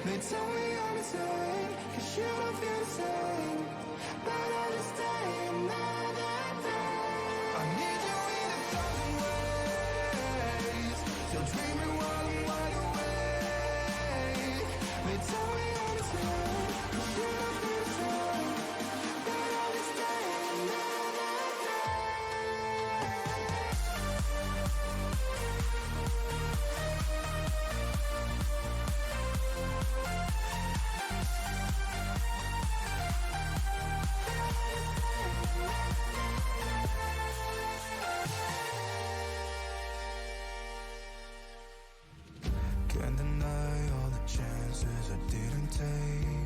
They tell me I'm insane, 'cause you don't feel the same. But I just stay another day. I need you in 1,000 ways. So dream me while I'm wide awake. They tell me I'm insane, 'cause you don't feel the same. But I just stay another day. Can't deny all the chances I didn't take.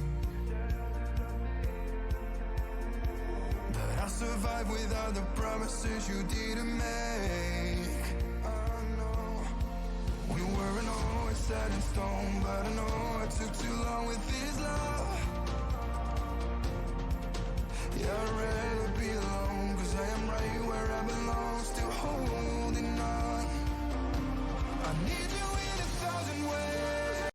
But I survived without the promises you didn't make. I know we weren't always set in stone, but I know I took too long with this love. Yeah, I'd rather be alone, 'cause I am right where I belong, still holding on. I need you in 1,000 ways.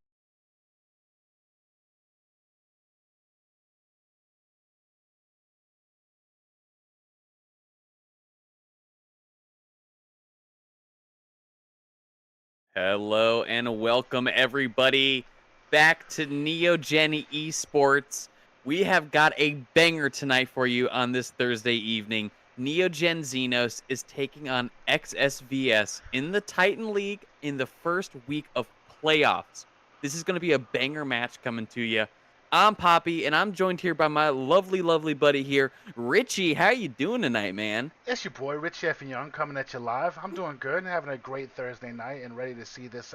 Hello and welcome everybody back to Neogen Esports. We have got a banger tonight for you on this Thursday evening. Neogen Xenos is taking on XSVS in the Titan League in the first week of playoffs. This is going to be a banger match coming to you. I'm Poppy, and I'm joined here by my lovely buddy here, Richie. How you doing tonight, man? It's your boy Rich F. Young coming at you live. I'm doing good and having a great Thursday night and ready to see this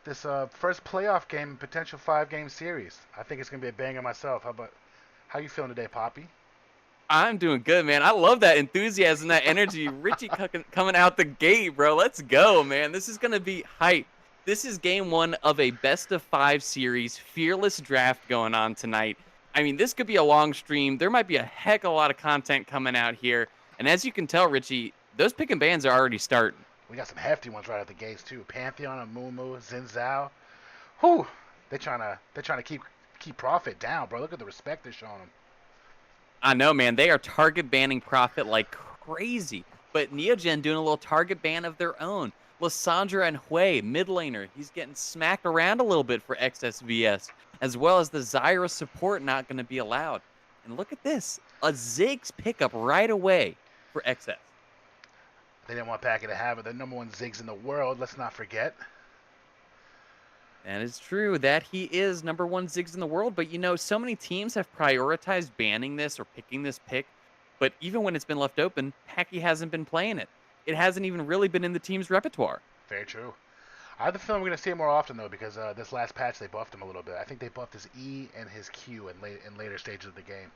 first playoff game, potential 5-game series. I think it's gonna be a banger myself. How you feeling today, Poppy? I'm doing good, man. I love that enthusiasm, that energy. Richie coming out the gate, bro. Let's go, man. This is going to be hype. This is game one of a best of five series, fearless draft going on tonight. I mean, this could be a long stream. There might be a heck of a lot of content coming out here. And as you can tell, Richie, those pick and bans are already starting. We got some hefty ones right out the gates too. Pantheon, Amumu, Zinzao. Whew, they're trying to keep profit down, bro. Look at the respect they're showing them. I know, man. They are target banning Profit like crazy. But Neogen doing a little target ban of their own. Lissandra and Hui, mid laner, he's getting smacked around a little bit for XSVS, as well as the Zyra support not going to be allowed. And look at this, a Ziggs pickup right away for XS. They didn't want Packy to have it. The number one Ziggs in the world. Let's not forget. That is true. That he is number one Ziggs in the world. But you know, so many teams have prioritized banning this or picking this pick. But even when it's been left open, Packy hasn't been playing it. It hasn't even really been in the team's repertoire. Very true. I have the feeling we're going to see it more often though, because this last patch they buffed him a little bit. I think they buffed his E and his Q in later stages of the game.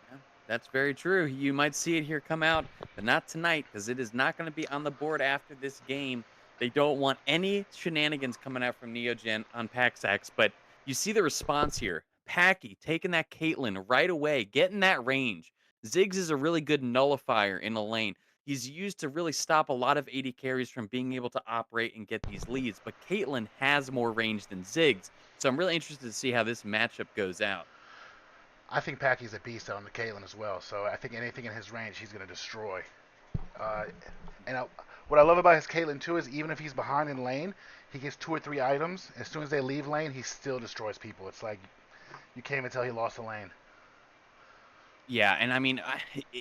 Yeah, that's very true. You might see it here come out, but not tonight because it is not going to be on the board after this game. They don't want any shenanigans coming out from Neogen on Paxax, but you see the response here. Packy taking that Caitlyn right away, getting that range. Ziggs is a really good nullifier in a lane. He's used to really stop a lot of AD carries from being able to operate and get these leads, but Caitlyn has more range than Ziggs, so I'm really interested to see how this matchup goes out. I think Packy's a beast on the Caitlyn as well, so I think anything in his range he's going to destroy. Uh, and what I love about his Caitlyn too is even if he's behind in lane, he gets 2 or 3 items. As soon as they leave lane, he still destroys people. It's like you can't even tell he lost the lane. Yeah, and I mean,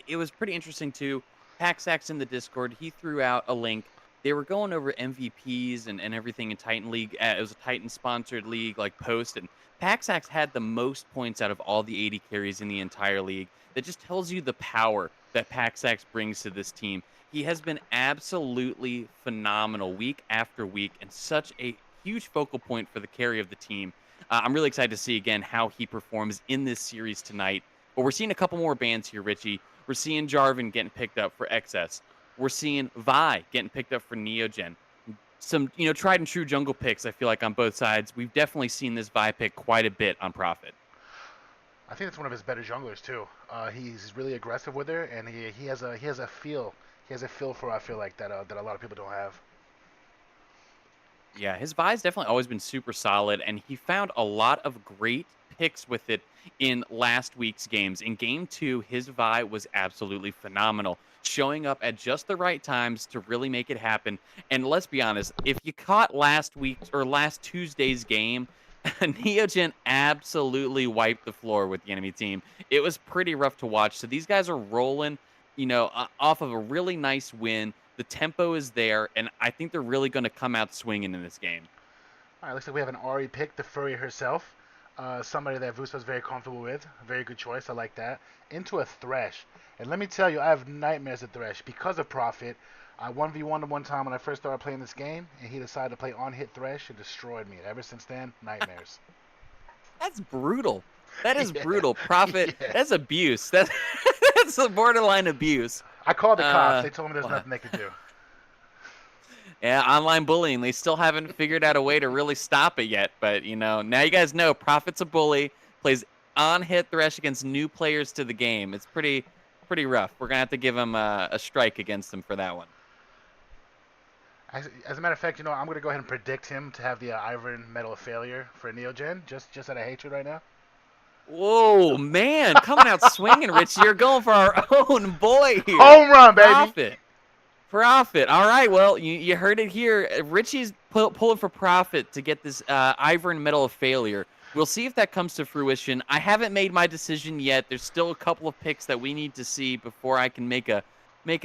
it was pretty interesting too. Paxax in the Discord, he threw out a link. They were going over MVPs and everything in Titan League. It was a Titan sponsored league, like post, and Paxax had the most points out of all the 80 carries in the entire league. That just tells you the power that Paxax brings to this team. He has been absolutely phenomenal week after week, and such a huge focal point for the carry of the team. I'm really excited to see again how he performs in this series tonight. But we're seeing a couple more bands here, Richie. We're seeing Jarvan getting picked up for XS. We're seeing Vi getting picked up for Neogen. Some, tried and true jungle picks, I feel like, on both sides. We've definitely seen this Vi pick quite a bit on Profit. I think it's one of his better junglers too. He's really aggressive with her, and he has a feel for I feel like that a lot of people don't have. Yeah, his Vi's definitely always been super solid, and he found a lot of great picks with it in last week's games. In game two, his Vi was absolutely phenomenal, showing up at just the right times to really make it happen. And let's be honest, if you caught last week's or last Tuesday's game, Neogen absolutely wiped the floor with the enemy team. It was pretty rough to watch. So these guys are rolling, off of a really nice win. The tempo is there, and I think they're really going to come out swinging in this game. All right, looks like we have an Ari pick, the Furry herself. Somebody that Vuso's very comfortable with. Very good choice. I like that. Into a Thresh. And let me tell you, I have nightmares of Thresh because of Prophet. I 1v1'd him one time when I first started playing this game, and he decided to play on-hit Thresh and destroyed me. And ever since then, nightmares. That's brutal. That is Yeah. brutal. Profit. Yeah. That's abuse. That's a borderline abuse. I called the cops. Uh, They told me there's well, nothing they could do. yeah, online bullying. They still haven't figured out a way to really stop it yet. But now you guys know Profit's a bully. Plays on hit thresh against new players to the game. It's pretty rough. We're gonna have to give him a strike against him for that one. As a matter of fact, I'm going to go ahead and predict him to have the Iron Medal of Failure for Neogen, just out of hatred right now. Whoa, man, coming out swinging, Richie. You're going for our own boy here. Home run, baby! Profit. Profit. All right. Well, you heard it here. Richie's pulling for Profit to get this Iron Medal of Failure. We'll see if that comes to fruition. I haven't made my decision yet. There's still a couple of picks that we need to see before I can make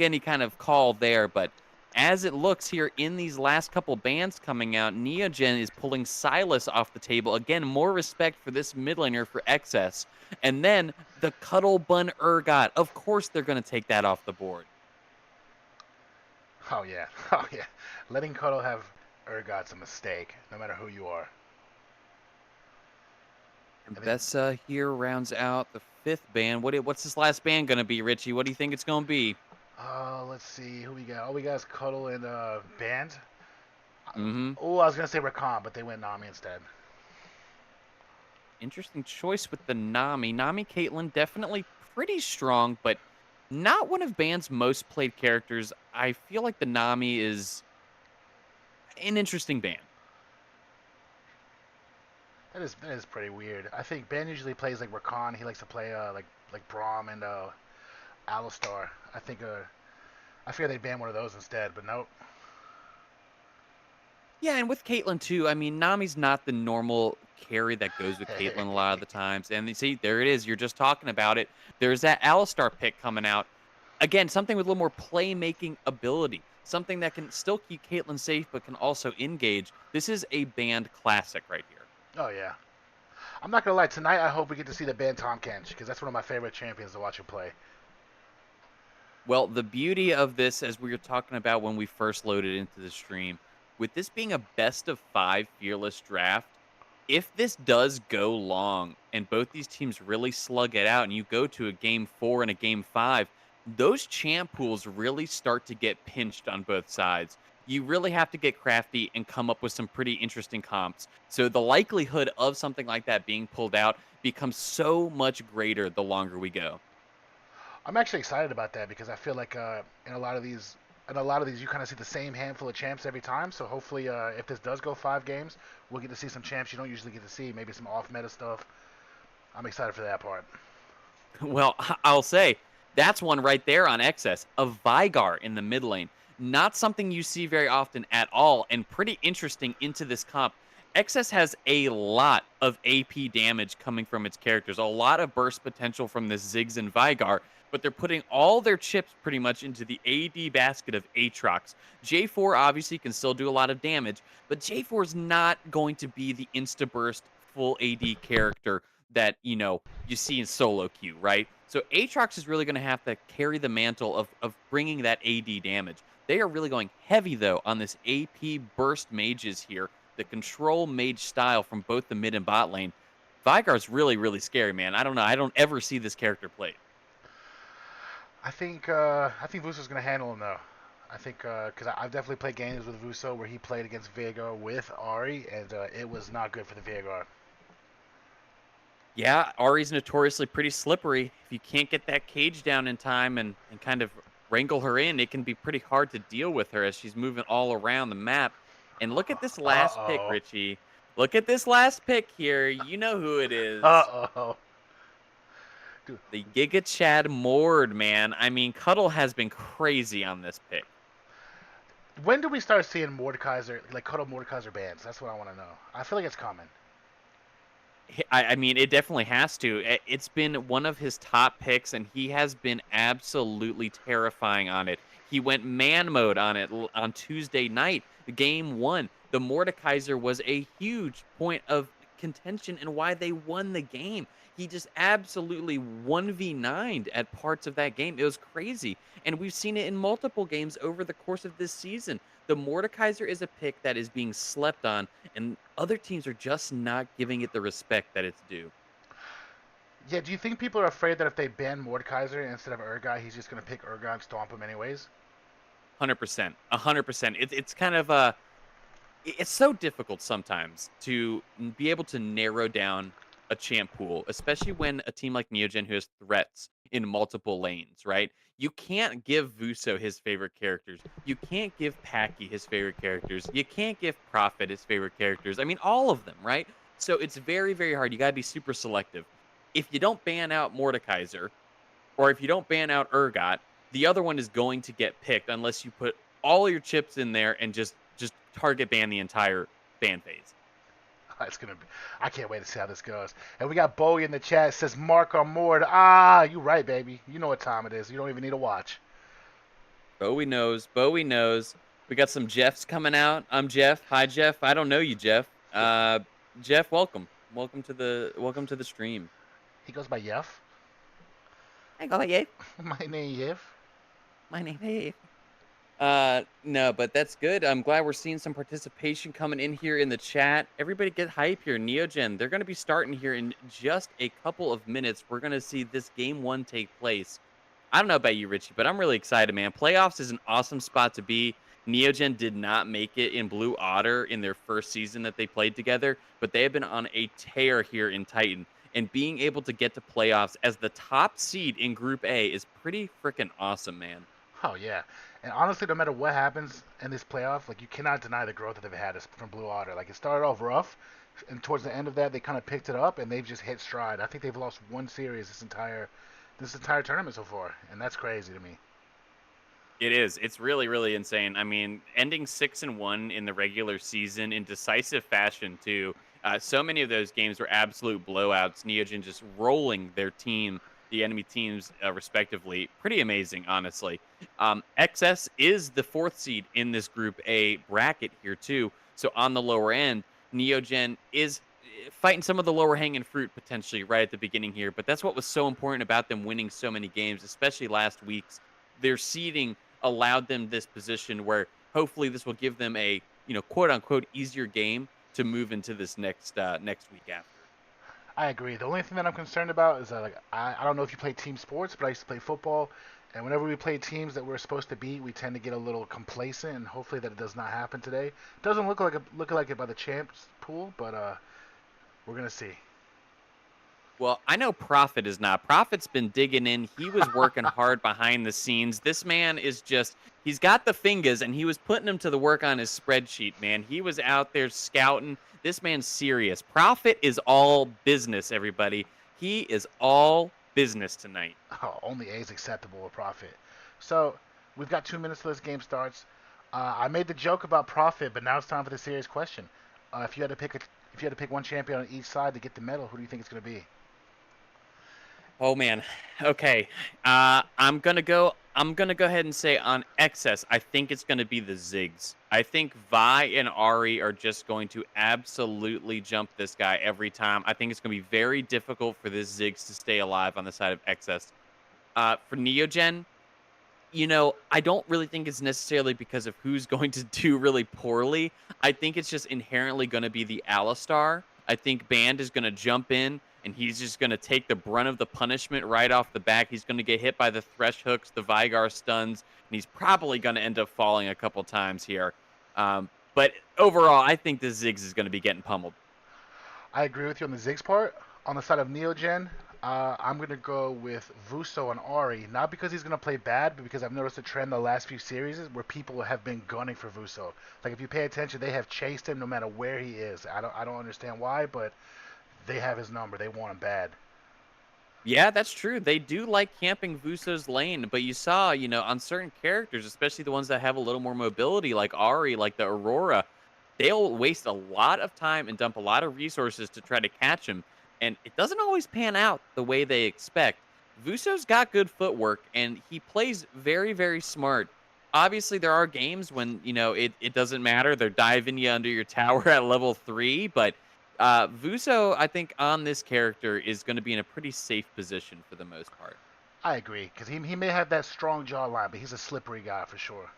any kind of call there. But as it looks here in these last couple bans coming out, Neogen is pulling Silas off the table. Again, more respect for this mid laner for XS. And then the Cuddle Bun Urgot. Of course they're going to take that off the board. Oh, yeah. Oh, yeah. Letting Cuddle have Urgot's a mistake, no matter who you are. And Bessa here rounds out the fifth ban. What's this last ban going to be, Richie? What do you think it's going to be? Let's see. Who we got? All we got is Cuddle and Band. Mm-hmm. Oh, I was going to say Rakan, but they went Nami instead. Interesting choice with the Nami. Nami Caitlyn, definitely pretty strong, but not one of Band's most played characters. I feel like the Nami is an interesting ban. That is pretty weird. I think Ben usually plays like Rakan. He likes to play like Braum and Alistar. I figured they'd ban one of those instead, but nope. Yeah, and with Caitlyn too, I mean, Nami's not the normal carry that goes with Caitlyn a lot of the times. And you see, there it is. You're just talking about it. There's that Alistar pick coming out. Again, something with a little more playmaking ability. Something that can still keep Caitlyn safe, but can also engage. This is a banned classic right here. Oh yeah. I'm not gonna lie. Tonight, I hope we get to see the ban Tom Kench because that's one of my favorite champions to watch him play. Well, the beauty of this, as we were talking about when we first loaded into the stream, with this being a best of 5 fearless draft, if this does go long and both these teams really slug it out and you go to a game 4 and a game 5, those champ pools really start to get pinched on both sides. You really have to get crafty and come up with some pretty interesting comps. So the likelihood of something like that being pulled out becomes so much greater the longer we go. I'm actually excited about that because I feel like in a lot of these, you kind of see the same handful of champs every time. So hopefully, if this does go 5 games, we'll get to see some champs you don't usually get to see. Maybe some off meta stuff. I'm excited for that part. Well, I'll say that's one right there on XS. A Vigar in the mid lane. Not something you see very often at all, and pretty interesting into this comp. XS has a lot of AP damage coming from its characters, a lot of burst potential from this Ziggs and Vigar, but they're putting all their chips pretty much into the AD basket of Aatrox. J4 obviously can still do a lot of damage, but J4 is not going to be the insta-burst full AD character that, you see in solo queue, right? So Aatrox is really going to have to carry the mantle of bringing that AD damage. They are really going heavy, though, on this AP burst mages here, the control mage style from both the mid and bot lane. Vigar's really, really scary, man. I don't know. I don't ever see this character played. I think Vuso's gonna handle him though. I think because I've definitely played games with Vuso where he played against Veigar with Ari, and it was not good for the Veigar. Yeah, Ari's notoriously pretty slippery. If you can't get that cage down in time and kind of wrangle her in, it can be pretty hard to deal with her as she's moving all around the map. And look at this last pick, Uh-oh. Richie. Look at this last pick here. You know who it is. Uh-oh. Dude, The Giga Chad Mord, man. I mean, Cuddle has been crazy on this pick. when do we start seeing Mordekaiser, like Kodo Mordekaiser bands? That's what I want to know. I feel like it's coming. I mean, it definitely has to. It's been one of his top picks, and he has been absolutely terrifying on it. He went man mode on it on Tuesday night, game one. The Mordekaiser was a huge point of contention and why they won the game. He just absolutely 1v9'd at parts of that game. It was crazy. And we've seen it in multiple games over the course of this season. The Mordekaiser is a pick that is being slept on, and other teams are just not giving it the respect that it's due. Yeah, do you think people are afraid that if they ban Mordekaiser instead of Urgot, he's just going to pick Urgot and stomp him anyways? 100%. 100%. It's kind of it's so difficult sometimes to be able to narrow down a champ pool, especially when a team like Neogen who has threats in multiple lanes, right? You can't give Vuso his favorite characters. You can't give Packy his favorite characters. You can't give Prophet his favorite characters. I mean, all of them, right? So it's very, very hard. You got to be super selective. If you don't ban out Mordekaiser, or if you don't ban out Urgot, the other one is going to get picked unless you put all your chips in there and just target ban the entire ban phase. It's gonna be. I can't wait to see how this goes. And we got Bowie in the chat. Says Mark on Mord. Ah, you right, baby. You know what time it is. You don't even need to watch. Bowie knows. Bowie knows. We got some Jeffs coming out. I'm Jeff. Hi, Jeff. I don't know you, Jeff. Jeff, welcome. Welcome to the stream. He goes by Yef. I go, yeah. My name Yef. My name is. No, but that's good. I'm glad we're seeing some participation coming in here in the chat. Everybody get hype here. Neogen, they're going to be starting here in just a couple of minutes. We're going to see this game one take place. I don't know about you, Richie, but I'm really excited, man. Playoffs is an awesome spot to be. Neogen did not make it in Blue Otter in their first season that they played together, but they have been on a tear here in Titan. And being able to get to playoffs as the top seed in Group A is pretty freaking awesome, man. Oh yeah. And honestly, no matter what happens in this playoff, like you cannot deny the growth that they've had from Blue Otter. Like it started off rough, and towards the end of that, they kind of picked it up, and they've just hit stride. I think they've lost one series this entire tournament so far, and that's crazy to me. It is. It's really, really insane. I mean, ending 6-1 in the regular season in decisive fashion too. So many of those games were absolute blowouts. Neogen just rolling their team, the enemy teams, respectively. Pretty amazing, honestly. XS is the fourth seed in this Group A bracket here too. So on the lower end, Neogen is fighting some of the lower hanging fruit potentially right at the beginning here. But that's what was so important about them winning so many games, especially last week's. Their seeding allowed them this position where hopefully this will give them a quote unquote easier game to move into this next week after. I agree. The only thing that I'm concerned about is that like I don't know if you play team sports, but I used to play football, and whenever we play teams that we're supposed to beat, we tend to get a little complacent, and hopefully that it does not happen today. Doesn't look like it by the champs pool, but we're gonna see. Well, I know Prophet is not. Prophet's been digging in. He was working hard behind the scenes. This man is he's got the fingers and he was putting them to the work on his spreadsheet, man. He was out there scouting. This man's serious. Prophet is all business, everybody. He is all business tonight. Oh, only A is acceptable with Profit. So we've got 2 minutes till this game starts. I made the joke about Profit, but now it's time for the serious question. If you had to pick one champion on each side to get the medal, who do you think it's gonna be? Oh man. Okay. I'm gonna go ahead and say on excess, I think it's gonna be the Ziggs. I think Vi and Ari are just going to absolutely jump this guy every time. I think it's gonna be very difficult for this Ziggs to stay alive on the side of excess. For Neogen, I don't really think it's necessarily because of who's going to do really poorly. I think it's just inherently going to be the Alistar. I think Band is going to jump in and he's just going to take the brunt of the punishment right off the back. He's going to get hit by the Thresh hooks, the Vigar stuns, and he's probably going to end up falling a couple times here. But overall, I think the Ziggs is going to be getting pummeled. I agree with you on the Ziggs part. On the side of Neogen, I'm gonna go with Vuso and Ari, not because he's gonna play bad, but because I've noticed a trend the last few series where people have been gunning for Vuso. Like if you pay attention, they have chased him no matter where he is. I don't understand why, but they have his number. They want him bad. Yeah, that's true. They do like camping Vuso's lane, but you saw, on certain characters, especially the ones that have a little more mobility, like Ari, like the Aurora, they'll waste a lot of time and dump a lot of resources to try to catch him. And it doesn't always pan out the way they expect. Vuso's got good footwork and he plays very, very smart. Obviously, there are games when, it doesn't matter. They're diving you under your tower at level 3, but Vuso, I think, on this character is going to be in a pretty safe position for the most part. I agree, because he may have that strong jawline, but he's a slippery guy for sure.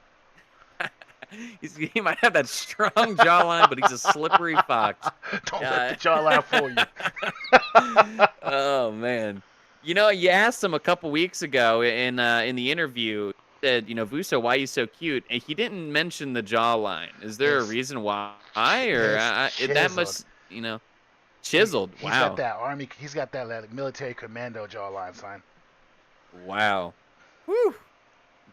He might have that strong jawline, but he's a slippery fox. Don't let the jawline fool you. Oh man, you asked him a couple weeks ago in the interview. He said, Vuso, why are you so cute? And he didn't mention the jawline. Is there a reason why? Or that must, chiseled. He's Wow. got that army. He's got that like, military commando jawline, son. Wow. Whew.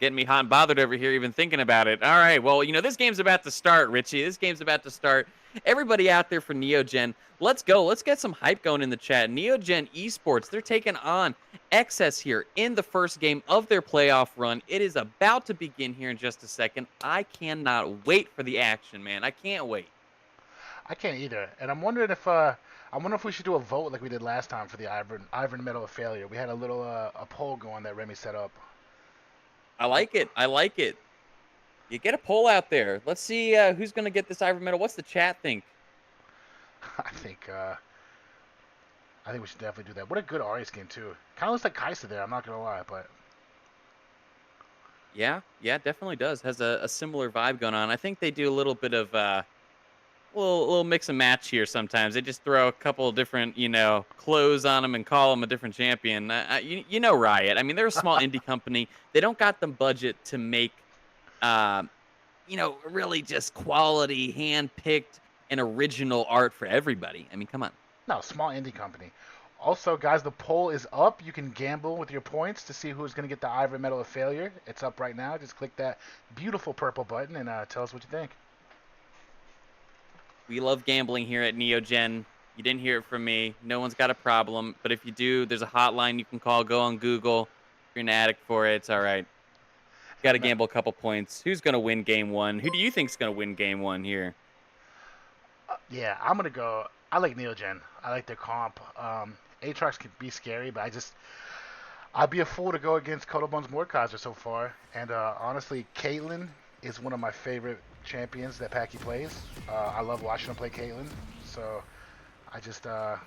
Getting me hot and bothered over here even thinking about it. All right, well, this game's about to start, Richie. This game's about to start. Everybody out there for Neogen, let's go. Let's get some hype going in the chat. Neogen Esports, they're taking on XS here in the first game of their playoff run. It is about to begin here in just a second. I cannot wait for the action, man. I can't wait. I can't either. And I'm wondering if we should do a vote like we did last time for the Iron Medal of Failure. We had a little a poll going that Remy set up. I like it. I like it. You get a poll out there. Let's see who's going to get this Ivory Medal. What's the chat think? I think we should definitely do that. What a good Ari skin too. Kind of looks like Kaisa there. I'm not gonna lie, but yeah, definitely does. Has a similar vibe going on. I think they do a little bit of little mix and match here. Sometimes they just throw a couple of different clothes on them and call them a different champion. Riot. I mean, they're a small indie company. They don't got the budget to make really just quality, hand-picked, and original art for everybody. I mean, come on. no, small indie company. Also, guys, the poll is up. You can gamble with your points to see who's going to get the Ivory Medal of Failure. It's up right now. Just click that beautiful purple button and tell us what you think. We love gambling here at Neogen. You didn't hear it from me. No one's got a problem. But if you do, there's a hotline you can call. Go on Google. If you're an addict for it, it's all right. Got to gamble a couple points. Who's going to win game one? Who do you think's going to win game one here? Yeah, I'm going to go. I like Neogen. I like their comp. Aatrox can be scary, but I'd be a fool to go against Kotobun's Mordekaiser so far. And honestly, Caitlyn is one of my favorite champions that Packy plays. I love watching him play Caitlyn. So I just, a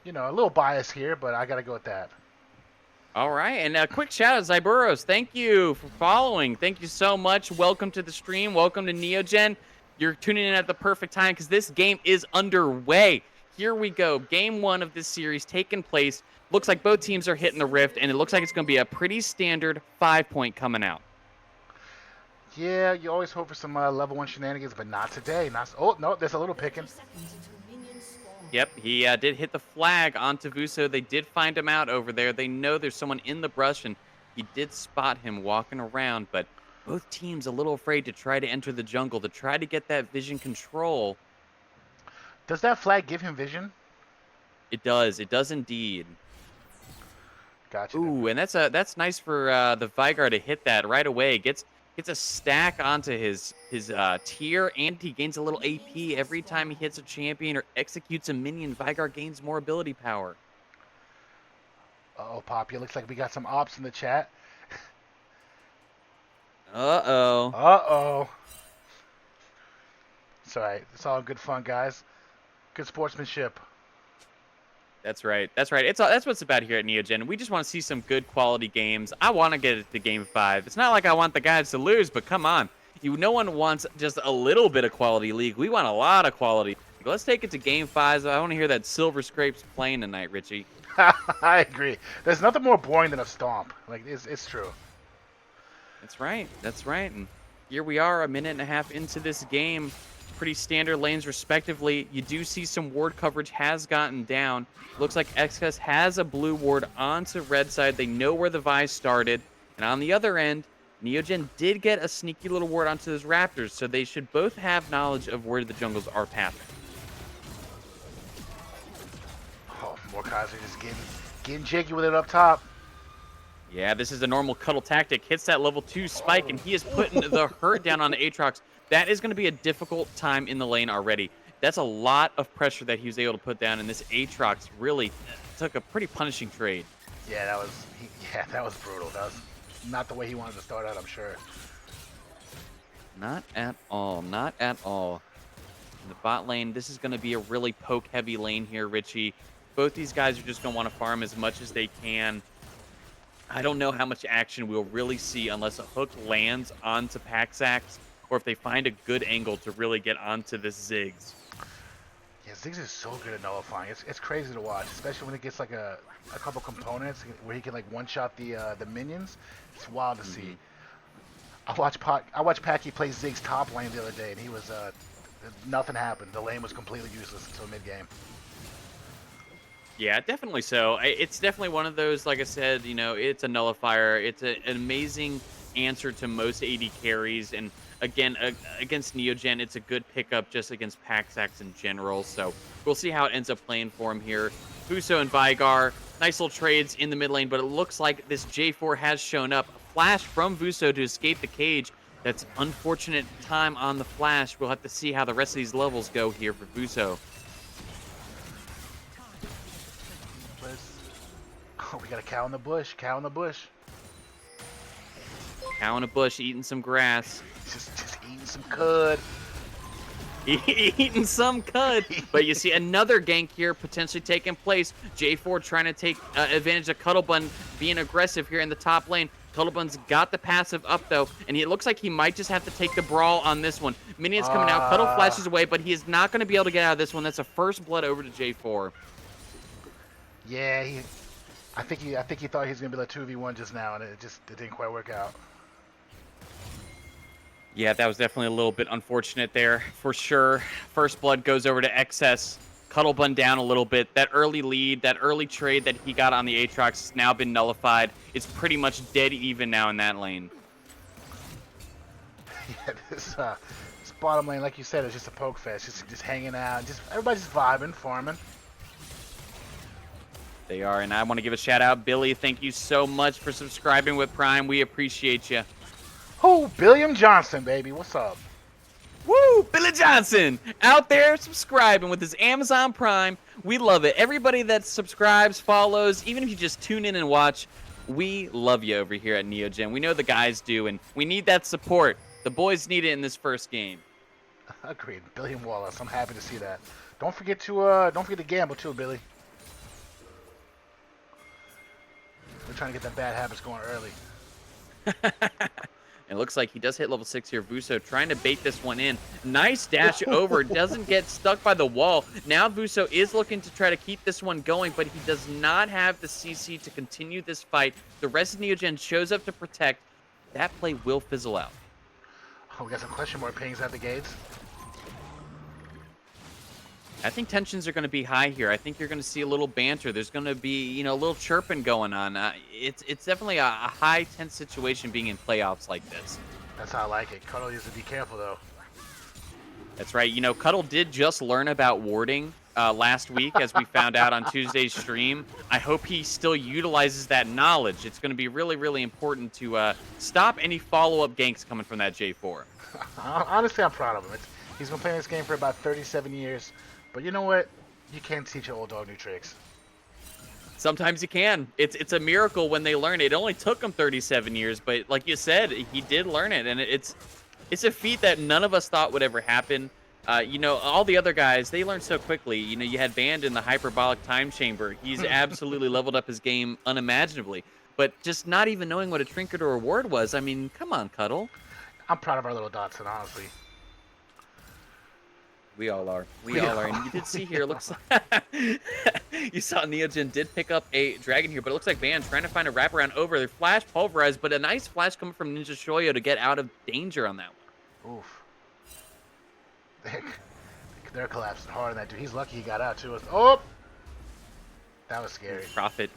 little bias here, but I got to go with that. All right, and a quick shout out, Zyburos. Thank you for following. Thank you so much. Welcome to the stream. Welcome to Neogen. You're tuning in at the perfect time because this game is underway. Here we go. Game one of this series taking place. Looks like both teams are hitting the rift, and it looks like it's going to be a pretty standard 5-point coming out. Yeah, you always hope for some level 1 shenanigans, but not today. Oh, no, there's a little picking. Yep, he did hit the flag onto Vuso. They did find him out over there. They know there's someone in the brush, and he did spot him walking around, but both teams a little afraid to try to enter the jungle, to try to get that vision control. Does that flag give him vision? It does. It does indeed. Gotcha. Ooh, and that's nice for the Vygar to hit that right away. Gets a stack onto his tier, and he gains a little AP every time he hits a champion or executes a minion. Vygar gains more ability power. Uh-oh, Poppy. Looks like we got some ops in the chat. Uh-oh. Uh-oh. It's all right. It's all good fun, guys. Good sportsmanship. That's right. That's right. That's what's about here at Neogen. We just want to see some good quality games. I want to get it to Game 5. It's not like I want the guys to lose, but come on. No one wants just a little bit of quality league. We want a lot of quality. Let's take it to Game 5. I want to hear that Silver Scrapes playing tonight, Richie. I agree. There's nothing more boring than a stomp. Like, it's true. That's right. That's right. And here we are, a minute and a half into this game. pretty standard lanes respectively. You do see some ward coverage has gotten down. Looks like XS has a blue ward onto red side. They know where the Vi started. And on the other end, Neogen did get a sneaky little ward onto those Raptors, so they should both have knowledge of where the jungles are pathing. Oh, Mordekaiser just getting jiggy with it up top. Yeah, this is a normal Cuddle tactic. Hits that level 2 spike, and he is putting the hurt down on Aatrox. That is going to be a difficult time in the lane already. That's a lot of pressure that he was able to put down, and this Aatrox really took a pretty punishing trade. Yeah, that was brutal. That was not the way he wanted to start out, I'm sure. Not at all. Not at all. In the bot lane, this is going to be a really poke-heavy lane here, Richie. Both these guys are just going to want to farm as much as they can. I don't know how much action we'll really see unless a hook lands onto Paxax, or if they find a good angle to really get onto this Ziggs. Yeah, Ziggs is so good at nullifying. It's crazy to watch, especially when it gets like a couple components where he can like one-shot the minions. It's wild to see. I watched Packy play Ziggs top lane the other day, and he was nothing happened. The lane was completely useless until mid-game. Yeah, definitely so. It's definitely one of those, like I said, you know, it's a nullifier. It's an amazing answer to most AD carries. And again, against Neogen, it's a good pickup just against Paxax in general. So we'll see how it ends up playing for him here. Fuso and Vigar, nice little trades in the mid lane, but it looks like this J4 has shown up. A flash from Fuso to escape the cage. That's unfortunate time on the flash. We'll have to see how the rest of these levels go here for Fuso. Oh, we got a cow in the bush. Cow in the bush. Cow in a bush, eating some grass. Just eating some cud. Eating some cud. But you see another gank here potentially taking place. J4 trying to take advantage of Cuttlebun being aggressive here in the top lane. Cuttlebun's got the passive up, though, and it looks like he might just have to take the brawl on this one. Minions coming out. Cuttle flashes away, but he is not going to be able to get out of this one. That's a first blood over to J4. Yeah, I think he thought he was gonna be like 2v1 just now, and it didn't quite work out. Yeah, that was definitely a little bit unfortunate there, for sure. First blood goes over to XS. Cuttlebun down a little bit. That early lead, that early trade that he got on the Aatrox has now been nullified. It's pretty much dead even now in that lane. Yeah, this bottom lane, like you said, is just a poke fest. Just hanging out. Everybody's just vibing, farming. They are, and I want to give a shout out. Billy, thank you so much for subscribing with Prime. We appreciate you. Oh, Billiam Johnson, baby. What's up? Woo! Billy Johnson out there subscribing with his Amazon Prime. We love it. Everybody that subscribes, follows, even if you just tune in and watch, we love you over here at Neogen. We know the guys do, and we need that support. The boys need it in this first game. Agreed. Billiam Wallace. I'm happy to see that. Don't forget to gamble too, Billy. We're trying to get the bad habits going early. It looks like he does hit level 6 here. Vuso trying to bait this one in. Nice dash over. Doesn't get stuck by the wall. Now Vuso is looking to try to keep this one going, but he does not have the CC to continue this fight. The rest of Neogen shows up to protect. That play will fizzle out. Oh, we got some question mark pings at the gates. I think tensions are going to be high here. I think you're going to see a little banter. There's going to be, you know, a little chirping going on. It's definitely a high tense situation being in playoffs like this. That's how I like it. Cuddle needs to be careful, though. That's right. You know, Cuddle did just learn about warding last week, as we found out on Tuesday's stream. I hope he still utilizes that knowledge. It's going to be really, really important to stop any follow-up ganks coming from that J4. Honestly, I'm proud of him. He's been playing this game for about 37 years. But you know what? You can't teach an old dog new tricks. Sometimes you can. It's a miracle when they learn it. It only took him 37 years, but like you said, he did learn it, and it's a feat that none of us thought would ever happen. You know, all the other guys, they learned so quickly. You know, you had Band in the hyperbolic time chamber. He's absolutely leveled up his game unimaginably. But just not even knowing what a trinket or a ward was, I mean, come on, Cuddle. I'm proud of our little Dotson, honestly. We all are. We all are. And you did see here, looks like you saw Neogen did pick up a dragon here, but it looks like Van trying to find a wraparound over. They're flash pulverized, but a nice flash coming from Ninja Shoyo to get out of danger on that one. Oof. They're collapsing hard on that dude. He's lucky he got out too. Oh, that was scary. Prophet.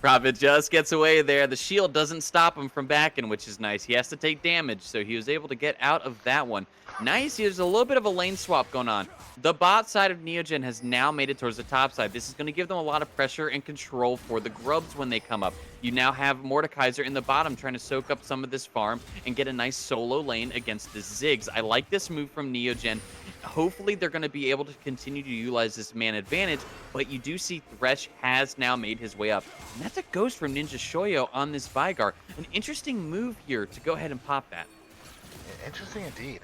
Prophet just gets away there. The shield doesn't stop him from backing, which is nice. He has to take damage, so he was able to get out of that one. Nice. There's a little bit of a lane swap going on. The bot side of Neogen has now made it towards the top side. This is going to give them a lot of pressure and control for the grubs when they come up. You now have Mordekaiser in the bottom trying to soak up some of this farm and get a nice solo lane against the Ziggs. I like this move from Neogen. Hopefully they're going to be able to continue to utilize this man advantage, but you do see Thresh has now made his way up. And that's a ghost from Ninja Shoyo on this Vigar. An interesting move here to go ahead and pop that. Interesting indeed.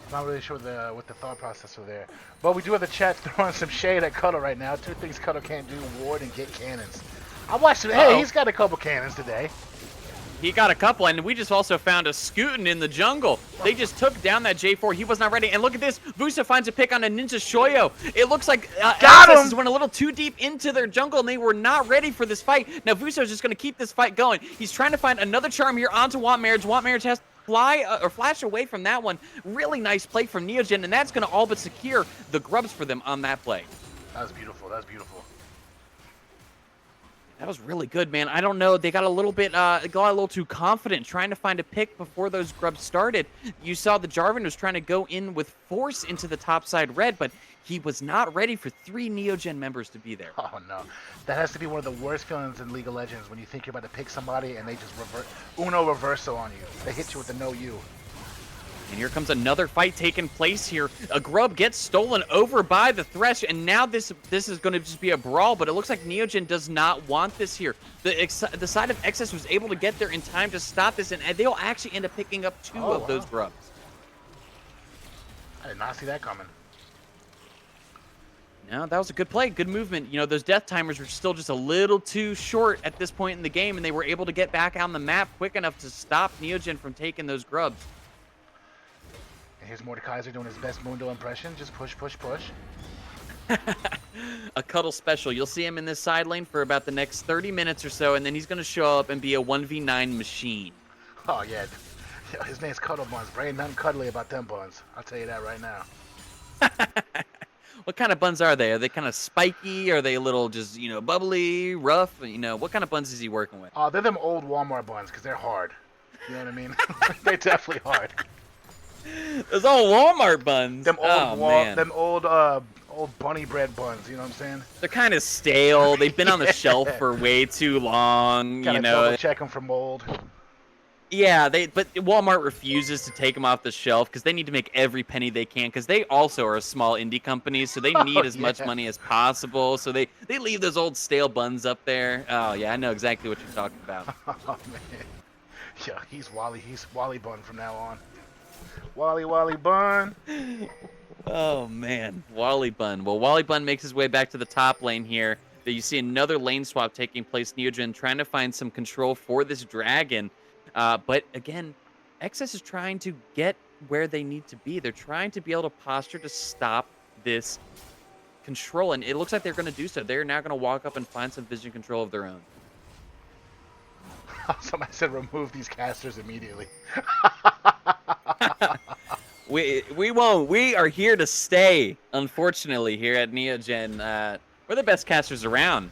I'm not really sure what the thought process was there. But we do have the chat throwing some shade at Cuddle right now. Two things Cuddle can't do, ward and get cannons. I watched him. Hey, he's got a couple cannons today. He got a couple, and we just also found a Scootin' in the jungle. They just took down that J4. He was not ready. And look at this. Vusa finds a pick on a Ninja Shoyo. It looks like XS went a little too deep into their jungle, and they were not ready for this fight. Now, Vusa is just going to keep this fight going. He's trying to find another charm here onto Want Marriage. Want Marriage has to flash away from that one. Really nice play from Neogen, and that's going to all but secure the grubs for them on that play. That was beautiful. That was beautiful. That was really good, man. I don't know. They got a little bit, got a little too confident trying to find a pick before those grubs started. You saw the Jarvan was trying to go in with force into the top side red, but he was not ready for 3 Neogen members to be there. Oh, no. That has to be one of the worst feelings in League of Legends when you think you're about to pick somebody and they just Uno Reverso on you. They hit you with the no you. And here comes another fight taking place here. A grub gets stolen over by the Thresh, and now this is going to just be a brawl, but it looks like Neogen does not want this here. The side of XS was able to get there in time to stop this, and they'll actually end up picking up 2 of those grubs. I did not see that coming. No, that was a good play, good movement. You know, those death timers were still just a little too short at this point in the game, and they were able to get back on the map quick enough to stop Neogen from taking those grubs. Here's Mordekaiser doing his best Mundo impression. Just push, push, push. A Cuddle special. You'll see him in this side lane for about the next 30 minutes or so, and then he's going to show up and be a 1v9 machine. Oh, yeah. His name's Cuddle Buns. There ain't nothing cuddly about them buns. I'll tell you that right now. What kind of buns are they? Are they kind of spiky? Are they a little just, you know, bubbly, rough? You know, what kind of buns is he working with? Oh, they're them old Walmart buns because they're hard. You know what I mean? They're definitely hard. Those old Walmart buns. Them old man. Them old bunny bread buns. You know what I'm saying? They're kind of stale. They've been on the shelf for way too long. Gotta you know, double check them for mold. Yeah, but Walmart refuses to take them off the shelf because they need to make every penny they can because they also are a small indie company, so they need as much money as possible. So they leave those old stale buns up there. Oh, yeah, I know exactly what you're talking about. Oh, man. Yeah, he's Wally. He's Wally Bun from now on. Wally Bun. Oh, man. Wally Bun. Well, Wally Bun makes his way back to the top lane here. You see another lane swap taking place. Neogen trying to find some control for this dragon. But again, XS is trying to get where they need to be. They're trying to be able to posture to stop this control, and it looks like they're going to do so. They're now going to walk up and find some vision control of their own. Somebody said remove these casters immediately. We won't. We are here to stay, unfortunately, here at Neogen. We're the best casters around.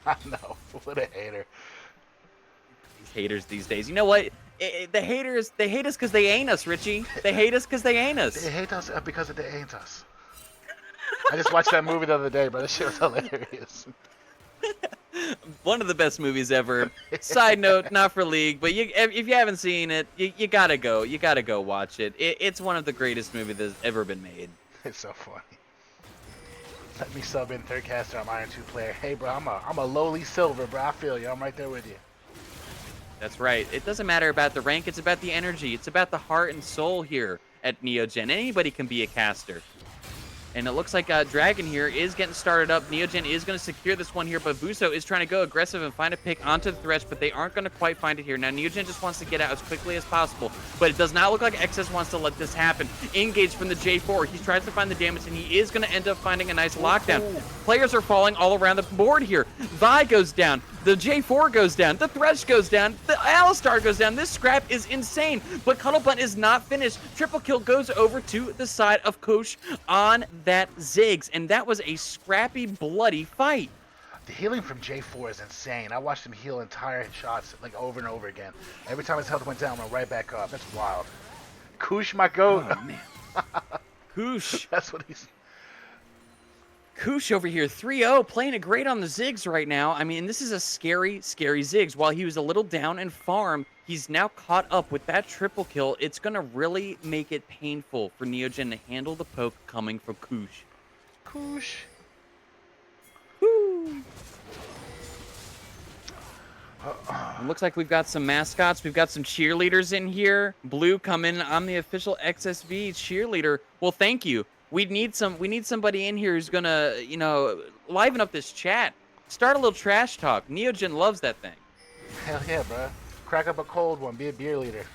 I know. What a hater. Haters these days. You know what? The haters, they hate us because they ain't us, Richie. They hate us because they ain't us. They hate us because they ain't us. I just watched that movie the other day, bro. That shit was hilarious. One of the best movies ever. Side note, not for League, but if you haven't seen it, you gotta go. You gotta go watch it. It's one of the greatest movies that's ever been made. It's so funny. Let me sub in third caster. I'm Iron 2 player. Hey, bro, I'm a lowly silver, bro. I feel you. I'm right there with you. That's right. It doesn't matter about the rank. It's about the energy. It's about the heart and soul here at Neogen. Anybody can be a caster. And it looks like Dragon here is getting started up. Neogen is going to secure this one here, but Vuso is trying to go aggressive and find a pick onto the Thresh, but they aren't going to quite find it here. Now, Neogen just wants to get out as quickly as possible, but it does not look like XS wants to let this happen. Engage from the J4. He tries to find the damage, and he is going to end up finding a nice lockdown. Players are falling all around the board here. Vi goes down. The J4 goes down. The Thresh goes down. The Alistar goes down. This scrap is insane. But Cuddlebutt is not finished. Triple kill goes over to the side of Kosh on that Ziggs. And that was a scrappy, bloody fight. The healing from J4 is insane. I watched him heal entire shots like over and over again. Every time his health went down, went right back up. That's wild. Kush, my goat. Oh, man. Kush. That's what he's... Kush over here, 3-0, playing it great on the Ziggs right now. I mean, this is a scary, scary Ziggs. While he was a little down in farm, he's now caught up with that triple kill. It's going to really make it painful for Neogen to handle the poke coming from Kush. Kush. Woo! It looks like we've got some mascots. We've got some cheerleaders in here. Blue coming. I'm the official XSV cheerleader. Well, thank you. We need somebody in here who's gonna, you know, liven up this chat. Start a little trash talk. Neogen loves that thing. Hell yeah, bro. Crack up a cold one. Be a beer leader.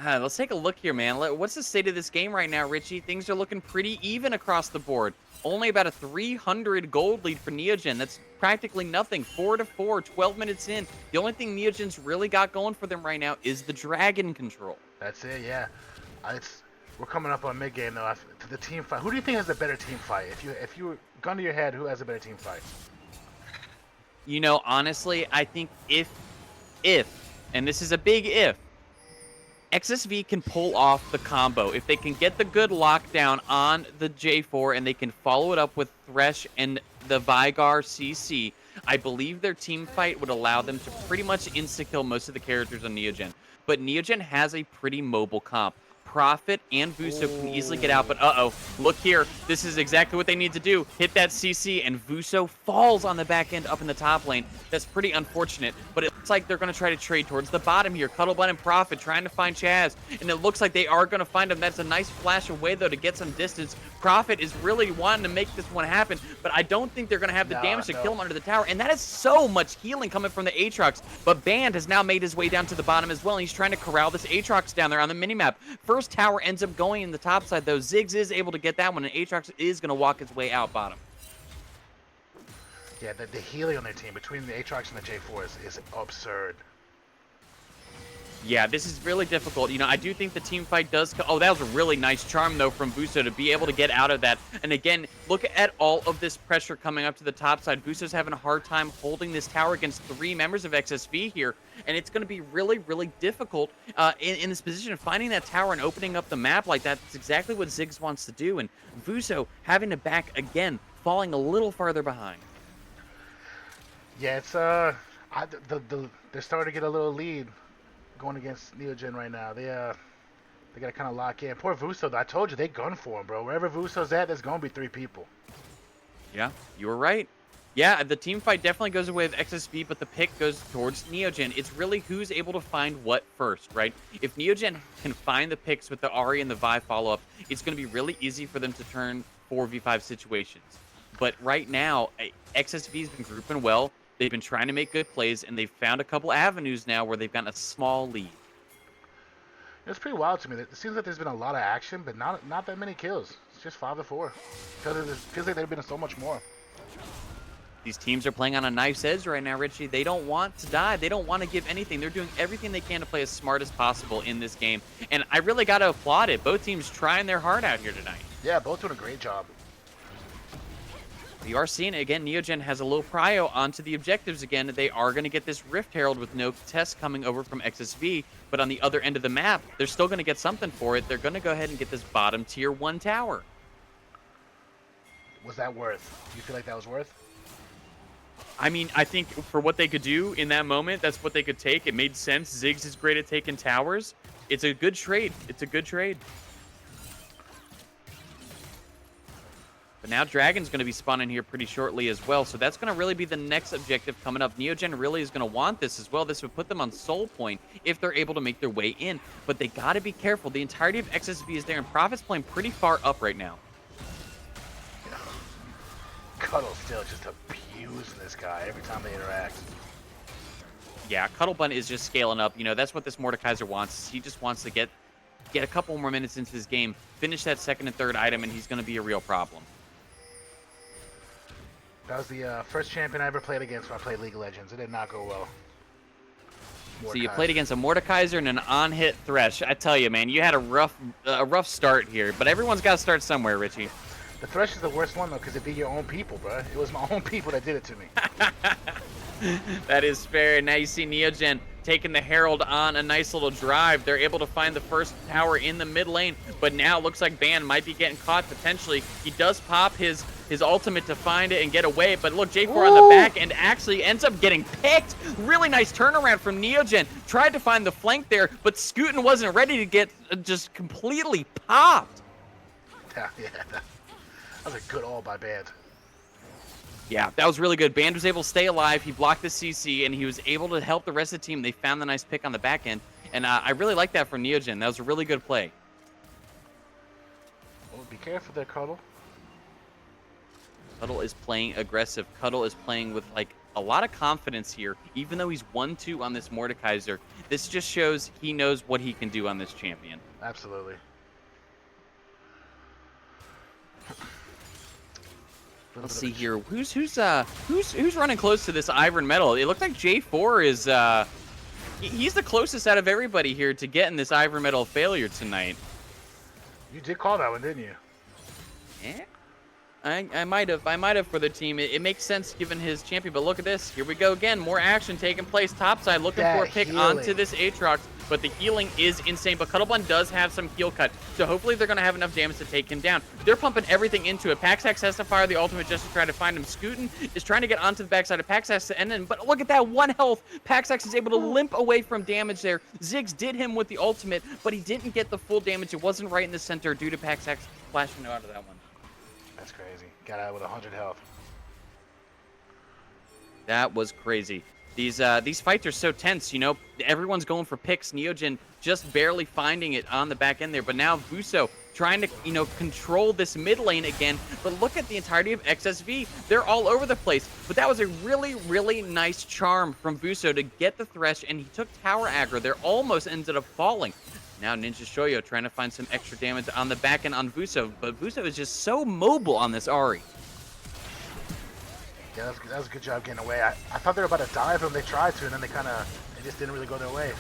Let's take a look here, man. What's the state of this game right now, Richie? Things are looking pretty even across the board. Only about a 300 gold lead for Neogen. That's practically nothing. 4-4, 12 minutes in. The only thing Neogen's really got going for them right now is the dragon control. That's it, yeah. We're coming up on mid game though. To the team fight. Who do you think has the better team fight? If you gun to your head, who has a better team fight? You know, honestly, I think if, and this is a big if, XSV can pull off the combo. If they can get the good lockdown on the J4 and they can follow it up with Thresh and the Vigar CC, I believe their team fight would allow them to pretty much insta-kill most of the characters on Neogen. But Neogen has a pretty mobile comp. Prophet and Vuso can easily get out, but uh-oh, look here. This is exactly what they need to do. Hit that CC, and Vuso falls on the back end up in the top lane. That's pretty unfortunate, but it looks like they're going to try to trade towards the bottom here. Cuddlebutt and Prophet trying to find Chaz, and it looks like they are going to find him. That's a nice flash away, though, to get some distance. Prophet is really wanting to make this one happen, but I don't think they're going to have the damage to kill him under the tower, and that is so much healing coming from the Aatrox. But Band has now made his way down to the bottom as well, and he's trying to corral this Aatrox down there on the minimap. First tower ends up going in the top side, though. Ziggs is able to get that one, and Aatrox is going to walk his way out bottom. Yeah, the healing on their team between the Aatrox and the J4 is absurd. Yeah, this is really difficult. You know, I do think the team fight does... Oh, that was a really nice charm, though, from Vuso to be able to get out of that. And again, look at all of this pressure coming up to the top side. Vuso's having a hard time holding this tower against 3 members of XSV here. And it's going to be really, really difficult in this position of finding that tower and opening up the map like that. That's exactly what Ziggs wants to do. And Vuso having to back again, falling a little farther behind. Yeah, it's... they're starting to get a little lead going against Neogen right now. They got to kind of lock in. Poor Vuso, though. I told you, they gun for him, bro. Wherever Vuso's at, there's going to be 3 people. Yeah, you were right. Yeah, the team fight definitely goes away with XSV, but the pick goes towards Neogen. It's really who's able to find what first, right? If Neogen can find the picks with the Ahri and the Vi follow-up, it's going to be really easy for them to turn 4v5 situations. But right now, XSV's been grouping well. They've been trying to make good plays, and they've found a couple avenues now where they've gotten a small lead. It's pretty wild to me. It seems like there's been a lot of action, but not that many kills. It's just 5-4. Feels like there've been so much more. These teams are playing on a knife's edge right now, Richie. They don't want to die. They don't want to give anything. They're doing everything they can to play as smart as possible in this game. And I really got to applaud it. Both teams trying their heart out here tonight. Yeah, both doing a great job. You are seeing it again. Neogen has a low prio onto the objectives again. They are going to get this Rift Herald with no contest coming over from XSV. But on the other end of the map, they're still going to get something for it. They're going to go ahead and get this bottom tier 1 tower. Was that worth? Do you feel like that was worth? I mean, I think for what they could do in that moment, that's what they could take. It made sense. Ziggs is great at taking towers. It's a good trade. It's a good trade. But now Dragon's going to be spawning here pretty shortly as well, so that's going to really be the next objective coming up. Neogen really is going to want this as well. This would put them on soul point if they're able to make their way in. But they got to be careful. The entirety of XSV is there, and Prophet's playing pretty far up right now. Yeah. Cuddle still just abusing this guy every time they interact. Yeah, Cuddlebutt is just scaling up. You know, that's what this Mordekaiser wants. He just wants to get a couple more minutes into this game, finish that second and third item, and he's going to be a real problem. That was the first champion I ever played against when I played League of Legends. It did not go well. So you played against a Mordekaiser and an on-hit Thresh. I tell you, man, you had a rough start here, but everyone's got to start somewhere, Richie. The Thresh is the worst one, though, because it be your own people, bro. It was my own people that did it to me. That is fair. Now you see Neogen taking the Herald on a nice little drive. They're able to find the first tower in the mid lane, but now it looks like Ban might be getting caught potentially. He does pop his ultimate to find it and get away, but look, J4 on the back and actually ends up getting picked. Really nice turnaround from Neogen. Tried to find the flank there, but Scootin wasn't ready to get just completely popped. Yeah, that was a good ult by Band. Yeah, that was really good. Band was able to stay alive. He blocked the CC, and he was able to help the rest of the team. They found the nice pick on the back end, and I really like that from Neogen. That was a really good play. Well, be careful there, Cuddle. Cuddle is playing aggressive. Cuddle is playing with, like, a lot of confidence here. Even though he's 1-2 on this Mordekaiser, this just shows he knows what he can do on this champion. Absolutely. Let's see here. Who's running close to this Iron Medal? It looked like J4 is he's the closest out of everybody here to getting this Iron Medal failure tonight. You did call that one, didn't you? Yeah. I might have for the team. It makes sense given his champion, but look at this. Here we go again. More action taking place topside, looking for a pick onto this Aatrox, but the healing is insane. But Cuddlebun does have some heal cut, so hopefully they're going to have enough damage to take him down. They're pumping everything into it. Paxax has to fire the ultimate just to try to find him. Scootin is trying to get onto the backside of Paxax to end in, but look at that, 1 health. Paxax is able to limp away from damage there. Ziggs did him with the ultimate, but he didn't get the full damage. It wasn't right in the center due to Paxax flashing out of that one. That's crazy. Got out with 100 health. That was crazy. These fights are so tense, you know. Everyone's going for picks. Neogen just barely finding it on the back end there, but now Vuso trying to, you know, control this mid lane again. But look at the entirety of XSV. They're all over the place. But that was a really, really nice charm from Vuso to get the Thresh, and he took tower aggro. There almost ended up falling. Now Ninja Shoyo trying to find some extra damage on the back end on Vuso, but Vuso is just so mobile on this Ahri. Yeah, that was a good job getting away. I thought they were about to dive him. They tried to, and then they just didn't really go their way.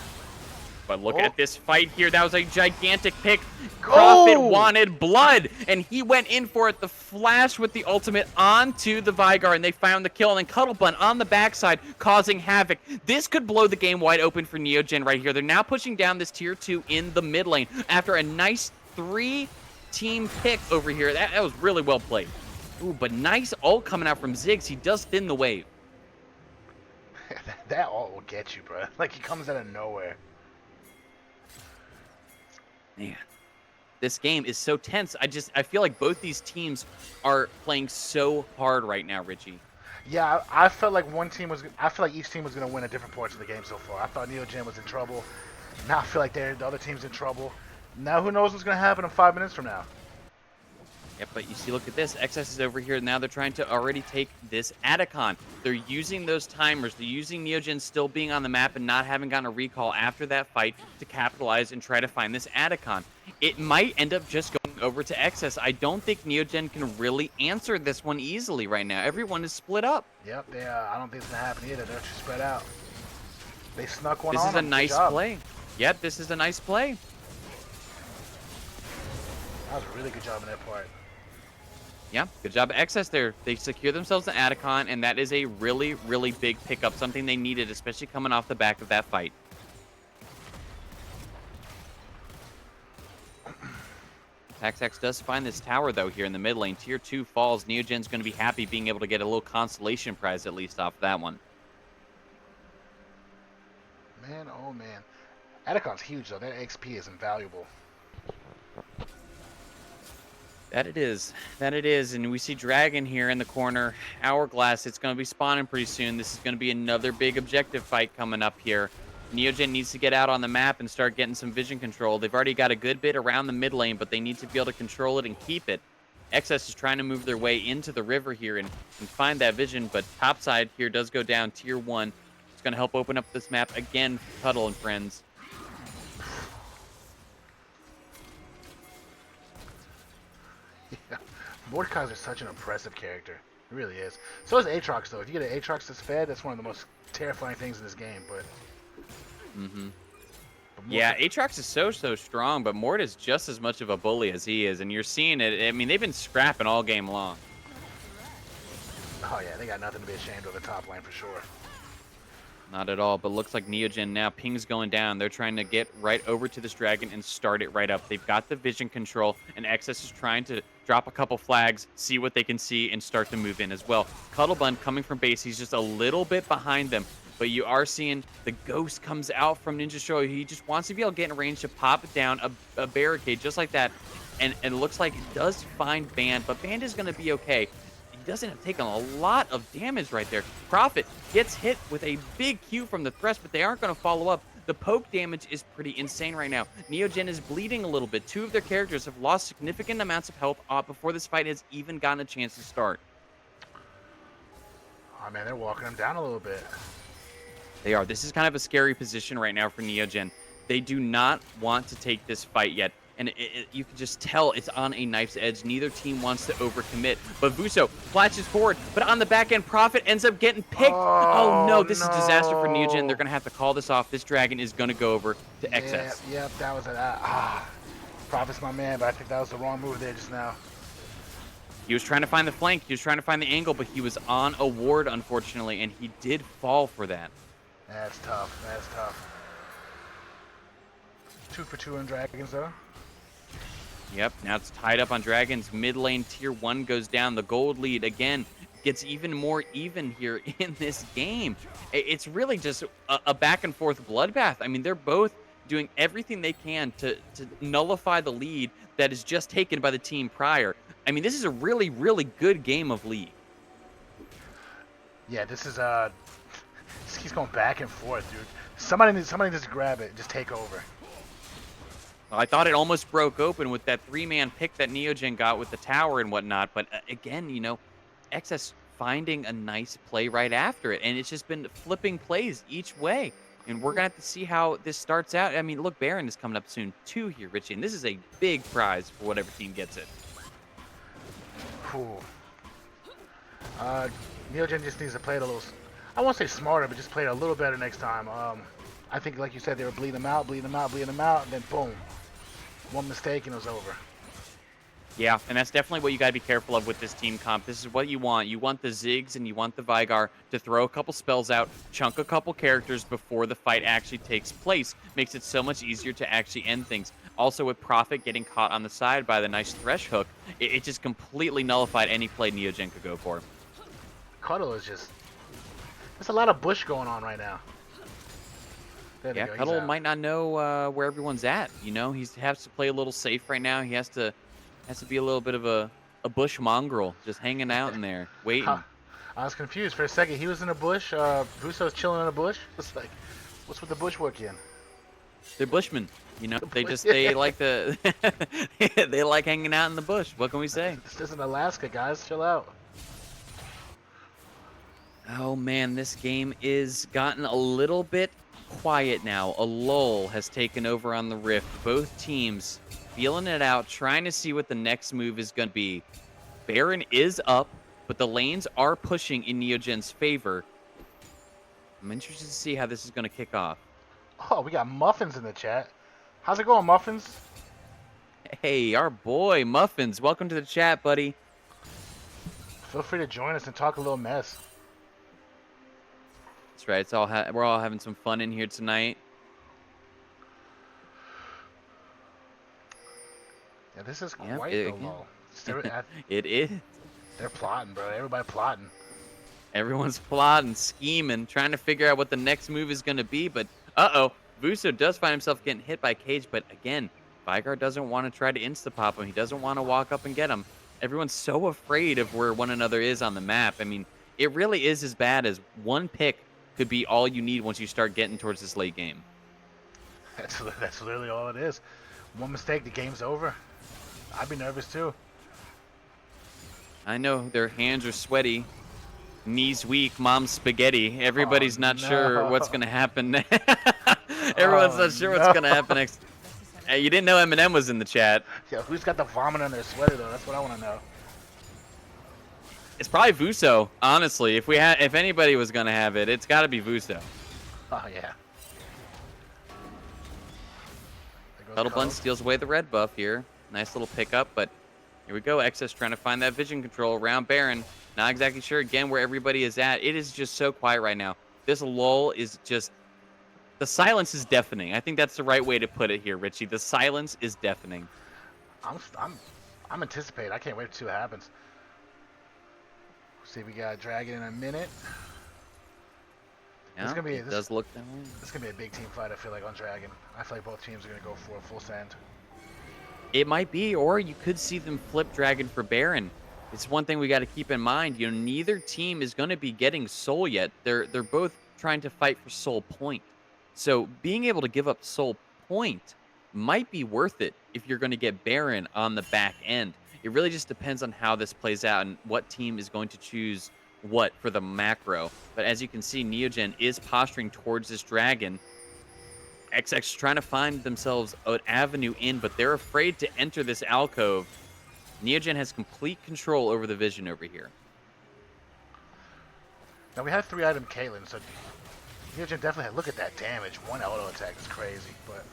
But look at this fight here. That was a gigantic pick. Prophet wanted blood, and he went in for it. The flash with the ultimate onto the Vygar, and they found the kill. And then Cuddlebun on the backside causing havoc. This could blow the game wide open for Neogen right here. They're now pushing down this tier 2 in the mid lane after a nice 3-team pick over here. That was really well played. Ooh, but nice ult coming out from Ziggs. He does thin the wave. That ult will get you, bro. Like, he comes out of nowhere. Man, this game is so tense. I feel like both these teams are playing so hard right now, Richie. Yeah, I felt like I feel like each team was going to win at different points of the game so far. I thought Neogen was in trouble. Now I feel like the other team's in trouble. Now who knows what's going to happen in 5 minutes from now. Yep, but you see, look at this. XS is over here. Now they're trying to already take this Atacon. They're using those timers. They're using Neogen still being on the map and not having gotten a recall after that fight to capitalize and try to find this Atacon. It might end up just going over to XS. I don't think Neogen can really answer this one easily right now. Everyone is split up. Yep, I don't think it's going to happen either. They're too spread out. They snuck one on This is a them. nice play. Yep, this is a nice play. That was a really good job on their part. Yeah, good job at XS there. They secure themselves an Atacon, and that is a really, really big pickup, something they needed, especially coming off the back of that fight. Paxax does find this tower, though, here in the mid lane. Tier 2 falls. Neogen's going to be happy being able to get a little consolation prize, at least, off that one. Man, oh man. Atacon's huge, though. Their XP is invaluable. That it is. That it is. And we see Dragon here in the corner. Hourglass, it's going to be spawning pretty soon. This is going to be another big objective fight coming up here. Neogen needs to get out on the map and start getting some vision control. They've already got a good bit around the mid lane, but they need to be able to control it and keep it. XS is trying to move their way into the river here and find that vision, but topside here does go down. Tier 1. It's going to help open up this map again for Cuddle and friends. Yeah. Mordekaiser is such an impressive character. It really is. So is Aatrox, though. If you get an Aatrox that's fed, that's one of the most terrifying things in this game. But Yeah, Aatrox is so strong, but Mort is just as much of a bully as he is, and you're seeing it. I mean, they've been scrapping all game long. Oh yeah, they got nothing to be ashamed of the top lane for sure. Not at all, but looks like Neogen now. Ping's going down. They're trying to get right over to this dragon and start it right up. They've got the vision control, and XS is trying to drop a couple flags, see what they can see, and start to move in as well. Cuttlebun coming from base. He's just a little bit behind them, but you are seeing the ghost comes out from Ninja Show. He just wants to be able to get in range to pop down a barricade just like that, and it looks like it does find Band, but Band is going to be okay. He doesn't have taken a lot of damage right there. Prophet gets hit with a big Q from the thrust, but they aren't going to follow up. The poke damage is pretty insane right now. Neogen is bleeding a little bit. Two of their characters have lost significant amounts of health before this fight has even gotten a chance to start. Oh man, they're walking him down a little bit. They are. This is kind of a scary position right now for Neogen. They do not want to take this fight yet. And you can just tell it's on a knife's edge. Neither team wants to overcommit. But Vuso flashes forward, but on the back end, Prophet ends up getting picked. Oh no, this is disaster for Neogen. They're going to have to call this off. This dragon is going to go over to XS. Yep, that was Prophet's my man, but I think that was the wrong move there just now. He was trying to find the flank. He was trying to find the angle, but he was on a ward, unfortunately, and he did fall for that. That's tough. That's tough. 2 for 2 on dragons, though. Yep, now it's tied up on Dragons. Mid lane tier 1 goes down. The gold lead, again, gets even more even here in this game. It's really just a back and forth bloodbath. I mean, they're both doing everything they can to nullify the lead that is just taken by the team prior. I mean, this is a really, really good game of League. Yeah, this is, he's going back and forth, dude. Somebody needs to grab it, just take over. I thought it almost broke open with that 3-man pick that Neogen got with the tower and whatnot. But again, you know, XS finding a nice play right after it. And it's just been flipping plays each way. And we're going to have to see how this starts out. I mean, look, Baron is coming up soon too here, Richie. And this is a big prize for whatever team gets it. Cool. Neogen just needs to play it a little, I won't say smarter, but just play it a little better next time. I think, like you said, they were bleeding them out, and then boom. One mistake and it was over. Yeah, and that's definitely what you got to be careful of with this team comp. This is what you want. You want the Ziggs and you want the Vigar to throw a couple spells out, chunk a couple characters before the fight actually takes place. Makes it so much easier to actually end things. Also, with Prophet getting caught on the side by the nice Thresh hook, it just completely nullified any play Neogen could go for. Cuddle is just... There's a lot of bush going on right now. Yeah, Cuddle might not know where everyone's at. You know, he has to play a little safe right now. He has to be a little bit of a bush mongrel, just hanging out in there, waiting. I was confused for a second. He was in a bush. Vuso's chilling in a bush. It's like, what's with the bushwork in? They're bushmen. You know, they like the they like hanging out in the bush. What can we say? This isn't Alaska, guys. Chill out. Oh man, this game is gotten a little bit quiet now. A lull has taken over on the Rift. Both teams feeling it out, trying to see what the next move is going to be. Baron is up, but the lanes are pushing in Neogen's favor. I'm interested to see how this is going to kick off. Oh, we got Muffins in the chat. How's it going, Muffins? Hey, our boy, Muffins. Welcome to the chat, buddy. Feel free to join us and talk a little mess. That's right. It's all we're all having some fun in here tonight. Yeah, this is quite the lull. It is. They're plotting, bro. Everybody plotting. Everyone's plotting, scheming, trying to figure out what the next move is going to be. But, uh-oh, Vuso does find himself getting hit by Cage. But, again, Vigar doesn't want to try to insta-pop him. He doesn't want to walk up and get him. Everyone's so afraid of where one another is on the map. I mean, it really is as bad as one pick could be all you need once you start getting towards this late game. That's literally all it is. One mistake, the game's over. I'd be nervous too. I know their hands are sweaty, knees weak, mom's spaghetti. Everybody's not sure what's going to happen. Everyone's not sure what's going to happen next. Hey, you didn't know Eminem was in the chat. Yeah, who's got the vomit on their sweater though? That's what I want to know. It's probably Vuso, honestly. If anybody was gonna have it, it's got to be Vuso. Oh yeah. Cuddle Bun steals away the red buff here. Nice little pickup, but here we go. XS trying to find that vision control around Baron. Not exactly sure again where everybody is at. It is just so quiet right now. This lull is just, the silence is deafening. I think that's the right way to put it here, Richie. The silence is deafening. I'm anticipating. I can't wait to see what happens. See, we got Dragon in a minute. Yeah, it does look that way. This is gonna be a big team fight. I feel like on Dragon. I feel like both teams are gonna go for a full send. It might be, or you could see them flip Dragon for Baron. It's one thing we got to keep in mind. You know, neither team is going to be getting Soul yet. They're both trying to fight for Soul Point. So being able to give up Soul Point might be worth it if you're going to get Baron on the back end. It really just depends on how this plays out and what team is going to choose what for the macro. But as you can see, Neogen is posturing towards this Dragon. XX is trying to find themselves an avenue in, but they're afraid to enter this alcove. Neogen has complete control over the vision over here. Now we have 3-item Caitlyn, so Neogen definitely had. Look at that damage. One auto attack is crazy, but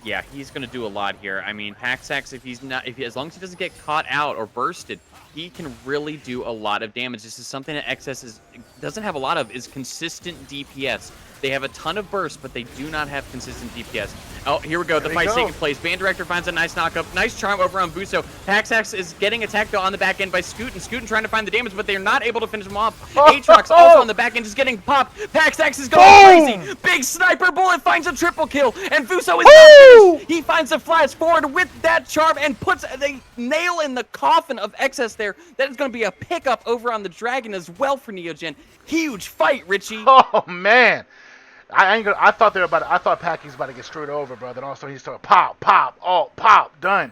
yeah, he's going to do a lot here. I mean, Paxax, as long as he doesn't get caught out or bursted, he can really do a lot of damage. This is something that XS doesn't have a lot of, is consistent DPS. They have a ton of burst, but they do not have consistent DPS. Oh, here we go. The fight's taking place. Band Director finds a nice knockup. Nice charm over on Vuso. Paxax is getting attacked, though, on the back end by Scootin. Scootin trying to find the damage, but they're not able to finish him off. Aatrox also on the back end just getting popped. Paxax is going crazy. Big sniper bullet finds a triple kill, and Vuso is not finished. He finds a flash forward with that charm and puts the nail in the coffin of XS there. That is going to be a pickup over on the Dragon as well for Neogen. Huge fight, Richie. Oh, man. I thought I thought Packy's about to get screwed over, bro. Then also he started pop, pop, done.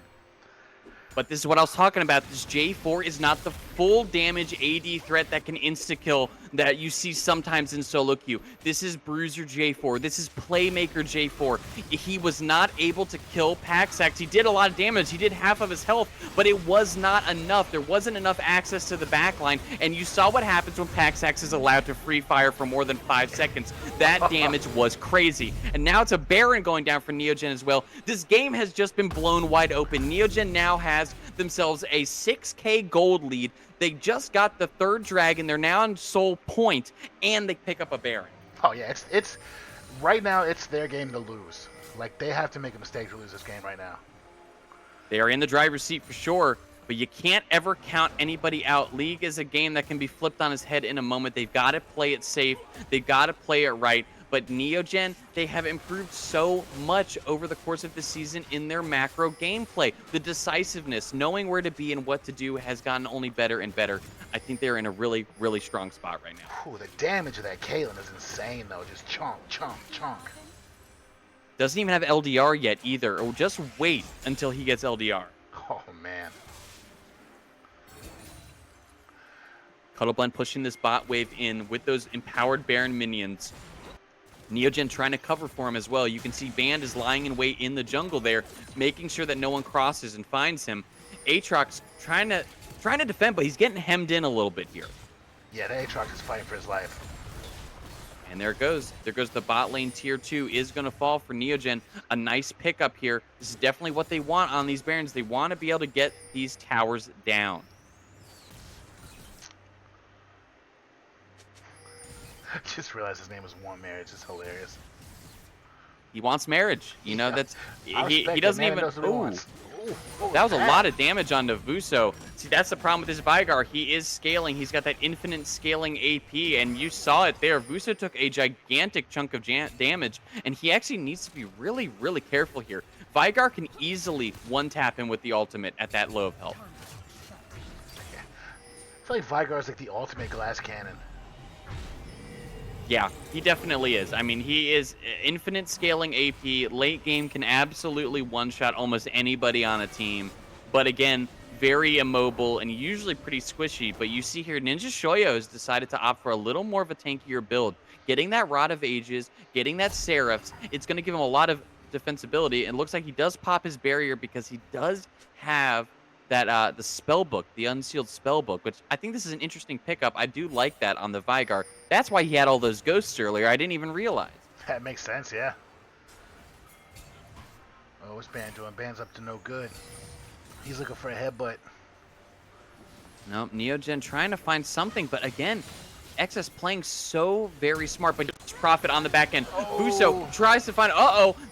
But this is what I was talking about. This J4 is not the full damage AD threat that can insta-kill that you see sometimes in solo queue. This is Bruiser J4. This is Playmaker J4. He was not able to kill Paxax. He did a lot of damage. He did half of his health, but it was not enough. There wasn't enough access to the backline, and you saw what happens when Paxax is allowed to free fire for more than 5 seconds. That damage was crazy. And now it's a Baron going down for Neogen as well. This game has just been blown wide open. Neogen now has themselves a 6K gold lead. They just got the 3rd Dragon. They're now on Soul Point, and they pick up a Baron. Oh yeah, it's right now. It's their game to lose. Like they have to make a mistake to lose this game right now. They are in the driver's seat for sure, but you can't ever count anybody out. League is a game that can be flipped on its head in a moment. They've got to play it safe. They've got to play it right. But Neogen, they have improved so much over the course of the season in their macro gameplay. The decisiveness, knowing where to be and what to do has gotten only better and better. I think they're in a really, really strong spot right now. Ooh, the damage of that Caitlyn is insane, though. Just chunk, chunk, chunk. Doesn't even have LDR yet either. Or just wait until he gets LDR. Oh, man. Cuddleblend pushing this bot wave in with those empowered Baron minions. Neogen trying to cover for him as well. You can see Band is lying in wait in the jungle there, making sure that no one crosses and finds him. Aatrox trying to defend, but he's getting hemmed in a little bit here. Yeah, the Aatrox is fighting for his life. And there it goes. There goes the bot lane tier 2 is going to fall for Neogen. A nice pickup here. This is definitely what they want on these Barons. They want to be able to get these towers down. Just realized his name was Want Marriage. It's hilarious. He wants marriage. You know, that's he doesn't even. Ooh, that was a lot of damage on Vuso. See, that's the problem with this Vigar. He is scaling. He's got that infinite scaling AP, and you saw it there. Vuso took a gigantic chunk of damage, and he actually needs to be really, really careful here. Vigar can easily one-tap him with the ultimate at that low of health. Yeah. I feel like Vigar is like the ultimate glass cannon. Yeah, he definitely is. I mean, he is infinite scaling AP. Late game can absolutely one-shot almost anybody on a team. But again, very immobile and usually pretty squishy. But you see here, Ninja Shoyo has decided to opt for a little more of a tankier build. Getting that Rod of Ages, getting that Seraphs, it's going to give him a lot of defensibility. And it looks like he does pop his barrier because he does have that the spell book, the unsealed spell book, which I think this is an interesting pickup. I do like that on the Vygar. That's why he had all those ghosts earlier. I didn't even realize. That makes sense, yeah. Oh, what's Ban doing? Ban's up to no good. He's looking for a headbutt. Nope, Neogen trying to find something, but again, XS playing so very smart, but Profit on the back end. Oh. Buso tries to find,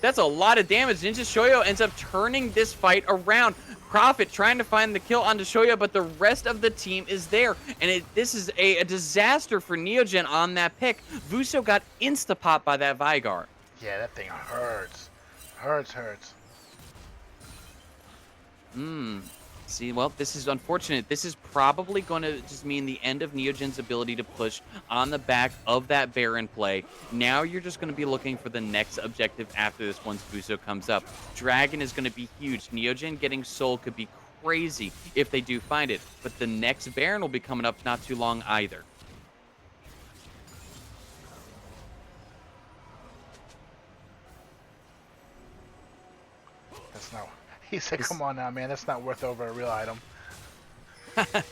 that's a lot of damage. Ninja Shoyo ends up turning this fight around. Profit trying to find the kill on Shoyo, but the rest of the team is there. And this is a disaster for Neogen on that pick. Buso got insta-popped by that Vygar. Yeah, that thing hurts. Hurts. See, well, this is unfortunate. This is probably going to just mean the end of Neogen's ability to push on the back of that Baron play. Now you're just going to be looking for the next objective after this once Buso comes up. Dragon is going to be huge. Neogen getting Soul could be crazy if they do find it, but the next Baron will be coming up not too long either. That's not... He said, come on now, man. That's not worth over a real item. Wait,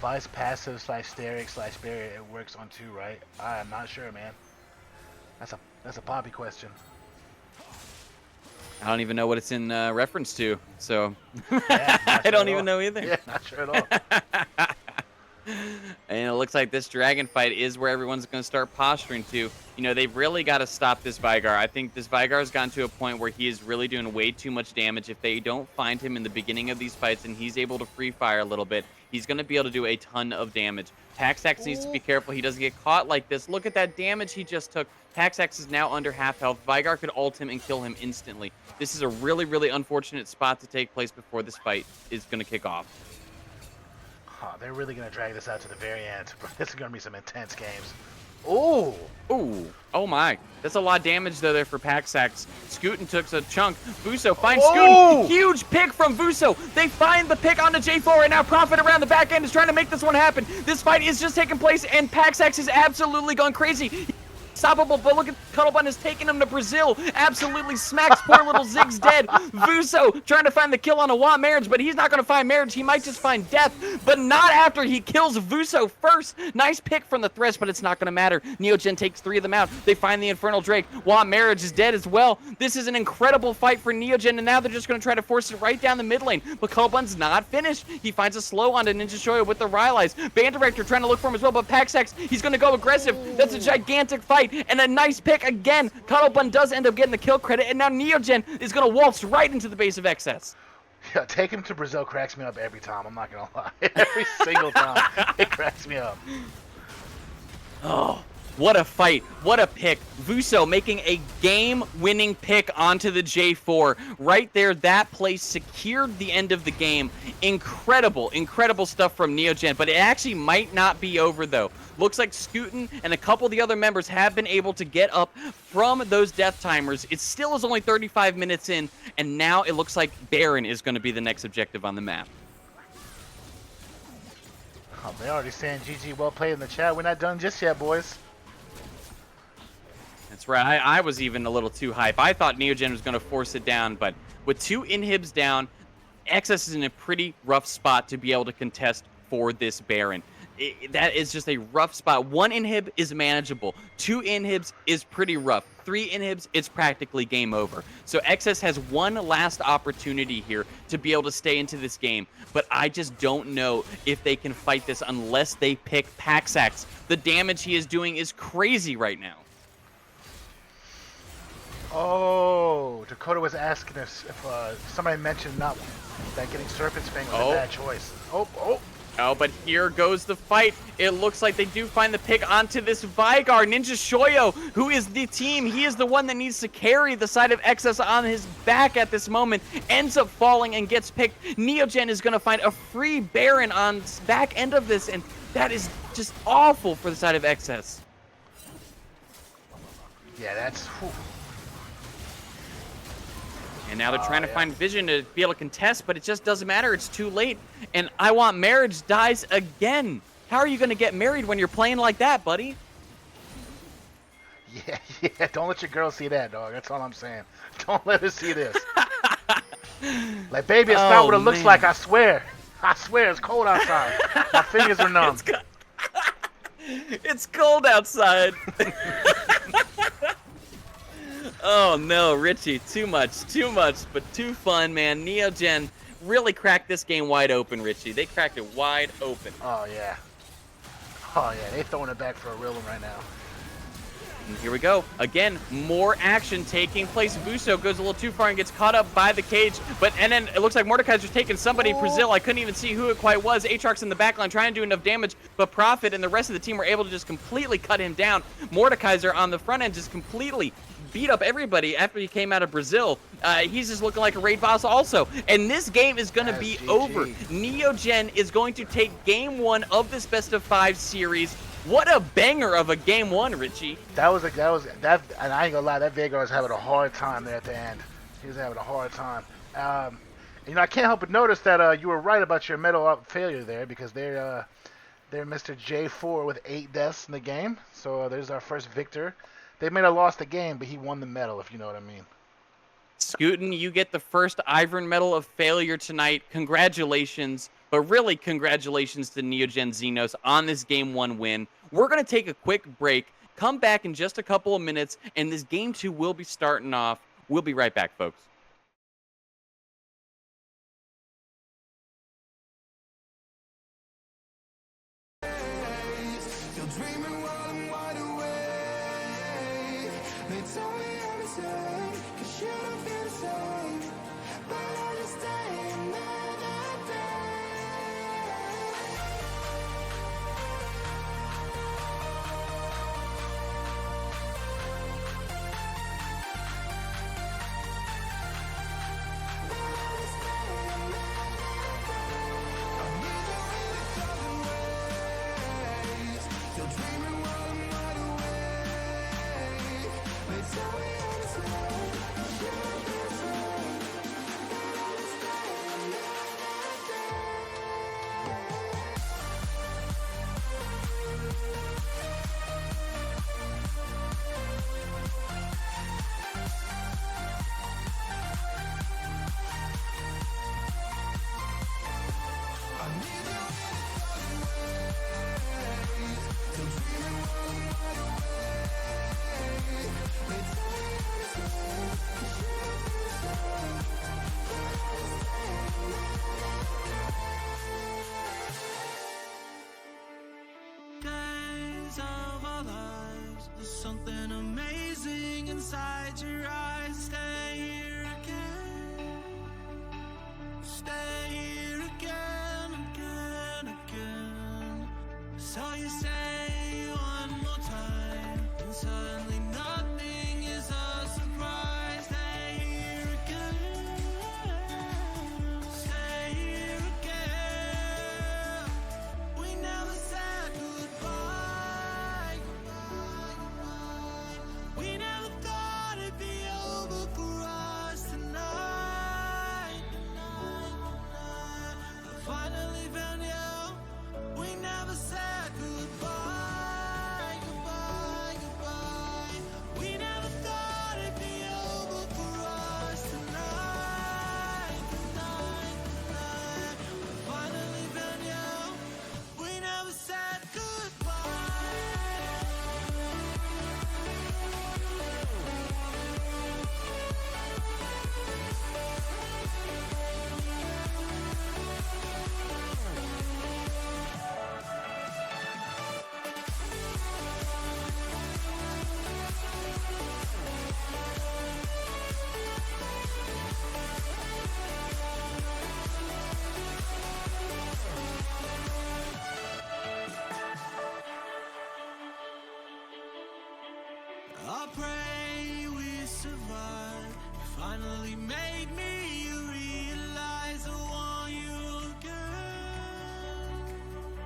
Vice passive / Steric / barrier, it works on 2, right? I am not sure, man. That's a Poppy question. I don't even know what it's in reference to, so Yeah, I don't even know either. Yeah, not sure at all. And it looks like this dragon fight is where everyone's going to start posturing to. You know, they've really got to stop this Vygar. I think this Vygar has gotten to a point where he is really doing way too much damage. If they don't find him in the beginning of these fights and he's able to free fire a little bit, he's going to be able to do a ton of damage. Paxax needs to be careful he doesn't get caught like this. Look at that damage he just took. Paxax is now under half health. Vygar could ult him and kill him instantly. This is a really, really unfortunate spot to take place before this fight is going to kick off. Oh, they're really going to drag this out to the very end. This is going to be some intense games. Ooh! Ooh. Oh my. That's a lot of damage though there for Paxax. Scootin took a chunk. Vuso finds Scootin. Huge pick from Vuso. They find the pick onto J4 and now Profit around the back end is trying to make this one happen. This fight is just taking place and Paxax is absolutely going crazy. Unstoppable, but look at Cuddlebun has taken him to Brazil. Absolutely smacks poor little Ziggs dead. Vuso trying to find the kill on a Want Marriage, but he's not going to find Marriage. He might just find death, but not after he kills Vuso first. Nice pick from the Thresh, but it's not going to matter. Neogen takes 3 of them out. They find the Infernal Drake. Want Marriage is dead as well. This is an incredible fight for Neogen, and now they're just going to try to force it right down the mid lane, but Cuddlebun's not finished. He finds a slow onto Ninja Shoyo with the Rylai's. Band Director trying to look for him as well, but Paxax, he's going to go aggressive. That's a gigantic fight. And a nice pick again. Cuddlebun does end up getting the kill credit, and now Neogen is going to waltz right into the base of XS. Yeah, take him to Brazil cracks me up every time. I'm not going to lie. Every single time. It cracks me up. Oh, what a fight. What a pick. Vuso making a game-winning pick onto the J4. Right there, that play secured the end of the game. Incredible, incredible stuff from Neogen, but it actually might not be over, though. Looks like Scootin and a couple of the other members have been able to get up from those death timers. It still is only 35 minutes in, and now it looks like Baron is going to be the next objective on the map. Oh, they're already saying GG, well played in the chat. We're not done just yet, boys. That's right. I was even a little too hype. I thought Neogen was going to force it down, but with 2 inhibs down, XS is in a pretty rough spot to be able to contest for this Baron. That is just a rough spot. 1 inhib is manageable. 2 inhibs is pretty rough. 3 inhibs, it's practically game over. So XS has one last opportunity here to be able to stay into this game, but I just don't know if they can fight this unless they pick Paxax. The damage he is doing is crazy right now. Oh, Dakota was asking us if somebody mentioned not that getting Serpent's Fang was a bad choice. Oh, but here goes the fight. It looks like they do find the pick onto this Vygar. Ninja Shoyo, who is the team, he is the one that needs to carry the side of XS on his back at this moment, ends up falling and gets picked. Neogen is going to find a free Baron on back end of this, and that is just awful for the side of XS. Yeah, that's... Whew. And now they're trying to find Vision to be able to contest, but it just doesn't matter. It's too late. And I Want Marriage dies again. How are you going to get married when you're playing like that, buddy? Yeah, don't let your girl see that, dog. That's all I'm saying. Don't let her see this. Like, baby, it's not what it looks man. like, I swear. I swear, it's cold outside. My fingers are numb. It's cold outside. Oh no, Richie, too much, but too fun, man. Neogen really cracked this game wide open, Richie. They cracked it wide open. Oh, yeah. Oh, yeah, they throwing it back for a real one right now. And here we go. Again, more action taking place. Buso goes a little too far and gets caught up by the cage. And then it looks like Mordekaiser's taking somebody. Brazil, I couldn't even see who it quite was. Aatrox in the backline trying to do enough damage, but Prophet and the rest of the team were able to just completely cut him down. Mordekaiser on the front end just completely beat up everybody after he came out of Brazil. He's just looking like a raid boss also. And this game is going to be over. Neogen is going to take game 1 of this best of 5 series. What a banger of a game 1, Richie. And I ain't gonna lie, that Veigar was having a hard time there at the end. He was having a hard time. I can't help but notice that you were right about your medal failure there, because they're Mr. J4 with 8 deaths in the game. So there's our first victor. They may have lost the game, but he won the medal, if you know what I mean. Scootin, you get the first Iron Medal of Failure tonight. Congratulations, but really congratulations to Neogen Xenos on this Game 1 win. We're going to take a quick break, come back in just a couple of minutes, and this Game 2 will be starting off. We'll be right back, folks. Still dreaming while I'm wide awake. They tell me I'm insane, 'cause you don't feel the same. But I just stay another day. Still dreaming while I'm wide awake. They tell me I'm insane, 'cause you don't feel the same. But I just stay another day. Days of our lives, there's something amazing inside your eyes. Stay here again, stay here again, again. So you say one more time, and suddenly nothing is a surprise. Stay here again, stay here again. We never said goodbye, we never thought it'd be over for us tonight, I finally found you. We never said goodbye, goodbye. We never thought it'd be over for us tonight, I finally found you. We never said goodbye. I pray we survive. You finally made me realize I want you again.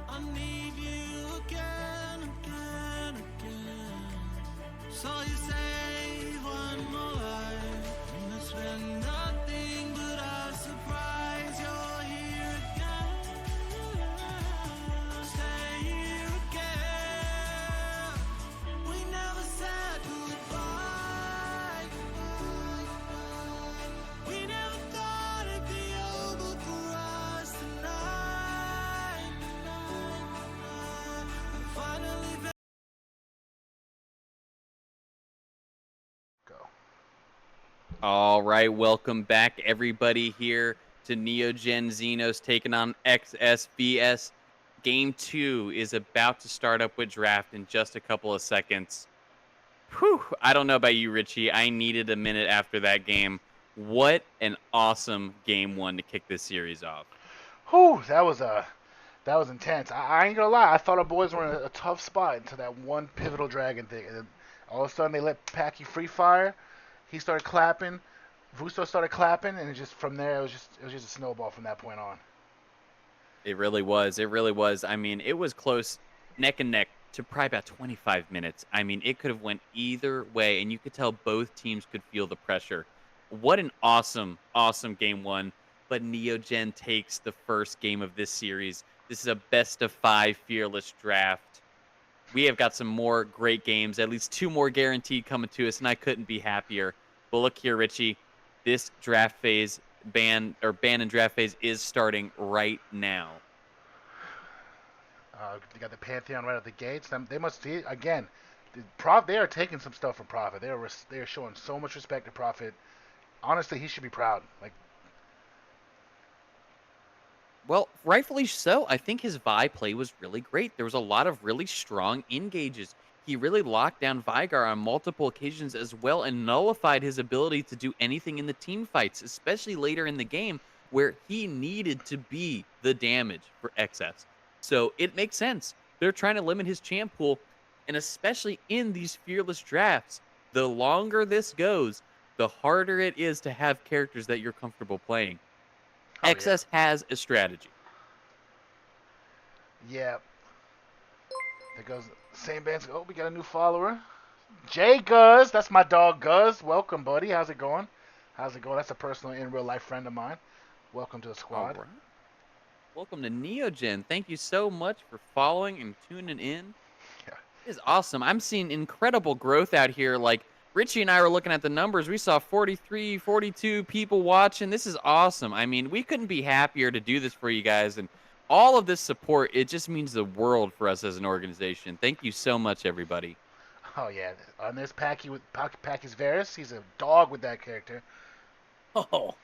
I need you again. So you save one more life, and it's been nothing but a surprise. You're here again. Stay here again. We never said goodbye. We never thought All right, welcome back everybody here to Neogen Xenos taking on XSVS. Game 2 is about to start up with draft in just a couple of seconds. Whew, I don't know about you, Richie. I needed a minute after that game. What an awesome game 1 to kick this series off. Whew, that was intense. I ain't gonna lie. I thought our boys were in a tough spot until that one pivotal dragon thing. And then all of a sudden they let Packy free fire. He started clapping. Vusto started clapping, and it just from there it was just a snowball from that point on. It really was. It really was. I mean, it was close, neck and neck to probably about 25 minutes. I mean, it could have went either way, and you could tell both teams could feel the pressure. What an awesome, awesome game 1. But Neogen takes the first game of this series. This is a best of 5 fearless draft. We have got some more great games, at least 2 more guaranteed coming to us, and I couldn't be happier. But look here, Richie, this draft phase ban and draft phase is starting right now. They got the Pantheon right at the gates. They must see again. They are taking some stuff from Prophet. They are showing so much respect to Prophet. Honestly, he should be proud. Like, Well, rightfully so. I think his Vi play was really great. There was a lot of really strong engages. He really locked down Vigar on multiple occasions as well and nullified his ability to do anything in the team fights, especially later in the game where he needed to be the damage for XS. So it makes sense. They're trying to limit his champ pool, and especially in these fearless drafts, the longer this goes, the harder it is to have characters that you're comfortable playing. oh XS has a strategy. yeah. There goes same bands. Oh, we got a new follower. Jay Guz, that's my dog Guz. Welcome, buddy. How's it going? How's it going? That's a personal in real life friend of mine. Welcome to the All squad. right. Welcome to Neogen. Thank you so much for following and tuning in. Yeah. It is awesome. I'm seeing incredible growth out here. Like Richie and I were looking at the numbers. We saw 43, 42 people watching. This is awesome. I mean, we couldn't be happier to do this for you guys. And all of this support, it just means the world for us as an organization. Thank you so much, everybody. Oh yeah. And there's Packy with Packy's Varus. He's a dog with that character. Oh,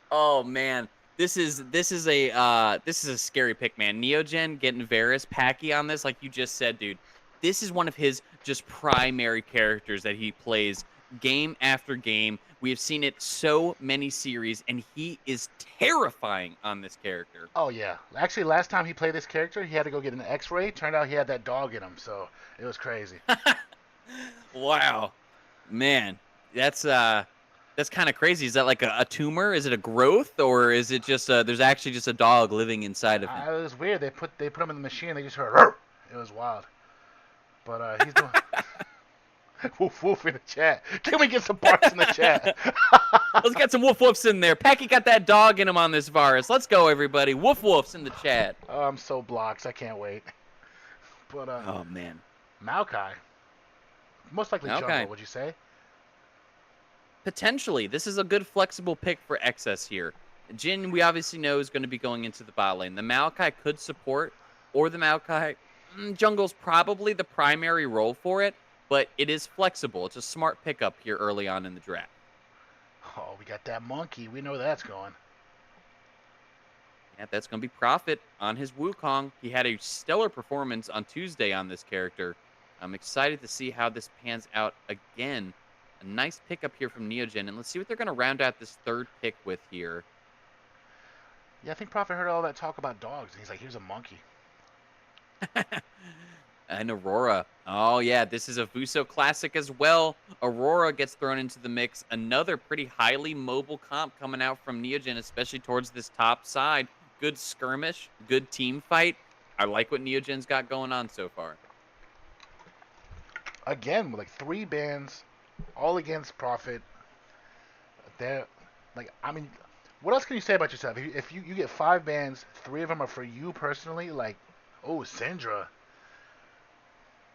oh man. This is a scary pick, man. Neogen getting Varus, Packy on this, like you just said, dude. This is one of his just primary characters that he plays game after game. We have seen it so many series, and he is terrifying on this character. Oh yeah. Actually, last time he played this character, he had to go get an X-ray. Turned out he had that dog in him, so it was crazy. Wow, man, that's kind of crazy. Is that like a tumor? Is it a growth, or is it just there's actually just a dog living inside of him? It was weird. They put him in the machine. They just heard. "Rrr." It was wild. But he's doing. Woof woof in the chat. Can we get some parts in the chat? Let's get some woof woofs in there. Packy got that dog in him on this virus. Let's go, everybody. Woof woofs in the chat. Oh, I'm so blocked. I can't wait. But Oh man, Maokai, most likely Maokai. jungle. Would you say? potentially this is a good flexible pick for XS here. Jin, we obviously know, is going to be going into the bot lane. The Maokai could support, or the Maokai jungle's probably the primary role for it, but it is flexible. It's a smart pickup here early on in the draft. Oh, we got that monkey. We know that's going. Yeah, that's going to be Prophet on his Wukong. He had a stellar performance on Tuesday on this character. I'm excited to see how this pans out again. A nice pickup here from Neogen, and let's see what they're going to round out this third pick with here. Yeah, I think Prophet heard all that talk about dogs, and he's like, "Here's a monkey." And Aurora. Oh, yeah, this is a Vuso classic as well. Aurora gets thrown into the mix. Another pretty highly mobile comp coming out from Neogen, especially towards this top side. Good skirmish, good team fight. I like what Neogen's got going on so far. Again, with like 3 bans, all against Prophet. They're like, I mean, what else can you say about yourself? If you get 5 bans, 3 of them are for you personally. Like, oh, Syndra.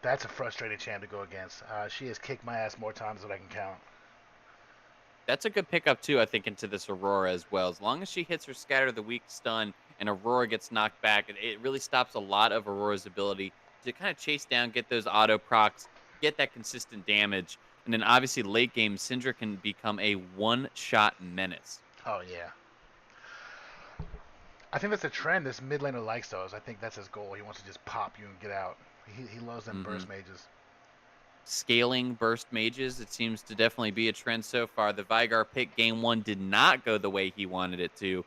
That's a frustrating champ to go against. She has kicked my ass more times than I can count. That's a good pickup, too, I think, into this Aurora as well. As long as she hits her Scatter the Weak stun and Aurora gets knocked back, it really stops a lot of Aurora's ability to kind of chase down, get those auto procs, get that consistent damage. And then obviously late game, Syndra can become a one-shot menace. Oh yeah. I think that's a trend this mid laner likes those. I think that's his goal. He wants to just pop you and get out. He loves them Hmm burst mages. Scaling burst mages, it seems to definitely be a trend so far. The Vigar pick game 1 did not go the way he wanted it to.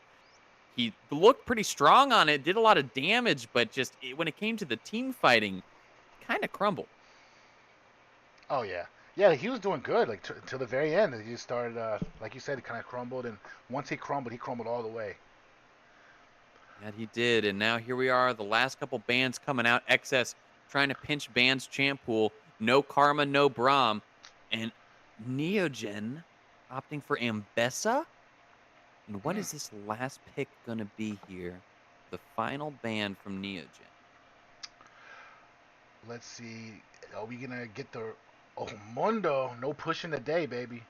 He looked pretty strong on it, did a lot of damage, but just when it came to the team fighting, kind of crumbled. Oh yeah. Yeah, he was doing good like till the very end. He just started like you said, he kind of crumbled, and once he crumbled all the way. And he did, and now here we are, the last couple bans coming out. XS trying to pinch bans champ pool. No Karma, no Braum. And Neogen opting for Ambessa? And what is this last pick going to be here? The final ban from Neogen. Let's see. Are we gonna get the Oh Mundo? No pushing today, baby.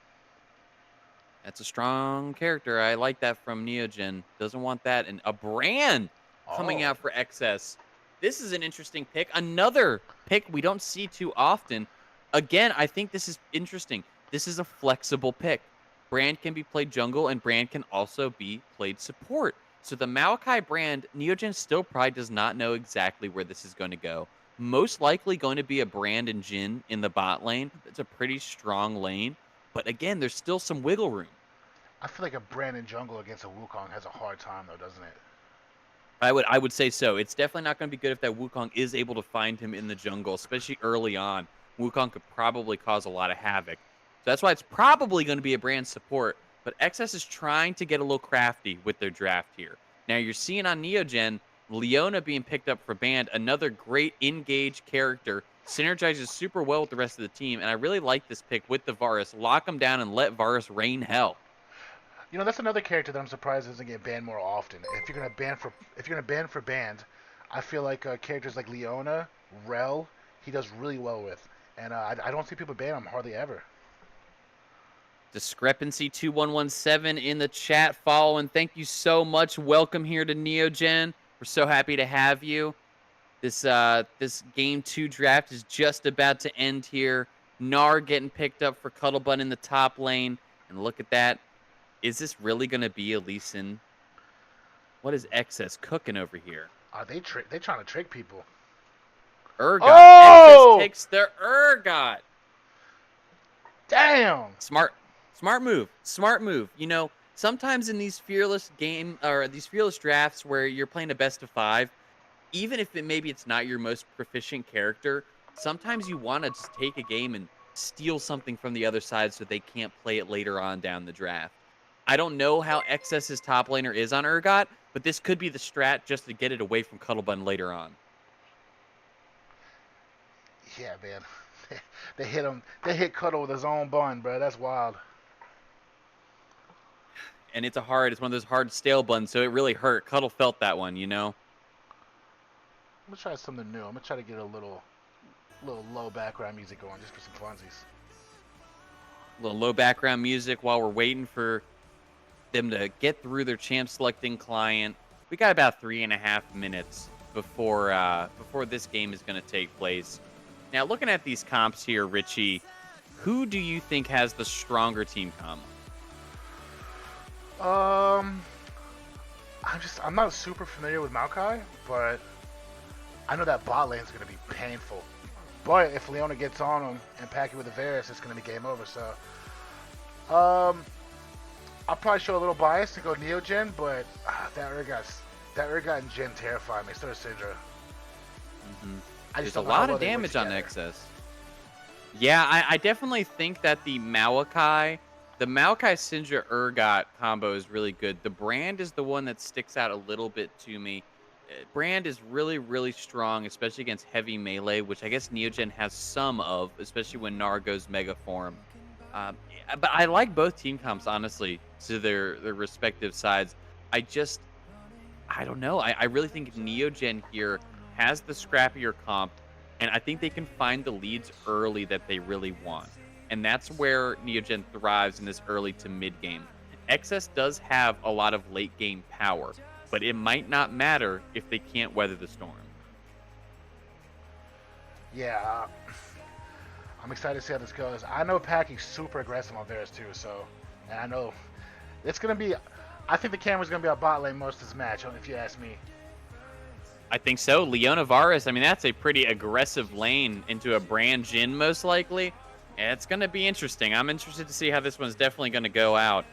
That's a strong character. I like that from Neogen. Doesn't want that. And a brand coming Oh. out for XS. This is an interesting pick. Another pick we don't see too often. Again, I think this is interesting. This is a flexible pick. Brand can be played jungle, and Brand can also be played support. So the Maokai brand, Neogen still probably does not know exactly where this is going to go. Most likely going to be a Brand and Jin in the bot lane. It's a pretty strong lane. But again, there's still some wiggle room. I feel like a Brandon jungle against a Wukong has a hard time though, doesn't it? I would say so. It's definitely not going to be good if that Wukong is able to find him in the jungle, especially early on. Wukong could probably cause a lot of havoc. So that's why it's probably going to be a brand support. But XS is trying to get a little crafty with their draft here. Now you're seeing on Neogen, Leona being picked up for band, another great engaged character, synergizes super well with the rest of the team, and I really like this pick with the Varus. Lock him down and let Varus rain hell. You know, that's another character that I'm surprised doesn't get banned more often. If you're gonna ban for band, I feel like characters like Leona, Rel, he does really well with, and I don't see people ban him hardly ever. Discrepancy 2117 in the chat following. Thank you so much. Welcome here to Neogen. We're so happy to have you. This game 2 draft is just about to end here. Gnar getting picked up for Cuttlebun in the top lane. And look at that. Is this really going to be a Lee Sin? What is XS cooking over here? They trying to trick people. Urgot. Oh! XS takes the Urgot. Damn! Smart move. Smart move. You know, sometimes in these fearless drafts where you're playing a best of 5, even if maybe it's not your most proficient character, sometimes you want to just take a game and steal something from the other side so they can't play it later on down the draft. I don't know how XS's top laner is on Urgot, but this could be the strat just to get it away from Cuttlebun later on. Yeah, man. They hit him. They hit Cuddle with his own bun, bro. That's wild. And it's one of those hard stale buns, so it really hurt. Cuddle felt that one, you know? I'm gonna try something new. I'm gonna try to get a little low background music going just for some funsies. A little low background music while we're waiting for them to get through their champ selecting client. We got about 3.5 minutes before this game is going to take place. Now, looking at these comps here, Richie, who do you think has the stronger team comp? I'm not super familiar with Maokai, but I know that bot lane is gonna be painful. But if Leona gets on him and pack it with a Varus, it's gonna be game over. So, I'll probably show a little bias to go Neogen, but that Urgot and Jin terrify me. So does Syndra. Mm-hmm. There's a lot of damage on XS. Yeah, I definitely think that the Maokai Syndra Urgot combo is really good. The Brand is the one that sticks out a little bit to me. Brand is really, really strong, especially against heavy melee, which I guess Neogen has some of, especially when Gnar goes Mega Form. But I like both team comps, honestly, to their respective sides. I don't know. I really think Neogen here has the scrappier comp, and I think they can find the leads early that they really want. And that's where Neogen thrives in this early to mid game. XS does have a lot of late game power, but it might not matter if they can't weather the storm. Yeah, I'm excited to see how this goes. I know Packy's super aggressive on Varus too, so, and I know it's gonna be. I think the camera's gonna be on bot lane most of this match, if you ask me. I think so. Leona Varus, I mean, that's a pretty aggressive lane into a brand Jhin, most likely. It's going to be interesting. I'm interested to see how this one's definitely going to go out.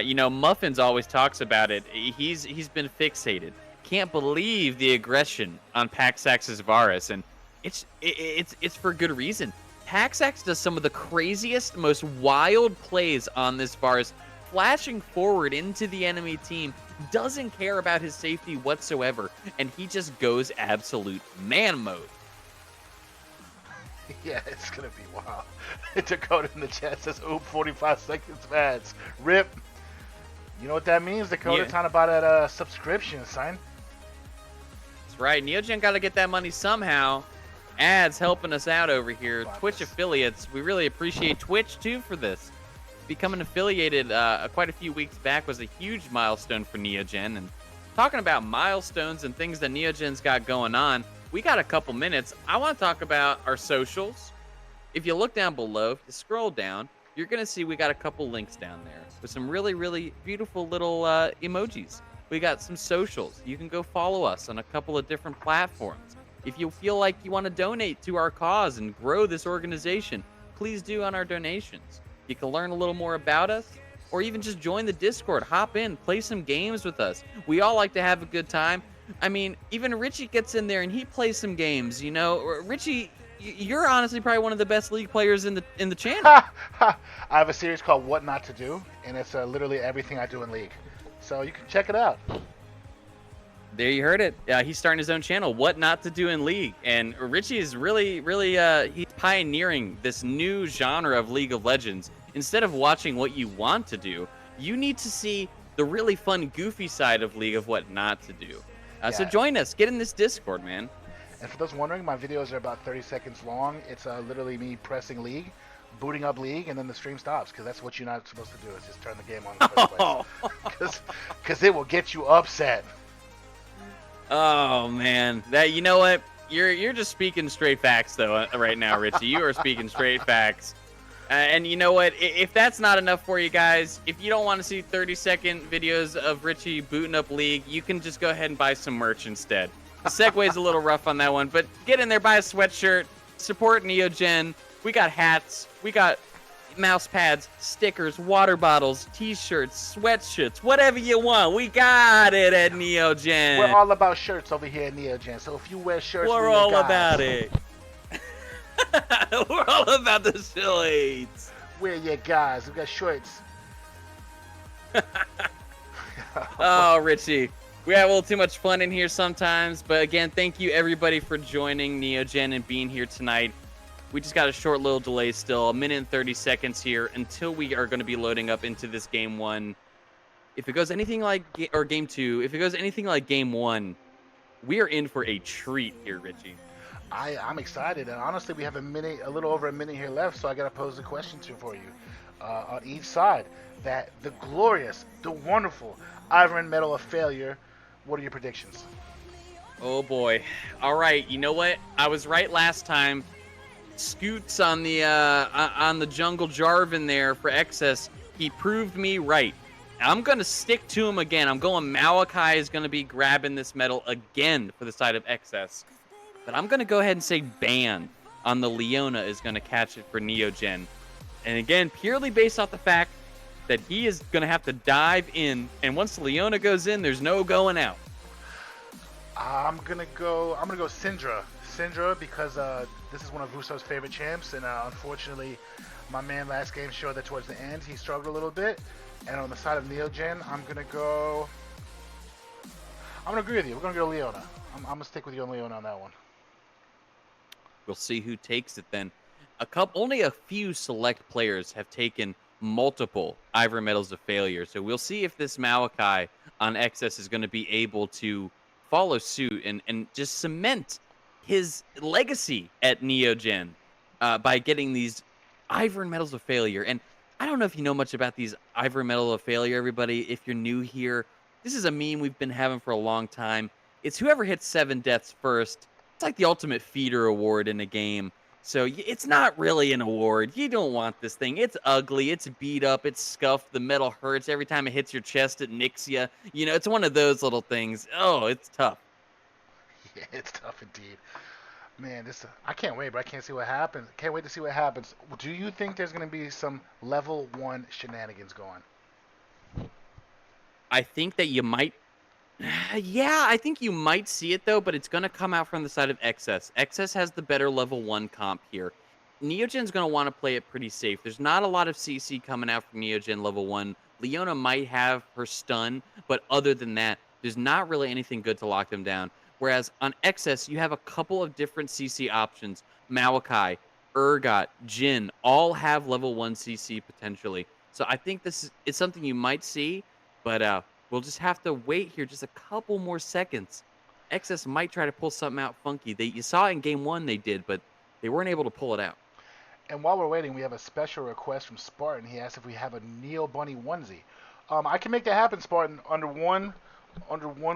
You know, Muffins always talks about it. He's been fixated. Can't believe the aggression on Paxax's Varus, and it's for good reason. Paxax does some of the craziest, most wild plays on this Varus, flashing forward into the enemy team, doesn't care about his safety whatsoever, and he just goes absolute man mode. Yeah, it's gonna be wild. Dakota in the chat says, "Oop, 45 seconds ads. Rip." You know what that means? Dakota talking about that subscription, son. That's right. Neogen got to get that money somehow. Ads helping us out over here. Twitch affiliates. We really appreciate Twitch too for this. Becoming affiliated quite a few weeks back was a huge milestone for Neogen. And talking about milestones and things that Neogen's got going on, we got a couple minutes. I want to talk about our socials. If you look down below, if you scroll down, you're going to see we got a couple links down there with some really, really beautiful little emojis. We got some socials. You can go follow us on a couple of different platforms. If you feel like you want to donate to our cause and grow this organization, please do on our donations. You can learn a little more about us, or even just join the Discord. Hop in, play some games with us. We all like to have a good time. I mean, even Richie gets in there and he plays some games. You know, Richie, you're honestly probably one of the best League players in the channel. I have a series called What Not to Do, and it's literally everything I do in League. So you can check it out. There you heard it. He's starting his own channel, What Not to Do in League. And Richie is really, he's pioneering this new genre of League of Legends. Instead of watching what you want to do, you need to see the really fun, goofy side of League of what not to do. So join us. Get in this Discord, man. And for those wondering, my videos are about 30 seconds long. It's literally me pressing League, booting up League, and then the stream stops, because that's what you're not supposed to do, is just turn the game on in the first place. Because it will get you upset. Oh man, that, you know what? You're just speaking straight facts though right now, Richie. You are speaking straight facts. And you know what? If that's not enough for you guys, if you don't want to see 30-second videos of Richie booting up League, you can just go ahead and buy some merch instead. The segue's a little rough on that one, but get in there, buy a sweatshirt, support Neogen. We got hats, we got mouse pads, stickers, water bottles, t-shirts, sweatshirts, whatever you want. We got it at Neogen. We're all about shirts over here at Neogen, so if you wear shirts, we're all about it. We're all about the shirts. We're your guys. We got shorts. Oh, Richie. We have a little too much fun in here sometimes, but again, thank you everybody for joining Neogen and being here tonight. We just got a short little delay still, a minute and 30 seconds here until we are going to be loading up into this game one. If it goes anything like, or game two, if it goes anything like game one, we are in for a treat here, Richie. I'm excited, and honestly, we have a little over a minute here left, so I got to pose a question for you. On each side, that the glorious, the wonderful Iron Medal of Failure, what are your predictions? Oh boy. All right, you know what? I was right last time. Scoots on the Jungle Jarvan there for XS. He proved me right. I'm going to stick to him again. I'm going Malachi is going to be grabbing this medal again for the side of XS. But I'm going to go ahead and say Ban on the Leona is going to catch it for Neogen. And again, purely based off the fact that he is going to have to dive in. And once Leona goes in, there's no going out. I'm gonna go Syndra. Syndra, because this is one of Russo's favorite champs, and unfortunately, my man last game showed that towards the end he struggled a little bit. And on the side of Neogen, I'm gonna agree with you. We're gonna go Leona. I'm gonna stick with you on Leona on that one. We'll see who takes it then. Only a few select players have taken multiple Ivory Medals of Failure, so we'll see if this Malachi on XS is going to be able to follow suit and just cement his legacy at Neogen by getting these Ivory Medals of Failure. And I don't know if you know much about these Ivory Medal of Failure, everybody. If you're new here, this is a meme we've been having for a long time. It's whoever hits 7 deaths first. It's like the ultimate feeder award in a game. So it's not really an award. You don't want this thing. It's ugly. It's beat up. It's scuffed. The metal hurts. Every time it hits your chest, it nicks you. You know, it's one of those little things. Oh, it's tough. Yeah, it's tough indeed. Man, this I can't wait, but I can't see what happens. Can't wait to see what happens. Do you think there's going to be some level 1 shenanigans going? I think that you might. Yeah, I think you might see it though, but it's going to come out from the side of XS. XS has the better level 1 comp here. Neogen's going to want to play it pretty safe. There's not a lot of CC coming out from Neogen level 1. Leona might have her stun, but other than that, there's not really anything good to lock them down. Whereas on XS, you have a couple of different CC options. Maokai, Urgot, Jin all have level 1 CC potentially. So I think this is something you might see, but we'll just have to wait here just a couple more seconds. XS might try to pull something out funky. You saw it in game 1 they did, but they weren't able to pull it out. And while we're waiting, we have a special request from Spartan. He asked if we have a Neo Bunny onesie. I can make that happen, Spartan, under one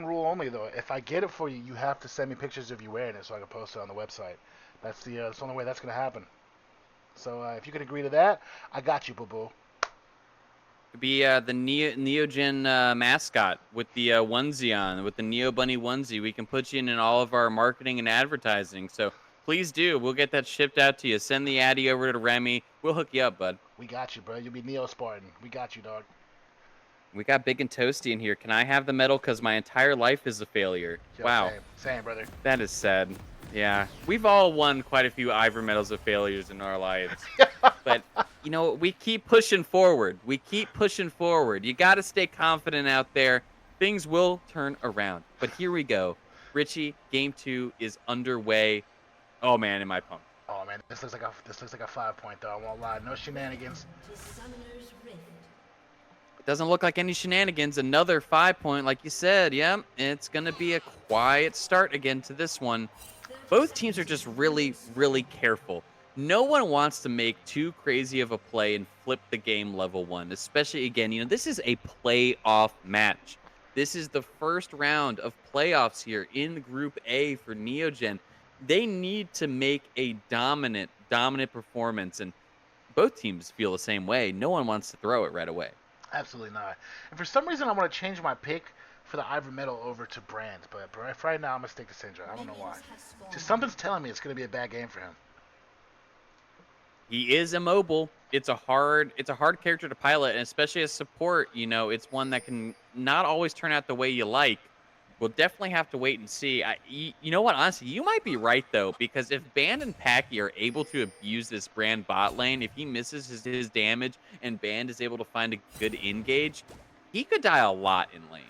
rule only though. If I get it for you, you have to send me pictures of you wearing it so I can post it on the website. That's the only way that's gonna happen. So if you could agree to that, I got you, boo boo. Could be the Neogen mascot with the onesie on, with the Neo Bunny onesie. We can put you in all of our marketing and advertising. So please do. We'll get that shipped out to you. Send the Addy over to Remy. We'll hook you up, bud. We got you, bro. You'll be Neo Spartan. We got you, dog. We got Big and Toasty in here. Can I have the medal? Because my entire life is a failure. Yo, Wow. Same, brother. That is sad. Yeah. We've all won quite a few Ivor medals of failures in our lives. But, you know, we keep pushing forward. We keep pushing forward. You got to stay confident out there. Things will turn around. But here we go. Richie, game 2 is underway. Oh, man, am I pumped. Oh man, this looks like a 5-point though. I won't lie. No shenanigans. It doesn't look like any shenanigans. Another 5-point, like you said. Yeah, it's going to be a quiet start again to this one. Both teams are just really, really careful. No one wants to make too crazy of a play and flip the game level 1, especially again, you know, this is a playoff match. This is the first round of playoffs here in Group A for Neogen. They need to make a dominant performance, and both teams feel the same way. No one wants to throw it right away. Absolutely not. And for some reason, I want to change my pick for the Ivor Medal over to Brand, but for right now, I'm gonna stick to Syndra. I don't know why. Just something's telling me it's gonna be a bad game for him. He is immobile. It's a hard character to pilot, and especially as support, you know, it's one that can not always turn out the way you like. We'll definitely have to wait and see. You know what? Honestly, you might be right, though, because if Band and Packy are able to abuse this Brand bot lane, if he misses his damage and Band is able to find a good engage, he could die a lot in lane.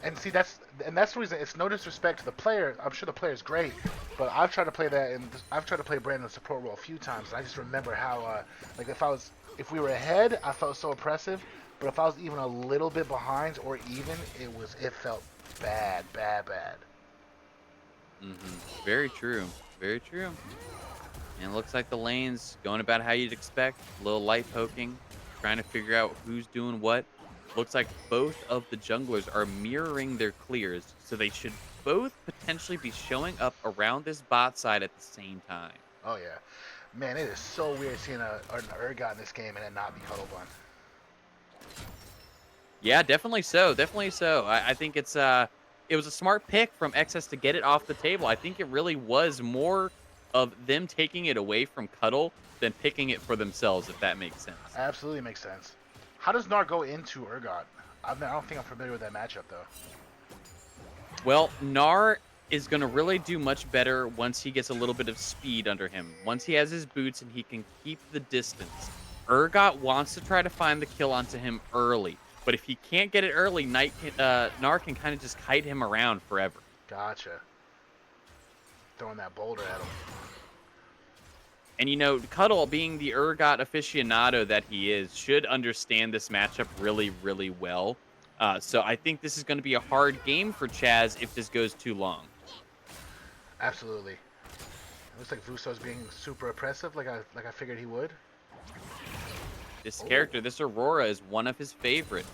And see, that's the reason. It's no disrespect to the player. I'm sure the player's great, but I've tried to play that, and I've tried to play Brand in the support role a few times. And I just remember how, like, if we were ahead, I felt so oppressive. But if I was even a little bit behind or even, it felt bad. Very true. Very true. And it looks like the lane's going about how you'd expect. A little light poking, trying to figure out who's doing what. Looks like both of the junglers are mirroring their clears, so they should both potentially be showing up around this bot side at the same time. Oh yeah, man, it is so weird seeing an Urgot in this game and it not be Cuddle Bun. Yeah, definitely so. Definitely so. I think it was a smart pick from XS to get it off the table. I think it really was more of them taking it away from Cuddle than picking it for themselves, if that makes sense. Absolutely makes sense. How does Gnar go into Urgot? I don't think I'm familiar with that matchup though. Well, Gnar is going to really do much better once he gets a little bit of speed under him. Once he has his boots and he can keep the distance. Urgot wants to try to find the kill onto him early. But if he can't get it early, Gnar can kind of just kite him around forever. Gotcha. Throwing that boulder at him. And, you know, Cuddle, being the Urgot aficionado that he is, should understand this matchup really, really well. So I think this is going to be a hard game for Chaz if this goes too long. Absolutely. It looks like Vuso's being super oppressive, like I figured he would. This character, this Aurora, is one of his favorite.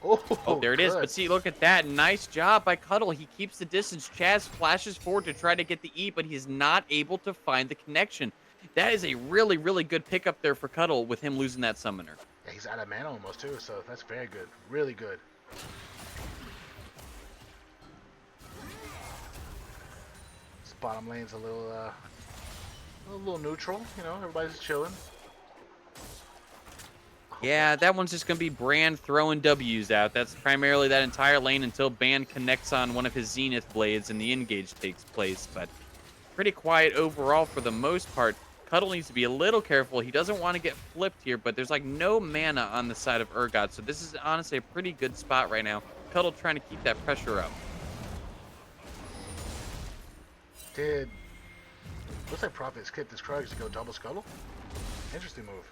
Oh, there it is. good. But see, look at that. Nice job by Cuddle. He keeps the distance. Chaz flashes forward to try to get the E, but he's not able to find the connection. That is a really, really good pickup there for Cuddle with him losing that summoner. Yeah, he's out of mana almost too, so that's very good. Really good. This bottom lane's a little neutral, you know, everybody's chilling. Yeah, that one's just going to be Brand throwing W's out. That's primarily that entire lane until Ban connects on one of his Zenith blades and the engage takes place. But pretty quiet overall for the most part. Cuddle needs to be a little careful. He doesn't want to get flipped here, but there's like no mana on the side of Urgot. So this is honestly a pretty good spot right now. Cuddle trying to keep that pressure up. Looks like Prophet skipped his Krugs to go double Scuttle. Interesting move.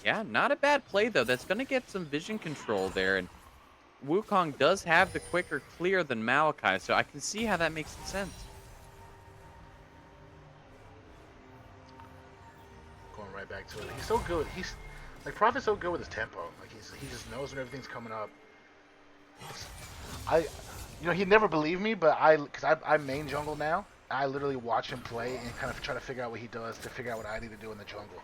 Yeah, not a bad play, though. That's going to get some vision control there. And Wukong does have the quicker clear than Maokai, so I can see how that makes sense. Going right back to it. He's so good. He's like Prophet's so good with his tempo. Like he just knows when everything's coming up. He'd never believe me, but because I main jungle now. I literally watch him play and kind of try to figure out what he does to figure out what I need to do in the jungle.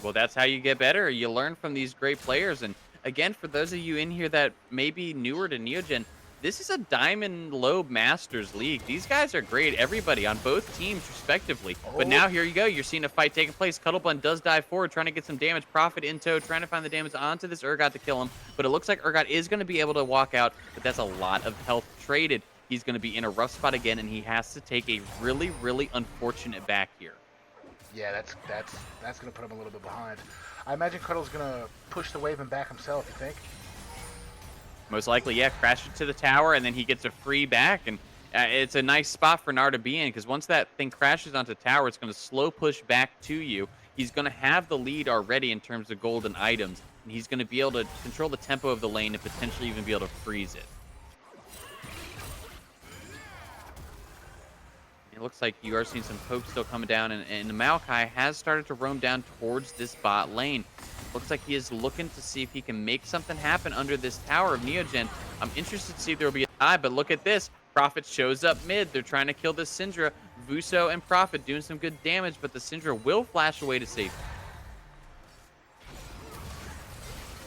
Well, that's how you get better. You learn from these great players. And again, for those of you in here that may be newer to Neogen, this is a Diamond Lobe Masters League. These guys are great, everybody on both teams respectively. But now here you go. You're seeing a fight taking place. Cuddlebun does dive forward, trying to get some damage. Prophet in tow, trying to find the damage onto this Urgot to kill him. But it looks like Urgot is going to be able to walk out, but that's a lot of health traded. He's going to be in a rough spot again, and he has to take a really, really unfortunate back here. Yeah, that's gonna put him a little bit behind. I imagine Cuddle's gonna push the wave and back himself. You think? Most likely, yeah. Crash it to the tower, and then he gets a free back, and it's a nice spot for Nar to be in because once that thing crashes onto the tower, it's going to slow push back to you. He's going to have the lead already in terms of golden items, and he's going to be able to control the tempo of the lane and potentially even be able to freeze it. It looks like you are seeing some poke still coming down, and Maokai has started to roam down towards this bot lane. Looks like he is looking to see if he can make something happen under this tower of Neogen. I'm interested to see if there will be a die, but look at this. Prophet shows up mid. They're trying to kill this Syndra. Vuso and Prophet doing some good damage, but the Syndra will flash away to safety.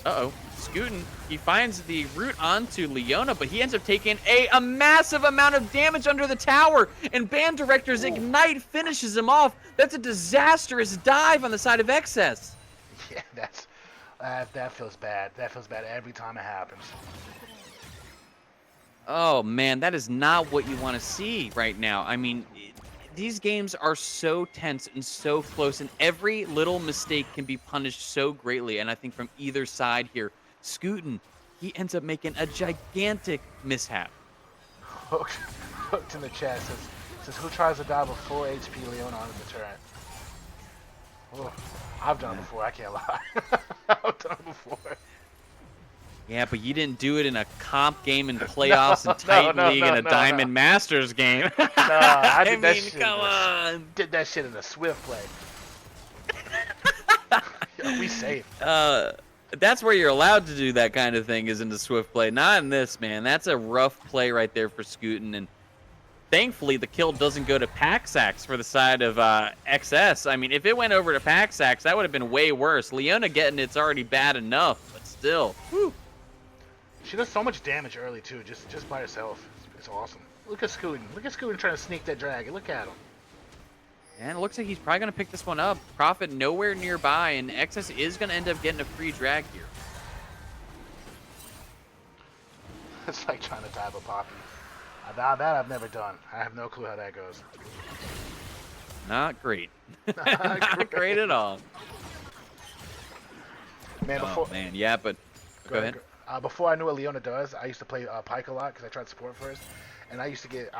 Uh-oh. Scootin', he finds the route onto Leona, but he ends up taking a massive amount of damage under the tower, and Band Director's Ignite finishes him off. That's a disastrous dive on the side of XS. Yeah, that feels bad. That feels bad every time it happens. Oh, man, that is not what you want to see right now. I mean, these games are so tense and so close, and every little mistake can be punished so greatly, and I think from either side here, Scootin', he ends up making a gigantic mishap. Hooked in the chat says who tries to dive a full HP Leona onto the turret? Oh, I've done it before, I can't lie. I've done it before. Yeah, but you didn't do it in a comp game in playoffs and Titan League and a Diamond Masters game. I did that mean, shit. come on. Did that shit in a Swift play. Yo, we safe. That's where you're allowed to do that kind of thing is in the Swift play. Not in this, man. That's a rough play right there for Scootin'. And thankfully, the kill doesn't go to Paxax for the side of XS. I mean, if it went over to Paxax, that would have been way worse. Leona getting it's already bad enough, but still. Whew. She does so much damage early, too, just by herself. It's awesome. Look at Scootin'. Look at Scootin' trying to sneak that dragon. Look at him. And it looks like he's probably going to pick this one up. Prophet nowhere nearby, and XS is going to end up getting a free drag here. It's like trying to dive a poppy. That I've never done. I have no clue how that goes. Not great. Not great at all. Man, Oh, man. Yeah, but go ahead. Before I knew what Leona does, I used to play Pyke a lot because I tried support first. And I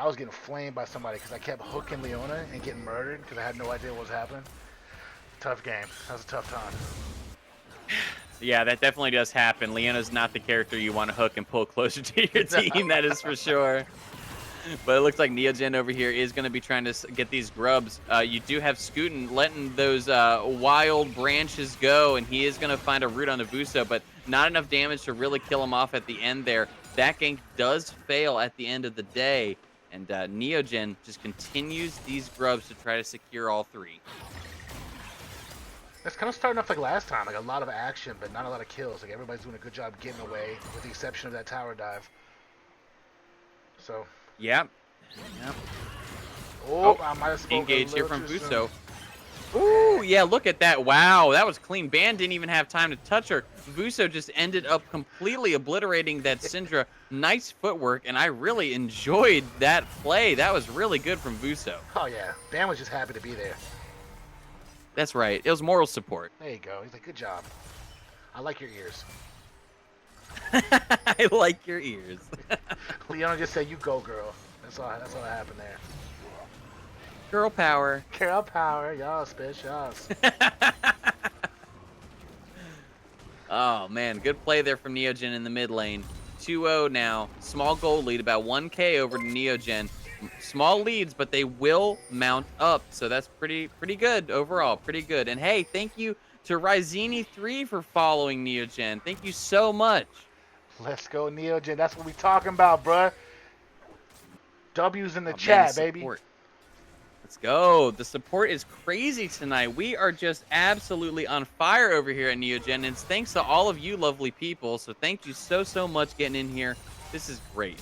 was getting flamed by somebody because I kept hooking Leona and getting murdered because I had no idea what was happening. Tough game. That was a tough time. Yeah, that definitely does happen. Leona's not the character you want to hook and pull closer to your team. That is for sure. But it looks like Neogen over here is going to be trying to get these grubs. You do have Scootin letting those wild branches go, and he is going to find a root on the Vuso, but not enough damage to really kill him off at the end there. That gank does fail at the end of the day, and Neogen just continues these grubs to try to secure all three. It's kind of starting off like last time, like a lot of action, but not a lot of kills. Like everybody's doing a good job getting away, with the exception of that tower dive. So. Yep. Oh, I might have spoken Engage a here little from too Vuso. soon. Ooh, yeah, look at that. Wow, that was clean. Ban didn't even have time to touch her. Vuso just ended up completely obliterating that Syndra. Nice footwork, and I really enjoyed that play. That was really good from Vuso. Oh yeah, Ban was just happy to be there. That's right. It was moral support. There you go. He's like, good job. I like your ears. I like your ears. Leona just said, "You go, girl." That's all that happened there. Girl power. Girl power, yas, bitch, yas. Oh, man. Good play there from Neogen in the mid lane. 2-0 now. Small gold lead, about 1K over to Neogen. Small leads, but they will mount up. So that's pretty good overall. Pretty good. And hey, thank you to Ryzini3 for following Neogen. Thank you so much. Let's go, Neogen. That's what we talking about, bruh. W's in the Man, chat, the baby. support. Let's go. The support is crazy tonight. We are just absolutely on fire over here at Neogen. And it's thanks to all of you lovely people. So thank you so much getting in here. This is great.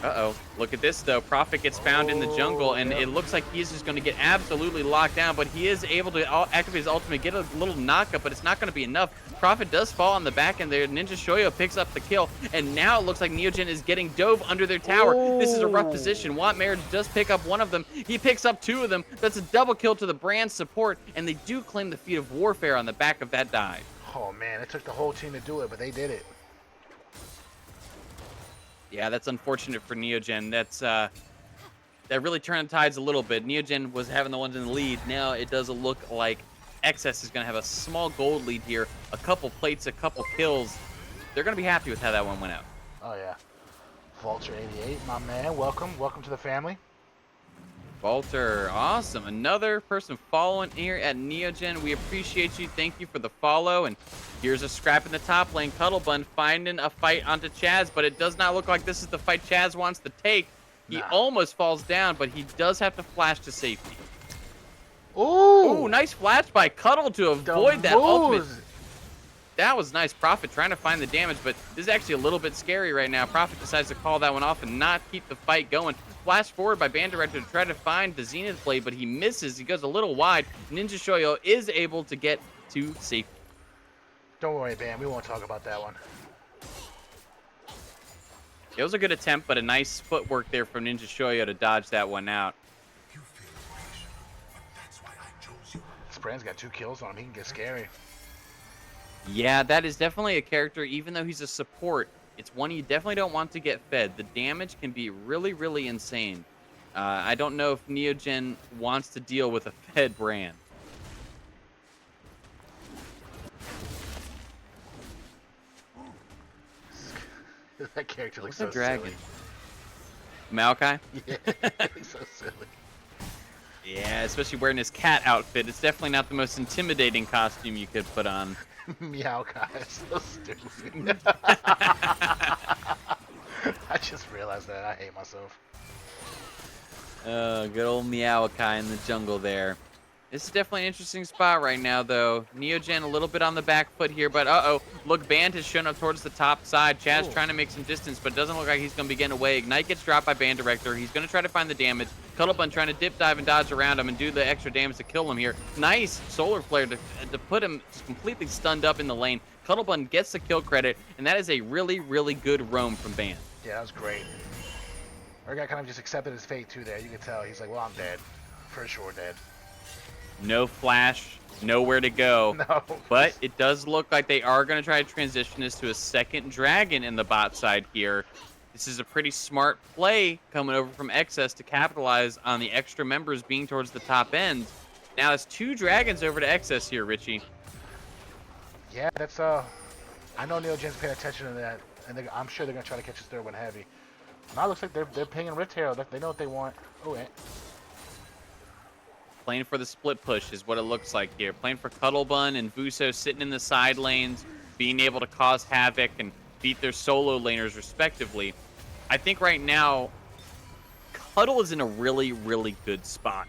Uh-oh. Look at this, though. Prophet gets found in the jungle, and it looks like he's just going to get absolutely locked down, but he is able to activate his ultimate, get a little knockup, but it's not going to be enough. Prophet does fall on the back end there. Ninja Shoyo picks up the kill, and now it looks like Neogen is getting dove under their tower. This is a rough position. Want Marriage does pick up one of them. He picks up two of them. That's a double kill to the brand support, and they do claim the feat of warfare on the back of that dive. Oh, man. It took the whole team to do it, but they did it. Yeah, that's unfortunate for Neogen. That really turned the tides a little bit. Neogen was having the ones in the lead. Now it does look like XS is going to have a small gold lead here. A couple plates, a couple kills. They're going to be happy with how that one went out. Oh, yeah. Vulture 88, my man. Welcome. Welcome to the family. Walter, awesome. Another person following here at Neogen. We appreciate you. Thank you for the follow. And here's a scrap in the top lane. Cuddlebun finding a fight onto Chaz, but it does not look like this is the fight Chaz wants to take. He almost falls down, but he does have to flash to safety. Ooh, Nice flash by Cuddle to avoid that ultimate. That was nice. Prophet trying to find the damage, but this is actually a little bit scary right now. Prophet decides to call that one off and not keep the fight going. Flash forward by Band Director to try to find the Zenith Blade, but he misses. He goes a little wide. Ninja Shoyo is able to get to safety. Don't worry, Bam. We won't talk about that one. It was a good attempt, but a nice footwork there from Ninja Shoyo to dodge that one out. This brand's got 2 kills on him. He can get scary. Yeah, that is definitely a character, even though he's a support. It's one you definitely don't want to get fed. The damage can be really insane. I don't know if Neogen wants to deal with a fed brand. That character looks What's so a dragon? silly. Maokai? Yeah, he's so silly. Yeah, especially wearing his cat outfit. It's definitely not the most intimidating costume you could put on. Meow guy, so stupid. I just realized that. I hate myself. Good old Meowakai in the jungle there. This is definitely an interesting spot right now, though. Neogen a little bit on the back foot here, but look, Band has shown up towards the top side. Chaz trying to make some distance, but it doesn't look like he's going to be getting away. Ignite gets dropped by Band Director. He's going to try to find the damage. Cuddlebun trying to dip, dive, and dodge around him and do the extra damage to kill him here. Nice Solar Flare to put him completely stunned up in the lane. Cuddlebun gets the kill credit, and that is a really good roam from Band. Yeah, that was great. Our guy kind of just accepted his fate, too, there. You can tell. He's like, well, I'm dead. For sure dead. No flash, nowhere to go. No. But it does look like they are going to try to transition this to a second dragon in the bot side here. This is a pretty smart play coming over from XS to capitalize on the extra members being towards the top end. Now it's 2 dragons over to XS here, Richie. Yeah, that's, I know Neogen's paying attention to that, and I'm sure they're going to try to catch his third one heavy. Now it looks like they're pinging Rift Herald. They know what they want. Oh, Playing for the split push is what it looks like here. Playing for Cuddlebun and Vuso sitting in the side lanes, being able to cause havoc and beat their solo laners respectively. I think right now, Cuddle is in a really, really good spot.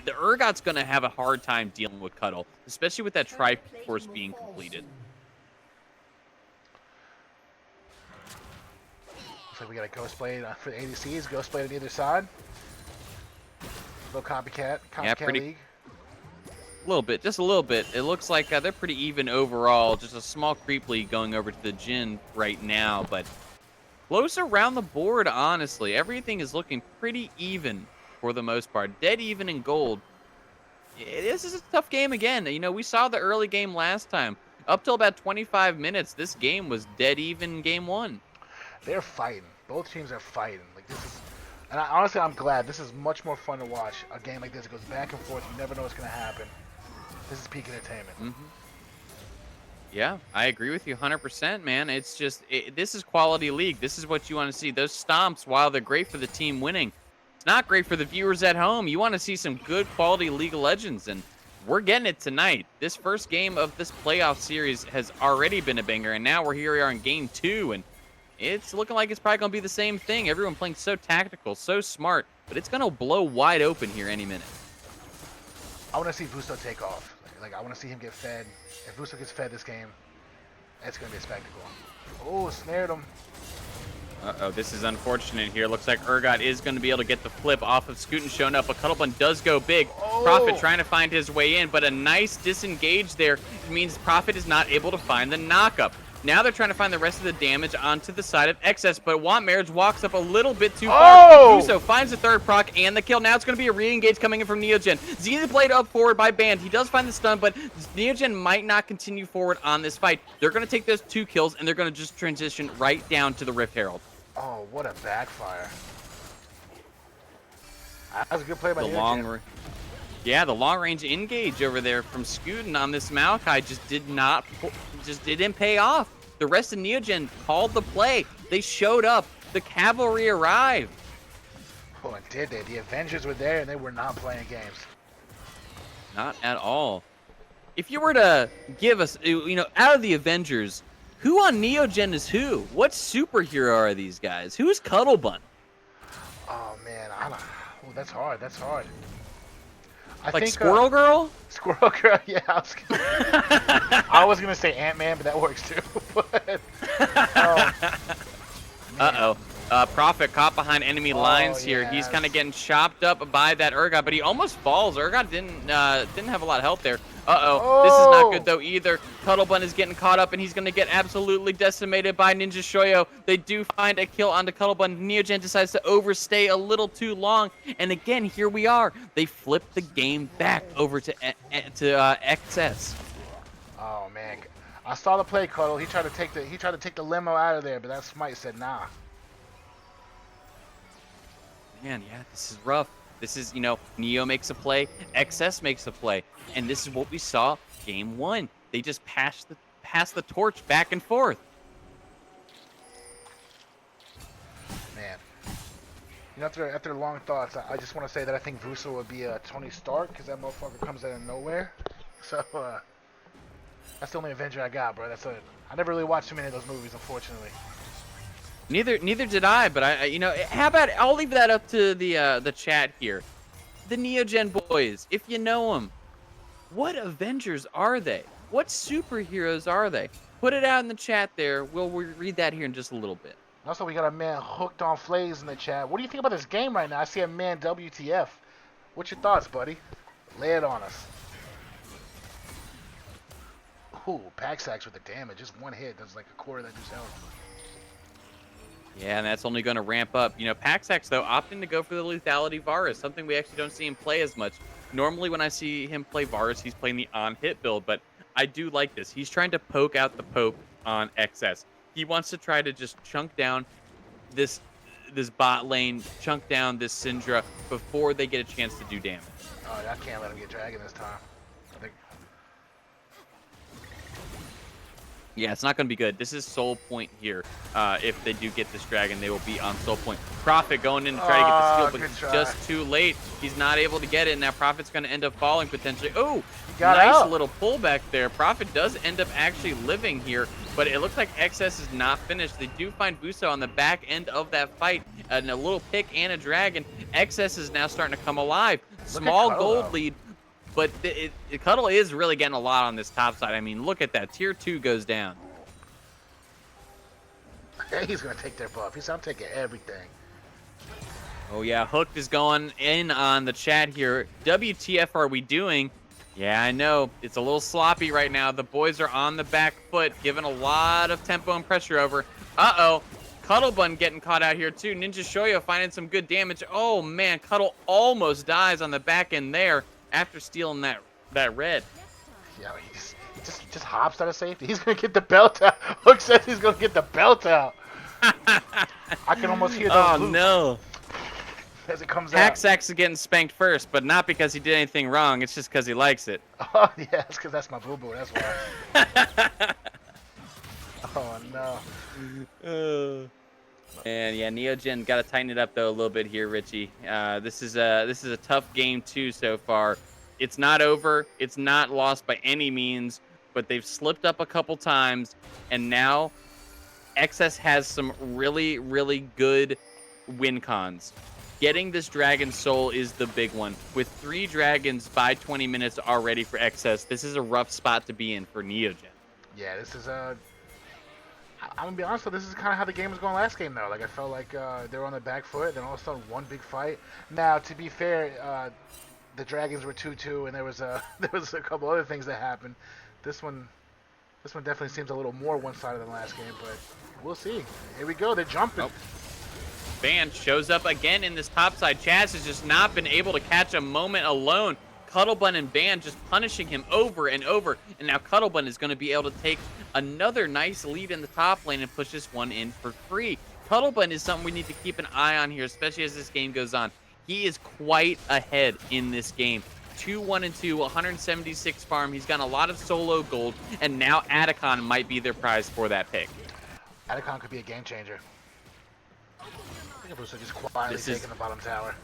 The Urgot's going to have a hard time dealing with Cuddle, especially with that Triforce being completed. Looks like we got a Ghost Blade for the ADCs. Ghost Blade on either side. Little copycat league. A little bit, just a little bit. It looks like they're pretty even overall. Just a small creep league going over to the Jhin right now, but close around the board, honestly. Everything is looking pretty even for the most part. Dead even in gold. This is a tough game again. You know, we saw the early game last time. Up till about 25 minutes, this game was dead even game one. They're fighting. Both teams are fighting. Like, this is... And honestly, I'm glad. This is much more fun to watch. A game like this, it goes back and forth. You never know what's going to happen. This is peak entertainment. Yeah, I agree with you 100%, man. It's just, this is quality league. This is what you want to see. Those stomps, while they're great for the team winning, it's not great for the viewers at home. You want to see some good quality League of Legends, and we're getting it tonight. This first game of this playoff series has already been a banger, and now we are in game 2, and it's looking like it's probably going to be the same thing. Everyone playing so tactical, so smart, but it's going to blow wide open here any minute. I want to see Vuso take off. Like, I want to see him get fed. If Vuso gets fed this game, it's going to be a spectacle. Oh, snared him. Uh-oh, this is unfortunate here. Looks like Urgot is going to be able to get the flip off of Scootin showing up, but Cuddlebun does go big. Oh. Prophet trying to find his way in, but a nice disengage there means Prophet is not able to find the knockup. Now they're trying to find the rest of the damage onto the side of XS, but Want Marriage walks up a little bit too far. Oh! Vuso finds the third proc and the kill. Now it's going to be a re-engage coming in from Neogen. Zenith played up forward by Band. He does find the stun, but Neogen might not continue forward on this fight. They're going to take those 2 kills, and they're going to just transition right down to the Rift Herald. Oh, what a backfire. That was a good play by Neogen. Yeah, the long-range engage over there from Scootin on this Maokai just didn't pay off. The rest of Neogen called the play. They showed up. The cavalry arrived. Oh, and did they? The Avengers were there, and they were not playing games. Not at all. If you were to give us, out of the Avengers, who on Neogen is who? What superhero are these guys? Who's Cuddlebun? Oh, man. I don't... Oh, that's hard. That's hard. I Like think, Squirrel Girl? Squirrel Girl, yeah. I was going to say Ant-Man, but that works too. But, Uh-oh. Prophet caught behind enemy lines here. Yes. He's kind of getting chopped up by that Urgot, but he almost falls. Urgot didn't have a lot of health there. Uh-oh. This is not good, though, either. Cuddlebun is getting caught up, and he's going to get absolutely decimated by Ninja Shoyo. They do find a kill onto Cuddlebun. Neogen decides to overstay a little too long. And again, here we are. They flip the game back over to XS. Oh, man. I saw the play, Cuddle. He tried to take the limo out of there, but that Smite said nah. Man, yeah, this is rough. This is, Neo makes a play, XS makes a play, and this is what we saw game 1. They just pass the torch back and forth. Man. After long thoughts, I just want to say that I think Vuso would be Tony Stark, because that motherfucker comes out of nowhere. So, that's the only Avenger I got, bro. I never really watched too many of those movies, unfortunately. Neither did I, but how about I'll leave that up to the chat here. The Neogen boys, if you know them, what Avengers are they? What superheroes are they? Put it out in the chat there. We'll read that here in just a little bit. Also, we got a man hooked on Flays in the chat. What do you think about this game right now? I see a man WTF. What's your thoughts, buddy? Lay it on us. Ooh, Paxax with the damage. Just one hit does like a quarter that just health. Yeah, and that's only going to ramp up. Paxax, though, opting to go for the lethality Varus, something we actually don't see him play as much. Normally, when I see him play Varus, he's playing the on-hit build, but I do like this. He's trying to poke out the poke on XS. He wants to try to just chunk down this bot lane, chunk down this Syndra before they get a chance to do damage. Oh, I can't let him get Dragon this time. I think... Yeah, it's not going to be good. This is Soul Point here. If they do get this dragon, they will be on Soul Point. Prophet going in to try to get the steal, but good it's try. just too late. He's not able to get it, and now Prophet's going to end up falling potentially. Oh, got nice out. little pullback there. Prophet does end up actually living here, but it looks like XS is not finished. They do find Buso on the back end of that fight, and a little pick and a dragon. XS is now starting to come alive. Small Cuddle, gold though. lead. But Cuddle is really getting a lot on this top side. I mean, look at that. Tier 2 goes down. He's going to take their buff. I'm taking everything. Oh, yeah. Hooked is going in on the chat here. WTF are we doing? Yeah, I know. It's a little sloppy right now. The boys are on the back foot, giving a lot of tempo and pressure over. Uh-oh. Cuddle Bun getting caught out here, too. Ninja Shoyo finding some good damage. Oh, man. Cuddle almost dies on the back end there after stealing that red. Yeah, he just hops out of safety. He's going to get the belt out. Hook says he's going to get the belt out. I can almost hear those loops no. as it comes out. Hacksax is getting spanked first, but not because he did anything wrong. It's just because he likes it. Oh, yeah, it's because that's my boo-boo. That's why. Oh, no. And yeah, Neogen got to tighten it up though a little bit here, Richie. This is a tough game too so far. It's not over. It's not lost by any means, but they've slipped up a couple times, and now XS has some really, really good win cons. Getting this Dragon Soul is the big one. With 3 dragons by 20 minutes already for XS, this is a rough spot to be in for Neogen. Yeah, this is I'm gonna be honest though, this is kind of how the game was going last game though. Like I felt like they were on the back foot, then all of a sudden one big fight. Now to be fair, the dragons were 2-2, and there was a couple other things that happened. This one definitely seems a little more one-sided than last game, but we'll see. Here we go, they're jumping. Oh. Band shows up again in this topside. Chaz has just not been able to catch a moment alone. Cuddlebun and Band just punishing him over and over. And now Cuddlebun is going to be able to take another nice lead in the top lane and push this one in for free. Cuddlebun is something we need to keep an eye on here, especially as this game goes on. He is quite ahead in this game. 2-1-2, 176 farm. He's got a lot of solo gold, and now Atacon might be their prize for that pick. Atacon could be a game changer. I think just quietly taking the bottom tower.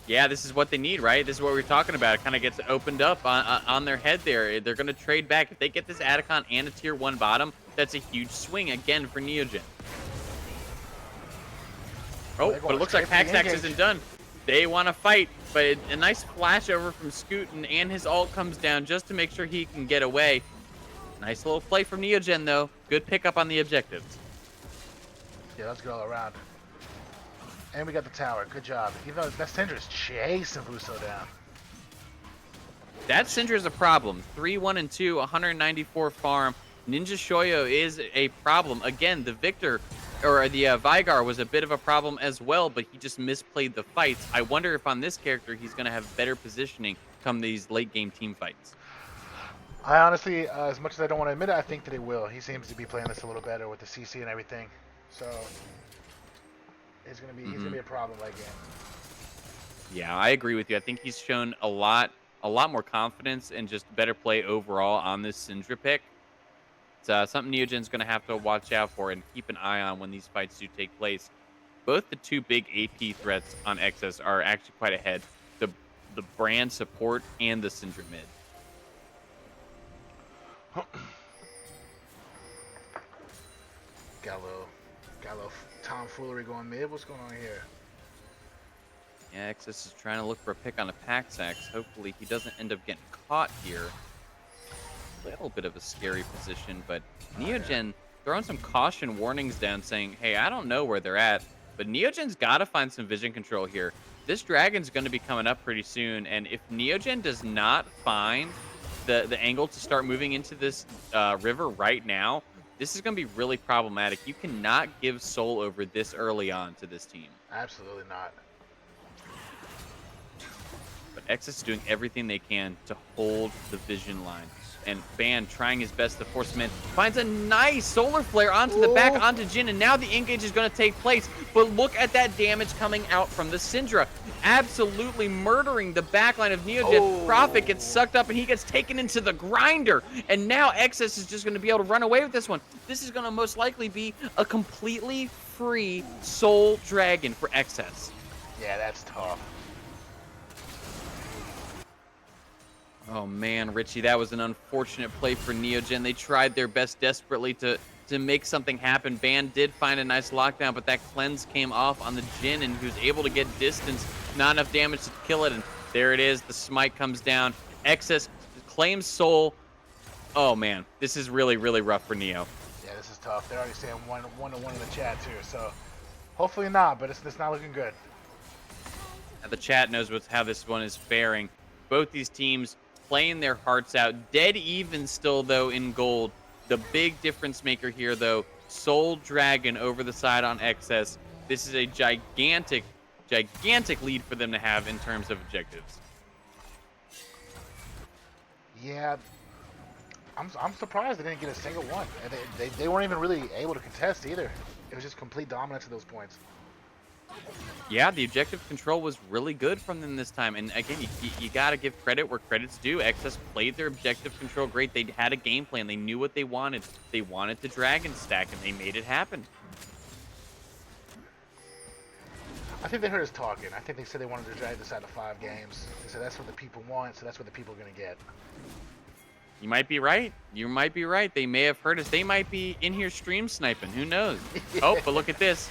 Yeah, this is what they need, right? This is what we're talking about. It kind of gets opened up on their head there. They're going to trade back. If they get this Atacon and a tier 1 bottom, that's a huge swing again for Neogen. Oh, but it looks like Hacksax isn't done. They want to fight, but a nice flash over from Scootin, and his ult comes down just to make sure he can get away. Nice little play from Neogen, though. Good pickup on the objectives. Yeah, that's good all around. And we got the tower. Good job. Even though that Syndra is chasing Buso down. That Syndra is a problem. 3-1-2, 194 farm. Ninja Shoyo is a problem. Again, the Victor, or the Vigar was a bit of a problem as well, but he just misplayed the fights. I wonder if on this character he's going to have better positioning come these late game team fights. I honestly, as much as I don't want to admit it, I think that he will. He seems to be playing this a little better with the CC and everything. So he's gonna be a problem late game. Yeah, I agree with you. I think he's shown a lot more confidence and just better play overall on this Syndra pick. It's something Neogen's going to have to watch out for and keep an eye on when these fights do take place. Both the 2 big AP threats on XS are actually quite ahead. The brand support and the Syndra mid. Got a little tomfoolery going mid. What's going on here? Yeah, XS is trying to look for a pick on a Hacksax. Hopefully he doesn't end up getting caught here. A little bit of a scary position, but Neogen throwing some caution warnings down saying, hey, I don't know where they're at, but Neogen's got to find some vision control here. This dragon's going to be coming up pretty soon, and if Neogen does not find the angle to start moving into this river right now, this is going to be really problematic. You cannot give Soul over this early on to this team. Absolutely not. But XS is doing everything they can to hold the vision line. And Ban trying his best to force him in. Finds a nice solar flare onto the back, onto Jin, and now the engage is going to take place. But look at that damage coming out from the Syndra. absolutely murdering the backline of Neogen. Oh. Prophet gets sucked up and he gets taken into the grinder. And now XS is just going to be able to run away with this one. This is going to most likely be a completely free Soul Dragon for XS. Yeah, that's tough. Oh man, Richie, that was an unfortunate play for Neogen. They tried their best desperately to make something happen. Ban did find a nice lockdown, but that cleanse came off on the Jin, and he was able to get distance. Not enough damage to kill it, and there it is. The smite comes down. XS claims Soul. Oh man, this is really, really rough for Neo. Yeah, this is tough. They're already saying 1-1 in the chat too, so hopefully not, but it's not looking good. The chat knows how this one is faring. Both these teams playing their hearts out. Dead even still, though, in gold. The big difference maker here, though, Soul Dragon over the side on XS. This is a gigantic, gigantic lead for them to have in terms of objectives. Yeah, I'm surprised they didn't get a single one. And they weren't even really able to contest either. It was just complete dominance at those points. Yeah, the objective control was really good from them this time. And again, you got to give credit where credit's due. XS played their objective control great. They had a game plan. They knew what they wanted. They wanted the Dragon stack, and they made it happen. I think they heard us talking. I think they said they wanted to drag this out of 5 games. They said that's what the people want, so that's what the people are going to get. You might be right. You might be right. They may have heard us. They might be in here stream sniping. Who knows? Yeah. Oh, but look at this.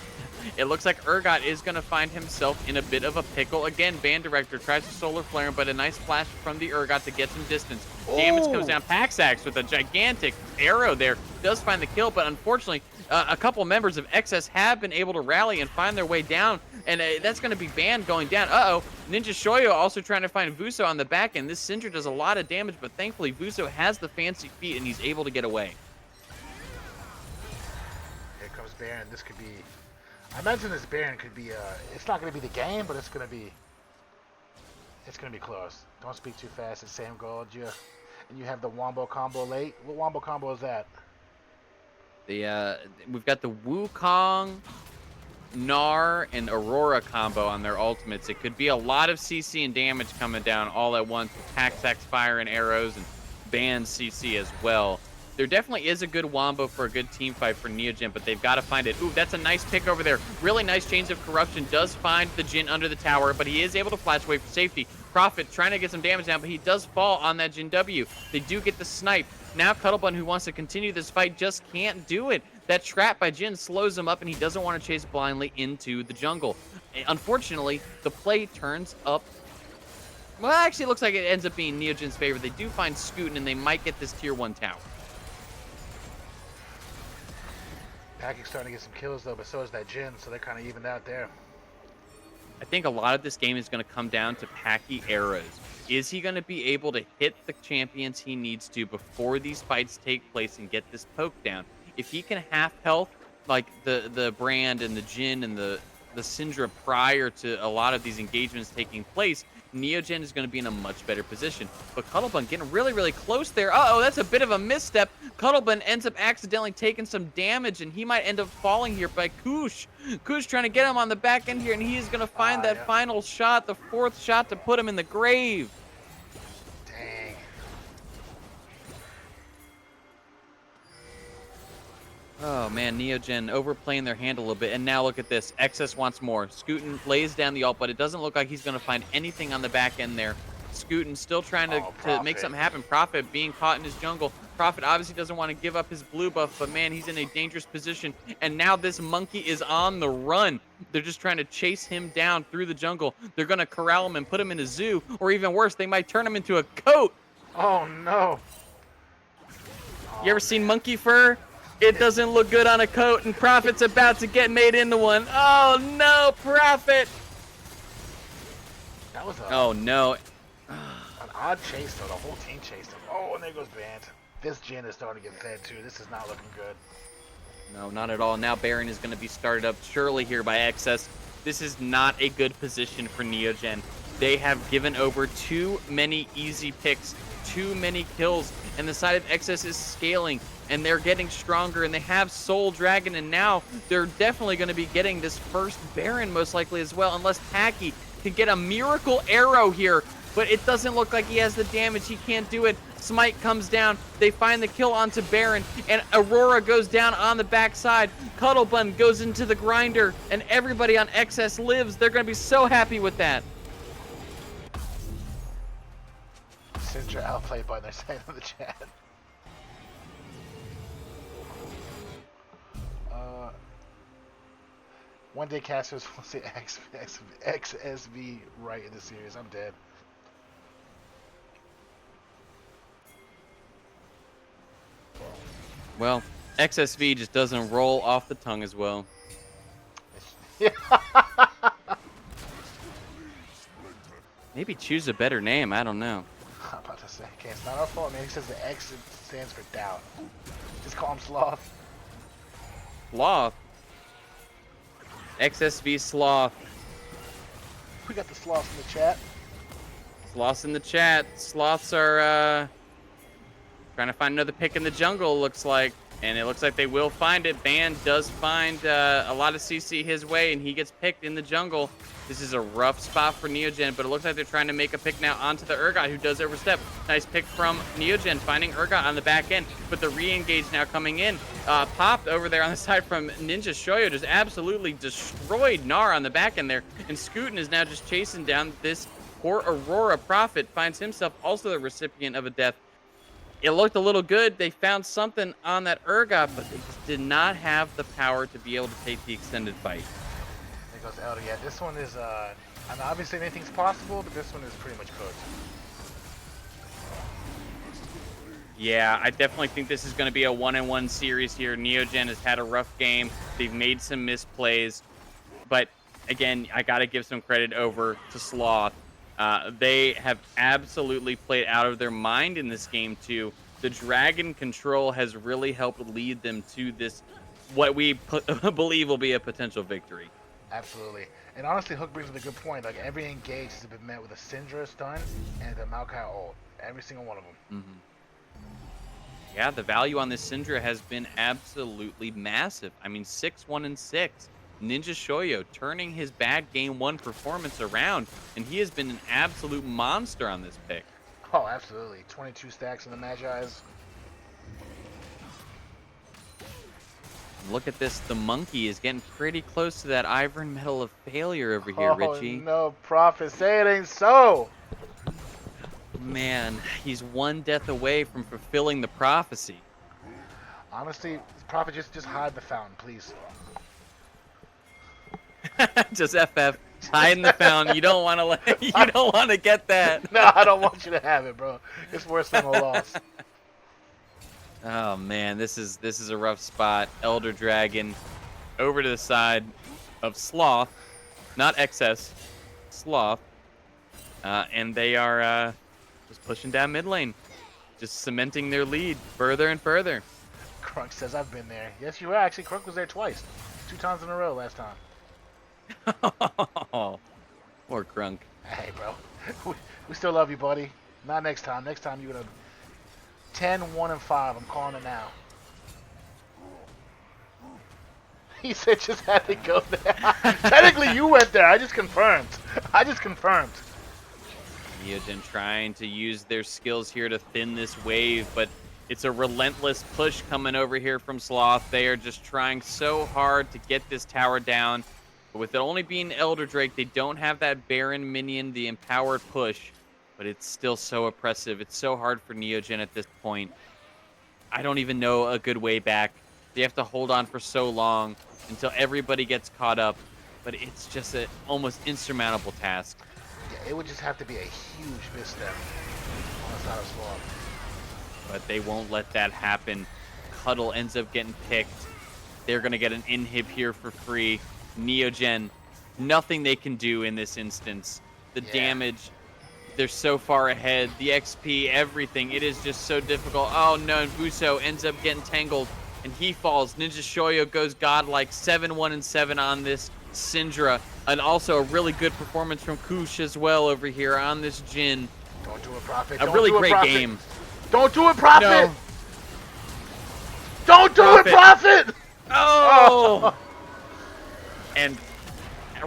It looks like Urgot is going to find himself in a bit of a pickle. Again, Band Director tries to Solar Flare him, but a nice flash from the Urgot to get some distance. Damage comes down. Paxax with a gigantic arrow there does find the kill, but unfortunately, a couple members of XS have been able to rally and find their way down, and that's going to be Band going down. Uh-oh. Ninja Shoyo also trying to find Vuso on the back end. This Syndra does a lot of damage, but thankfully Vuso has the fancy feet, and he's able to get away. Here comes Baron. This could be... I imagine this Baron could be, it's not going to be the game, but it's going to be close. Don't speak too fast. It's Sam Gold. And you have the Wombo combo late. What Wombo combo is that? We've got the Wukong, Gnar, and Aurora combo on their ultimates. It could be a lot of CC and damage coming down all at once with Paxax fire and arrows and Band CC as well. There definitely is a good wombo for a good team fight for Neogen, but they've got to find it. Ooh, that's a nice pick over there. Really nice Chains of Corruption. Does find the Jin under the tower, but he is able to flash away for safety. Prophet trying to get some damage down, but he does fall on that Jin W. They do get the snipe. Now Cuttlebun, who wants to continue this fight, just can't do it. That trap by Jin slows him up, and he doesn't want to chase blindly into the jungle. Unfortunately, the play turns up. Well, actually, it looks like it ends up being Neogen's favor. They do find Scootin', and they might get this tier 1 tower. Packing's starting to get some kills, though, but so is that Jin, so they're kind of evened out there. I think a lot of this game is going to come down to Packy arrows. Is he going to be able to hit the champions he needs to before these fights take place and get this poke down? If he can half health, like the Brand and the Jin and the Syndra prior to a lot of these engagements taking place, Neogen is going to be in a much better position. But Cuttlebun getting really, really close there. Uh-oh, that's a bit of a misstep. Cuttlebun ends up accidentally taking some damage, and he might end up falling here by Koosh. Koosh trying to get him on the back end here, and he is going to find that final shot, the 4th shot to put him in the grave. Dang. Oh, man, Neogen overplaying their hand a little bit. And now look at this. XS wants more. Scootin' lays down the ult, but it doesn't look like he's going to find anything on the back end there. Scootin' still trying to make something happen. Prophet being caught in his jungle. Prophet obviously doesn't want to give up his blue buff, but man, he's in a dangerous position. And now this monkey is on the run. They're just trying to chase him down through the jungle. They're going to corral him and put him in a zoo. Or even worse, they might turn him into a coat. Oh, no. You ever seen monkey fur? It doesn't look good on a coat, and Prophet's about to get made into one. Oh, no, Prophet! That was Oh, no. an odd chase, though. The whole team chased him. Oh, and there goes Band. This Jin is starting to get fed, too. This is not looking good. No, not at all. Now Baron is going to be started up surely here by XS. This is not a good position for Neogen. They have given over too many easy picks, too many kills, and the side of XS is scaling, and they're getting stronger, and they have Soul Dragon, and now they're definitely going to be getting this first Baron most likely as well, unless Packy can get a miracle arrow here, but it doesn't look like he has the damage. He can't do it. Smite comes down. They find the kill onto Baron, and Aurora goes down on the backside. Cuddlebun goes into the grinder, and everybody on XS lives. They're going to be so happy with that. Syndra outplayed by their side in the chat. One day casters will say XSV right in the series. I'm dead. Well, XSV just doesn't roll off the tongue as well. Maybe choose a better name. I don't know. I'm about to say, okay, it's not our fault, man. He says the X stands for doubt. Just call him Sloth. Sloth. XSV Sloth. We got the Sloths in the chat. Sloths in the chat. Sloths are trying to find another pick in the jungle, looks like. And it looks like they will find it. Ban does find a lot of CC his way, and he gets picked in the jungle. This is a rough spot for Neogen, but it looks like they're trying to make a pick now onto the Urgot, who does overstep. Nice pick from Neogen, finding Urgot on the back end, but the re-engage now coming in. Popped over there on the side from Ninja Shoyo, just absolutely destroyed Gnar on the back end there, and Scootin is now just chasing down this poor Aurora. Prophet finds himself also the recipient of a death. It looked a little good. They found something on that Urgot, but they just did not have the power to be able to take the extended fight. There goes Elder. Yeah, this one is, I mean, obviously anything's possible, but this one is pretty much cooked. Yeah, I definitely think this is going to be a 1-on-1 series here. Neogen has had a rough game. They've made some misplays. But, again, I got to give some credit over to Sloth. They have absolutely played out of their mind in this game, too. The Dragon control has really helped lead them to this, what we believe will be a potential victory. Absolutely. And honestly, Hook brings up a good point. Like, every engage has been met with a Syndra stun and a Maokai ult. Every single one of them. Mm-hmm. Yeah, the value on this Syndra has been absolutely massive. I mean, 6-1-6. Ninja Shoyo turning his bad Game 1 performance around, and he has been an absolute monster on this pick. Oh, absolutely. 22 stacks in the Magi's. Look at this. The monkey is getting pretty close to that Iron Medal of Failure over here, Richie. Oh, no, Prophet. Say it ain't so. Man, he's one death away from fulfilling the prophecy. Honestly, Prophet, just hide the fountain, please. Just FF. Hide in the fountain. You don't want to you don't want to get that. No, I don't want you to have it, bro. It's worse than a loss. Oh man, this is a rough spot. Elder Dragon over to the side of Sloth, not XS, Sloth, and they are just pushing down mid lane, just cementing their lead further and further. Crunk says I've been there. Yes, you were. Actually, Crunk was there twice, 2 times in a row last time. Oh, poor Crunk. Hey, bro, we still love you, buddy. Not next time. Next time you're gonna 10-1-5. I'm calling it now. He said just had to go there. Technically, you went there. I just confirmed. Neogen trying to use their skills here to thin this wave, but it's a relentless push coming over here from Sloth. They are just trying so hard to get this tower down. But with it only being Elder Drake, they don't have that Baron minion, the empowered push. But it's still so oppressive. It's so hard for Neogen at this point. I don't even know a good way back. They have to hold on for so long until everybody gets caught up. But it's just an almost insurmountable task. Yeah, it would just have to be a huge misstep on the side of Sloth. But they won't let that happen. Cuddle ends up getting picked. They're going to get an inhib here for free. Neogen, nothing they can do in this instance. The damage, they're so far ahead. The XP, everything. It is just so difficult. Oh no, and Buso ends up getting tangled, and he falls. Ninja Shoyo goes godlike, 7-1-7 on this Syndra. And also a really good performance from Kush as well over here on this Jhin. Don't do it, Prophet. A really great game. Don't do it, Prophet! No. Don't do it, Prophet! Oh! And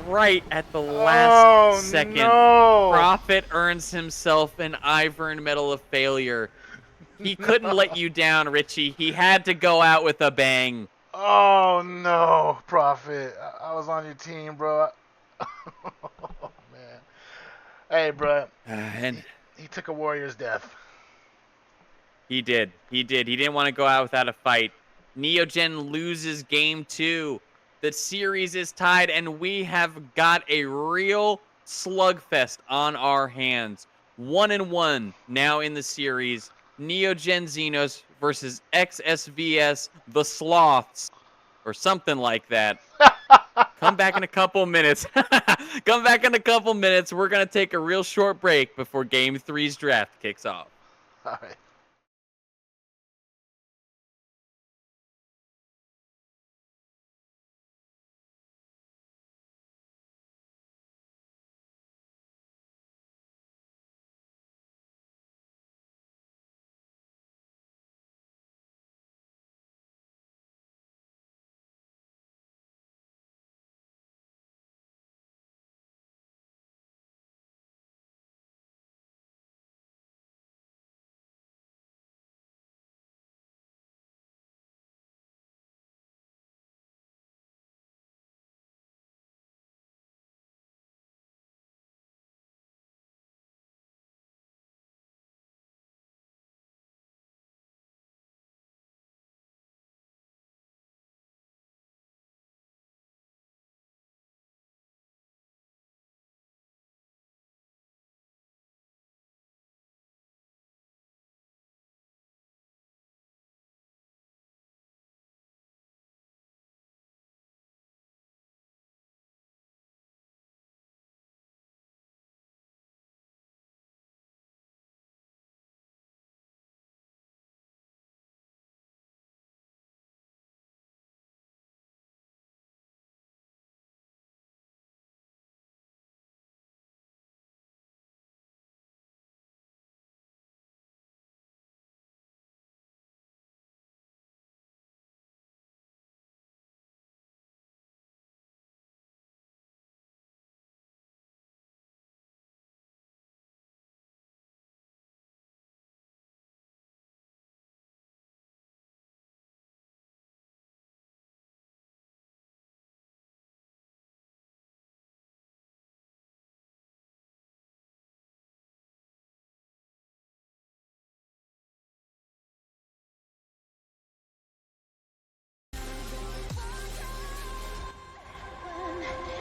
right at the last second, no. Prophet earns himself an Ivern Medal of Failure. He couldn't let you down, Richie. He had to go out with a bang. Oh no, Prophet. I was on your team, bro. Oh, man. Hey, bro. And He took a warrior's death. he did. He did. He didn't want to go out without a fight. Neogen loses game 2. The series is tied, and we have got a real slugfest on our hands. 1-1 now in the series. Neogen Xenos versus XSVS the Sloths, or something like that. Come back in a couple minutes. Come back in a couple minutes. We're going to take a real short break before Game 3's draft kicks off. All right.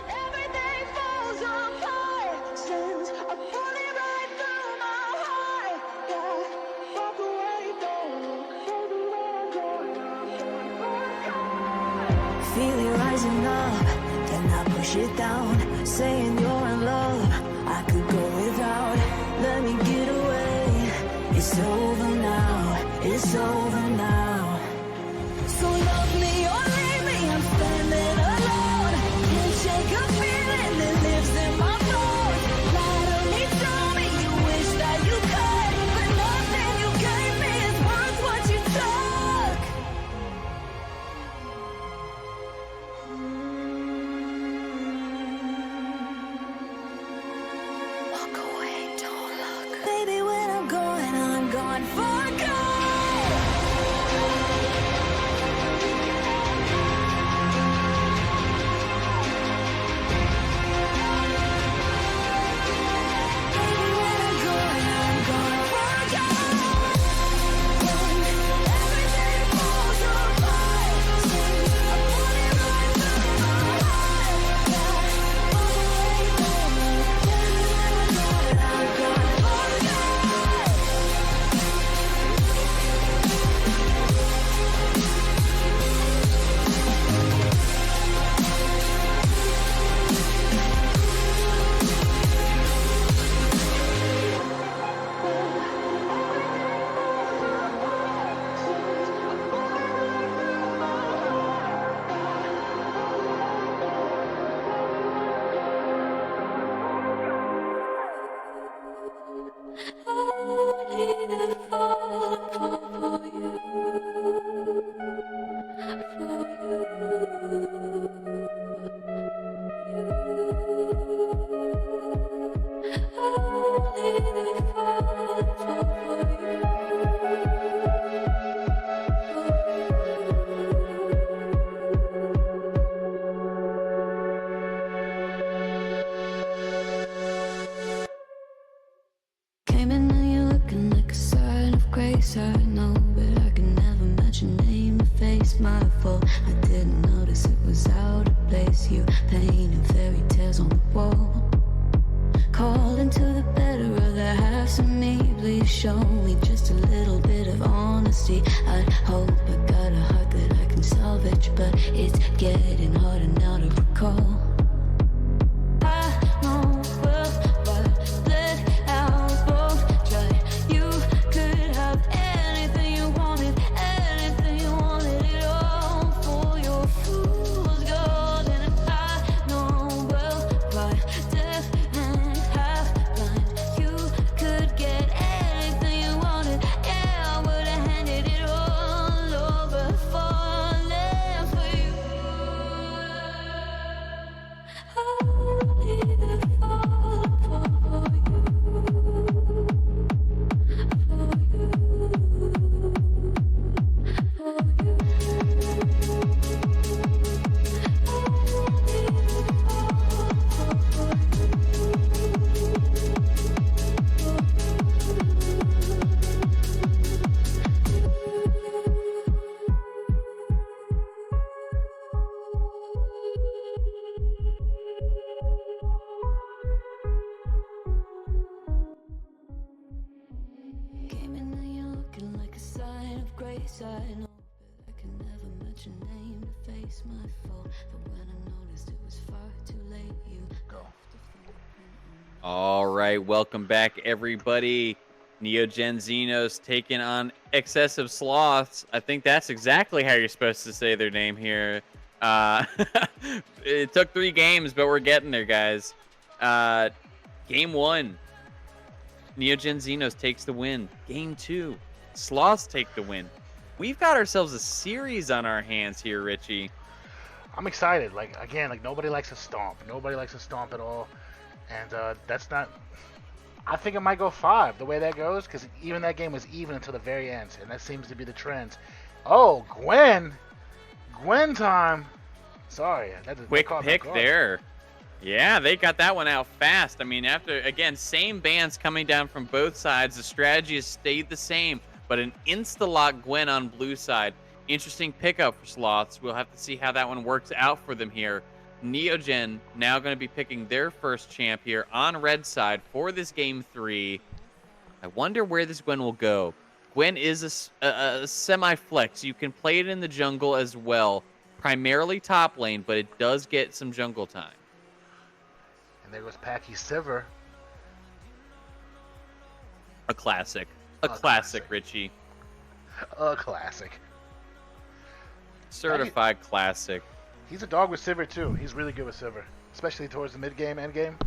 Everything falls apart. Sends a bullet right through my heart. Yeah, walk away, don't look. Feel it rising up, cannot push it down. Saying you're in love, I could go without. Let me get away. It's over now. It's over now. So love me or leave me. I'm standing alone. Can't shake a feeling that lives in my bones. Lie to me, tell me you wish that you could, but nothing you gave me is worth what you took. Walk away, don't look. Baby, when I'm gone for good. show me just a little bit of honesty. I'd hope I got a heart that I can salvage, but it's getting harder now to recall. I know well, but let out both try. You could have anything you wanted it all for your fool's gold. And I know well by death and half blind, you could get anything you wanted. Yeah, I would have handed it all over, falling for you. I need to fall for you, for you. Came in and you're looking like a sign of grace. I know, but I can never match your name to face my fault. But when I noticed it was far too late, you Go. All right, welcome back, everybody. Neogen Xenos taking on Excessive Sloths. I think that's exactly how you're supposed to say their name here. It took 3 games, but we're getting there, guys. Game 1, Neogen Xenos takes the win. Game 2, Sloths take the win. We've got ourselves a series on our hands here, Richie. I'm excited. Again, nobody likes a stomp. Nobody likes a stomp at all. And that's not... I think it might go 5 the way that goes, because even that game was even until the very end, and that seems to be the trend. Oh, Gwen! Gwen time! Sorry. Quick pick there. Yeah, they got that one out fast. I mean, after, again, same bands coming down from both sides. The strategy has stayed the same, but an insta-lock Gwen on blue side. Interesting pickup for Sloths. We'll have to see how that one works out for them here. Neogen now going to be picking their first champ here on red side for this game 3. I wonder where this Gwen will go. Gwen is a semi-flex. You can play it in the jungle as well. Primarily top lane, but it does get some jungle time. And there goes Packy Siver. A classic. A classic, classic. Richie. A classic. Certified classic. He's a dog with Sivir too. He's really good with Sivir, especially towards the mid game, end game.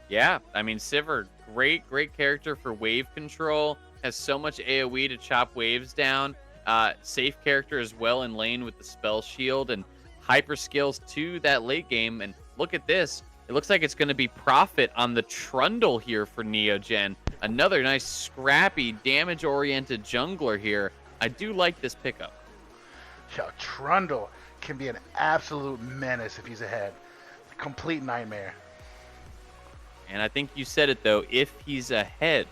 Yeah, I mean, Sivir, great character for wave control. Has so much AoE to chop waves down. Safe character as well in lane with the spell shield and hyper skills to that late game. And look at this. It looks like it's going to be Prophet on the Trundle here for Neogen. Another nice scrappy damage-oriented jungler here. I do like this pickup. Yeah, Trundle can be an absolute menace if he's ahead. Complete nightmare. And I think you said it, though, if he's ahead.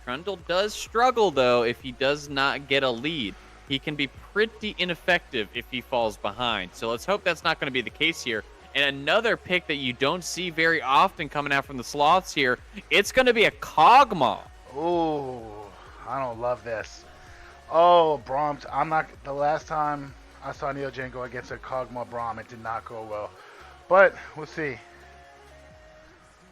Trundle does struggle, though, if he does not get a lead. He can be pretty ineffective if he falls behind. So let's hope that's not going to be the case here. And another pick that you don't see very often coming out from the Sloths here, it's going to be a Kog'Maw. Ooh, I don't love this. Oh, Brahms, the last time I saw Neogen go against a Kog'Maw Braum, it did not go well. But we'll see.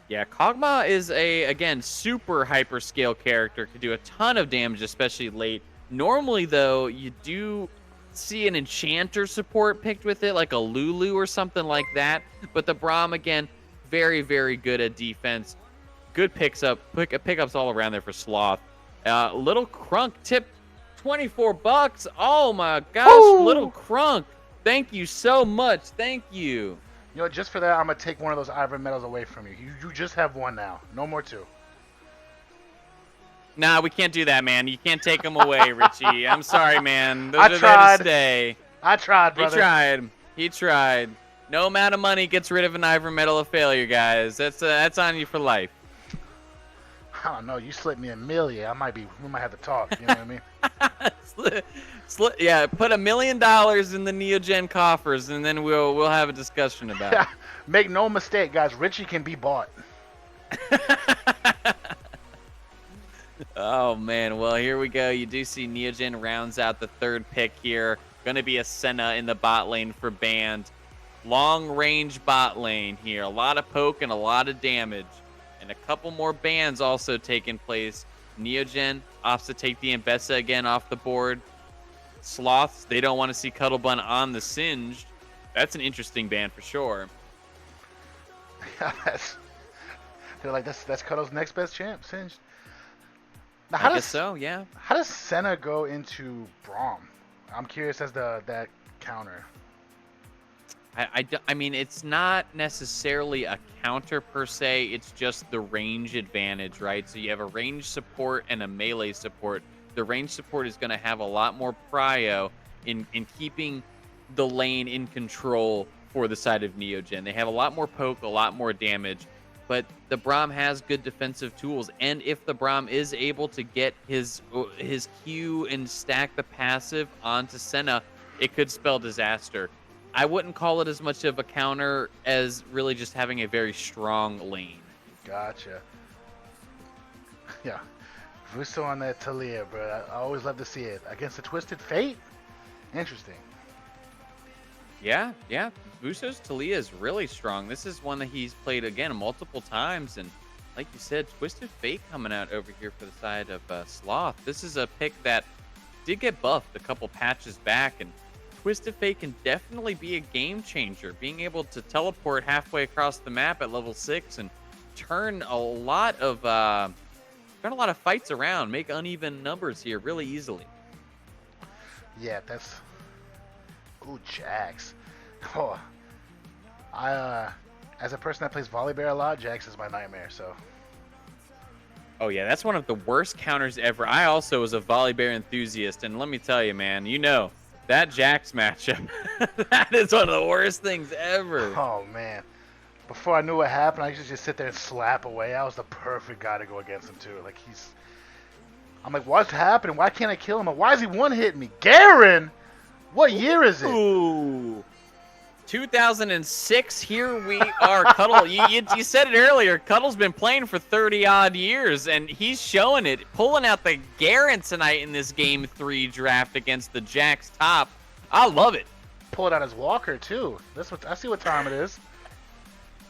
Yeah, Kog'Maw is again, super hyper scale character. Can do a ton of damage, especially late. Normally, though, you do see an enchanter support picked with it, like a Lulu or something like that. But the Braum, again, very good at defense. Good pickups all around there for Sloth. Little Crunk tip, $24. Oh my gosh, Woo! Little Crunk. Thank you so much. Thank you. You know, just for that, I'm going to take one of those ivory medals away from you. You just have one now. No more 2. Nah, we can't do that, man. You can't take them away, Richie. I'm sorry, man. Those I are tried. there to stay. I tried, brother. He tried. No amount of money gets rid of an ivory medal of failure, guys. That's on you for life. I don't know. You slipped me $1 million. We might have to talk. You know what I mean? Yeah, put $1 million in the Neogen coffers, and then we'll have a discussion about it. Make no mistake, guys. Richie can be bought. Oh, man. Well, here we go. You do see Neogen rounds out the third pick here. Going to be a Senna in the bot lane for Band. Long-range bot lane here. A lot of poke and a lot of damage. And a couple more bans also taking place. Neogen opts to take the Ambessa again off the board. Sloths, they don't want to see Cuttlebun on the Singed. That's an interesting ban for sure. They're like, that's Cuddle's next best champ, Singed. Now, I guess so, yeah. How does Senna go into Braum? I'm curious as to that counter. I mean, it's not necessarily a counter per se. It's just the range advantage, right? So you have a range support and a melee support. The range support is going to have a lot more prio in keeping the lane in control for the side of Neogen. They have a lot more poke, a lot more damage, but the Braum has good defensive tools. And if the Braum is able to get his Q and stack the passive onto Senna, it could spell disaster. I wouldn't call it as much of a counter as really just having a very strong lane. Gotcha. Yeah. Russo on that Talia, bro. I always love to see it. Against the Twisted Fate? Interesting. Yeah. Vuso's Talia is really strong. This is one that he's played, again, multiple times. And like you said, Twisted Fate coming out over here for the side of Sloth. This is a pick that did get buffed a couple patches back. And Twisted Fate can definitely be a game changer. Being able to teleport halfway across the map at level 6 and turn a lot of fights around, make uneven numbers here really easily. Yeah, that's... Ooh, Jax. Oh, as a person that plays Volibear a lot, Jax is my nightmare, so... Oh, yeah, that's one of the worst counters ever. I also was a Volibear enthusiast, and let me tell you, man, you know, that Jax matchup, that is one of the worst things ever. Oh, man. Before I knew what happened, I used to just sit there and slap away. I was the perfect guy to go against him, too. Like, I'm like, what's happening? Why can't I kill him? Why is he one-hitting me? Garen! What year is it? Ooh. 2006, here we are. Cuddle, you said it earlier. Cuddle's been playing for 30-odd years, and he's showing it. Pulling out the Garen tonight in this Game 3 draft against the Jax top. I love it. Pulled out his Walker, too. I see what time it is.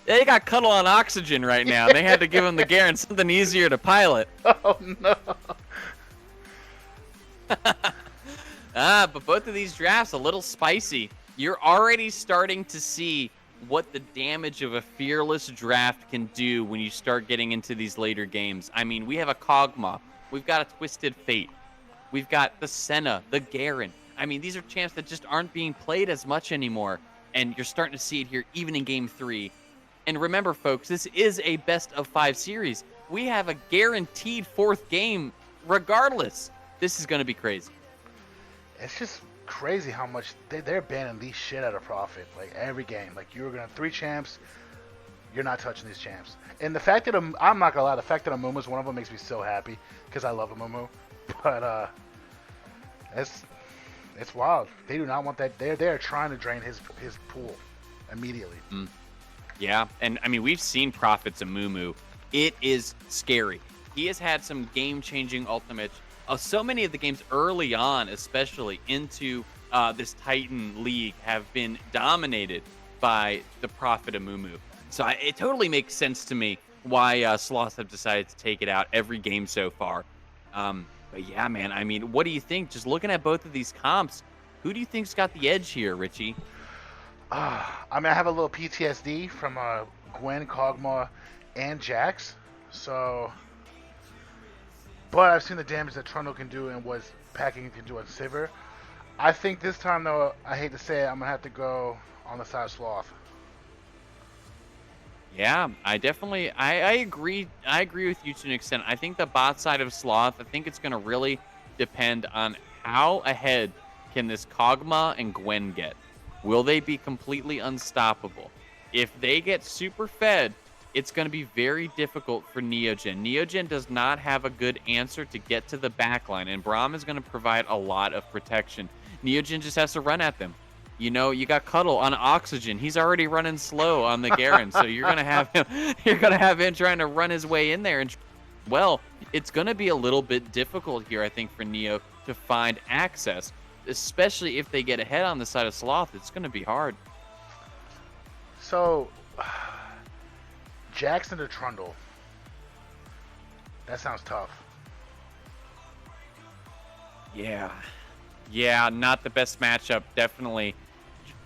They got Cuddle on oxygen right now. They had to give him the Garen something easier to pilot. Oh, no. But both of these drafts a little spicy. You're already starting to see what the damage of a fearless draft can do when you start getting into these later games. I mean, we have a Kog'Maw. We've got a Twisted Fate. We've got the Senna, the Garen. I mean, these are champs that just aren't being played as much anymore. And you're starting to see it here even in Game 3. And remember, folks, this is a best-of-5 series. We have a guaranteed 4th game regardless. This is going to be crazy. It's just crazy how much they're banning these shit out of Profit. Like, every game. Like, you're going to have 3 champs. You're not touching these champs. And the fact that I'm not going to lie, the fact that Amumu's one of them makes me so happy. Because I love Amumu. But, it's wild. They do not want that. They're trying to drain his pool immediately. Yeah, and I mean, we've seen Prophet's Amumu. It is scary. He has had some game-changing ultimates. So many of the games early on, especially into this Titan League, have been dominated by the Prophet Amumu. So it totally makes sense to me why Sloths have decided to take it out every game so far. But yeah, man, I mean, what do you think? Just looking at both of these comps, who do you think's got the edge here, Richie? I mean, I have a little PTSD from Gwen, Kog'Maw, and Jax. So, but I've seen the damage that Trundle can do and what Packing can do on Sivir. I think this time, though, I hate to say it, I'm gonna have to go on the side of Sloth. Yeah, I definitely, I agree. I agree with you to an extent. I think the bot side of Sloth, I think it's going to really depend on how ahead can this Kog'Maw and Gwen get. Will they be completely unstoppable? If they get super fed, it's going to be very difficult for Neogen. Neogen does not have a good answer to get to the backline, and Braum is going to provide a lot of protection. Neogen just has to run at them. You know, you got Cuddle on oxygen. He's already running slow on the Garen, so you're gonna have him. You're gonna have him trying to run his way in there, and well, it's going to be a little bit difficult here, I think, for Neo to find access, especially if they get ahead on the side of Sloth. It's going to be hard. So, Jackson to Trundle. That sounds tough. Yeah. Yeah, not the best matchup, definitely.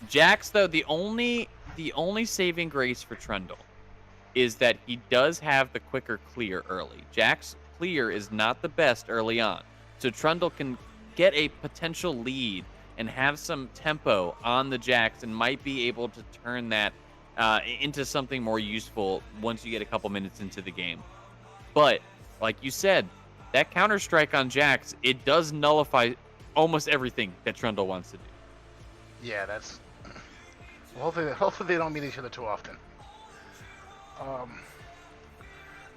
Jax, though, the only saving grace for Trundle is that he does have the quicker clear early. Jack's clear is not the best early on. So Trundle can get a potential lead and have some tempo on the Jax and might be able to turn that into something more useful once you get a couple minutes into the game. But, like you said, that counter-strike on Jax, it does nullify almost everything that Trundle wants to do. Yeah, that's... Well, hopefully they don't meet each other too often.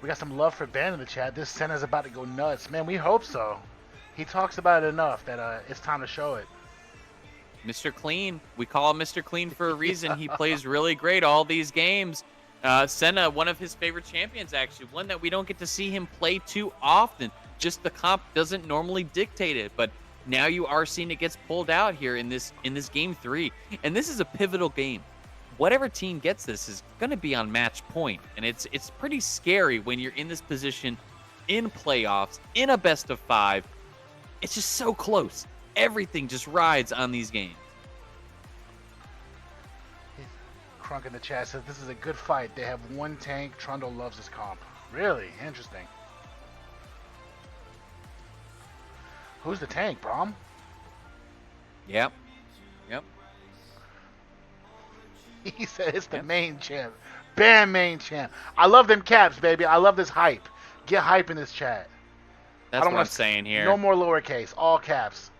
We got some love for Ben in the chat. This Senna's about to go nuts. Man, we hope so. He talks about it enough that it's time to show it. Mr. Clean. We call him Mr. Clean for a reason. He plays really great all these games. Senna, one of his favorite champions, actually. One that we don't get to see him play too often. Just the comp doesn't normally dictate it. But now you are seeing it gets pulled out here in this game 3. And this is a pivotal game. Whatever team gets this is going to be on match point. And it's pretty scary when you're in this position in playoffs, in a best of 5. It's just so close. Everything just rides on these games. Crunk in the chat says this is a good fight. They have one tank. Trundle loves his comp. Really? Interesting. Who's the tank, Brom? Yep. He said it's the main champ. Bam, main champ. I love them caps, baby. I love this hype. Get hype in this chat. That's what I'm saying here. No more lowercase. All caps.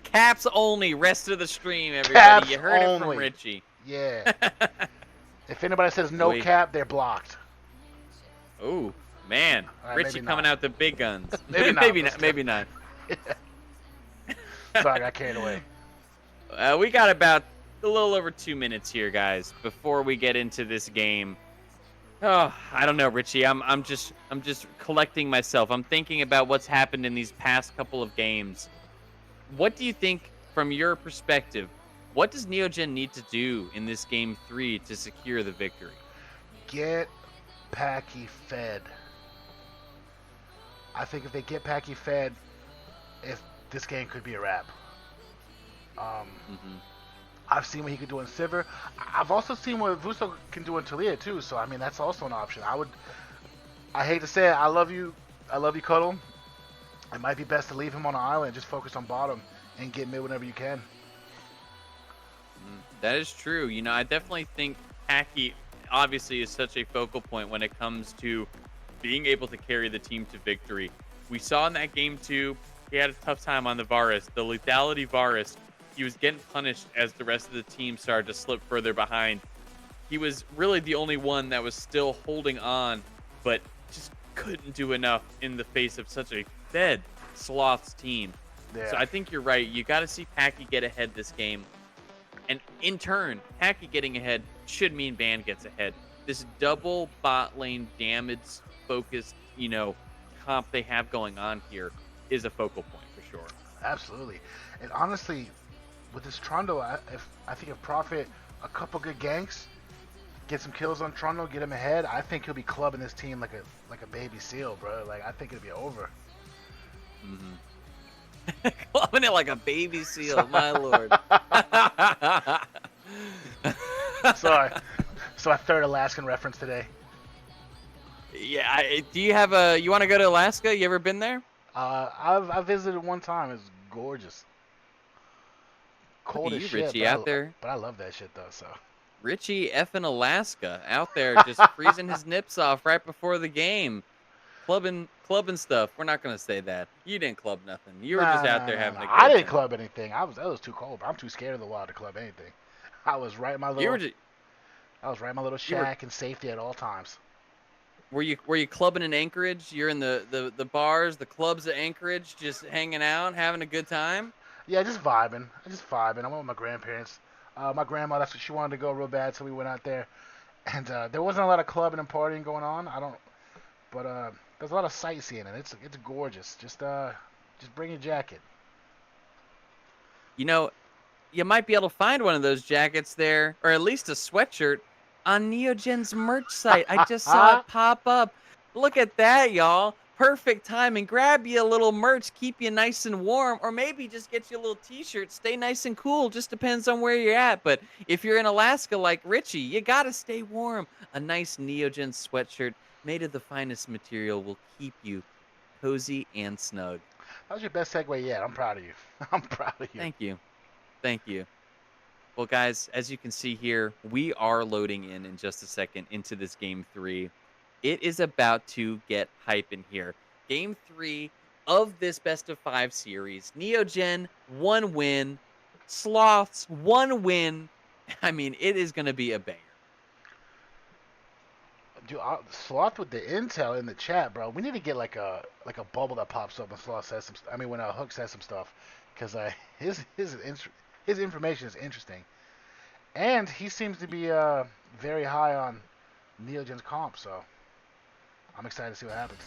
Caps only. Rest of the stream, everybody. Caps you heard only. it from Richie. Yeah. If anybody says no cap, they're blocked. Oh, man. Right, Richie coming out the big guns. Maybe not. Maybe not. Sorry, I got carried away. We got about a little over 2 minutes here, guys, before we get into this game. Oh, I don't know, Richie. I'm just collecting myself. I'm thinking about what's happened in these past couple of games. What do you think, from your perspective, what does Neogen need to do in this game 3 to secure the victory? Get Packy fed. I think if they get Packy fed, if this game could be a wrap. I've seen what he could do in Sivir. I've also seen what Vuso can do in Talia too. So I mean, that's also an option. I hate to say it, I love you, Cuddle. It might be best to leave him on an island, just focus on bottom, and get mid whenever you can. That is true. You know, I definitely think Packy obviously is such a focal point when it comes to being able to carry the team to victory. We saw in that game 2, he had a tough time on the Varus, the lethality Varus. He was getting punished as the rest of the team started to slip further behind. He was really the only one that was still holding on, but just couldn't do enough in the face of such a fed Sloth's team. Yeah. So I think you're right. You got to see Packy get ahead this game. And in turn, Packy getting ahead should mean Van gets ahead. This double bot lane damage focused, comp they have going on here is a focal point for sure. Absolutely. And honestly, with this Trundle, I think if Prophet a couple good ganks, get some kills on Trundle, get him ahead, I think he'll be clubbing this team like a baby seal, bro. Like, I think it'll be over. Clubbing it like a baby seal, my lord. Sorry. So a third Alaskan reference today. Yeah, do you have you want to go to Alaska? You ever been there? I visited one time. It's gorgeous. Cold as shit, Richie, out there. But I love that shit though. So Richie effing Alaska out there just freezing his nips off right before the game, clubbing stuff. We're not gonna say that. You didn't club nothing. You were just out there having a good I didn't time. club anything. That was too cold. I'm too scared of the wild to club anything. I was right in my little. I was right in my little shack in safety at all times. Were you clubbing in Anchorage? You're in the bars, the clubs at Anchorage, just hanging out, having a good time? Yeah, just vibing. I went with my grandparents. My grandma, that's what she wanted to go real bad, so we went out there. And there wasn't a lot of clubbing and partying going on. but there's a lot of sightseeing and it's gorgeous. Just bring your jacket. You know, you might be able to find one of those jackets there, or at least a sweatshirt, on Neogen's merch site. I just saw it pop up. Look at that, y'all. Perfect timing. Grab you a little merch, keep you nice and warm, or maybe just get you a little t-shirt, stay nice and cool. Just depends on where you're at. But if you're in Alaska like Richie, you gotta stay warm. A nice Neogen sweatshirt made of the finest material will keep you cozy and snug. That was your best segue yet. I'm proud of you. I'm proud of you. Thank you. Thank you. Well, guys, as you can see here, we are loading in just a second into this game 3. It is about to get hype in here. Game 3 of this best of 5 series. Neogen, 1 win. Sloths, 1 win. I mean, it is going to be a banger. Dude, Sloth with the intel in the chat, bro. We need to get like a bubble that pops up when Sloth says some. I mean, when Hook says some stuff, because his information is interesting, and he seems to be very high on Neogen's comp. So I'm excited to see what happens.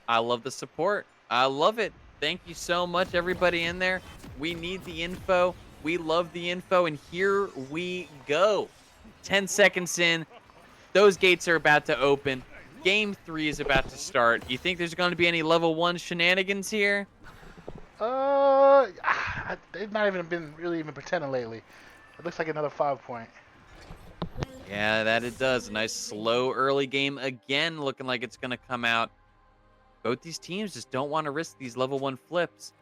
I love the support. I love it. Thank you so much, everybody in there. We need the info. We love the info, and here we go. 10 seconds in. Those gates are about to open. Game 3 is about to start. You think there's going to be any level 1 shenanigans here? They've not even been really even pretending lately. It looks like another 5-point. Yeah, that it does. A nice slow early game again, looking like it's going to come out. Both these teams just don't want to risk these level 1 flips.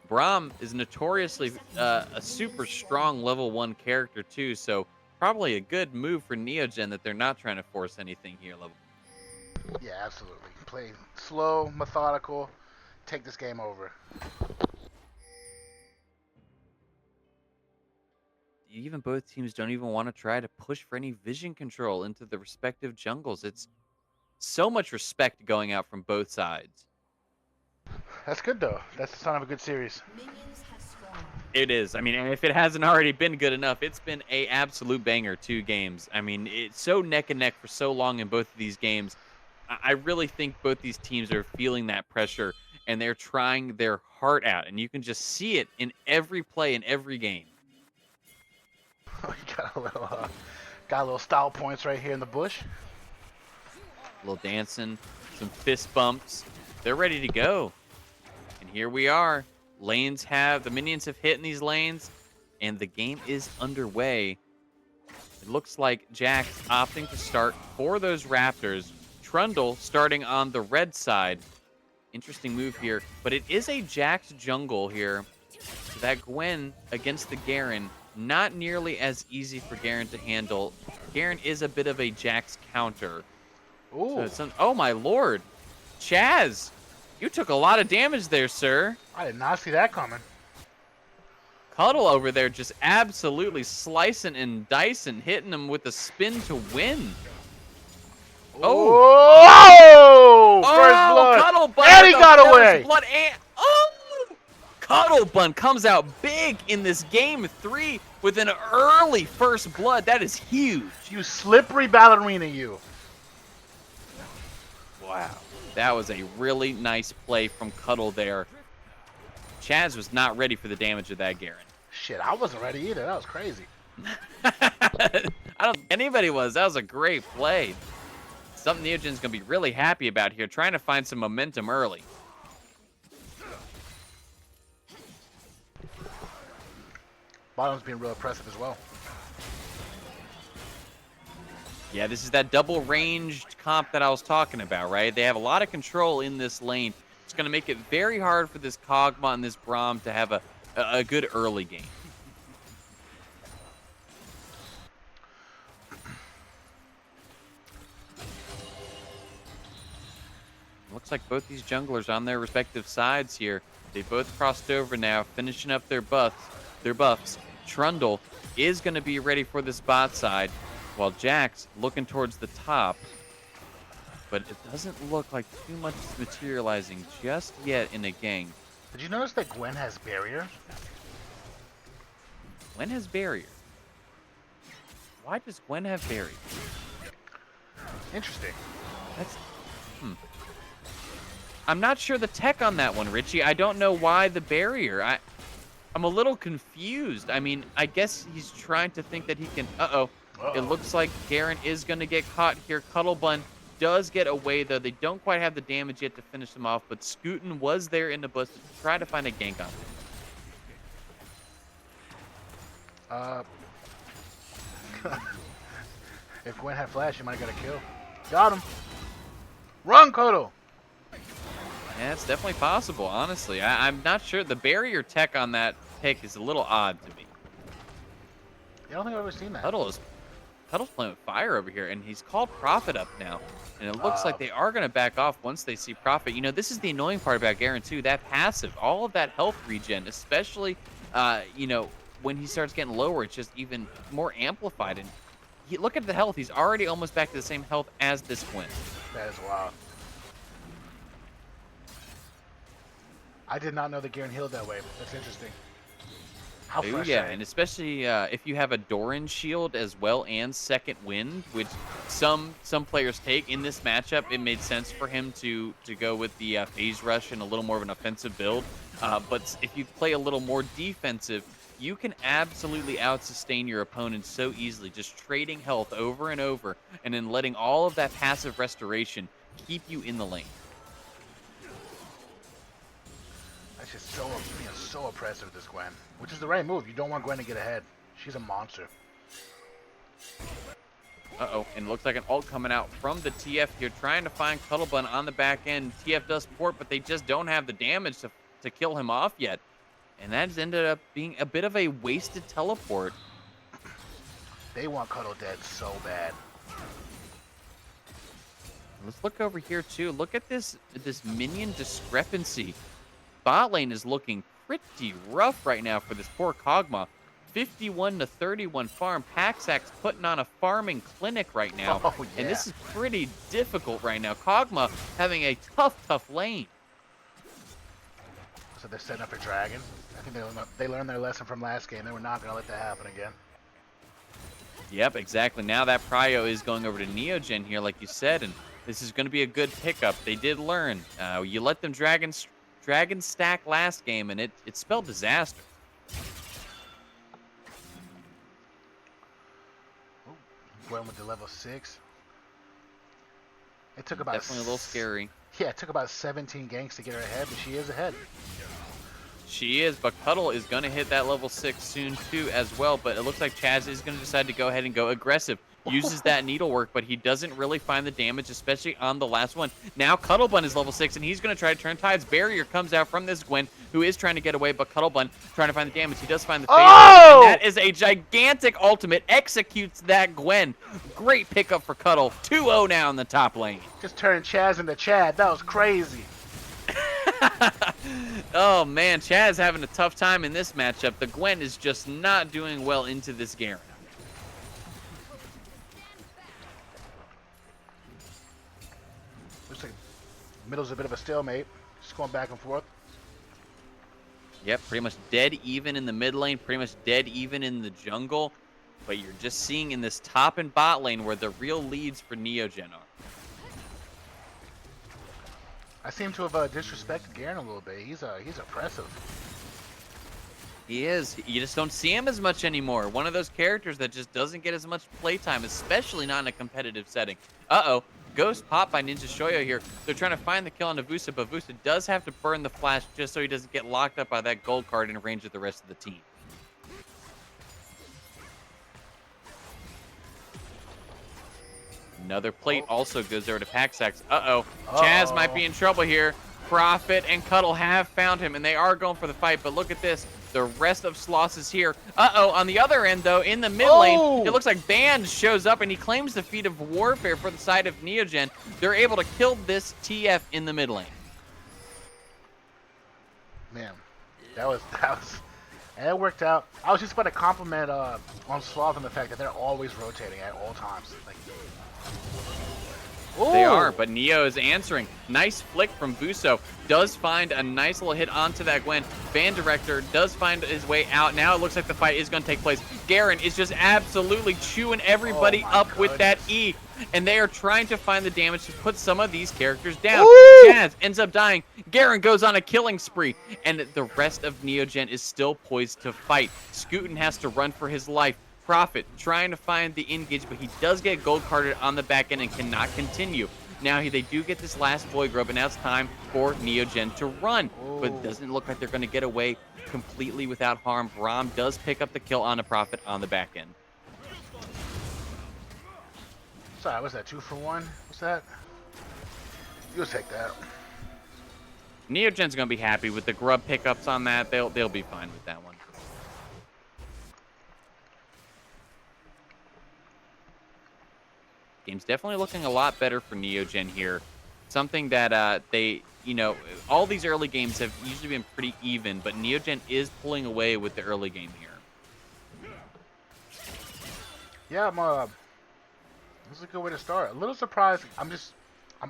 Braum is notoriously a super strong level 1 character too, so probably a good move for Neogen that they're not trying to force anything here. Yeah, absolutely. Play slow, methodical, take this game over. Even both teams don't even want to try to push for any vision control into the respective jungles. It's so much respect going out from both sides. That's good though. That's the sign of a good series. It is. I mean, and if it hasn't already been good enough, it's been a absolute banger 2 games. I mean, it's so neck and neck for so long in both of these games. I really think both these teams are feeling that pressure, and they're trying their heart out, and you can just see it in every play in every game. You got a little style points right here in the bush. A little dancing, some fist bumps. They're ready to go. And here we are. The minions have hit in these lanes, and the game is underway. It looks like Jax opting to start for those Raptors. Trundle starting on the red side. Interesting move here, but it is a Jax jungle here. So that Gwen against the Garen, not nearly as easy for Garen to handle. Garen is a bit of a Jax counter. Ooh. So oh my lord. Chaz, you took a lot of damage there, sir. I did not see that coming. Cuddle over there just absolutely slicing and dicing, hitting him with a spin to win. Oh! First blood. Cuddle Bun And he with got the first away. blood Cuddle Bun comes out big in this game 3 with an early first blood. That is huge. You slippery ballerina, you. Wow. That was a really nice play from Cuddle there. Chaz was not ready for the damage of that Garen. Shit, I wasn't ready either. That was crazy. I don't think anybody was. That was a great play. Something Neogen's going to be really happy about here, trying to find some momentum early. Bottom's being real impressive as well. Yeah, this is that double ranged comp that I was talking about, right? They have a lot of control in this lane. It's going to make it very hard for this Kog'Maw and this Braum to have a good early game. Looks like both these junglers on their respective sides here. They both crossed over now, finishing up their buffs. Trundle is going to be ready for this bot side, while Jax looking towards the top. But it doesn't look like too much is materializing just yet in a gang. Did you notice that Gwen has barrier? Gwen has barrier. Why does Gwen have barrier? Interesting. That's I'm not sure the tech on that one, Richie. I don't know why the barrier. I'm a little confused. I mean, I guess he's trying to think that he can... Uh-oh. It looks like Garen is going to get caught here. Cuttlebun does get away, though. They don't quite have the damage yet to finish him off, but Scootin was there in the bush to try to find a gank on him. If Gwen had flash, he might have got a kill. Got him. Run, Kodo. Yeah, it's definitely possible, honestly. I'm not sure. The barrier tech on that pick is a little odd to me. I don't think I've ever seen that. Huddle's playing with fire over here, and he's called Prophet up now. And it looks like they are going to back off once they see Prophet. You know, this is the annoying part about Garen, too. That passive, all of that health regen, especially, you know, when he starts getting lower, it's just even more amplified. And look at the health. He's already almost back to the same health as this Gwen. That is wild. I did not know that Garen healed that way. That's interesting. How Ooh, frustrating. yeah, and especially if you have a Doran shield as well and second wind, which some players take in this matchup, it made sense for him to go with the phase rush and a little more of an offensive build. But if you play a little more defensive, you can absolutely out-sustain your opponent so easily, just trading health over and over, and then letting all of that passive restoration keep you in the lane. That's just so oppressive, this Gwen. Which is the right move. You don't want Gwen to get ahead. She's a monster. Uh-oh, and it looks like an ult coming out from the TF here, trying to find Cuttlebun on the back end. TF does port, but they just don't have the damage to kill him off yet. And that ended up being a bit of a wasted teleport. They want Cuddle dead so bad. Let's look over here, too. Look at this minion discrepancy. Bot lane is looking pretty rough right now for this poor Kog'Maw. 51-31 farm. Paxax putting on a farming clinic right now. Oh, yeah. And this is pretty difficult right now. Kog'Maw having a tough lane. So they're setting up for Dragon. I think they learned their lesson from last game. They were not going to let that happen again. Yep, exactly. Now that Prio is going over to Neogen here, like you said, and this is going to be a good pickup. They did learn. You let them Dragon stack last game, and it spelled disaster. Ooh, Gwen with the level 6. It took about Definitely a little scary. Yeah, it took about 17 ganks to get her ahead, but she is ahead. She is, but Cuddle is going to hit that level 6 soon, too, as well. But it looks like Chaz is going to decide to go ahead and go aggressive. Uses that needlework, but he doesn't really find the damage, especially on the last one. Now Cuttlebun is level 6, and he's going to try to turn tides. Barrier comes out from this Gwen, who is trying to get away, but Cuttlebun trying to find the damage. He does find the phase. Oh! And that is a gigantic ultimate. Executes that Gwen. Great pickup for Cuddle. 2-0 now in the top lane. Just turned Chaz into Chad. That was crazy. Oh, man. Chaz having a tough time in this matchup. The Gwen is just not doing well into this Garen. Looks like middle's a bit of a stalemate. Just going back and forth. Yep, pretty much dead even in the mid lane, pretty much dead even in the jungle. But you're just seeing in this top and bot lane where the real leads for Neogen are. I seem to have disrespected Garen a little bit. He's oppressive. He is. You just don't see him as much anymore. One of those characters that just doesn't get as much playtime, especially not in a competitive setting. Uh-oh. Ghost pop by Ninja Shoyo here. They're trying to find the kill on Vusa, but Vusa does have to burn the flash just so he doesn't get locked up by that gold card in range of the rest of the team. Another plate also goes over to Paxax. Uh-oh. Chaz might be in trouble here. Prophet and Cuddle have found him, and they are going for the fight, but look at this. The rest of Sloss is here. Uh-oh, on the other end, though, in the mid lane, it looks like Band shows up, and he claims the feat of warfare for the side of Neogen. They're able to kill this TF in the mid lane. Man, and it worked out. I was just about to compliment on Sloth on the fact that they're always rotating at all times. Like, They are, Ooh. but Neo is answering. Nice flick from Vuso. Does find a nice little hit onto that Gwen. Band Director does find his way out. Now it looks like the fight is going to take place. Garen is just absolutely chewing everybody Oh my up with that goodness. E. And they are trying to find the damage to put some of these characters down. Ooh. Jazz ends up dying. Garen goes on a killing spree. And the rest of Neogen is still poised to fight. Scootin has to run for his life. Prophet trying to find the engage, but he does get gold carded on the back end and cannot continue. Now they do get this last void grub, and now it's time for Neogen to run. But it doesn't look like they're going to get away completely without harm. Braum does pick up the kill on the Prophet on the back end. Sorry, what's that? 2 for 1? What's that? You'll take that. Neogen's going to be happy with the grub pickups on that. They'll be fine with that one. Game's definitely looking a lot better for Neogen here. Something that they, you know, all these early games have usually been pretty even, but Neogen is pulling away with the early game here. Yeah, this is a good way to start. A little surprised. I'm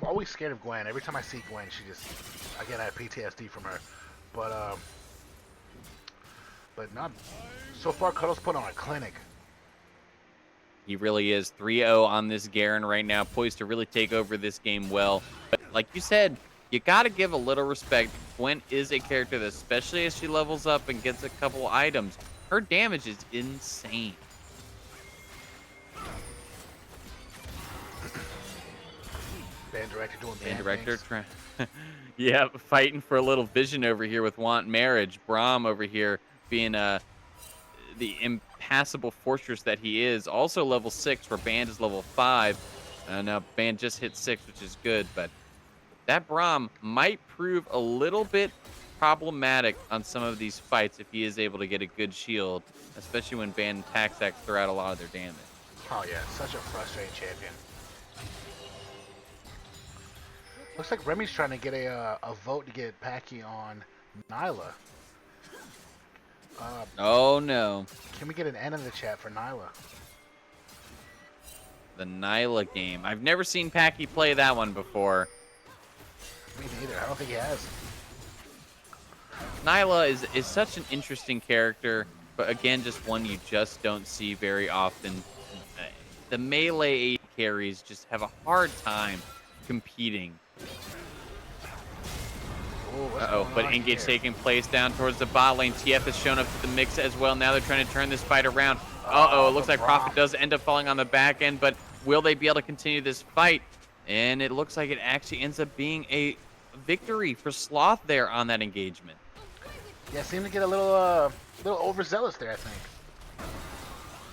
always scared of Gwen. Every time I see Gwen, again, I have PTSD from her. But not so far. Cuddle's put on a clinic. He really is 3-0 on this Garen right now, poised to really take over this game well. But like you said, you got to give a little respect. Gwen is a character that, especially as she levels up and gets a couple items, her damage is insane. Band Director doing Band band Director things. yeah, fighting for a little vision over here with Want Marriage. Braum over here being the impassable fortress that he is. Also level 6, where Band is level 5. Now Band just hit 6, which is good, but that Braum might prove a little bit problematic on some of these fights if he is able to get a good shield, especially when Band and Taxax throw out a lot of their damage. Oh yeah, such a frustrating champion. Looks like Remy's trying to get a vote to get Packy on Nyla. Oh no. Can we get an N in the chat for Nyla? The Nyla game. I've never seen Packy play that one before. Me neither. I don't think he has. Nyla is such an interesting character, but again, just one you just don't see very often. The melee AD carries just have a hard time competing. Ooh, what's Uh-oh, going but on engage here? taking place down towards the bot lane. TF has shown up to the mix as well. Now they're trying to turn this fight around. Uh-oh, it looks like Prophet does end up falling on the back end, but will they be able to continue this fight? And it looks like it actually ends up being a victory for Sloth there on that engagement. Yeah, seemed to get a little overzealous there, I think.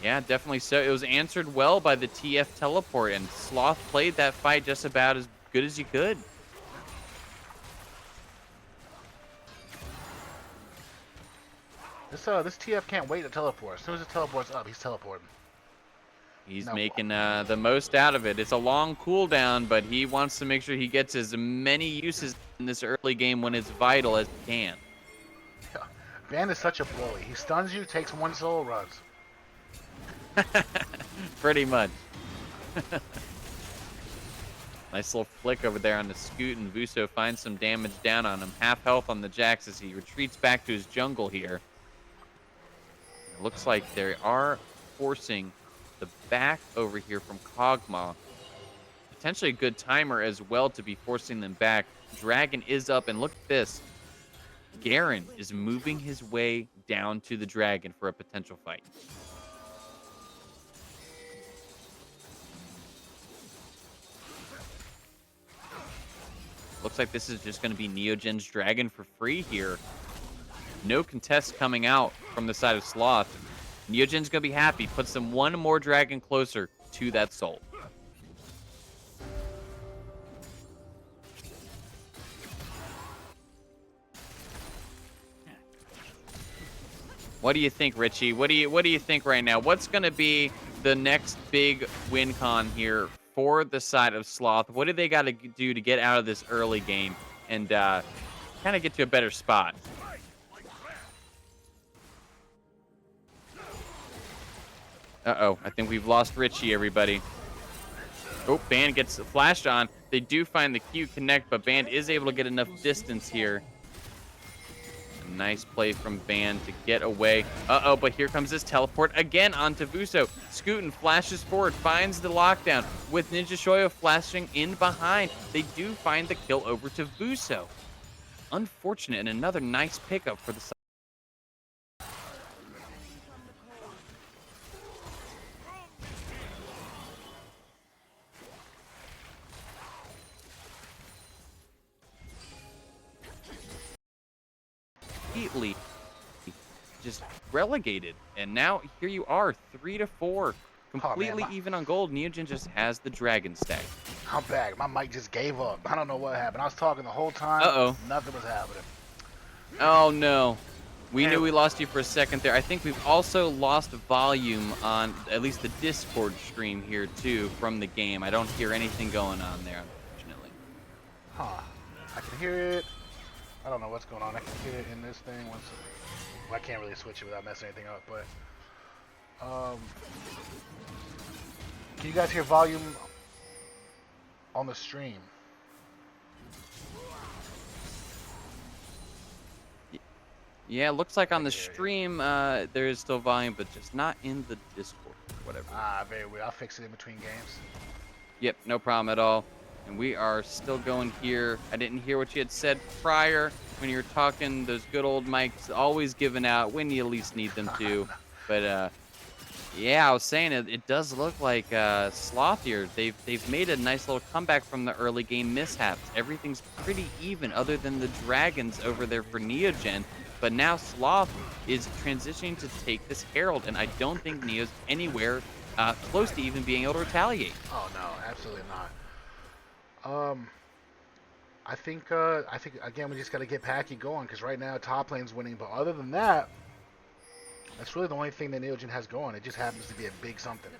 Yeah, definitely so. It was answered well by the TF teleport, and Sloth played that fight just about as good as you could. This TF can't wait to teleport. As soon as it teleports up, he's teleporting. He's No. making the most out of it. It's a long cooldown, but he wants to make sure he gets as many uses in this early game when it's vital as he can. Yeah. Van is such a bully. He stuns you, takes one solo, runs. Pretty much. Nice little flick over there on the Scoot, and Vuso finds some damage down on him. Half health on the Jax as he retreats back to his jungle here. It looks like they are forcing the back over here from Kog'Maw. Potentially a good timer as well to be forcing them back. Dragon is up, and look at this. Garen is moving his way down to the Dragon for a potential fight. Looks like this is just going to be Neogen's Dragon for free here. No contest coming out from the side of Sloth. Neogen's going to be happy. Puts them one more Dragon closer to that soul. What do you think, Richie? What do you think right now? What's going to be the next big win con here for the side of Sloth? What do they got to do to get out of this early game and kind of get to a better spot? Uh-oh, I think we've lost Richie, everybody. Oh, Band gets flashed on. They do find the Q connect, but Band is able to get enough distance here. A nice play from Band to get away. Uh-oh, but here comes this teleport again onto Vuso. Scootin flashes forward, finds the lockdown with Ninja Shoyo flashing in behind. They do find the kill over to Vuso. Unfortunate, and another nice pickup for the side. Completely just relegated, and now here you are, 3-4, completely even on gold. Neogen just has the dragon stack. I'm back. My mic just gave up. I don't know what happened. I was talking the whole time. Nothing was happening. Oh no, we knew we lost you for a second there. I think we've also lost volume on at least the Discord stream here too from the game. I don't hear anything going on there, unfortunately. Huh. I can hear it. I don't know what's going on. I can hear it in this thing. Well, I can't really switch it without messing anything up, but can you guys hear volume on the stream? Yeah, it looks like on the stream there is still volume, but just not in the Discord or whatever. Ah, very weird. I'll fix it in between games. Yep, no problem at all. And we are still going here. I didn't hear what you had said prior when you were talking. Those good old mics always giving out when you least need them to. But yeah, I was saying it does look like Sloth here. They've made a nice little comeback from the early game mishaps. Everything's pretty even other than the dragons over there for Neogen. But now Sloth is transitioning to take this Herald, and I don't think Neo's anywhere close to even being able to retaliate. Oh no, absolutely not. I think again we just got to get Packy going, because right now top lane's winning. But other than that, that's really the only thing that Neogen has going. It just happens to be a big something.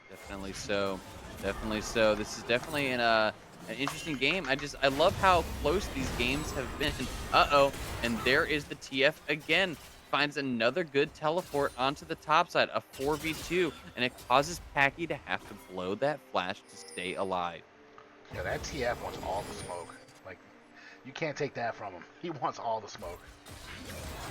Definitely so. Definitely so. This is definitely an interesting game. I love how close these games have been. Uh-oh, and there is the TF again. Finds another good teleport onto the top side, a 4v2, and it causes Packy to have to blow that flash to stay alive. Yeah, that TF wants all the smoke. Like, you can't take that from him. He wants all the smoke.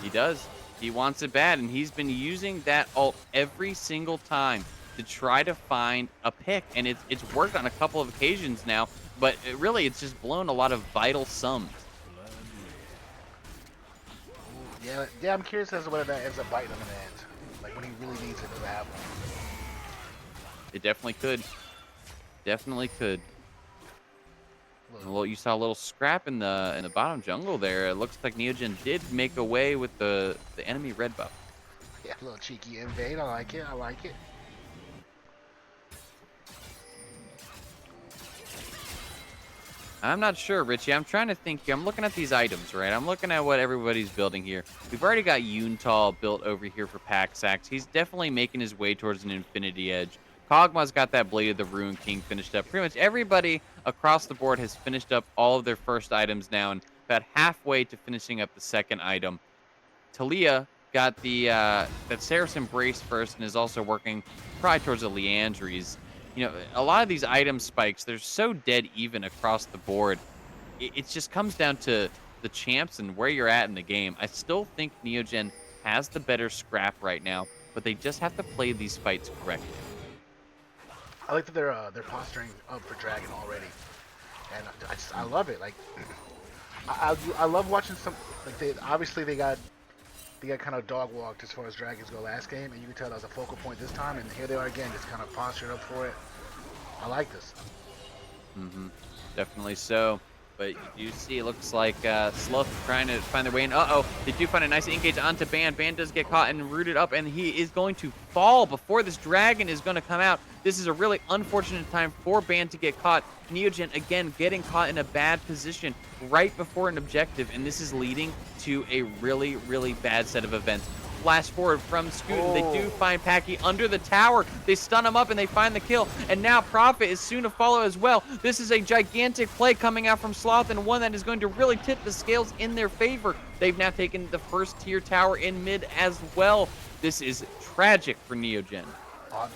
He does. He wants it bad, and he's been using that ult every single time to try to find a pick, and it's worked on a couple of occasions now, but it's just blown a lot of vital sums. Yeah, I'm curious as to whether that ends up biting him in the end. Like, when he really needs it to happen. It definitely could. Definitely could. Well, you saw a little scrap in the bottom jungle there. It looks like Neogen did make away with the enemy red buff. Yeah, a little cheeky invade. I like it. I like it. I'm not sure, Richie. I'm trying to think here. I'm looking at these items, right? I'm looking at what everybody's building here. We've already got Yuntal built over here for Paxax. He's definitely making his way towards an Infinity Edge. Kog'Maw's got that Blade of the Ruin King finished up. Pretty much everybody across the board has finished up all of their first items now, and about halfway to finishing up the second item. Talia got the that Ceres Embrace first and is also working probably towards a Leandries. You know, a lot of these item spikes, they're so dead even across the board. It just comes down to the champs and where you're at in the game. I still think Neogen has the better scrap right now, but they just have to play these fights correctly. I like that they're posturing up for Dragon already, and I love it. Like, I love watching some. Like, they got kind of dog walked as far as Dragons go last game, and you can tell that was a focal point this time. And here they are again, just kind of postured up for it. I like this. Definitely so. But you do see, it looks like Sloth trying to find their way in. Uh-oh, they do find a nice engage onto Band. Band does get caught and rooted up, and he is going to fall before this dragon is going to come out. This is a really unfortunate time for Band to get caught. Neogen, again, getting caught in a bad position right before an objective, and this is leading to a really, really bad set of events. Flash forward from Scootin. They do find Packy under the tower. They stun him up and they find the kill. And now Prophet is soon to follow as well. This is a gigantic play coming out from Sloth, and one that is going to really tip the scales in their favor. They've now taken the first tier tower in mid as well. This is tragic for Neogen.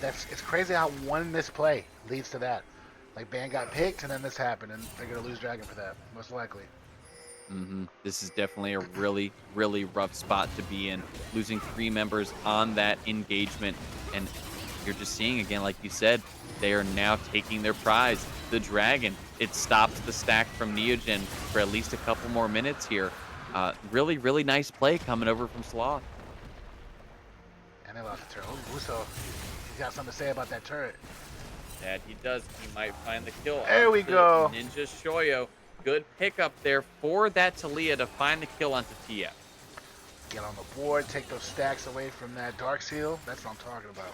It's crazy how one misplay leads to that. Like Ban got picked, and then this happened, and they're gonna lose Dragon for that, most likely. This is definitely a really, really rough spot to be in. Losing 3 members on that engagement. And you're just seeing, again, like you said, they are now taking their prize, the Dragon. It stops the stack from Neogen for at least a couple more minutes here. Really, really nice play coming over from Sloth. And they lost the turret. Oh, Buso, he's got something to say about that turret. That he does. He might find the kill. There we onto go. Ninja Shoyo. Good pickup there for that Talia to find the kill onto TF. Get on the board, take those stacks away from that Dark Seal. That's what I'm talking about.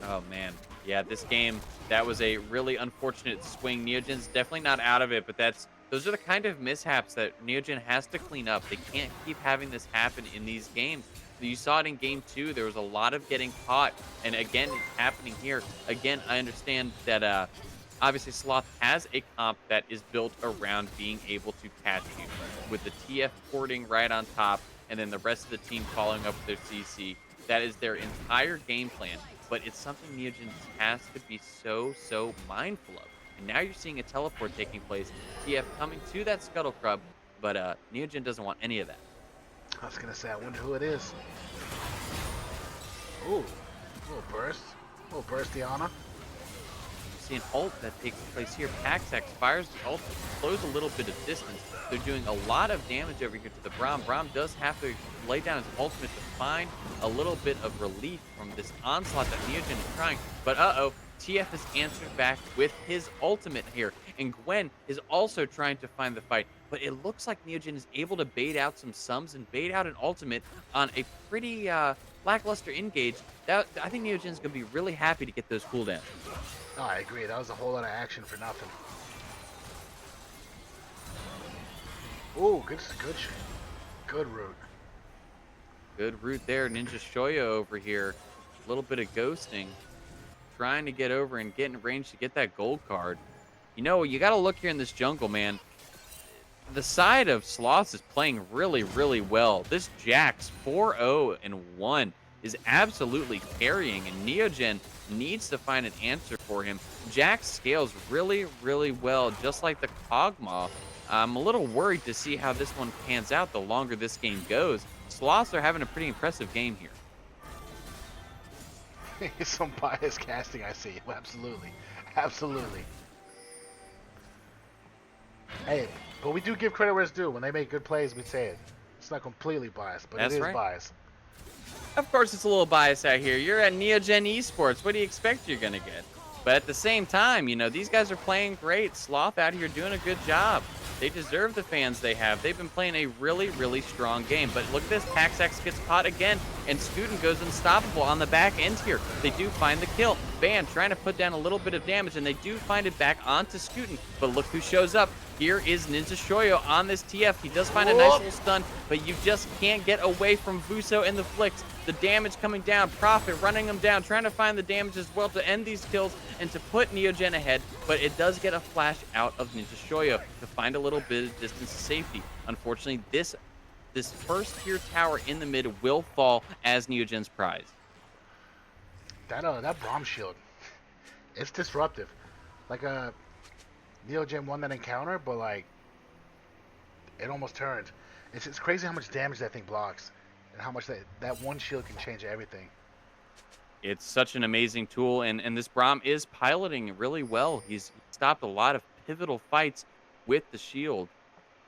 Oh, man. Yeah, this game, that was a really unfortunate swing. Neogen's definitely not out of it, but those are the kind of mishaps that Neogen has to clean up. They can't keep having this happen in these games. You saw it in game 2. There was a lot of getting caught. And again, it's happening here. Again, I understand that obviously Sloth has a comp that is built around being able to catch you. With the TF porting right on top, and then the rest of the team following up with their CC. That is their entire game plan. But it's something Neogen has to be so mindful of. And now you're seeing a teleport taking place. TF coming to that Scuttle Crab, but Neogen doesn't want any of that. I was gonna say, I wonder who it is. Ooh, little burst. Little burstiana. You see an ult that takes place here. Paxax fires the ult, slows a little bit of distance. They're doing a lot of damage over here to the Braum. Braum does have to lay down his ultimate to find a little bit of relief from this onslaught that Neogen is trying. But TF has answered back with his ultimate here. And Gwen is also trying to find the fight. But it looks like Neogen is able to bait out some sums and bait out an ultimate on a pretty lackluster engage. I think Neogen's going to be really happy to get those cooldowns. Oh, I agree. That was a whole lot of action for nothing. Ooh, good route. Good route there. Ninja Shoyo over here. A little bit of ghosting. Trying to get over and get in range to get that gold card. You know, you got to look here in this jungle, man. The side of Sloth is playing really, really well. This Jax 4-0-1 is absolutely carrying, and Neogen needs to find an answer for him. Jax scales really, really well, just like the Kog'Maw. I'm a little worried to see how this one pans out the longer this game goes. Sloths are having a pretty impressive game here. Some biased casting, I see. Absolutely. Absolutely. Hey, but we do give credit where it's due. When they make good plays, we say it. It's not completely biased, but That's it is right. biased. Of course, it's a little biased out here. You're at Neogen Esports. What do you expect you're going to get? But at the same time, you know, these guys are playing great. Sloth out here doing a good job. They deserve the fans they have. They've been playing a really, really strong game. But look at this. Paxax gets caught again, and Scootin goes unstoppable on the back end here. They do find the kill. Ban trying to put down a little bit of damage, and they do find it back onto Scootin. But look who shows up. Here is Ninja Shoyo on this TF. He does find a nice little stun, but you just can't get away from Vuso and the flicks. The damage coming down. Prophet running him down, trying to find the damage as well to end these kills and to put Neogen ahead. But it does get a flash out of Ninja Shoyo to find a little bit of distance of safety. Unfortunately, this first tier tower in the mid will fall as Neogen's prize. That bomb shield, it's disruptive. Like Neogen won that encounter, but like it almost turned. It's crazy how much damage that thing blocks, and how much that one shield can change everything. It's such an amazing tool, and this Braum is piloting really well. He's stopped a lot of pivotal fights with the shield.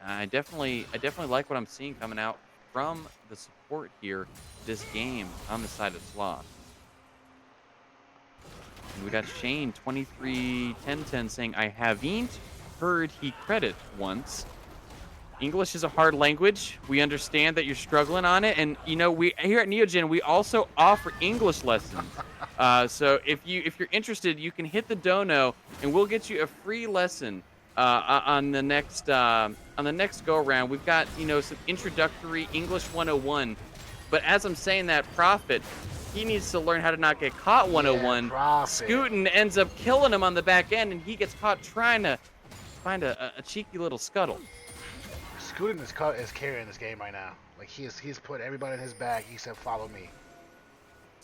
I definitely like what I'm seeing coming out from the support here this game on the side of Sloth. And we got Shane 231010 saying, I haven't heard he credit once. English is a hard language. We understand that you're struggling on it, and you know, we here at Neogen we also offer English lessons. So if you're interested, you can hit the dono, and we'll get you a free lesson on the next go around. We've got, you know, some introductory English 101. But as I'm saying that, Prophet, he needs to learn how to not get caught 101. Yeah, Scootin ends up killing him on the back end, and he gets caught trying to find a cheeky little scuttle. Scootin is carrying this game right now. Like he's put everybody in his bag. He said, "Follow me."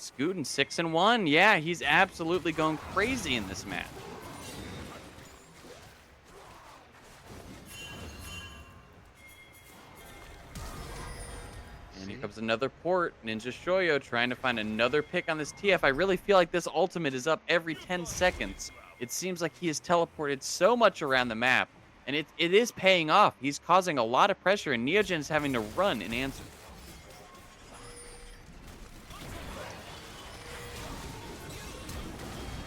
Scootin 6-1. Yeah, he's absolutely going crazy in this match. And here comes another port. Ninja Shoyo trying to find another pick on this TF. I really feel like this ultimate is up every 10 seconds. It seems like he has teleported so much around the map. And it is paying off. He's causing a lot of pressure, and Neogen is having to run in answer.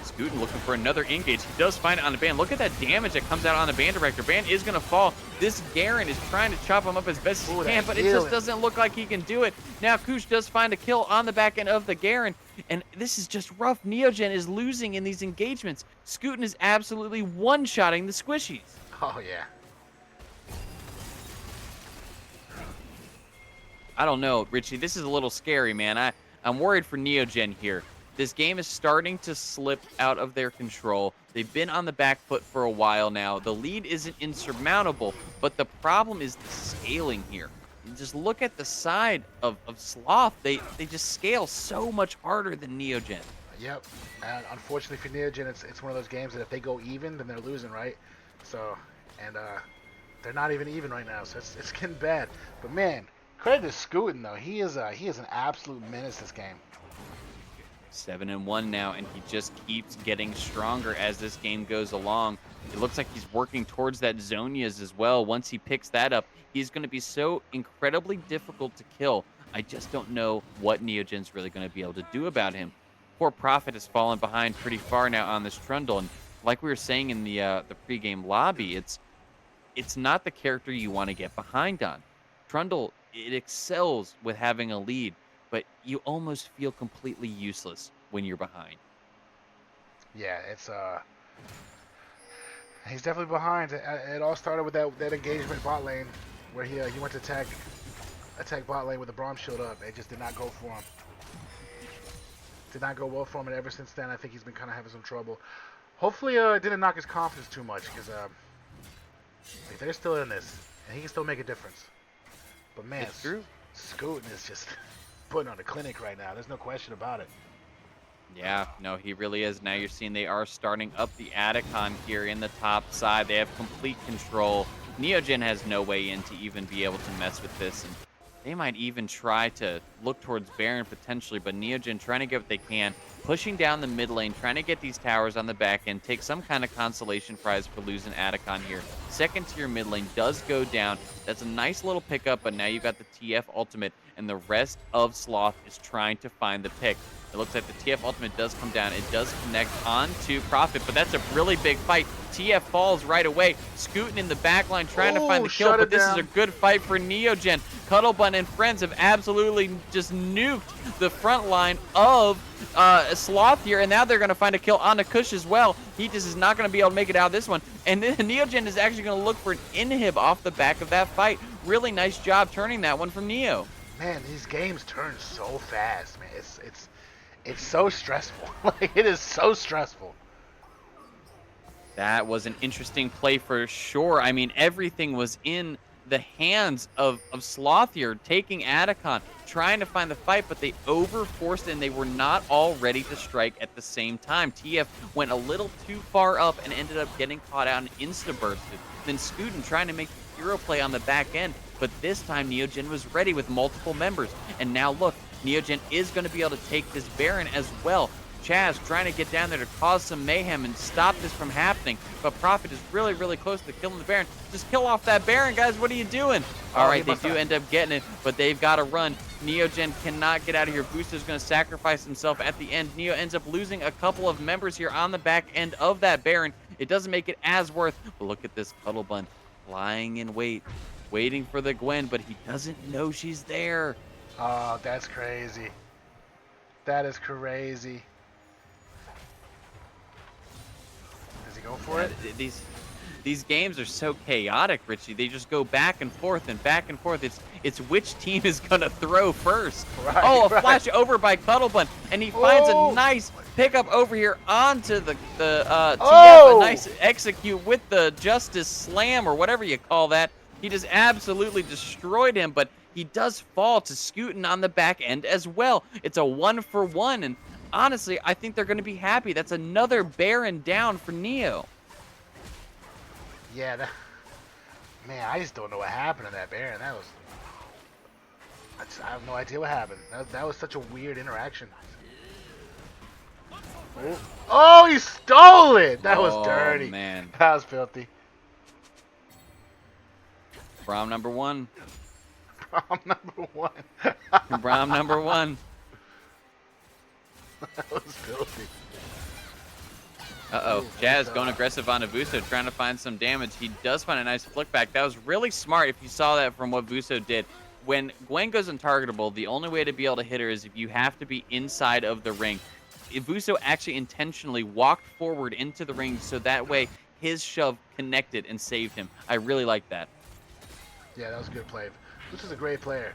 Scootin looking for another engage. He does find it on the band. Look at that damage that comes out on the band director. Band is going to fall. This Garen is trying to chop him up as best as he can, but it just doesn't look like he can do it. Now Kush does find a kill on the back end of the Garen, and this is just rough. Neogen is losing in these engagements. Scootin is absolutely one-shotting the squishies. Oh, yeah. I don't know, Richie. This is a little scary, man. I'm worried for Neogen here. This game is starting to slip out of their control. They've been on the back foot for a while now. The lead isn't insurmountable, but the problem is the scaling here. You just look at the side of Sloth. They just scale so much harder than Neogen. Yep. And unfortunately for Neogen, it's one of those games that if they go even, then they're losing, right? So, and they're not even right now, so it's getting bad. But man, credit to Scootin though. He is an absolute menace this game. 7-1 now, and he just keeps getting stronger as this game goes along. It looks like he's working towards that Zonia's as well. Once he picks that up, he's going to be so incredibly difficult to kill. I just don't know what Neogen's really going to be able to do about him. Poor Prophet has fallen behind pretty far now on this Trundle, and like we were saying in the pregame lobby, it's not the character you want to get behind on. Trundle, it excels with having a lead, but you almost feel completely useless when you're behind. Yeah, it's he's definitely behind. It all started with that engagement bot lane where he went to attack bot lane with the Braum shield up. It just did not go for him. Did not go well for him, and ever since then, I think he's been kind of having some trouble. Hopefully, it didn't knock his confidence too much, because like, they're still in this, and he can still make a difference. But man, It's true. Scootin is just putting on a clinic right now. There's no question about it. Yeah, no, he really is. Now you're seeing they are starting up the Atacon here in the top side. They have complete control. Neogen has no way in to even be able to mess with this, and they might even try to look towards Baron potentially, but Neogen trying to get what they can, pushing down the mid lane, trying to get these towers on the back end, take some kind of consolation prize for losing Atacon here. Second tier mid lane does go down. That's a nice little pickup, but now you've got the TF ultimate, and the rest of Sloth is trying to find the pick. It looks like the TF ultimate does come down. It does connect onto Prophet, but that's a really big fight. TF falls right away. Scootin in the back line trying to find the kill, but this is a good fight for Neogen. Cuttlebun and friends have absolutely just nuked the front line of Sloth here, and now they're going to find a kill on the Kush as well. He just is not going to be able to make it out of this one, and then Neogen is actually going to look for an inhib off the back of that fight. Really nice job turning that one from Neo. Man, these games turn so fast, man. It's so stressful. Like, it is so stressful. That was an interesting play for sure. I mean, everything was in the hands of Sloth here, taking Atacon, trying to find the fight, but they overforced and they were not all ready to strike at the same time. TF went a little too far up and ended up getting caught out and insta-bursted. Then Scootin trying to make the hero play on the back end, but this time Neogen was ready with multiple members. And now look, Neogen is going to be able to take this Baron as well. Chaz trying to get down there to cause some mayhem and stop this from happening. But Prophet is really, really close to killing the Baron. Just kill off that Baron, guys. What are you doing? All right, they do end up getting it, but they've got to run. Neogen cannot get out of here. Booster's going to sacrifice himself at the end. Neo ends up losing a couple of members here on the back end of that Baron. It doesn't make it as worth, but look at this Cuttlebun lying in wait, waiting for the Gwen, but he doesn't know she's there. Oh, that's crazy. That is crazy. Does he go for it? These games are so chaotic, Richie. They just go back and forth and back and forth. It's which team is gonna throw first. Right, oh, a flash over by Cuttlebun, and he finds a nice pickup over here onto the TF. A nice execute with the Justice Slam or whatever you call that. He just absolutely destroyed him, but he does fall to Scootin on the back end as well. It's a 1-for-1, and honestly, I think they're going to be happy. That's another Baron down for Neo. Yeah, man, I just don't know what happened to that Baron. I have no idea what happened. That was such a weird interaction. Oh, he stole it! That was dirty. Man. That was filthy. Braum number 1. Prom number 1. Braum number 1. That was filthy. Uh-oh. Jazz going aggressive on Vuso, trying to find some damage. He does find a nice flick back. That was really smart if you saw that from what Vuso did. When Gwen goes untargetable, the only way to be able to hit her is if you have to be inside of the ring. Vuso actually intentionally walked forward into the ring so that way his shove connected and saved him. I really like that. Yeah, that was a good play. This is a great player.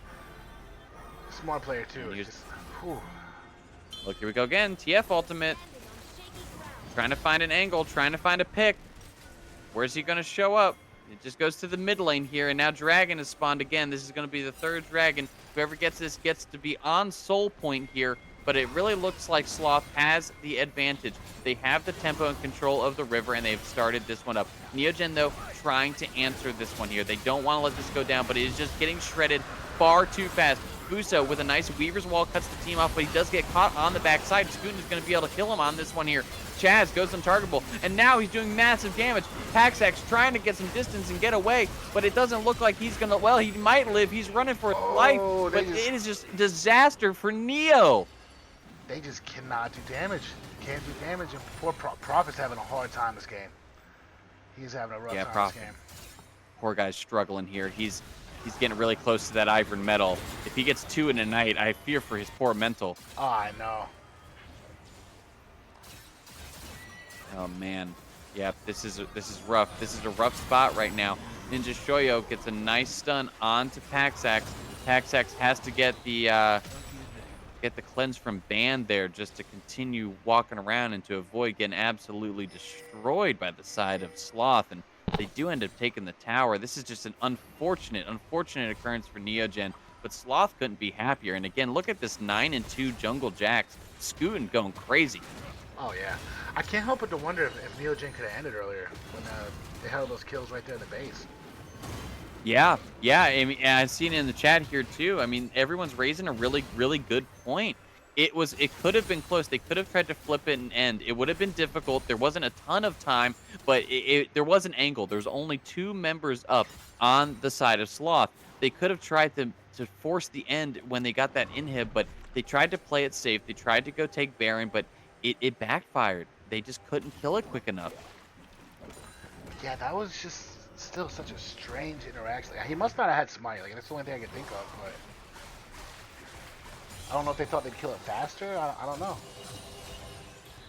Smart player, too. Look, here we go again. TF ultimate. Trying to find an angle, trying to find a pick. Where's he going to show up? It just goes to the mid lane here, and now Dragon has spawned again. This is going to be the 3rd Dragon. Whoever gets this gets to be on soul point here, but it really looks like Sloth has the advantage. They have the tempo and control of the river, and they've started this one up. Neogen, though, trying to answer this one here. They don't want to let this go down, but it is just getting shredded far too fast. Vuso with a nice Weaver's Wall cuts the team off, but he does get caught on the backside. Scootin is going to be able to kill him on this one here. Chaz goes untargetable, and now he's doing massive damage. Paxax trying to get some distance and get away, but it doesn't look like he's going to, well, he might live. He's running for his life, but it is just disaster for Neo. They just cannot do damage. Can't do damage, and poor Prophet's having a hard time this game. He's having a rough time this game. Poor guy's struggling here. He's getting really close to that Iron Metal. If he gets 2 in a night, I fear for his poor mental. Oh, I know. Oh man, yeah, this is rough. This is a rough spot right now. Ninja Shoyo gets a nice stun onto Paxax. Paxax has to get the cleanse from Band there just to continue walking around and to avoid getting absolutely destroyed by the side of Sloth. And they do end up taking the tower. This is just an unfortunate occurrence for Neogen. But Sloth couldn't be happier. And again, look at this 9-2 Jungle Jax. Scootin going crazy. Oh, yeah. I can't help but to wonder if Neogen could have ended earlier when they had all those kills right there in the base. Yeah. I mean, I've seen it in the chat here, too. I mean, everyone's raising a really, really good point. It could have been close. They could have tried to flip it and end. It would have been difficult. There wasn't a ton of time, but there was an angle. There's only 2 members up on the side of Sloth. They could have tried to force the end when they got that inhib, but they tried to play it safe. They tried to go take Baron, but it backfired. They just couldn't kill it quick enough. Yeah, that was just still such a strange interaction. He must not have had Smite. Like, that's the only thing I could think of, but I don't know if they thought they'd kill it faster. I don't know.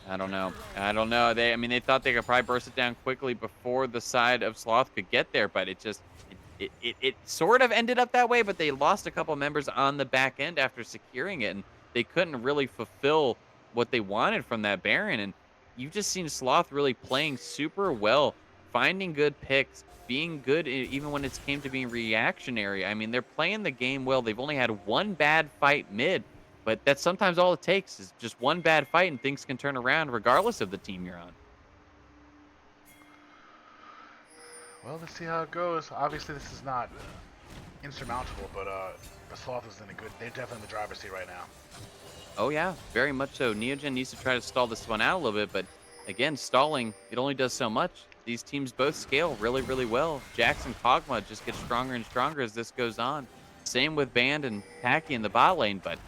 I don't know. They thought they could probably burst it down quickly before the side of Sloth could get there, but it sort of ended up that way, but they lost a couple members on the back end after securing it, and they couldn't really fulfill what they wanted from that Baron. And you've just seen Sloth really playing super well, finding good picks, being good even when it came to being reactionary. I mean, they're playing the game well. They've only had 1 bad fight mid, but that's sometimes all it takes is just 1 bad fight and things can turn around regardless of the team you're on. Well, let's see how it goes. Obviously, this is not insurmountable, but the Sloth is they're definitely in the driver's seat right now. Oh yeah, very much so. Neogen needs to try to stall this one out a little bit, but again, stalling, it only does so much. These teams both scale really, really well. Jax and Kog'Maw just get stronger and stronger as this goes on. Same with Band and Packy in the bot lane, but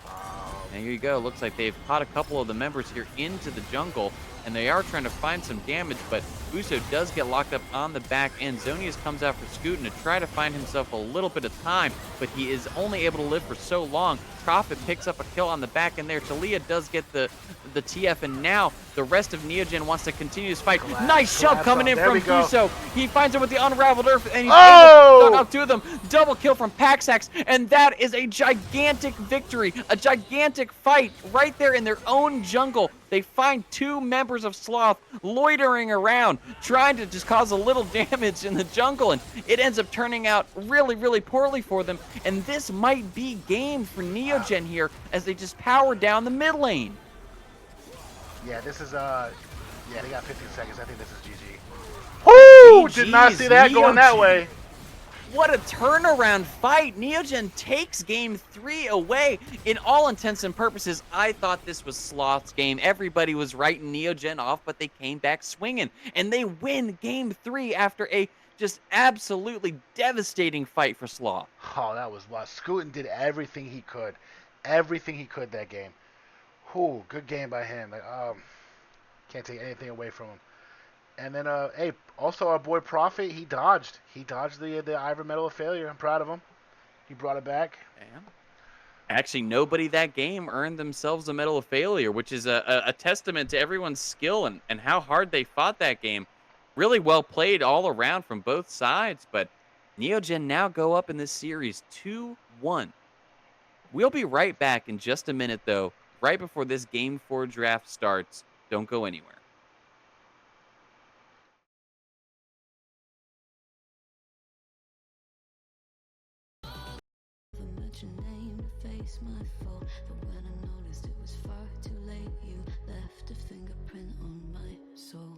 there you go. Looks like they've caught a couple of the members here into the jungle, and they are trying to find some damage, but Vuso does get locked up on the back end. Zonius comes out for Scootin to try to find himself a little bit of time, but he is only able to live for so long. Prophet picks up a kill on the back end there. Talia does get the TF, and now the rest of Neogen wants to continue this fight. Nice shove coming in from Vuso. He finds him with the Unraveled Earth, and he's able to knock out 2 of them. Double kill from Paxax, and that is a gigantic victory, a gigantic fight right there in their own jungle. They find 2 members of Sloth loitering around, trying to just cause a little damage in the jungle, and it ends up turning out really, really poorly for them. And this might be game for Neogen here as they just power down the mid lane. Yeah, this is yeah, they got 15 seconds. I think this is GG. Whoo! Did not see that going that way. What a turnaround fight. Neogen takes game 3 away. In all intents and purposes, I thought this was Sloth's game. Everybody was writing Neogen off, but they came back swinging. And they win game 3 after a just absolutely devastating fight for Sloth. Oh, that was wild. Scootin did everything he could. Everything he could that game. Whoo, good game by him. Like, can't take anything away from him. And then, hey, also our boy Prophet, he dodged. He dodged the Ivory Medal of Failure. I'm proud of him. He brought it back. Yeah. Actually, nobody that game earned themselves a Medal of Failure, which is a testament to everyone's skill and how hard they fought that game. Really well played all around from both sides, but Neogen now go up in this series 2-1. We'll be right back in just a minute, though, right before this Game 4 draft starts. Don't go anywhere. Never met your name to face my fault, but when I noticed it was far too late, you left a fingerprint on my soul.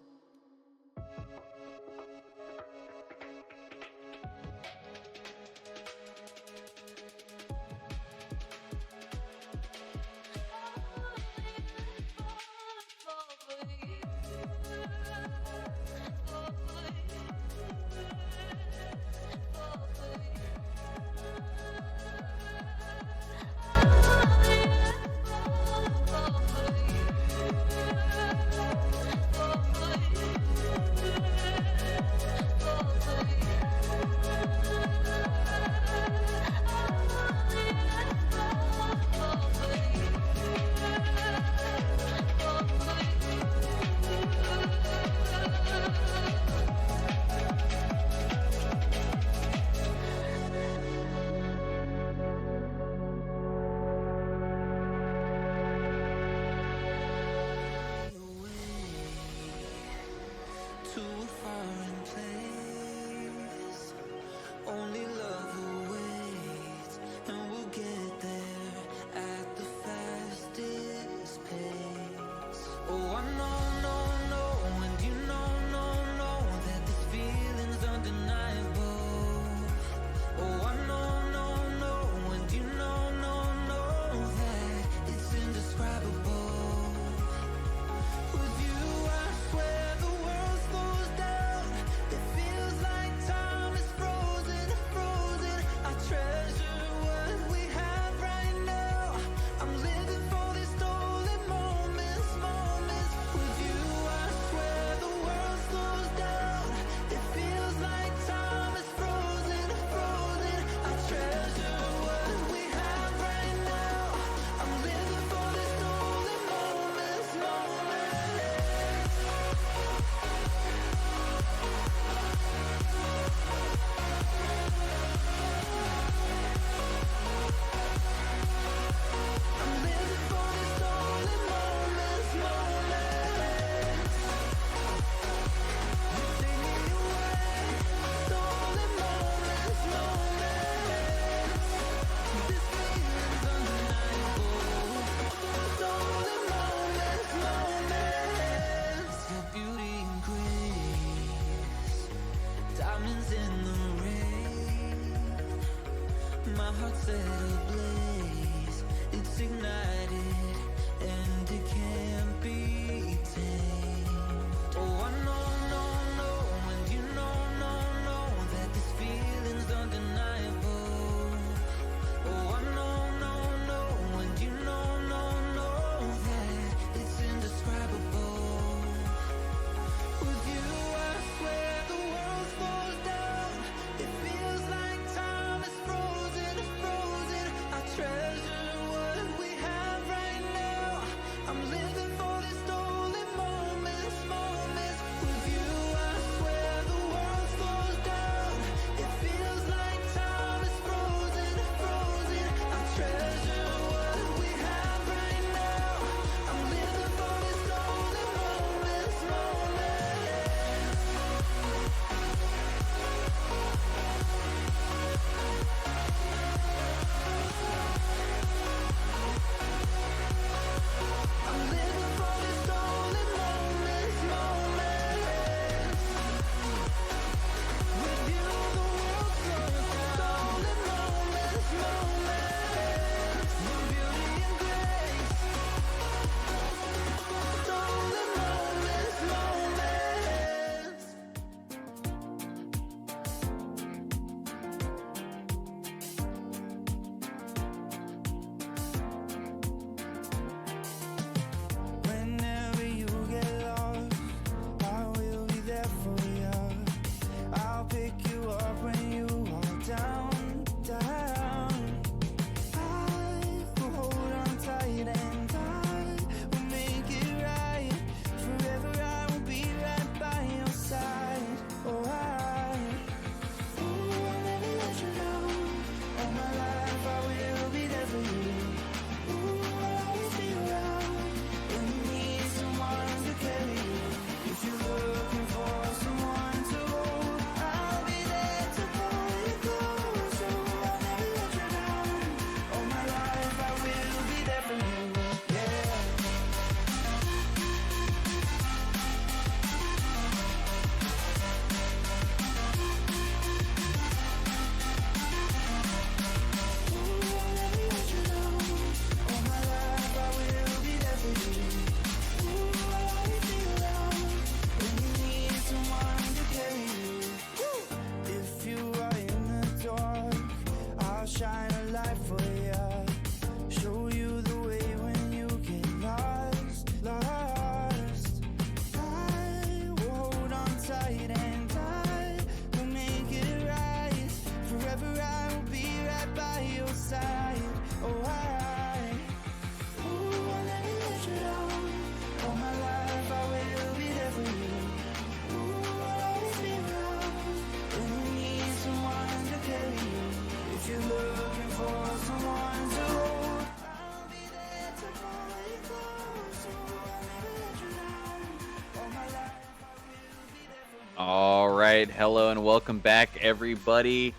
All right, hello and welcome back, everybody.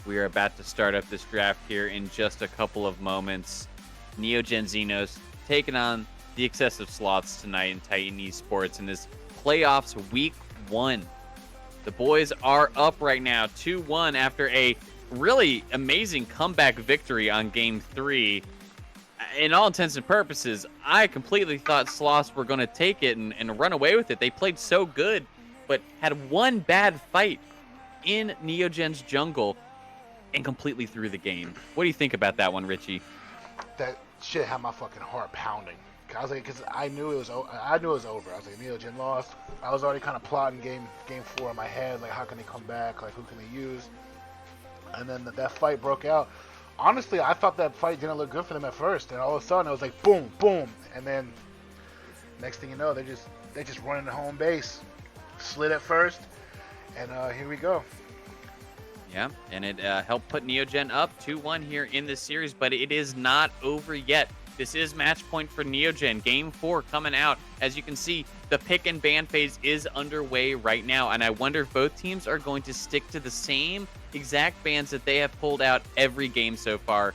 We are about to start up this draft here in just a couple of moments. Neogen Xenos taking on the Excessive Sloths tonight in Titan Esports in this playoffs week 1. The boys are up right now, 2-1 after a really amazing comeback victory on Game 3. In all intents and purposes, I completely thought Sloths were going to take it and run away with it. They played so good, but had one bad fight in Neogen's jungle and completely threw the game. What do you think about that one, Richie? That shit had my fucking heart pounding. I was like, because I knew it was over. I was like, Neogen lost. I was already kind of plotting game 4 in my head, like how can they come back, like who can they use? And then that fight broke out. Honestly, I thought that fight didn't look good for them at first, and all of a sudden it was like boom, boom, and then next thing you know, they just running the home base. Slid at first, and here we go. Yeah, and it helped put Neogen up 2-1 here in this series, but it is not over yet. This is match point for Neogen. Game 4 coming out. As you can see, the pick and ban phase is underway right now, and I wonder if both teams are going to stick to the same exact bans that they have pulled out every game so far,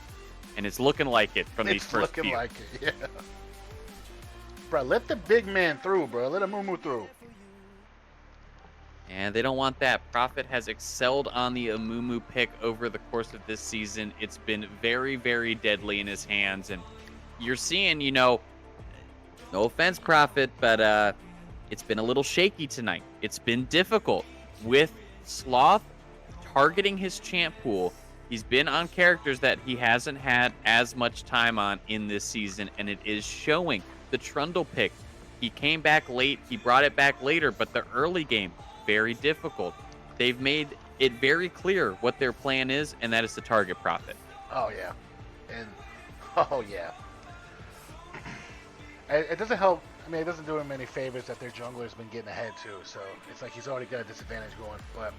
and it's looking like it from these first few. It's looking like it, yeah. Bro, let the big man through, bro. Let him move through. And they don't want that. Prophet has excelled on the Amumu pick over the course of this season. It's been very, very deadly in his hands. And you're seeing, no offense, Prophet, but it's been a little shaky tonight. It's been difficult with Sloth targeting his champ pool. He's been on characters that he hasn't had as much time on in this season, and it is showing. The Trundle pick, he came back late. He brought it back later, but the early game, very difficult. They've made it very clear what their plan is, and that is to target Prophet. Oh yeah, It doesn't help. I mean, it doesn't do him any favors that their jungler's been getting ahead too. So it's like he's already got a disadvantage going. But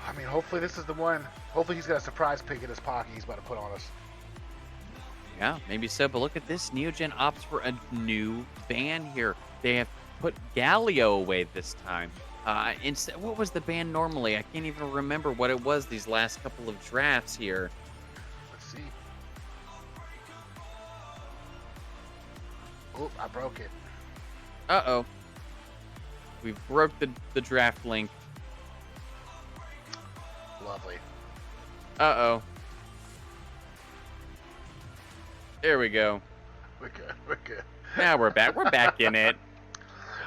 I mean, hopefully this is the one. Hopefully he's got a surprise pick in his pocket he's about to put on us. Yeah, maybe so. But look at this. Neogen opts for a new ban here. They have put Galio away this time. Instead, what was the ban normally? I can't even remember what it was these last couple of drafts here. Let's see. Oh, I broke it. Uh-oh. We broke the draft link. Lovely. Uh-oh. There we go. We're good. We're good. Now we're back. We're back in it.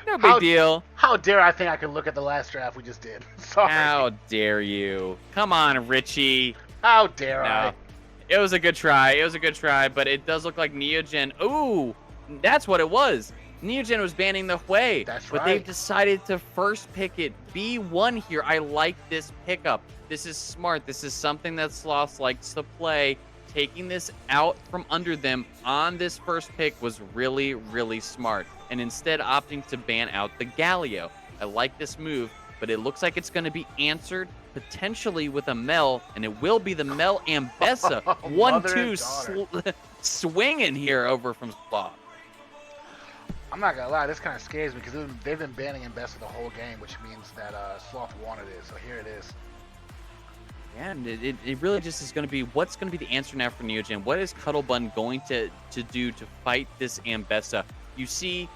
No big deal. How dare I think I could look at the last draft we just did? Sorry. How dare you? Come on, Richie. How dare I? No. It was a good try. It was a good try, but it does look like Neogen. Ooh, that's what it was. Neogen was banning the Hui. That's but right. they've decided to first pick it. B1 here. I like this pickup. This is smart. This is something that Sloths likes to play. Taking this out from under them on this first pick was really, really smart. And instead opting to ban out the Galio. I like this move, but it looks like it's going to be answered potentially with a Mel, and it will be the Mel Ambessa. 1-2 swinging here over from Sloth. I'm not gonna lie, this kind of scares me because they've been banning Ambessa the whole game, which means that Sloth wanted it. So here it is. Yeah, and it really just is going to be, what's going to be the answer now for Neogen? What is Cuttlebun going to do to fight this Ambessa? You see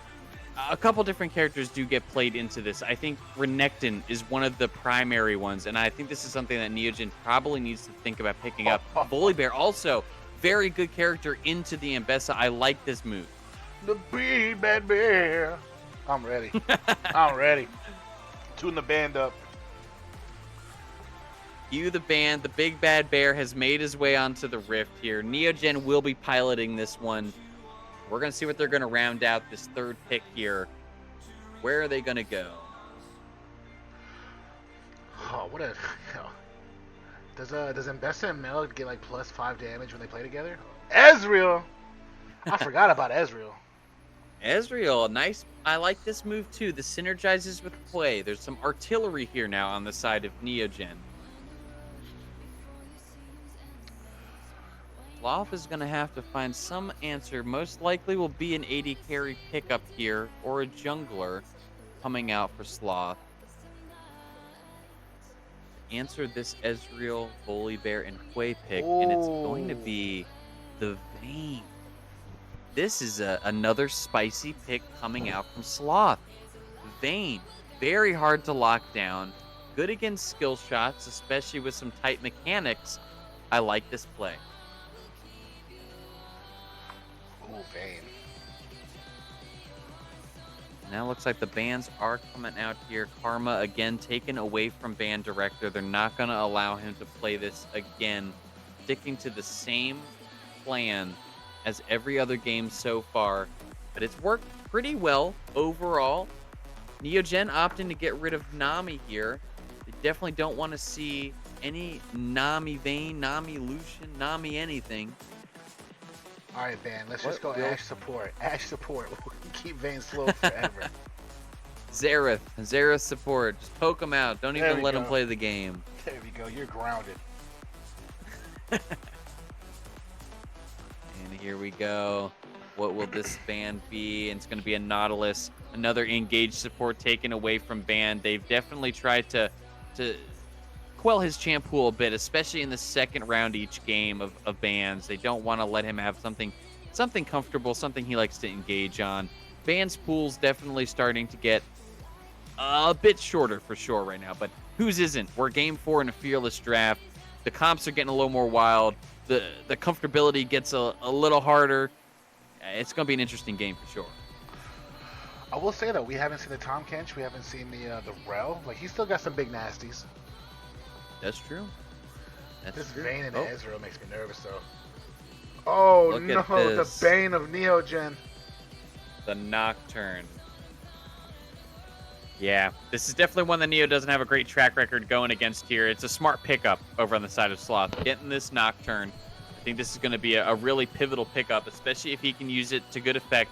a couple different characters do get played into this. I think Renekton is one of the primary ones, and I think this is something that Neogen probably needs to think about picking up. Bully Bear also, very good character into the Ambessa. I like this move. The big bad bear. I'm ready. I'm ready. Tune the band up. Cue the band. The big bad bear has made his way onto the rift here. Neogen will be piloting this one. We're going to see what they're going to round out this third pick here. Where are they going to go? Oh, what a... Does Ambessa and Mel get like +5 damage when they play together? Ezreal! I forgot about Ezreal. Ezreal, nice. I like this move too. The synergizes with play. There's some artillery here now on the side of Neogen. Sloth is going to have to find some answer. Most likely will be an AD carry pickup here or a jungler coming out for Sloth. answer this Ezreal, Volibear, and Hue pick, and it's going to Ooh. be the Vayne. This is another spicy pick coming out from Sloth. Vayne, very hard to lock down, good against skill shots, especially with some tight mechanics. I like this play. Ooh, Vayne. Now looks like the bans are coming out here. Karma again taken away from band director. They're not going to allow him to play this again, sticking to the same plan as every other game so far. But it's worked pretty well overall. Neogen opting to get rid of Nami here. They definitely don't want to see any Nami Vayne, Nami Lucian, Nami anything. All right, Van. Let's What just go will- Ash support. Ash support. Keep Vayne slow forever. Zareth support. Just poke him out. Don't There even we let him go. play the game. There we go. You're grounded. And here we go. What will this band be? And it's going to be a Nautilus. Another engaged support taken away from band. They've definitely tried to quell his champ pool a bit, especially in the second round each game of bans. They don't want to let him have something comfortable, something he likes to engage on. Band's pool's definitely starting to get a bit shorter for sure right now, but whose isn't? We're game 4 in a fearless draft. The comps are getting a little more wild. The comfortability gets a little harder. It's going to be an interesting game for sure. I will say though, we haven't seen the Tom Kench. We haven't seen the Rel. Like he's still got some big nasties. That's true. That's This true. Vayne and Oh, Ezreal makes me nervous though. Oh Look no, at the this. bane of Neogen. the Nocturne. Yeah, this is definitely one that Neo doesn't have a great track record going against here. It's a smart pickup over on the side of Sloth. Getting this Nocturne, I think this is going to be a really pivotal pickup, especially if he can use it to good effect.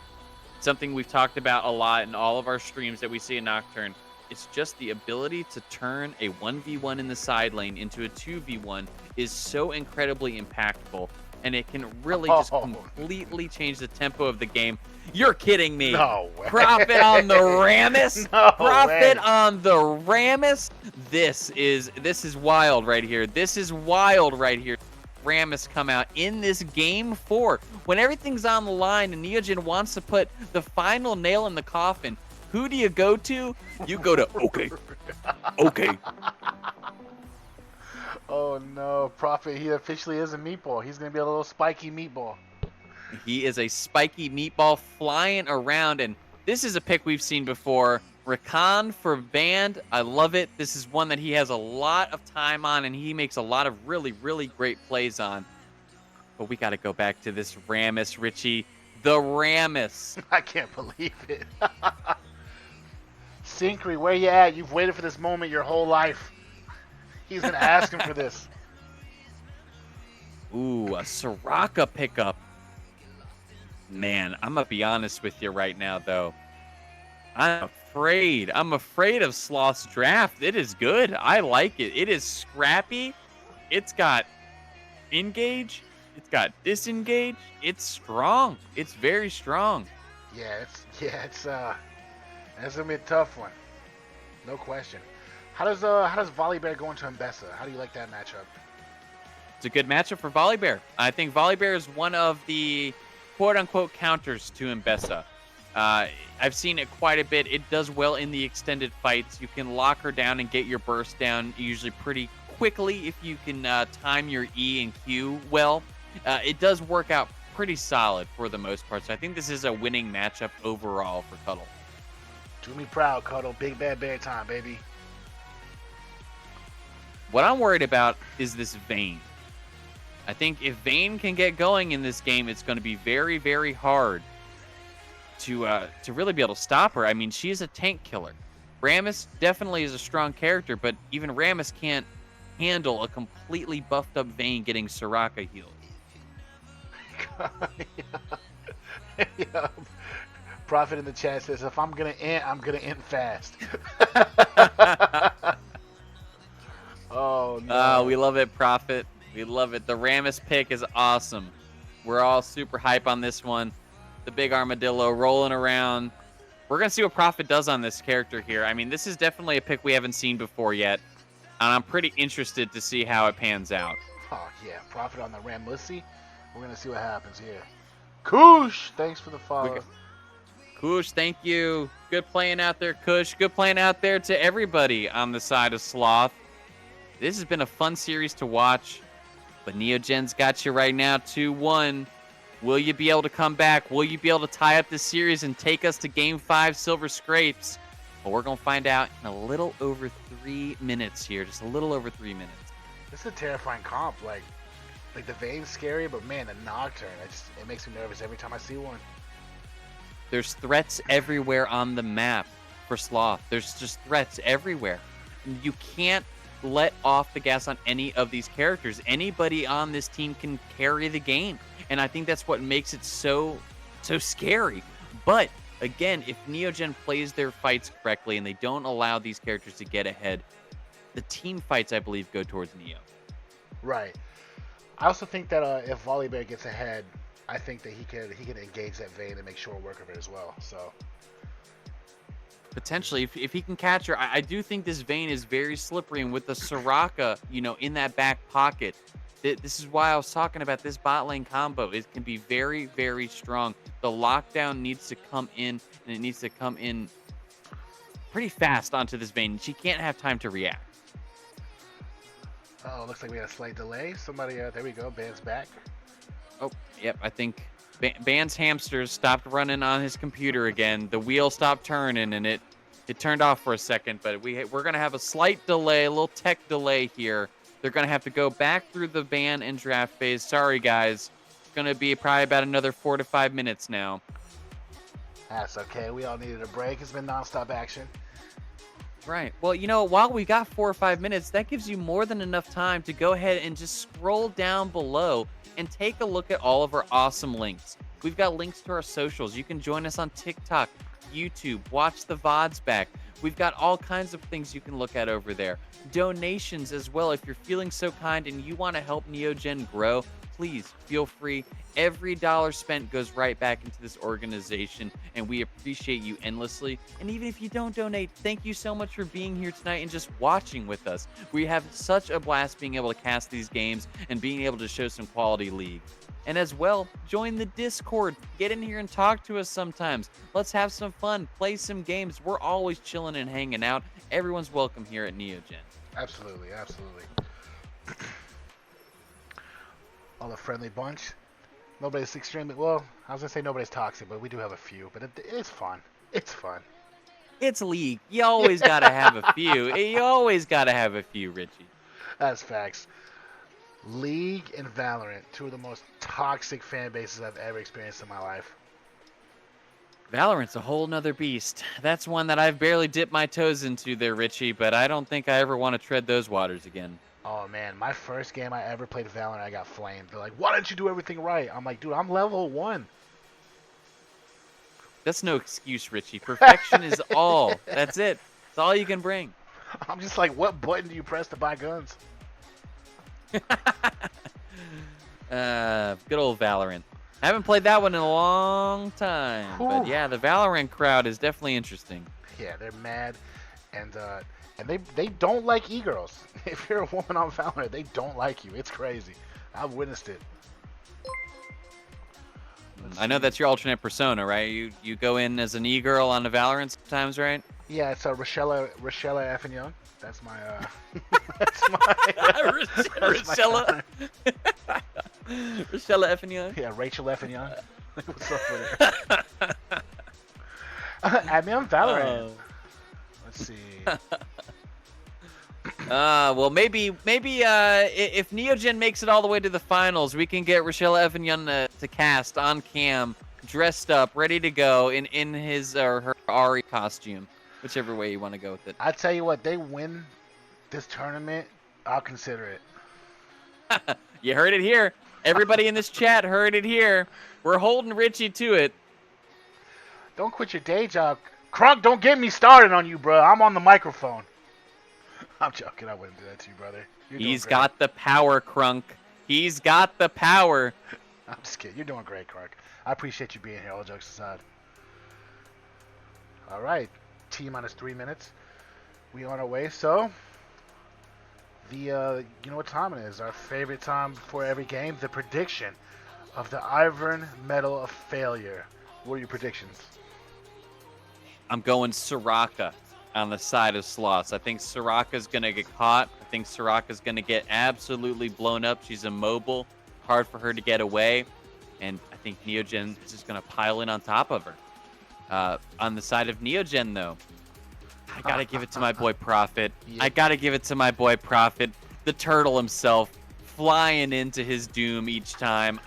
Something we've talked about a lot in all of our streams that we see in Nocturne. It's just the ability to turn a 1v1 in the side lane into a 2v1 is so incredibly impactful, and it can really just Oh. completely change the tempo of the game. You're kidding me. No way. Profit on the Rammus. No Profit way. on the Rammus. This is wild right here. This is wild right here. Rammus come out in this game 4 when everything's on the line and Neogen wants to put the final nail in the coffin. Who do you go to? You go to okay. Oh no, Prophet, he officially is a meatball. He's gonna be a little spiky meatball. He is a spiky meatball flying around, and this is a pick we've seen before. Rakan for Band. I love it. This is one that he has a lot of time on, and he makes a lot of really, really great plays on. But we got to go back to this Rammus, Richie. The Rammus. I can't believe it. Syncry, where you at? You've waited for this moment your whole life. He's been asking for this. Ooh, a Soraka pickup. Man, I'm going to be honest with you right now, though. I'm afraid. I'm afraid of Sloth's draft. It is good. I like it. It is scrappy. It's got engage. It's got disengage. It's strong. It's very strong. It's that's gonna be a tough one. No question. How does Volibear go into Mbessa? How do you like that matchup? It's a good matchup for Volibear. I think Volibear is one of the quote-unquote counters to Mbessa. I've seen it quite a bit. It does well in the extended fights. You can lock her down and get your burst down usually pretty quickly if you can time your E and Q well. It does work out pretty solid for the most part. So I think this is a winning matchup overall for Cuddle. Do me proud, Cuddle. Big bad bear time, baby. What I'm worried about is this Vayne. I think if Vayne can get going in this game, it's going to be very, very hard to really be able to stop her. I mean, she is a tank killer. Rammus definitely is a strong character, but even Rammus can't handle a completely buffed up Vayne getting Soraka healed. Yeah. Prophet in the chat says, if I'm gonna int, I'm gonna int fast. Oh no. We love it, Prophet. We love it. The Rammus pick is awesome. We're all super hype on this one. The big armadillo rolling around. We're going to see what Prophet does on this character here. I mean, this is definitely a pick we haven't seen before yet. and I'm pretty interested to see how it pans out. Oh, yeah. Profit on the Ramlissi. We're going to see what happens here. Koosh, thanks for the follow. Kush, thank you. Good playing out there, Kush. Good playing out there to everybody on the side of Sloth. This has been a fun series to watch, but Neogen's got you right now 2-1. Will you be able to come back? Will you be able to tie up this series and take us to Game 5 Silver Scrapes? Well, we're going to find out in a little over 3 minutes here. Just a little over 3 minutes. This is a terrifying comp. Like the Vane's scary, but man, the Nocturne, it makes me nervous every time I see one. There's threats everywhere on the map for Sloth. There's just threats everywhere. You can't let off the gas on any of these characters. Anybody on this team can carry the game. And I think that's what makes it so scary. But again, if Neogen plays their fights correctly and they don't allow these characters to get ahead, the team fights, I believe, go towards Neo. Right. I also think that if Volibear gets ahead, I think that he could engage that Vayne and make short work of it as well. So potentially, if he can catch her, I do think this Vayne is very slippery, and with the Soraka, in that back pocket, this is why I was talking about this bot lane combo. It can be very, very strong. The lockdown needs to come in, and it needs to come in pretty fast onto this Vayne. She can't have time to react. oh, looks like we had a slight delay. Somebody, there we go. Ban's back. Oh, yep, I think Ban's hamsters stopped running on his computer again. The wheel stopped turning, and it turned off for a second. But we're going to have a slight delay, a little tech delay here. They're going to have to go back through the ban and draft phase. Sorry, guys. It's going to be probably about another 4 to 5 minutes now. That's okay. We all needed a break. It's been nonstop action. Right. Well, while we got 4 or 5 minutes, that gives you more than enough time to go ahead and just scroll down below and take a look at all of our awesome links. We've got links to our socials. You can join us on TikTok, YouTube, watch the VODs back. We've got all kinds of things you can look at over there. Donations as well. If you're feeling so kind and you want to help Neogen grow, please feel free. Every dollar spent goes right back into this organization, and we appreciate you endlessly. And even if you don't donate, thank you so much for being here tonight and just watching with us. We have such a blast being able to cast these games and being able to show some quality League. And as well, join the Discord. Get in here and talk to us sometimes. Let's have some fun, play some games. We're always chilling and hanging out. Everyone's welcome here at Neogen. Absolutely, absolutely. All a friendly bunch. Nobody's extremely, well, I was going to say nobody's toxic, but we do have a few. But it's fun. It's fun. It's League. You always got to have a few. You always got to have a few, Richie. That's facts. League and Valorant, two of the most toxic fan bases I've ever experienced in my life. Valorant's a whole nother beast. That's one that I've barely dipped my toes into there, Richie, but I don't think I ever want to tread those waters again. Oh, man, my first game I ever played Valorant, I got flamed. They're like, why didn't you do everything right? I'm like, dude, I'm level 1. That's no excuse, Richie. Perfection is all. That's it. It's all you can bring. I'm just like, what button do you press to buy guns? Good old Valorant. I haven't played that one in a long time. But yeah, the Valorant crowd is definitely interesting. Yeah, they're mad, and they don't like e-girls. If you're a woman on Valorant, they don't like you. It's crazy. I've witnessed it. I know that's your alternate persona, right? You go in as an e-girl on the Valorant sometimes, right? Yeah, it's Rochella Effignon. That's my Rochella. Rochella Effignon. Yeah, Rachel Effignon. What's up with her? Add me on Valorant. Let's see. Well, maybe if Neogen makes it all the way to the finals, we can get Rochelle Effignon to cast on cam, dressed up, ready to go in his or her Ari costume, whichever way you want to go with it. I tell you what, they win this tournament, I'll consider it. You heard it here. Everybody in this chat heard it here. We're holding Richie to it. Don't quit your day job. Crunk, don't get me started on you, bro. I'm on the microphone. I'm joking. I wouldn't do that to you, brother. He's got the power, Crunk. He's got the power. I'm just kidding. You're doing great, Crunk. I appreciate you being here, all jokes aside. All right. T-minus 3 minutes. We on our way, so You know what time it is? Our favorite time before every game, the prediction of the Iron Medal of Failure. What are your predictions? I'm going Soraka on the side of Sloths. I think Soraka's going to get caught. I think Soraka's going to get absolutely blown up. She's immobile. Hard for her to get away. And I think Neogen is just going to pile in on top of her. On the side of Neogen, though, I got to give it to my boy Prophet. Yep. I got to give it to my boy Prophet, the turtle himself, flying into his doom each time.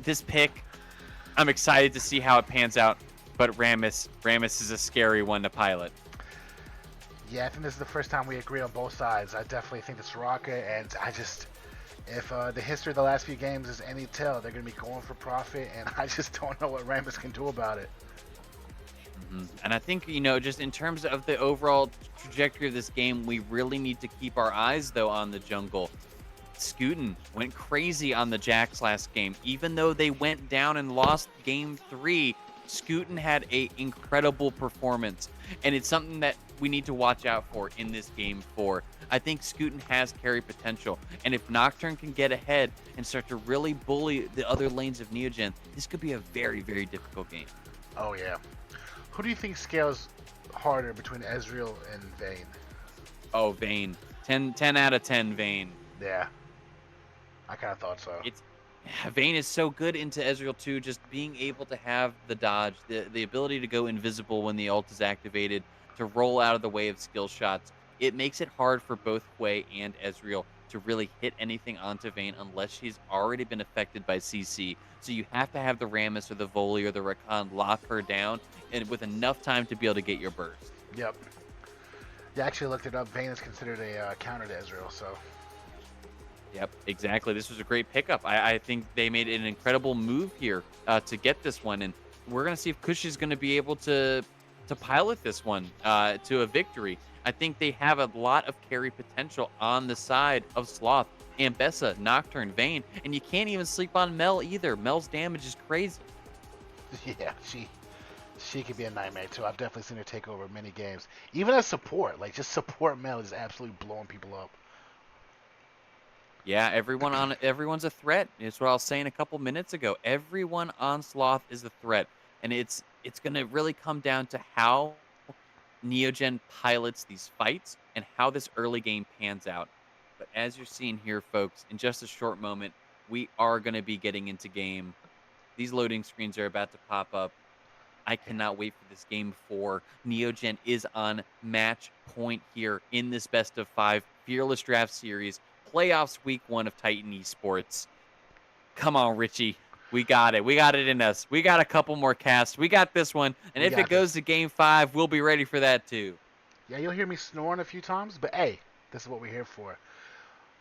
This pick, I'm excited to see how it pans out. But Rammus is a scary one to pilot. Yeah, I think this is the first time we agree on both sides. I definitely think it's Soraka, and if the history of the last few games is any tell, they're going to be going for Prophet, and I just don't know what Rammus can do about it. And I think, just in terms of the overall trajectory of this game, we really need to keep our eyes, though, on the jungle. Scootin went crazy on the Jax last game. Even though they went down and lost game 3, Scootin had a incredible performance. And it's something that we need to watch out for in this game 4. I think Scootin has carry potential. And if Nocturne can get ahead and start to really bully the other lanes of Neogen, this could be a very, very difficult game. Oh, yeah. Who do you think scales harder between Ezreal and Vayne? Oh, Vayne. 10 out of 10 Vayne. Yeah. I kind of thought so. Vayne is so good into Ezreal too, just being able to have the dodge, the ability to go invisible when the ult is activated, to roll out of the way of skill shots. It makes it hard for both Hwei and Ezreal to really hit anything onto Vayne unless she's already been affected by CC. So you have to have the Rammus or the Voli or the Rakan lock her down and with enough time to be able to get your burst. Yep. Yeah, I actually looked it up. Vayne is considered a counter to Ezreal, so... Yep, exactly. This was a great pickup. I think they made an incredible move here to get this one, and we're going to see if Kush is going to be able to pilot this one to a victory. I think they have a lot of carry potential on the side of Sloth, Ambessa, Nocturne, Vayne, and you can't even sleep on Mel either. Mel's damage is crazy. Yeah, she could be a nightmare too. I've definitely seen her take over many games. Even as support, like just support Mel is absolutely blowing people up. Yeah, everyone's a threat. It's what I was saying a couple minutes ago. Everyone on Sloth is a threat, and it's going to really come down to how Neogen pilots these fights and how this early game pans out. But as you're seeing here, folks, in just a short moment, we are going to be getting into game. These loading screens are about to pop up. I cannot wait for this game 4. Neogen is on match point here in this best of 5 Fearless Draft Series. Playoffs week 1 of Titan Esports. Come on, Richie. We got it. We got it in us. We got a couple more casts. We got this one. And if it goes to game 5, we'll be ready for that too. Yeah, you'll hear me snoring a few times, but hey, this is what we're here for.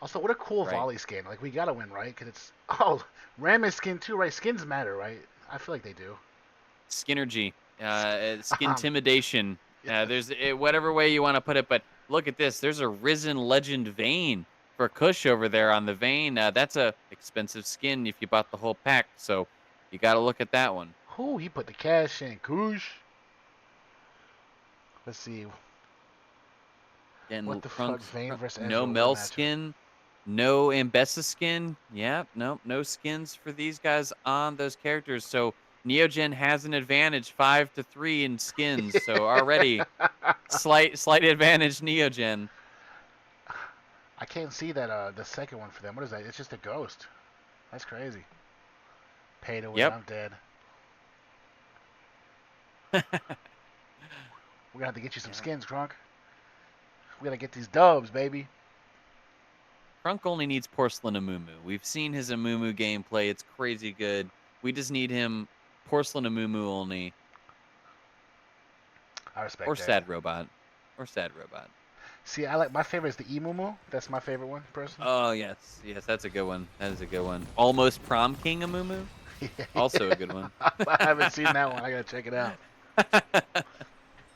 Also, what a cool volley skin. Like, we gotta win, right? Because it's... Oh, Rammus skin too, right? Skins matter, right? I feel like they do. Skinergy. Skin intimidation. There's whatever way you want to put it, but look at this. There's a Risen Legend Vayne for Kush over there on the Vayne. That's a expensive skin if you bought the whole pack, so you got to look at that one. Ooh, he put the cash in. Kush. Let's see. And what the fuck? Vayne versus Ezreal. No Mel skin. No Ambessa skin. Yeah, no skins for these guys on those characters. So Neogen has an advantage, 5-3 in skins. So already slight advantage Neogen. I can't see that the second one for them. What is that? It's just a ghost. That's crazy. Pay to win. Yep. I'm dead. We're gonna have to get you some skins, Crunk. We gotta get these dubs, baby. Crunk only needs Porcelain Amumu. We've seen his Amumu gameplay. It's crazy good. We just need him Porcelain Amumu only. I respect or that. Sad Robot. Or Sad Robot. See, I like my favorite is the Emumu. That's my favorite one, personally. Oh yes, that's a good one. That is a good one. Almost Prom King Amumu. Also a good one. I haven't seen that one. I gotta check it out.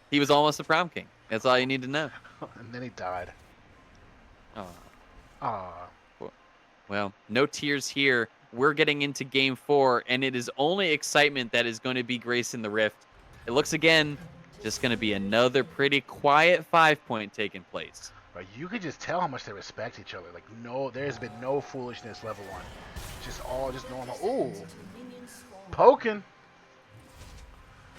He was almost a Prom King. That's all you need to know. And then he died. Oh. Aw. Well, no tears here. We're getting into game 4, and it is only excitement that is going to be gracing the Rift. It looks again just going to be another pretty quiet 5-point taking place. But you could just tell how much they respect each other. Like, no, there's been no foolishness level 1. Just all just normal. Ooh, poking.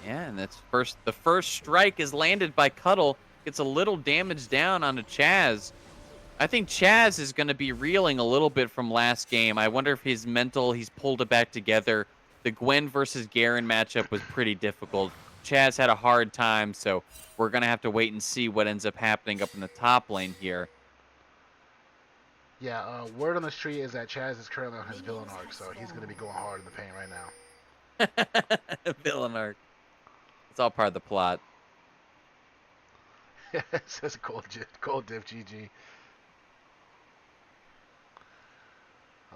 Yeah, and the first strike is landed by Cuddle. Gets a little damage down onto Chaz. I think Chaz is going to be reeling a little bit from last game. I wonder if he's pulled it back together. The Gwen versus Garen matchup was pretty difficult. Chaz had a hard time, so we're going to have to wait and see what ends up happening up in the top lane here. Yeah, word on the street is that Chaz is currently on his villain arc, so he's going to be going hard in the paint right now. Villain arc. It's all part of the plot. It says cold diff GG.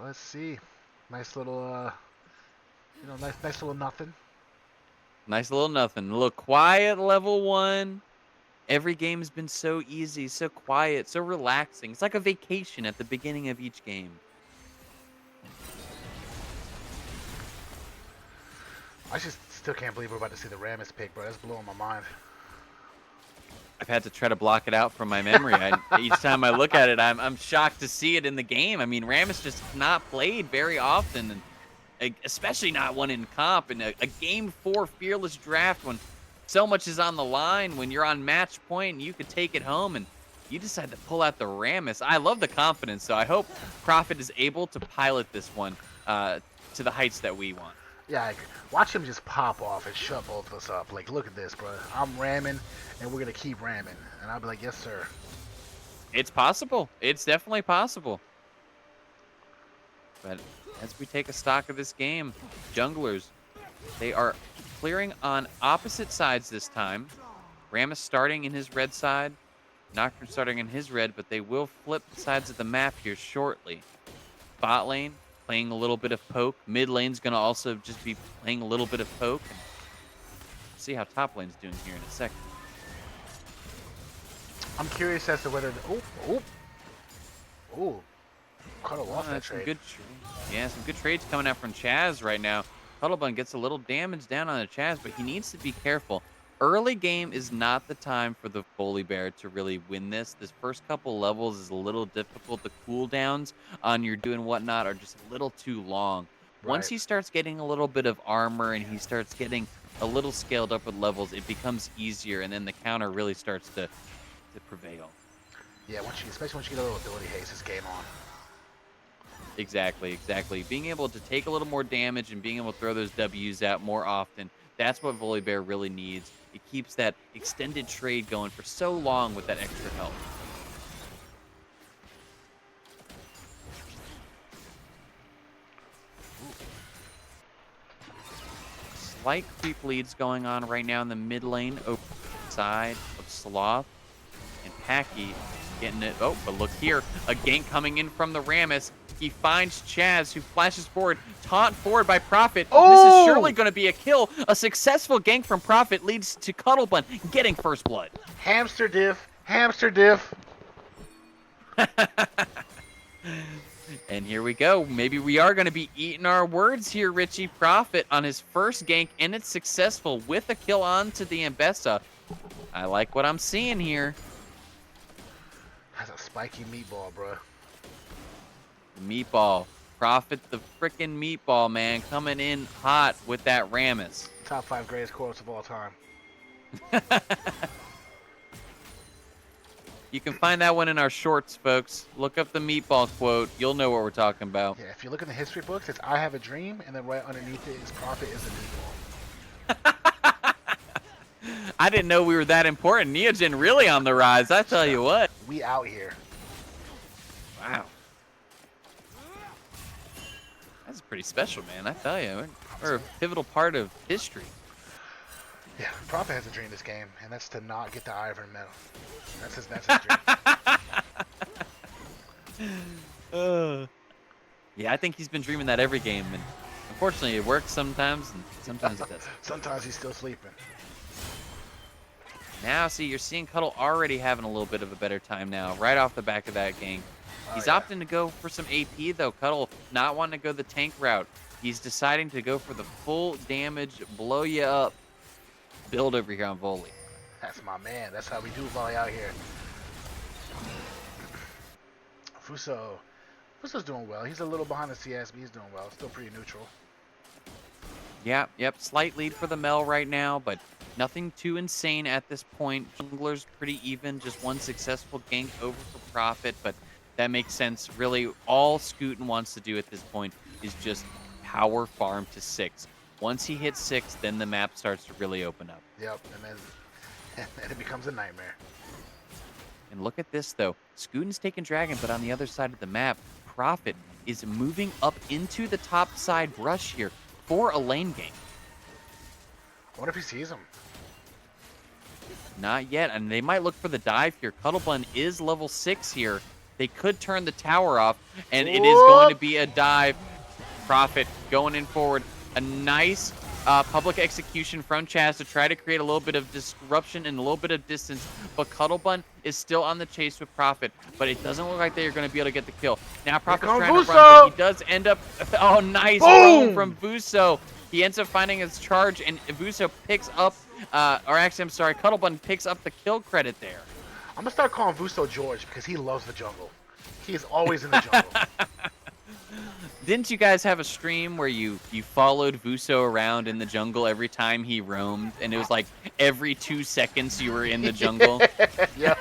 Let's see. Nice little, nice little nothing. Nice little nothing. A little quiet level 1. Every game has been so easy, so quiet, so relaxing. It's like a vacation at the beginning of each game. I just still can't believe we're about to see the Rammus pick, bro. That's blowing my mind. I've had to try to block it out from my memory. Each time I look at it, I'm shocked to see it in the game. I mean, Rammus just not played very often, and especially not one in comp. In a Game 4 Fearless draft when so much is on the line, when you're on match point and you could take it home, and you decide to pull out the Rammus. I love the confidence, so I hope Prophet is able to pilot this one to the heights that we want. Yeah, like, watch him just pop off and shut both of us up. Like, look at this, bro. I'm ramming, and we're going to keep ramming. And I'll be like, yes, sir. It's possible. It's definitely possible. But as we take a stock of this game, junglers, they are clearing on opposite sides this time. Rammus starting in his red side, Nocturne starting in his red, but they will flip the sides of the map here shortly. Bot lane, playing a little bit of poke. Mid lane's going to also just be playing a little bit of poke. And see how top lane's doing here in a second. I'm curious as to whether... Cuddle off that trade. Some good trades coming out from Chaz right now. Cuddlebun gets a little damage down on the Chaz, but he needs to be careful. Early game is not the time for the Volibear to really win this. This first couple levels is a little difficult. The cooldowns on your do and whatnot are just a little too long. Right. Once he starts getting a little bit of armor and he starts getting a little scaled up with levels, it becomes easier, and then the counter really starts to prevail. Yeah, especially once you get a little ability haste, this game on. Exactly. Being able to take a little more damage and being able to throw those W's out more often, that's what Volibear really needs. It keeps that extended trade going for so long with that extra health. Slight creep leads going on right now in the mid lane, over side of Sloth. And Packy getting it. Oh, but look here. A gank coming in from the Rammus. He finds Chaz, who flashes forward. Taunt forward by Prophet. Oh! This is surely going to be a kill. A successful gank from Prophet leads to Cuddlebun getting first blood. Hamster diff. Hamster diff. And here we go. Maybe we are going to be eating our words here, Richie. Prophet on his first gank, and it's successful with a kill onto the Ambessa. I like what I'm seeing here. That's a spiky meatball, bro. Meatball. Prophet the frickin' meatball, man. Coming in hot with that Rammus. Top 5 greatest quotes of all time. You can find that one in our shorts, folks. Look up the meatball quote. You'll know what we're talking about. Yeah, if you look in the history books, it's I have a dream, and then right underneath it is Prophet is a meatball. I didn't know we were that important. Neogen really on the rise, I tell you what. We out here. Wow. That's pretty special, man. I tell you, we're a pivotal part of history. Yeah, Prophet has a dream this game, and that's to not get the ivory medal. That's his dream. Yeah, I think he's been dreaming that every game, and unfortunately it works sometimes, and sometimes it doesn't. Sometimes he's still sleeping. Now, see, you're seeing Cuddle already having a little bit of a better time now, right off the back of that gank. He's opting to go for some AP, though. Cuddle not wanting to go the tank route. He's deciding to go for the full damage, blow you up build over here on Volley. That's my man. That's how we do Volley out here. Fuso's doing well. He's a little behind the CS, but he's doing well. Still pretty neutral. Yeah, yep, slight lead for the Mel right now, but nothing too insane at this point. Jungler's pretty even, just one successful gank over for Prophet, but that makes sense. Really, all Scootin wants to do at this point is just power farm to 6. Once he hits 6, then the map starts to really open up. Yep, and it becomes a nightmare. And look at this, though. Scootin's taking Dragon, but on the other side of the map, Prophet is moving up into the top side brush here for a lane gank. I wonder if he sees him. Not yet, and they might look for the dive here. Cuttlebun is level 6 here. They could turn the tower off, and it is going to be a dive. Prophet going in forward. A nice public execution from Chaz to try to create a little bit of disruption and a little bit of distance, but Cuttlebun is still on the chase with Prophet, but it doesn't look like they're going to be able to get the kill. Now Prophet's trying to run, but he does end up... Oh, nice roam from Vuso. He ends up finding his charge, and Vuso picks up... or actually, I'm sorry, Cuttlebun picks up the kill credit there. I'm going to start calling Vuso George because he loves the jungle. He is always in the jungle. Didn't you guys have a stream where you followed Vuso around in the jungle every time he roamed, and it was like every 2 seconds you were in the jungle? Yeah.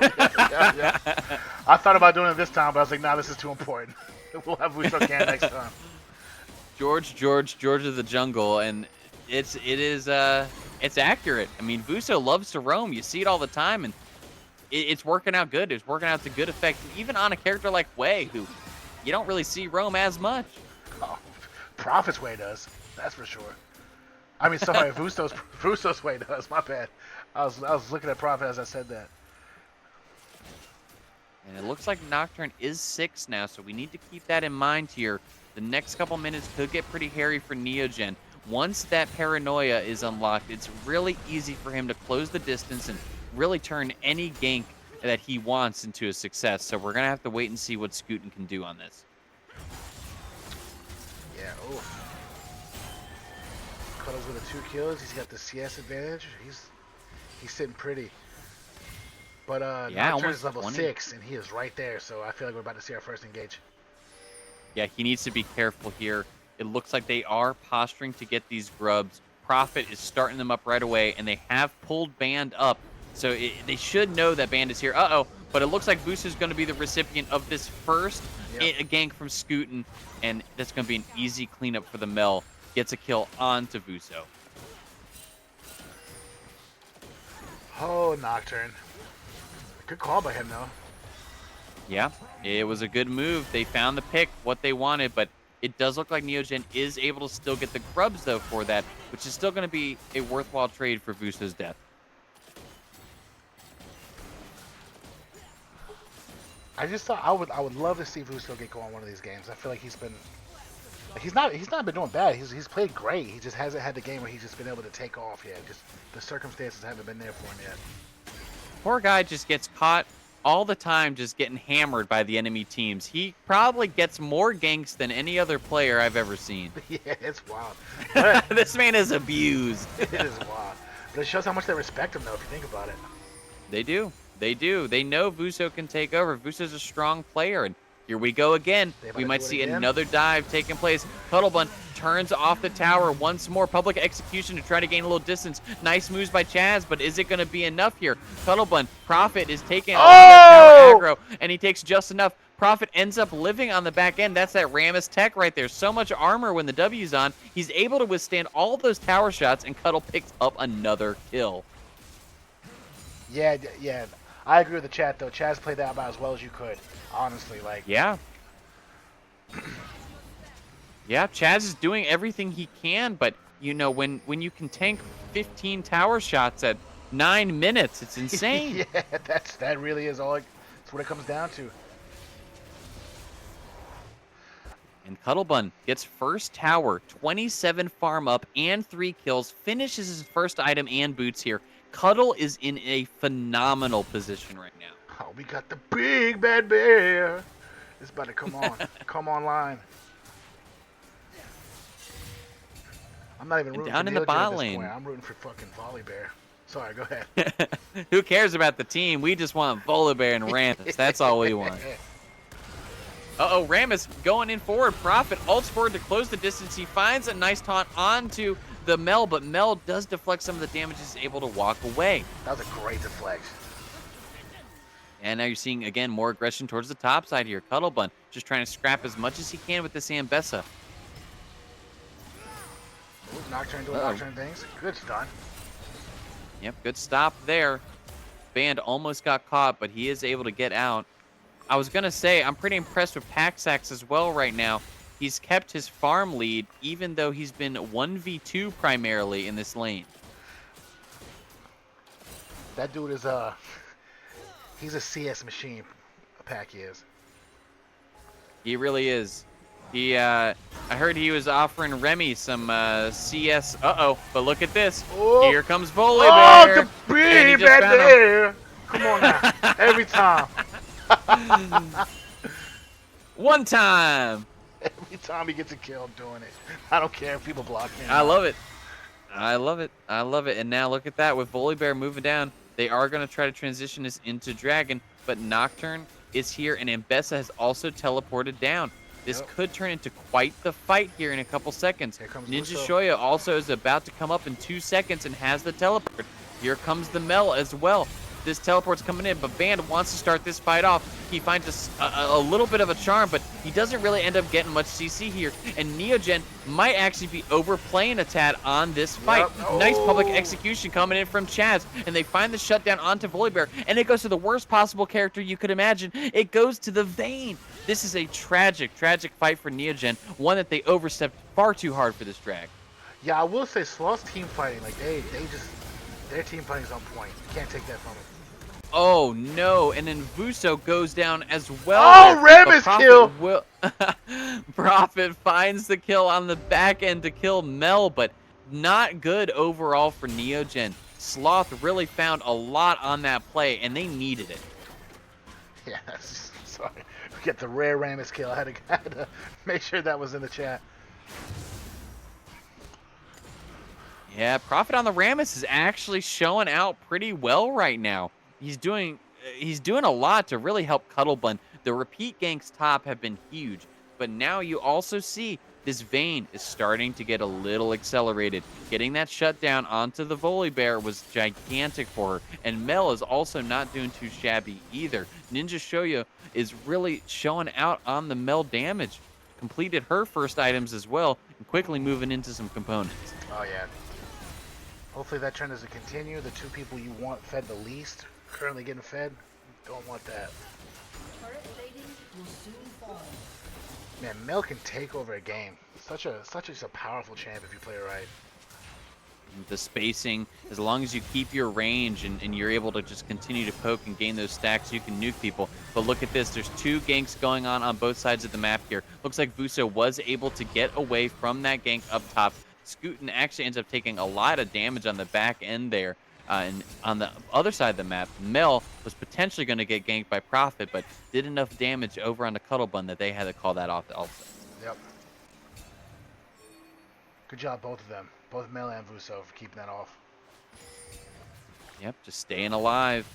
I thought about doing it this time, but I was like, nah, this is too important. We'll have Vuso can next time. George of the jungle, and it's accurate. I mean, Vuso loves to roam. You see it all the time, and it's working out good. It's working out to good effect, even on a character like Wei, who you don't really see roam as much. Oh, Prophet's Way does. That's for sure. I mean, sorry, Vuso's Way does. My bad. I was looking at Prophet as I said that. And it looks like Nocturne is 6 now, so we need to keep that in mind here. The next couple minutes could get pretty hairy for Neogen. Once that paranoia is unlocked, it's really easy for him to close the distance and really turn any gank that he wants into a success. So we're going to have to wait and see what Scootin can do on this. Yeah, oh. Cuddles with the 2 kills. He's got the CS advantage. He's sitting pretty. But yeah, Nocturne is almost level 20. 6, and he is right there. So I feel like we're about to see our first engage. Yeah, he needs to be careful here. It looks like they are posturing to get these grubs. Prophet is starting them up right away, and they have pulled Band up. So they should know that Band is here. Uh-oh. But it looks like Vuso is going to be the recipient of this first gank from Scootin, and that's going to be an easy cleanup for the Mel. Gets a kill onto Vuso. Oh, Nocturne. Good call by him, though. Yeah, it was a good move. They found the pick, what they wanted, but it does look like Neogen is able to still get the grubs, though, for that, which is still going to be a worthwhile trade for Vuso's death. I just thought I would love to see Vuso get going one of these games. I feel like he's not been doing bad. He's played great. He just hasn't had the game where he's just been able to take off yet. Just the circumstances haven't been there for him yet. Poor guy just gets caught all the time just getting hammered by the enemy teams. He probably gets more ganks than any other player I've ever seen. Yeah, it's wild. But This man is abused. it is wild. But it shows how much they respect him, though, if you think about it. They do. They do. They know Vuso can take over. Vuso's a strong player, and here we go again. We might see another dive taking place. Cuttlebun turns off the tower once more. Public execution to try to gain a little distance. Nice moves by Chaz, but is it going to be enough here? Cuttlebun, Prophet is taking that tower aggro, and he takes just enough. Prophet ends up living on the back end. That's that Rammus tech right there. So much armor when the W's on. He's able to withstand all those tower shots, and Cuttle picks up another kill. Yeah. I agree with the chat, though. Chaz played that about as well as you could. Honestly, like. Yeah. Yeah, Chaz is doing everything he can, but, you know, when you can tank 15 tower shots at 9 minutes, it's insane. Yeah, that really is all. That's what it comes down to. And Cuttlebun gets first tower, 27 farm up, and 3 kills, finishes his first item and boots here. Cuddle is in a phenomenal position right now. Oh, we got the big bad bear. It's about to come on. Come online. I'm not even rooting down for in the Neogen bot at this lane. point. I'm rooting for fucking Volley Bear. Sorry, go ahead. Who cares about the team? We just want Volibear and Rammus. That's all we want. Uh-oh, Rammus going in forward. Prophet ults forward to close the distance. He finds a nice taunt onto the Mel, but Mel does deflect some of the damage. Is able to walk away. That was a great deflection. And now you're seeing, again, more aggression towards the top side here. Cuttlebun just trying to scrap as much as he can with this Ambessa. Ooh, Nocturne doing Nocturne things. Good stun. Yep, good stop there. Band almost got caught, but he is able to get out. I was going to say, I'm pretty impressed with Paxax as well right now. He's kept his farm lead, even though he's been 1v2 primarily in this lane. That dude is he's a CS machine. Pack is. He really is. He, I heard he was offering Remy some CS. Uh-oh, but look at this. Oh. Here comes Volley Oh, Bear. the beam at the air. Come on now. Every time. One time. Every time he gets a kill, I'm doing it. I don't care if people block him. I love it. I love it. I love it. And now look at that. With Volley Bear moving down, they are going to try to transition this into Dragon, but Nocturne is here, and Ambessa has also teleported down. This could turn into quite the fight here in a couple seconds. Here comes Ninja Lusso. Shoya also is about to come up in 2 seconds and has the teleport. Here comes the Mel as well. This teleport's coming in, but Band wants to start this fight off. He finds a little bit of a charm, but he doesn't really end up getting much CC here. And Neogen might actually be overplaying a tad on this fight. Yep. Nice public Oh. execution coming in from Chaz, and they find the shutdown onto Volibear, and it goes to the worst possible character you could imagine. It goes to the Vayne. This is a tragic, tragic fight for Neogen, one that they overstepped far too hard for this drag. Yeah, I will say Sloth's team fighting, like their team fighting's on point. You can't take that from them. Oh no, and then Vuso goes down as well. Oh, there, but Rammus Prophet kill! Prophet finds the kill on the back end to kill Mel, but not good overall for Neogen. Sloth really found a lot on that play, and they needed it. Yeah, sorry. We get the rare Rammus kill. I had to make sure that was in the chat. Yeah, Prophet on the Rammus is actually showing out pretty well right now. He's doing a lot to really help Cuttlebun. The repeat ganks top have been huge, but now you also see this Vayne is starting to get a little accelerated. Getting that shutdown onto the Volley Bear was gigantic for her, and Mel is also not doing too shabby either. Ninja Shoya is really showing out on the Mel damage. Completed her first items as well, and quickly moving into some components. Oh yeah. Hopefully that trend doesn't continue. The two people you want fed the least currently getting fed. Don't want that. Man, Mel can take over a game. Such a powerful champ if you play it right. The spacing, as long as you keep your range and you're able to just continue to poke and gain those stacks, you can nuke people. But look at this, there's 2 ganks going on both sides of the map here. Looks like Vuso was able to get away from that gank up top. Scootin actually ends up taking a lot of damage on the back end there. And on the other side of the map, Mel was potentially going to get ganked by Prophet, but did enough damage over on the Cuttlebun that they had to call that off also. Yep. Good job, both of them. Both Mel and Vuso for keeping that off. Yep, just staying alive.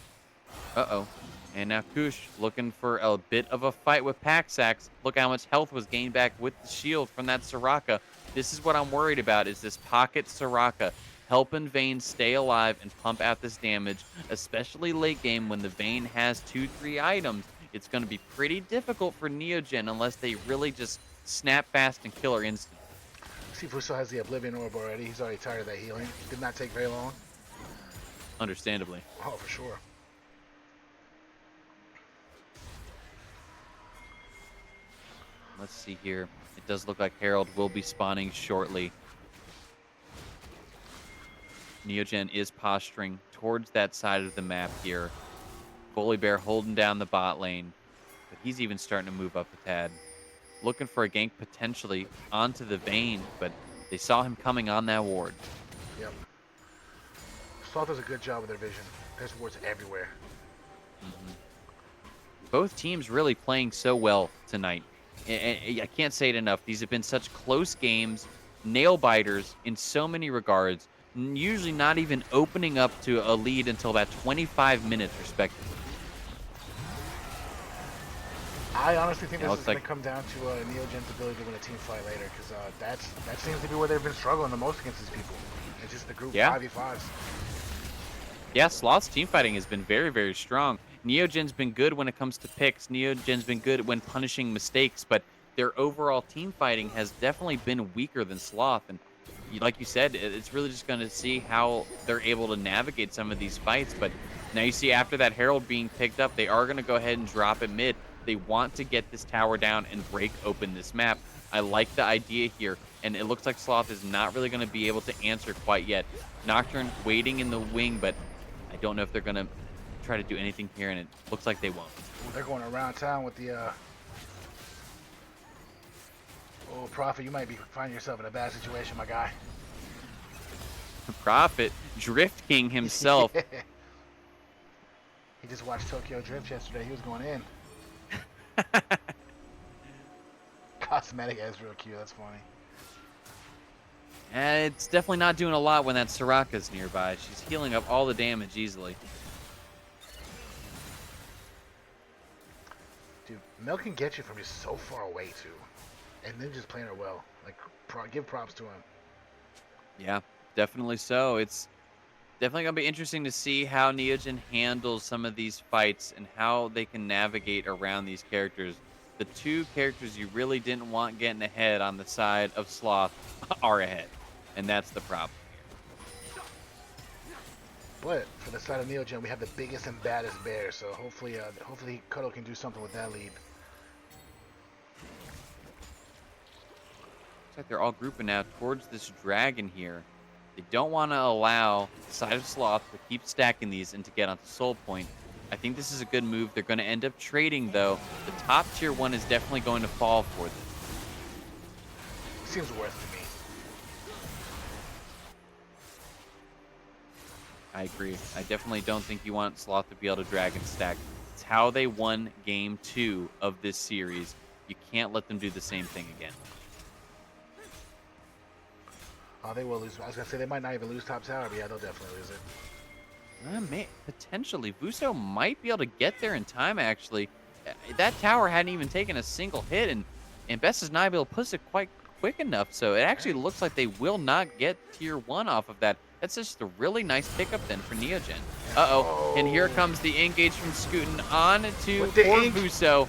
Uh-oh. And now Kush looking for a bit of a fight with Paxax. Look how much health was gained back with the shield from that Soraka. This is what I'm worried about, is this pocket Soraka helping Vayne stay alive and pump out this damage, especially late game when the Vayne has 2-3 items. It's going to be pretty difficult for Neogen unless they really just snap fast and kill her instantly. See, Vuso has the Oblivion Orb already. He's already tired of that healing. Did not take very long. Understandably. Oh, for sure. Let's see here. It does look like Herald will be spawning shortly. Neogen is posturing towards that side of the map here. Volley Bear holding down the bot lane, but he's even starting to move up a tad. Looking for a gank potentially onto the Vayne, but they saw him coming on that ward. Yep. Sloth does a good job with their vision. There's wards everywhere. Both teams really playing so well tonight. I can't say it enough. These have been such close games, nail biters in so many regards. Usually not even opening up to a lead until about 25 minutes respectively. I honestly think Yeah, this looks is going like to come down to Neogen's ability to win a team fight later, because that seems to be where they've been struggling the most against these people. It's just the group yeah. 5v5s. Yeah, Sloth's team fighting has been very, very strong. Neogen's been good when it comes to picks. Neogen's been good when punishing mistakes, but their overall team fighting has definitely been weaker than Sloth. And like you said, it's really just going to see how they're able to navigate some of these fights. But now you see after that Herald being picked up, they are going to go ahead and drop it mid. They want to get this tower down and break open this map. I like the idea here, and it looks like Sloth is not really going to be able to answer quite yet. Nocturne waiting in the wing, but I don't know if they're going to try to do anything here, and it looks like they won't. Ooh, they're going around town with the... Oh, Prophet, you might be finding yourself in a bad situation, my guy. Prophet, Drift King himself. He just watched Tokyo Drift yesterday. He was going in. Cosmetic as real cute. That's funny. It's definitely not doing a lot when that Soraka's nearby. She's healing up all the damage easily. Dude, Mel can get you from just so far away, too. And then just playing her well. Like, give props to him. Yeah, definitely so. It's definitely going to be interesting to see how Neogen handles some of these fights and how they can navigate around these characters. The two characters you really didn't want getting ahead on the side of Sloth are ahead. And that's the problem here. But for the side of Neogen, we have the biggest and baddest bear. So hopefully Cuddle can do something with that lead. Looks like they're all grouping now towards this dragon here. They don't want to allow the side of Sloth to keep stacking these and to get onto Soul Point. I think this is a good move. They're going to end up trading, though. The top tier one is definitely going to fall for this. Seems worth to me. I agree. I definitely don't think you want Sloth to be able to dragon stack. It's how they won game 2 of this series. You can't let them do the same thing again. Oh, they will lose. I was going to say they might not even lose top tower, but yeah, they'll definitely lose it. Potentially. Vuso might be able to get there in time, actually. That tower hadn't even taken a single hit, and Best is not able to push it quite quick enough, so it actually looks like they will not get tier 1 off of that. That's just a really nice pickup then for Neogen. Uh-oh, and here comes the engage from Scootin on to poor Vuso.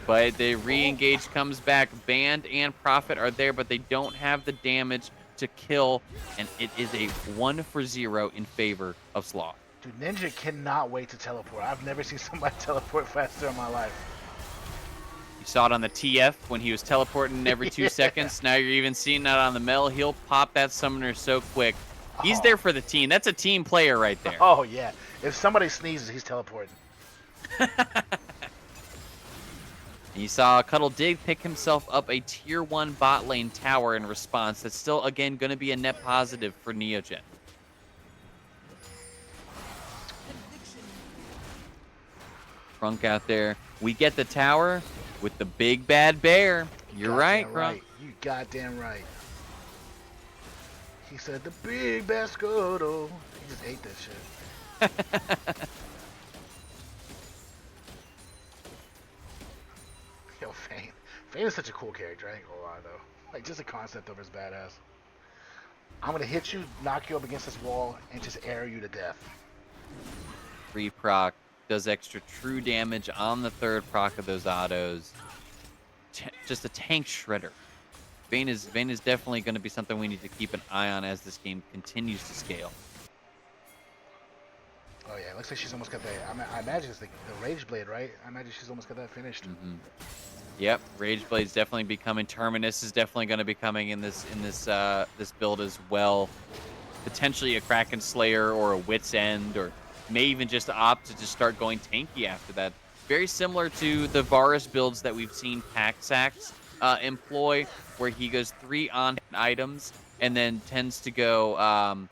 But the re-engage comes back. Band and Prophet are there, but they don't have the damage to kill, and it is a 1-for-0 in favor of Sloth. Dude, Ninja cannot wait to teleport. I've never seen somebody teleport faster in my life. You saw it on the TF when he was teleporting every 2 seconds. Now you're even seeing that on the Mel. He'll pop that summoner so quick. He's there for the team. That's a team player right there. Oh, yeah. If somebody sneezes, he's teleporting. You saw Cuddle Dig pick himself up a tier 1 bot lane tower in response. That's still, again, going to be a net positive for Neogen. Crunk out there. We get the tower with the big bad bear. You're right, Crunk. You goddamn right. He said the big bad Scuttle. He just ate that shit. Yo, Fane. Fane is such a cool character, I ain't gonna lie, though. Like, just the concept of her is badass. I'm gonna hit you, knock you up against this wall, and just air you to death. Free proc. Does extra true damage on the third proc of those autos. Just a tank shredder. Vayne is definitely going to be something we need to keep an eye on as this game continues to scale. Oh yeah, it looks like she's almost got that. I imagine it's the Rage Blade, right? I imagine she's almost got that finished. Mm-hmm. Yep, Rage Blade's definitely becoming. Terminus is definitely going to be coming in this build as well. Potentially a Kraken Slayer or a Wit's End, or may even just opt to just start going tanky after that. Very similar to the Varus builds that we've seen Paxax employ, where he goes 3 on items and then tends to go,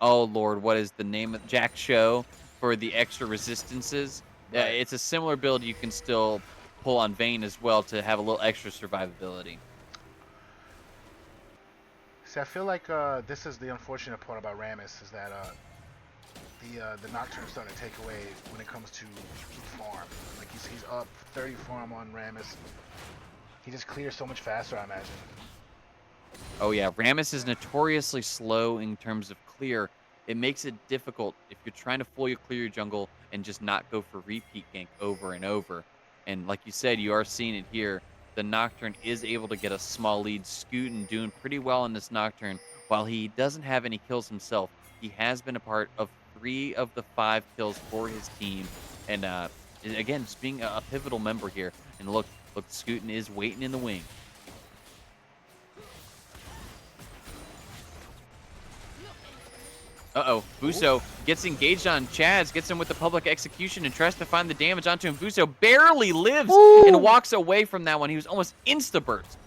oh lord, what is the name of Jack Show for the extra resistances. Right. It's a similar build you can still pull on Vayne as well to have a little extra survivability. See, I feel like this is the unfortunate part about Rammus, is that the Nocturne's starting to take away when it comes to farm. Like he's up 30 farm on Rammus. He just clears so much faster, I imagine. Oh yeah, Rammus is notoriously slow in terms of clear. It makes it difficult if you're trying to fully clear your jungle and just not go for repeat gank over and over. And like you said, you are seeing it here. The Nocturne is able to get a small lead. Scootin doing pretty well in this Nocturne. While he doesn't have any kills himself, he has been a part of 3 of the 5 kills for his team. And again, just being a pivotal member here. And look, Scootin is waiting in the wing. Uh-oh, Vuso gets engaged on Chaz, gets him with the public execution and tries to find the damage onto him. Vuso barely lives and walks away from that one. He was almost insta-burst.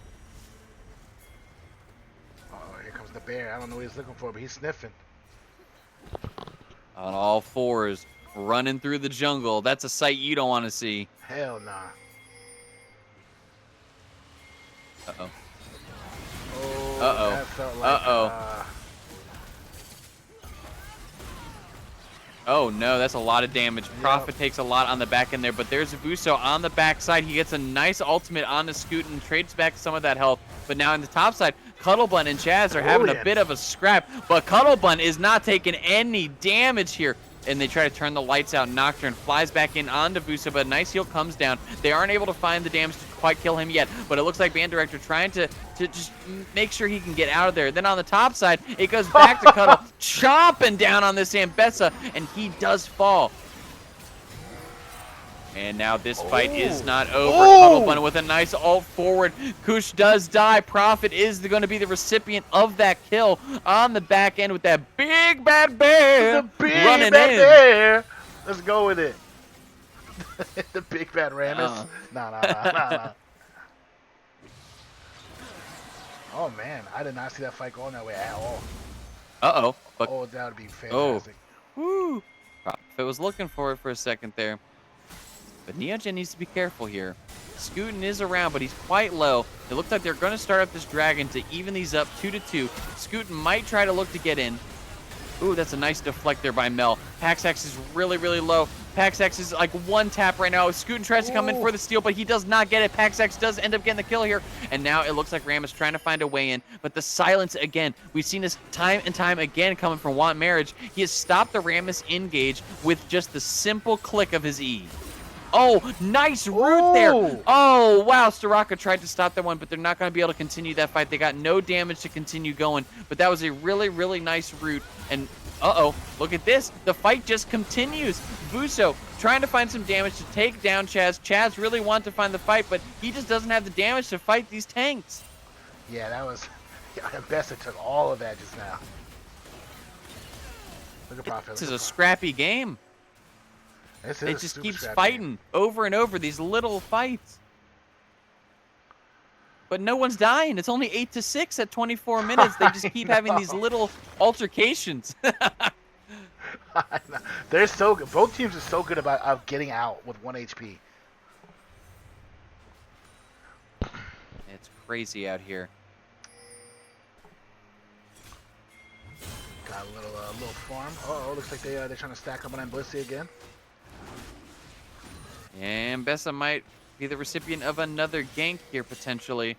Oh, here comes the bear. I don't know what he's looking for, but he's sniffing. On all fours, running through the jungle. That's a sight you don't want to see. Hell nah. Uh-oh. Oh, Uh-oh. that felt like, Oh no, that's a lot of damage. Prophet takes a lot on the back end there, but there's Vuso on the backside. He gets a nice ultimate on the Scootin, trades back some of that health. But now on the top side, Cuttlebun and Chaz are having a bit of a scrap, but Cuttlebun is not taking any damage here. And they try to turn the lights out. Nocturne flies back in onto Vuso, but a nice heal comes down. They aren't able to find the damage to quite kill him yet, but it looks like Band Director trying to just make sure he can get out of there. Then on the top side, it goes back to Cuttle, chomping down on this Ambessa, and he does fall. And now this fight is not over. Cuttlebun with a nice ult forward. Kush does die. Prophet is going to be the recipient of that kill on the back end with that big bad bear running in. Bear. Let's go with it. The big bad Rammus. Nah. Oh man, I did not see that fight going that way at all. Uh-oh. But, oh, that would be fantastic. Woo. Prophet was looking for it for a second there. But Neogen needs to be careful here. Scootin is around, but he's quite low. It looks like they're going to start up this dragon to even these up 2-2. Scootin might try to look to get in. Ooh, that's a nice deflect there by Mel. Paxax is really, really low. Paxax is like one tap right now. Scootin tries to come in for the steal, but he does not get it. Paxax does end up getting the kill here. And now it looks like Ram is trying to find a way in. But the silence again. We've seen this time and time again coming from Want Marriage. He has stopped the Rammus engage with just the simple click of his E. Oh, nice root there. Oh, wow. Staraka tried to stop that one, but they're not going to be able to continue that fight. They got no damage to continue going, but that was a really, really nice root. And, uh-oh, look at this. The fight just continues. Vuso trying to find some damage to take down Chaz. Chaz really wanted to find the fight, but he just doesn't have the damage to fight these tanks. Yeah, that was... Ambessa took all of that just now. Look at Prophet. This is a scrappy game. It just keeps fighting over and over, these little fights. But no one's dying. It's only 8-6 at 24 minutes. They just keep having these little altercations. They're so good. Both teams are so good about getting out with 1 HP. It's crazy out here. Got a little farm. Uh-oh, looks like they're trying to stack up on Blissey again. And Bessa might be the recipient of another gank here, potentially.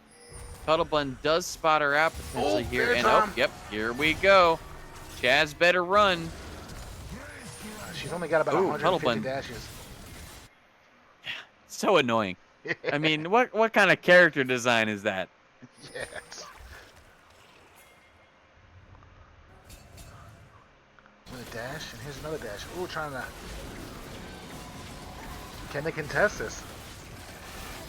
Cuttlebun does spot her out potentially here. And, yep, here we go. Chaz better run. She's only got about 150 dashes. So annoying. I mean, what kind of character design is that? Yes. Another dash, and here's another dash. Ooh, trying to... Can they contest this?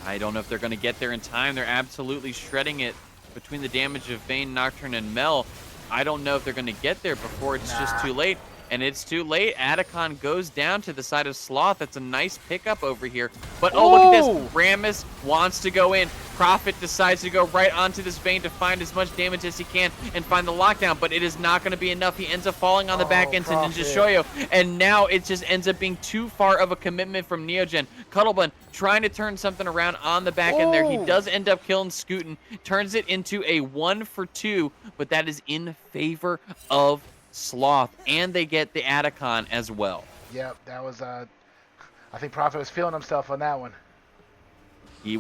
I don't know if they're going to get there in time. They're absolutely shredding it between the damage of Vayne, Nocturne, and Mel. I don't know if they're going to get there before it's just too late. And it's too late. Atacon goes down to the side of Sloth. That's a nice pickup over here. But oh, look at this. Rammus wants to go in. Prophet decides to go right onto this Vayne to find as much damage as he can and find the lockdown. But it is not going to be enough. He ends up falling on the back end to Ninja Shoyo. And now it just ends up being too far of a commitment from Neogen. Cuttlebun trying to turn something around on the back end there. He does end up killing Scootin. Turns it into a 1-for-2. But that is in favor of Sloth, and they get the Atacon as well. Yep, that was, I think Prophet was feeling himself on that one. He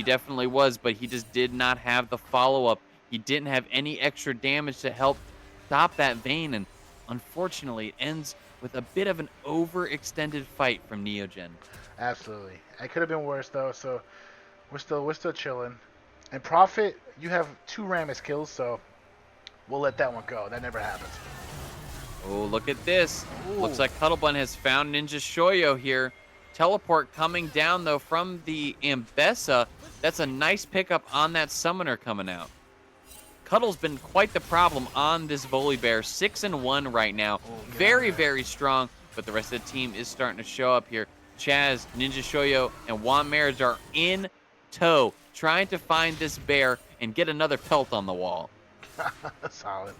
definitely was, but he just did not have the follow-up. He didn't have any extra damage to help stop that Vayne, and unfortunately, it ends with a bit of an overextended fight from Neogen. Absolutely. It could have been worse, though, so we're still chilling. And Prophet, you have 2 Rammus kills, so we'll let that one go. That never happens. Oh, look at this. Ooh. Looks like Cuddlebun has found Ninja Shoyo here. Teleport coming down, though, from the Ambessa. That's a nice pickup on that Summoner coming out. Cuddle's been quite the problem on this Volibear. 6-1 right now. Oh, very, very strong, but the rest of the team is starting to show up here. Chaz, Ninja Shoyo, and Juan Marriage are in tow, trying to find this bear and get another pelt on the wall. Solid.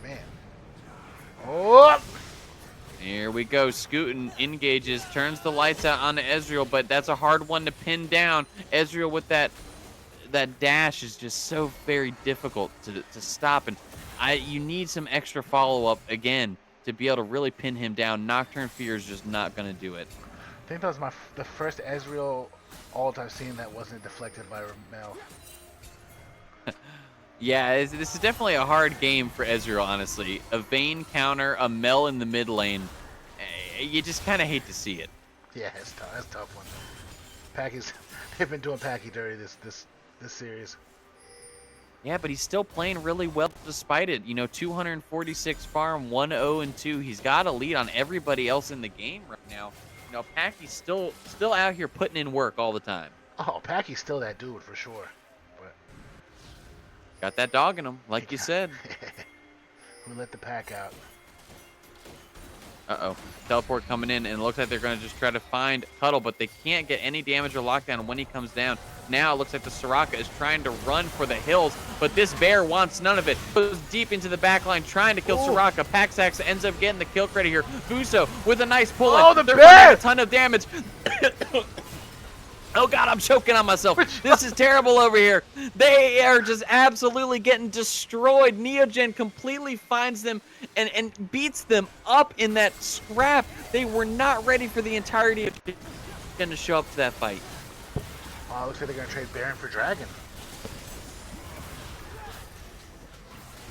Man. Oh! Here we go. Scootin engages, turns the lights out on Ezreal, but that's a hard one to pin down. Ezreal with that dash is just so very difficult to stop, and you need some extra follow-up again to be able to really pin him down. Nocturne Fear is just not going to do it. I think that was the first Ezreal ult I've seen that wasn't deflected by Mel. Yeah, this is definitely a hard game for Ezreal, honestly. A Vayne counter, a Mel in the mid lane. You just kind of hate to see it. Yeah, it's tough. That's a tough one. They've been doing Packy dirty this series. Yeah, but he's still playing really well despite it. You know, 246 farm, 1-0-2. He's got a lead on everybody else in the game right now. You know, Packy's still out here putting in work all the time. Oh, Packy's still that dude for sure. But Got that dog in him, like you said. we let the pack out. Uh-oh. Teleport coming in, and it looks like they're going to just try to find Cuddle, but they can't get any damage or lockdown when he comes down. Now it looks like the Soraka is trying to run for the hills, but this bear wants none of it. Goes deep into the back line, trying to kill Soraka. Paxax ends up getting the kill credit here. Vuso with a nice pull-in. Oh, the They're bear! a ton of damage. Oh, God, I'm choking on myself. This is terrible over here. They are just absolutely getting destroyed. Neogen completely finds them and beats them up in that scrap. They were not ready for the entirety of Neogen to show up to that fight. Oh, looks like they're going to trade Baron for Dragon.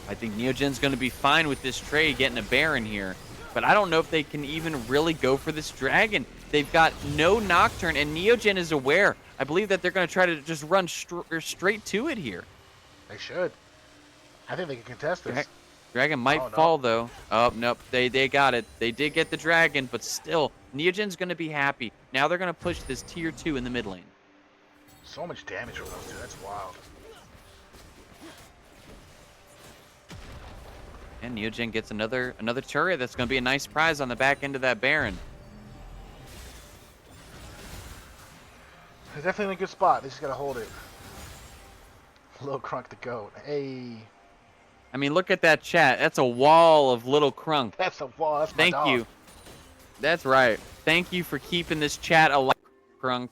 I think Neogen's going to be fine with this trade, getting a Baron here. But I don't know if they can even really go for this Dragon. They've got no Nocturne, and Neogen is aware. I believe that they're going to try to just run straight to it here. They should. I think they can contest this. Dragon might Oh, no. fall, though. Oh, nope. They got it. They did get the Dragon, but still, Neogen's going to be happy. Now they're going to push this tier 2 in the mid lane. So much damage from those two. That's wild. And Neogen gets another turret. That's going to be a nice prize on the back end of that Baron. They're definitely in a good spot. They just got to hold it. Little Crunk the goat. Hey. I mean, look at that chat. That's a wall of little Crunk. That's a wall. That's my Thank dog. you. That's right. Thank you for keeping this chat alive, Crunk.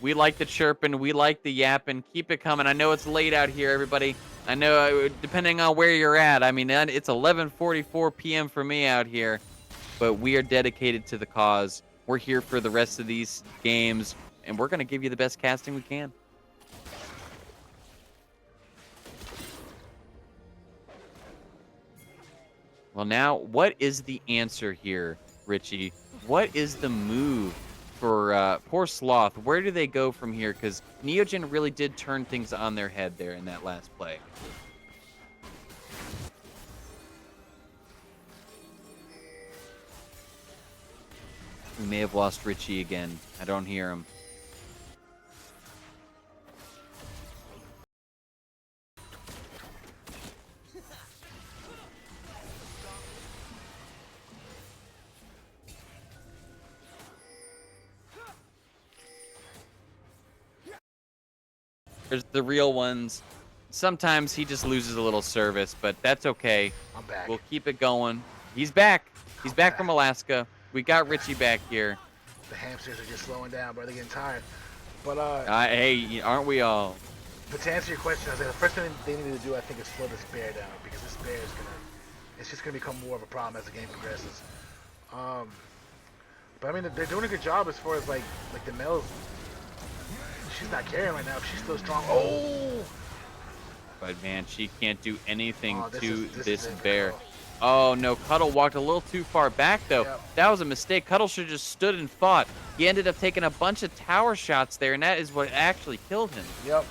We like the chirping. We like the yapping. Keep it coming. I know it's late out here, everybody. I know, depending on where you're at. I mean, it's 11:44 p.m. for me out here. But we are dedicated to the cause. We're here for the rest of these games. And we're going to give you the best casting we can. Well, now, what is the answer here, Richie? What is the move for poor Sloth? Where do they go from here? Because Neogen really did turn things on their head there in that last play. We may have lost Richie again. I don't hear him. There's the real ones. Sometimes he just loses a little service, but that's okay. I'm back. We'll keep it going. He's back. He's back from Alaska. We got Richie back here. The hamsters are just slowing down, bro. They're getting tired. But Hey, aren't we all? But to answer your question, I was like, the first thing they need to do, I think, is slow this bear down because this bear is it's just gonna become more of a problem as the game progresses. But I mean, they're doing a good job as far as like the Mel's. She's not carrying right now. But she's still strong. Oh! But man, she can't do anything Oh, to this this is it. bear. Oh no, Cuddle walked a little too far back though. Yep. That was a mistake. Cuddle should have just stood and fought. He ended up taking a bunch of tower shots there, and that is what actually killed him. Yep.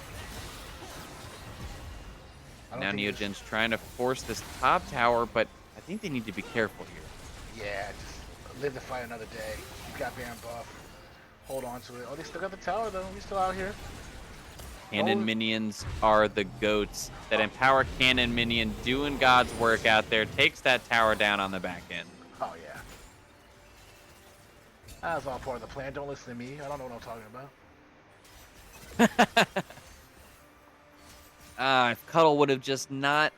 Now Neogen's trying to force this top tower, but I think they need to be careful here. Yeah, just live to fight another day. You've got Baron buff. Hold on to it. Oh, they still got the tower though. He's still out here. Cannon minions are the goats that empower Cannon minion doing God's work out there. Takes that tower down on the back end. Oh yeah. That's all part of the plan. Don't listen to me. I don't know what I'm talking about. If Cuddle would have just not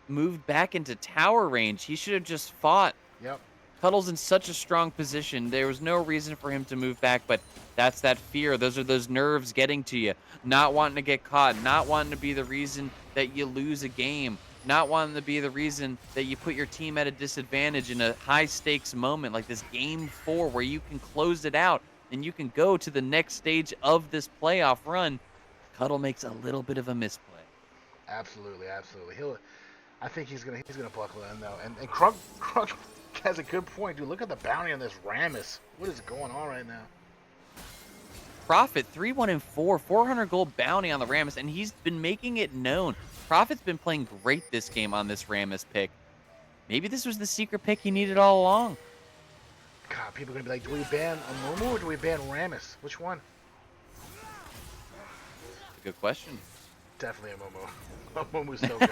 moved back into tower range, he should have just fought. Yep. Cuddle's in such a strong position. There was no reason for him to move back, but that's that fear. Those are those nerves getting to you. Not wanting to get caught. Not wanting to be the reason that you lose a game. Not wanting to be the reason that you put your team at a disadvantage in a high-stakes moment like this Game 4 where you can close it out and you can go to the next stage of this playoff run. Cuddle makes a little bit of a misplay. Absolutely, absolutely. I think he's gonna buckle in though. And Crunk has a good point, dude. Look at the bounty on this Rammus. What is going on right now? Prophet 3-1-4, 400 gold bounty on the Rammus, and he's been making it known. Prophet's been playing great this game on this Rammus pick. Maybe this was the secret pick he needed all along. God, people are gonna be like, do we ban Amumu or do we ban Rammus? Which one? Good question. Definitely Amumu. Amumu's so good.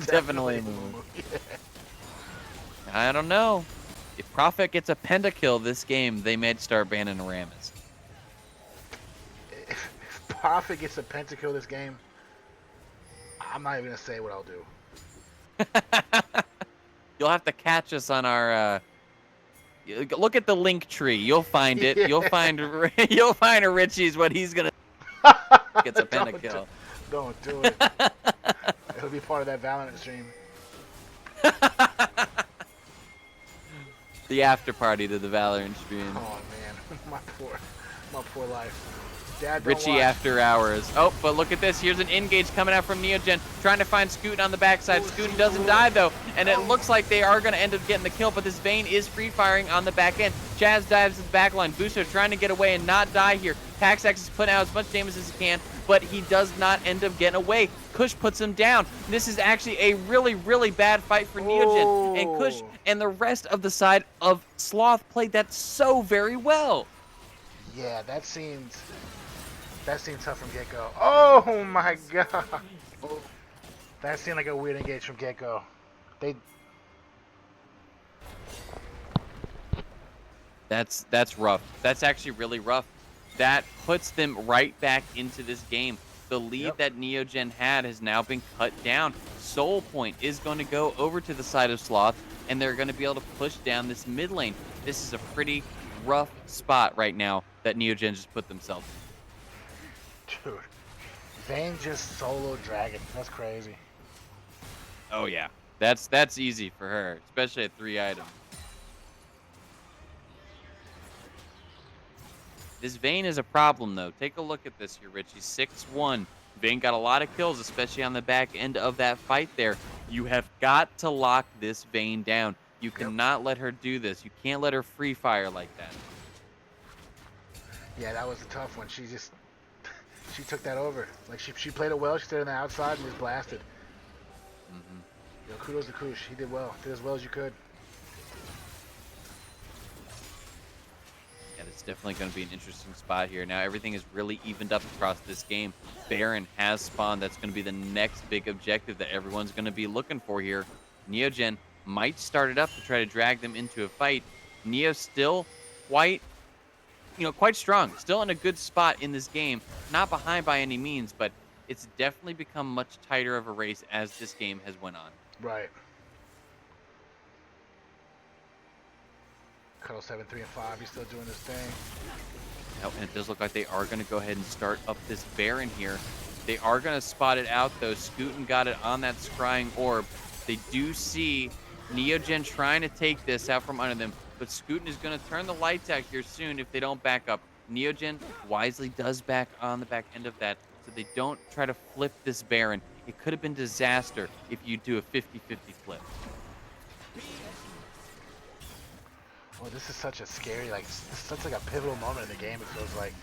Definitely Amumu. Yeah. I don't know. If Prophet gets a pentakill this game, they may start banning Rammus. If Prophet gets a pentakill this game, I'm not even gonna say what I'll do. You'll have to catch us on our. Look at the link tree. You'll find it. Yeah. You'll find Richie's what he's gonna gets a pentakill. Don't do it. It'll be part of that Valorant stream. The after party to the Valorant stream. Oh man, my poor life. Dad, don't Richie watch. after hours. Oh, but look at this. Here's an engage coming out from Neogen, trying to find Scootin on the backside. Scootin doesn't die, though, and it looks like they are going to end up getting the kill, but this Vayne is free-firing on the back end. Chaz dives his back line. Busto trying to get away and not die here. Paxax is putting out as much damage as he can, but he does not end up getting away. Kush puts him down. This is actually a really, really bad fight for Neogen, and Kush and the rest of the side of Sloth played that so very well. Yeah, that seemed tough from get-go. Oh my god. That seemed like a weird engage from get-go. That's rough. That's actually really rough. That puts them right back into this game. The lead that Neogen had has now been cut down. Soul Point is going to go over to the side of Sloth, and they're going to be able to push down this mid lane. This is a pretty rough spot right now that Neogen just put themselves in. Dude, Vayne just solo Dragon. That's crazy. Oh yeah, that's easy for her, especially at 3 items. This Vayne is a problem though. Take a look at this here, Richie. 6-1. Vayne got a lot of kills, especially on the back end of that fight there. You have got to lock this Vayne down. You cannot let her do this. You can't let her free fire like that. Yeah, that was a tough one. She took that over. Like she played it well. She stayed on the outside and just blasted. Yo, kudos to Kush. He did well. Did as well as you could. Yeah, it's definitely going to be an interesting spot here. Now everything is really evened up across this game. Baron has spawned. That's going to be the next big objective that everyone's going to be looking for here. Neogen might start it up to try to drag them into a fight. Neo still quite strong. Still in a good spot in this game. Not behind by any means, but it's definitely become much tighter of a race as this game has went on. Right. Cuddle 7, 3, and 5. He's still doing his thing. Now, and it does look like they are going to go ahead and start up this Baron here. They are going to spot it out, though. Scootin got it on that scrying orb. They do see Neogen trying to take this out from under them, but Scootin is going to turn the lights out here soon if they don't back up. Neogen wisely does back on the back end of that, so they don't try to flip this Baron. It could have been disaster if you do a 50-50 flip. Well, this is such a scary, like, this is such like a pivotal moment in the game, it feels like.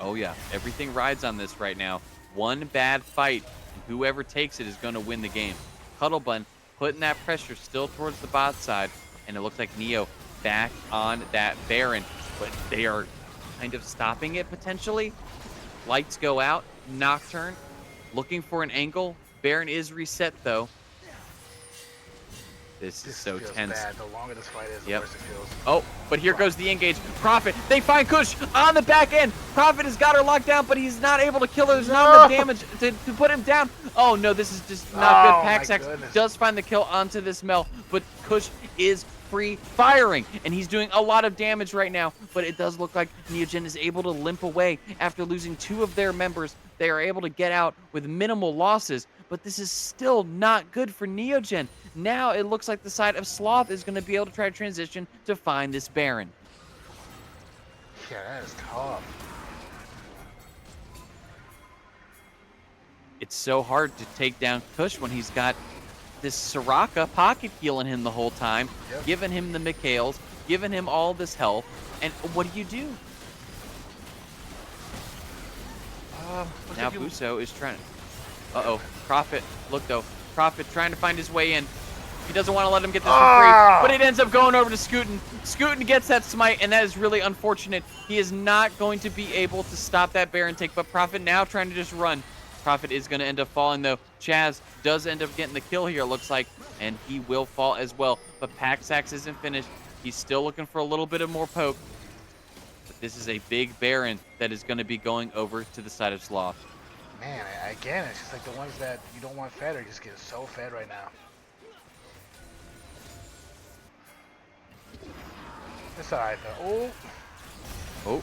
Oh, yeah. Everything rides on this right now. One bad fight, and whoever takes it is going to win the game. Cuddlebun putting that pressure still towards the bot side, and it looks like Neo back on that Baron, but they are kind of stopping it potentially. Lights go out. Nocturne looking for an angle. Baron is reset, though. This is so feels tense. Bad. The longer this fight is, the Yep. worse it feels. Oh, but here goes the engage. Prophet, they find Kush on the back end. Prophet has got her locked down, but he's not able to kill her. There's not enough damage to put him down. Oh, no, this is just not good. my Paxax goodness. does find the kill onto this Mel, but Kush is free firing, and he's doing a lot of damage right now, but it does look like Neogen is able to limp away after losing 2 of their members. They are able to get out with minimal losses, but this is still not good for Neogen. Now it looks like the side of Sloth is going to be able to try to transition to find this Baron. Yeah, that is tough. It's so hard to take down Kush when he's got this Soraka pocket healing him the whole time, Yep. giving him the Mikhails, giving him all this health, and what do? Looks Now like you- Buso is trying to... Uh-oh. Prophet. Look, though. Prophet trying to find his way in. He doesn't want to let him get this for free, but it ends up going over to Scootin. Scootin gets that smite, and that is really unfortunate. He is not going to be able to stop that Baron take, but Prophet now trying to just run. Prophet is going to end up falling, though. Chaz does end up getting the kill here, it looks like, and he will fall as well. But Paxax isn't finished. He's still looking for a little bit of more poke. But this is a big Baron that is going to be going over to the side of Sloth. Man, again, it's just like the ones that you don't want fed are just getting so fed right now. It's alright though. Oh,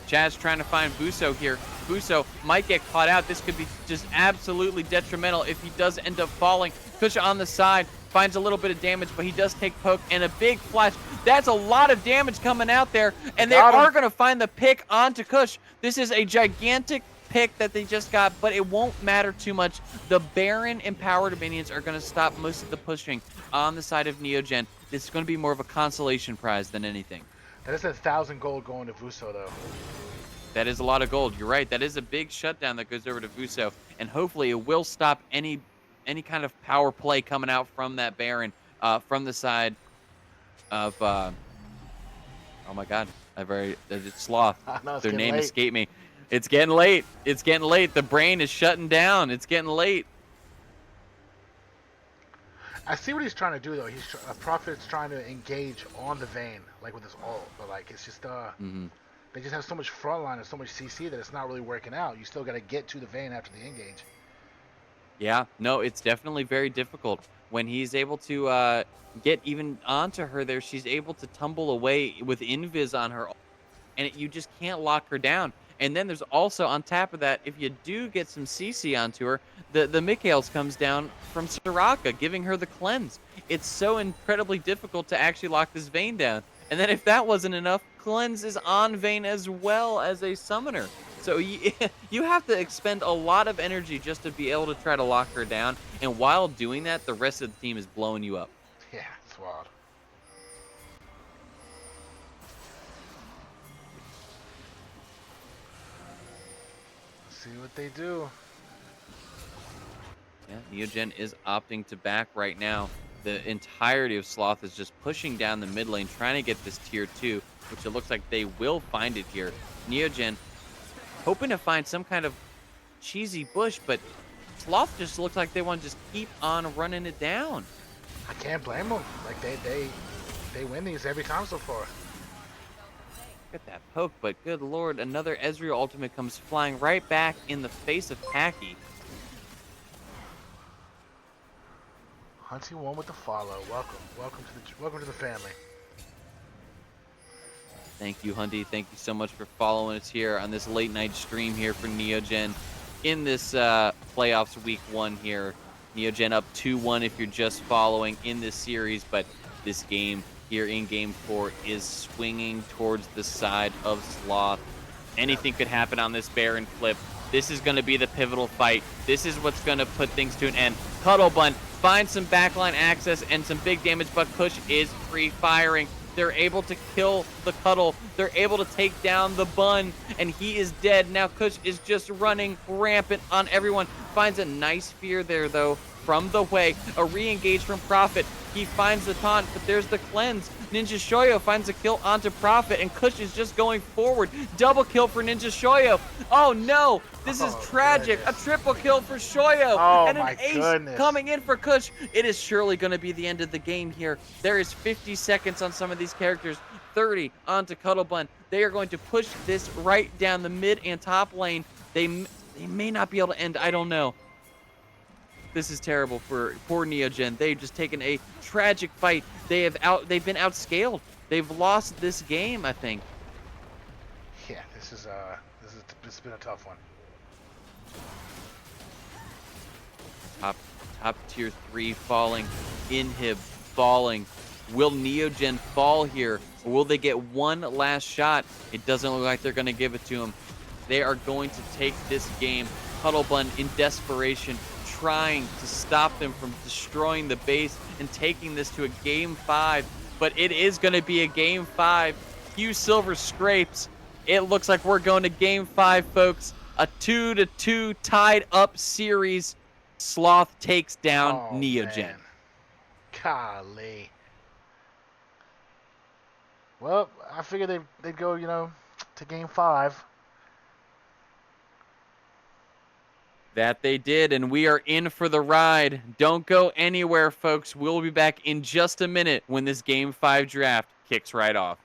Chaz trying to find Buso here. Buso might get caught out. This could be just absolutely detrimental if he does end up falling. Kush on the side finds a little bit of damage, but he does take poke and a big flash. That's a lot of damage coming out there, and they Got him. are going to find the pick onto Kush. This is a gigantic pick that they just got, but it won't matter too much. The Baron empowered minions are going to stop most of the pushing on the side of Neogen. This is going to be more of a consolation prize than anything. That is 1,000 gold going to Vuso though. That is a lot of gold. You're right. That is a big shutdown that goes over to Vuso, and hopefully it will stop any kind of power play coming out from that Baron from the side of oh my God, it's Sloth. No, it's Their getting name late. escaped me. It's getting late. It's getting late. The brain is shutting down. It's getting late. I see what he's trying to do though. Prophet's trying to engage on the vein, like with his ult, but like it's just they just have so much frontline and so much CC that it's not really working out. You still got to get to the vein after the engage. Yeah, no, it's definitely very difficult. When he's able to get even onto her there, she's able to tumble away with invis on her, and you just can't lock her down. And then there's also, on top of that, if you do get some CC onto her, the Mikhails comes down from Soraka, giving her the cleanse. It's so incredibly difficult to actually lock this Vayne down. And then if that wasn't enough, cleanse is on Vayne as well as a summoner. So you have to expend a lot of energy just to be able to try to lock her down. And while doing that, the rest of the team is blowing you up. Yeah, it's wild. See what they do. Yeah, Neogen is opting to back right now. The entirety of Sloth is just pushing down the mid lane, trying to get this tier 2, which it looks like they will find it here. Neogen hoping to find some kind of cheesy bush, but Sloth just looks like they want to just keep on running it down. I can't blame them. Like they win these every time so far. Look at that poke, but good lord, another Ezreal ultimate comes flying right back in the face of Packy. Hunty won with the follow. Welcome to the family. Thank you, Hunty. Thank you so much for following us here on this late night stream here for Neogen. in this playoffs week 1 here. Neogen up 2-1 if you're just following in this series, but this game here in game 4 is swinging towards the side of Sloth. Anything could happen on this Baron flip. This is going to be the pivotal fight. This is what's going to put things to an end. Cuddle Bun finds some backline access and some big damage, but Kush is free firing. They're able to kill the Cuddle. They're able to take down the Bun, and he is dead. Now Kush is just running rampant on everyone. Finds a nice fear there, though, from the way. A re-engage from Prophet. He finds the taunt, but there's the cleanse. Ninja Shoyo finds a kill onto Prophet, and Kush is just going forward. Double kill for Ninja Shoyo. Oh no, this is tragic. Goodness. A triple kill for Shoyo. Oh, and an my ace goodness. coming in for Kush. It is surely going to be the end of the game here. There is 50 seconds on some of these characters. 30 onto Cuddle Bun. They are going to push this right down the mid and top lane. They may not be able to end. I don't know. This is terrible for poor Neogen. They've just taken a tragic fight. They've been outscaled. They've lost this game, I think. Yeah, this has been a tough one. Top tier 3 falling. Inhib falling. Will Neogen fall here? Or will they get one last shot? It doesn't look like they're going to give it to him. They are going to take this game. Cuddle Bun in desperation, trying to stop them from destroying the base and taking this to a game 5. But it is going to be a game 5. Hugh Silver scrapes. It looks like we're going to game 5, folks. A 2-2 tied up series. Sloth takes down Neogen. Man. Golly. Well, I figured they'd go, to game 5. That they did, and we are in for the ride. Don't go anywhere, folks. We'll be back in just a minute when this Game 5 draft kicks right off.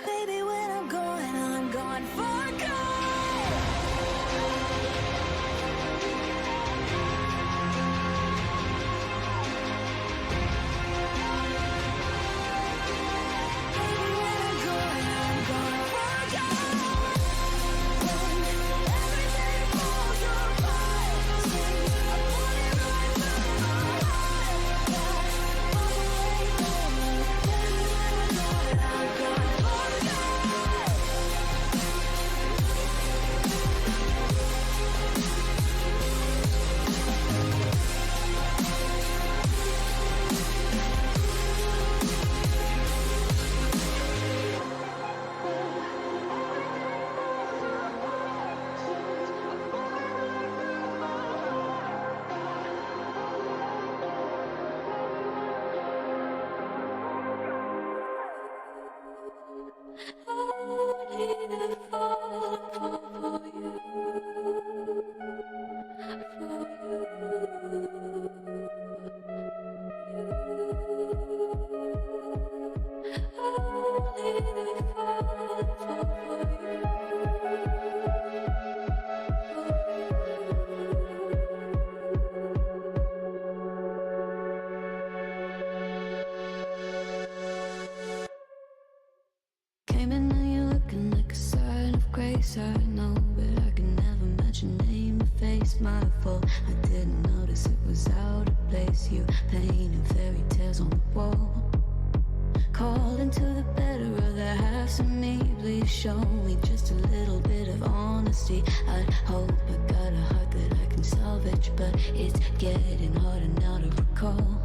Baby, when I'm gone for good. Came in and you're looking like a sign of grace. I know, but I can never match your name or face. My fault, I didn't notice it was out of place. You painting fairy tales on the wall. Calling to the better of the halves of me. Please show me just a little bit of honesty. I'd hope I got a heart that I can salvage, but it's getting harder now to recall.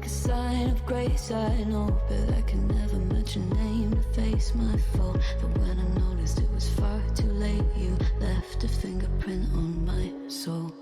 like a sign of grace. I know, but I can never match your name to face my fault. But when I noticed it was far too late, you left a fingerprint on my soul.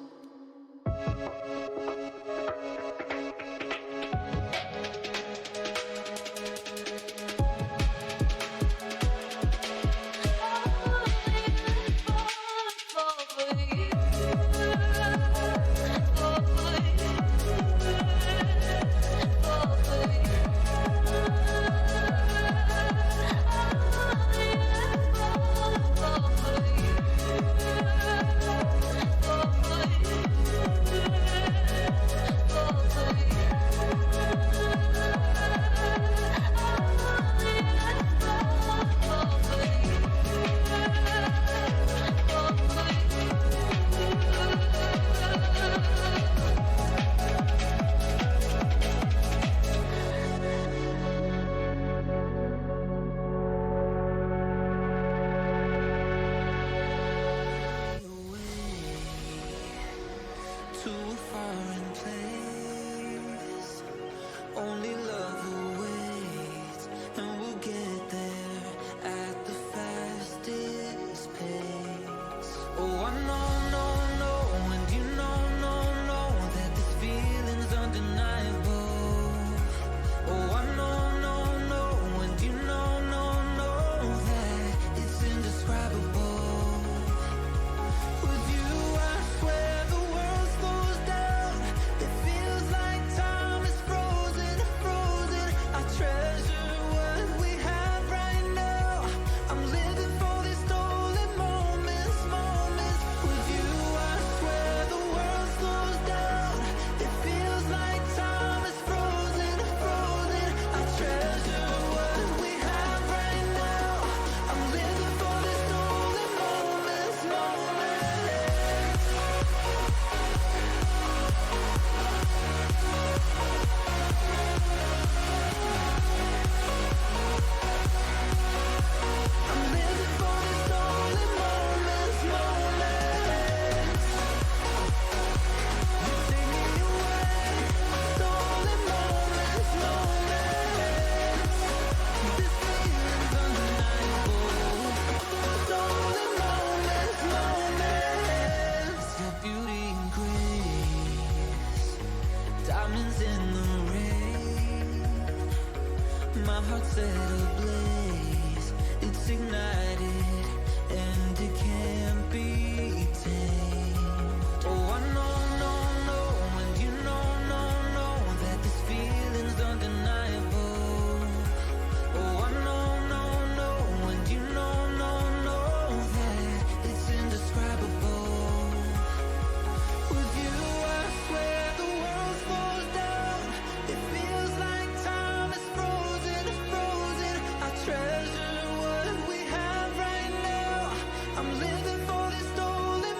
To a foreign place, only love awaits, and we'll get there at the fastest pace. Oh, I know, and you know that this feeling's undeniable. Oh, I know, and you know that it's indescribable. With you, I swear the world slows down. It feels like time is frozen. I treasure what we have right now. I'm living for these stolen moments. With you, I swear the world slows down. It feels like time is frozen. I treasure what we have right now. I'm living for these stolen moments. I'm living for these stolen moments. You take me away, stolen moments. This feeling's undeniable. Stolen moments. Your beauty and grace, diamonds in the rain. My heart set ablaze, it's ignited, and it can't be tamed. Oh, I know, and you know that this feeling's undeniable. Oh, I know, and you know that it's indescribable. With you, I swear the world slows down. It feels like time is frozen. I treasure what we have right now. I'm living for these stolen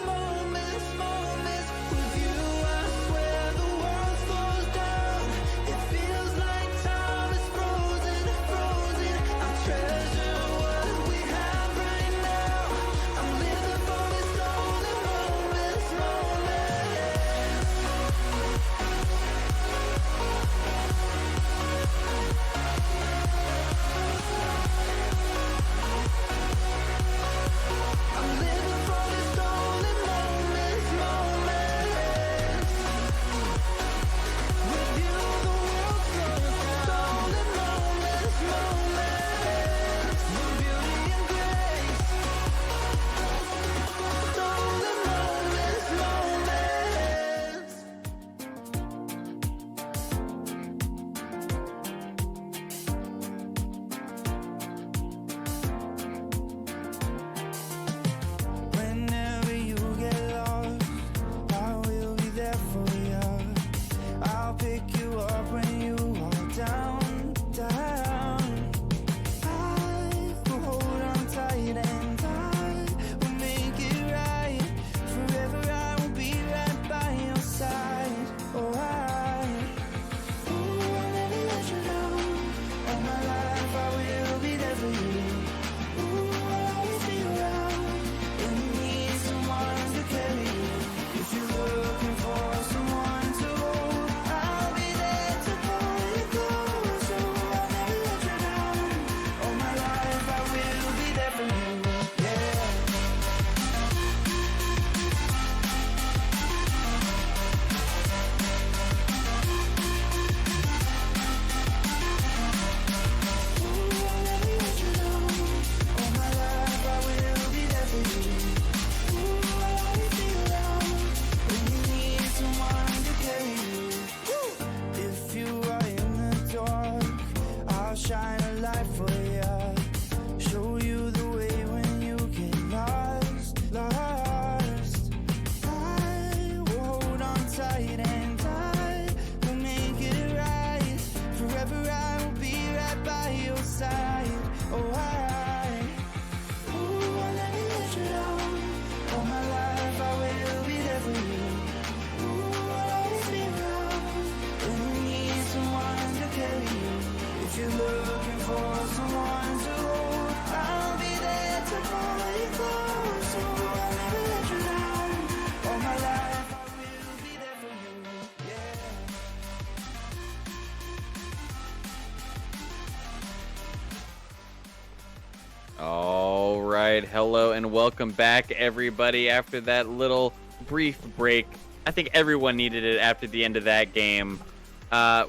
right. Hello and welcome back, everybody. After that little brief break, I think everyone needed it after the end of that game.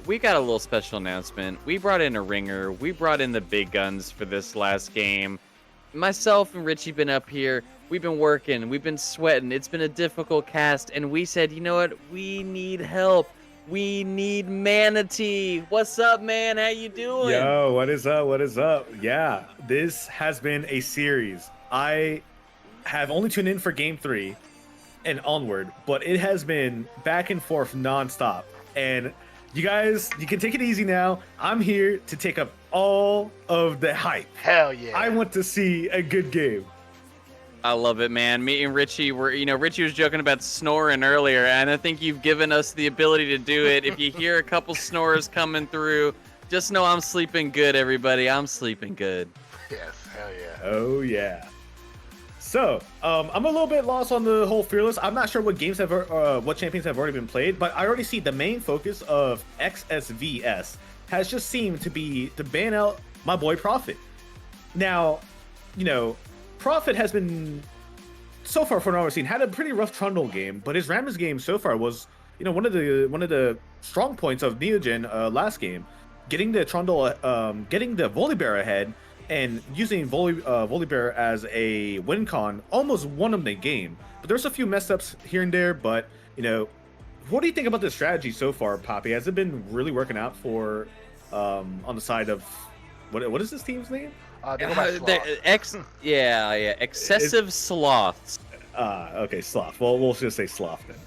We got a little special announcement. We brought in a ringer. We brought in the big guns for this last game. Myself and Richie been up here. We've been working. We've been sweating. It's been a difficult cast, and we said, you know what? We need help. We need Manatee. What's up, man? How you doing? Yo, what is up? What is up? Yeah, this has been a series. I have only tuned in for game 3 and onward, but it has been back and forth nonstop. And you guys, you can take it easy now. I'm here to take up all of the hype. Hell yeah. I want to see a good game. I love it, man. Me and Richie Richie was joking about snoring earlier, and I think you've given us the ability to do it. If you hear a couple snores coming through, just know I'm sleeping good, everybody. I'm sleeping good. Yes, hell yeah. Oh yeah. So, I'm a little bit lost on the whole Fearless. I'm not sure what games have, what champions have already been played, but I already see the main focus of XSVS has just seemed to be to ban out my boy Prophet. Now, Prophet has been, so far from what I've seen, had a pretty rough Trundle game, but his Rammus game so far was, one of the strong points of Neogen last game, getting the Trundle, getting the Volibear ahead, and using Volibear as a win con almost won him the game. But there's a few mess ups here and there, but what do you think about this strategy so far, Poppy? Has it been really working out for on the side of what is this team's name? They go by Sloth. Excessive sloths. Okay, Sloth. Well, we'll just say Sloth then.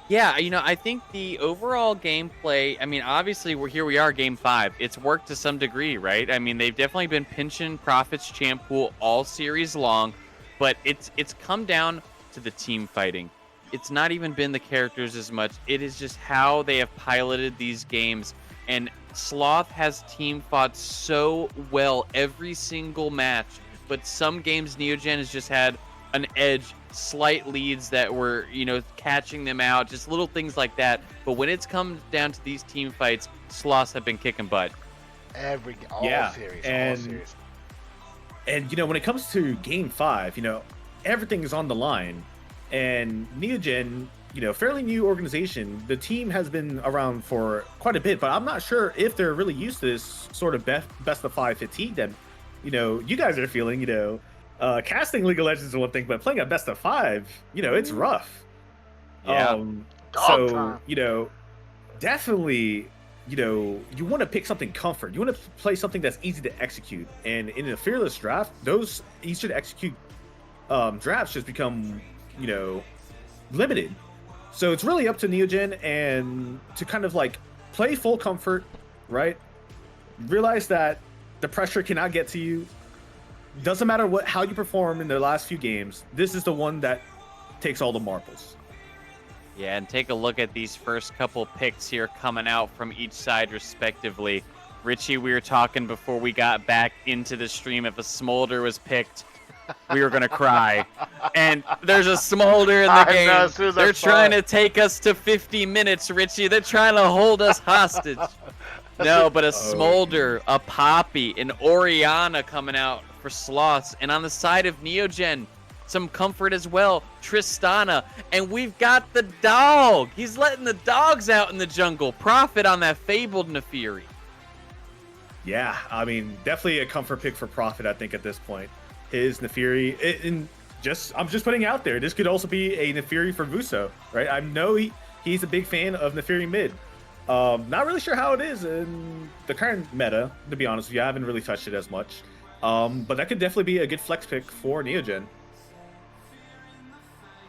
Yeah, I think the overall gameplay, obviously we are game 5. It's worked to some degree, right? I mean, they've definitely been pinching Prophet's champ pool all series long, but it's come down to the team fighting. It's not even been the characters as much. It is just how they have piloted these games. And Sloth has team fought so well every single match, but some games Neogen has just had an edge, slight leads that were, catching them out, just little things like that. But when it's come down to these team fights, Sloths have been kicking butt. All series. And when it comes to game 5, everything is on the line. And Neogen, fairly new organization. The team has been around for quite a bit, but I'm not sure if they're really used to this sort of best of 5 fatigue that, you guys are feeling. Casting League of Legends is one thing, but playing a best of 5, it's rough. Yeah. Definitely, you want to pick something comfort. You want to play something that's easy to execute. And in a Fearless draft, those easy to execute drafts just become, limited. So it's really up to Neogen and to kind of play full comfort, right? Realize that the pressure cannot get to you. Doesn't matter how you perform in the last few games. This is the one that takes all the marbles. Yeah, and take a look at these first couple picks here coming out from each side respectively. Richie, we were talking before we got back into the stream, if a Smolder was picked, we were going to cry. And there's a Smolder in the game. They're trying to take us to 50 minutes, Richie. They're trying to hold us hostage. No, but a Smolder, a Poppy, an Oriana coming out for Sloths. And on the side of Neogen, some comfort as well. Tristana. And we've got the dog. He's letting the dogs out in the jungle. Prophet on that fabled Nefiri. Yeah, definitely a comfort pick for Prophet, I think, at this point. His Nefiri, I'm just putting out there, this could also be a Nefiri for Vuso, right? I know he's a big fan of Nefiri mid. Not really sure how it is in the current meta, to be honest with you. I haven't really touched it as much. But that could definitely be a good flex pick for Neogen.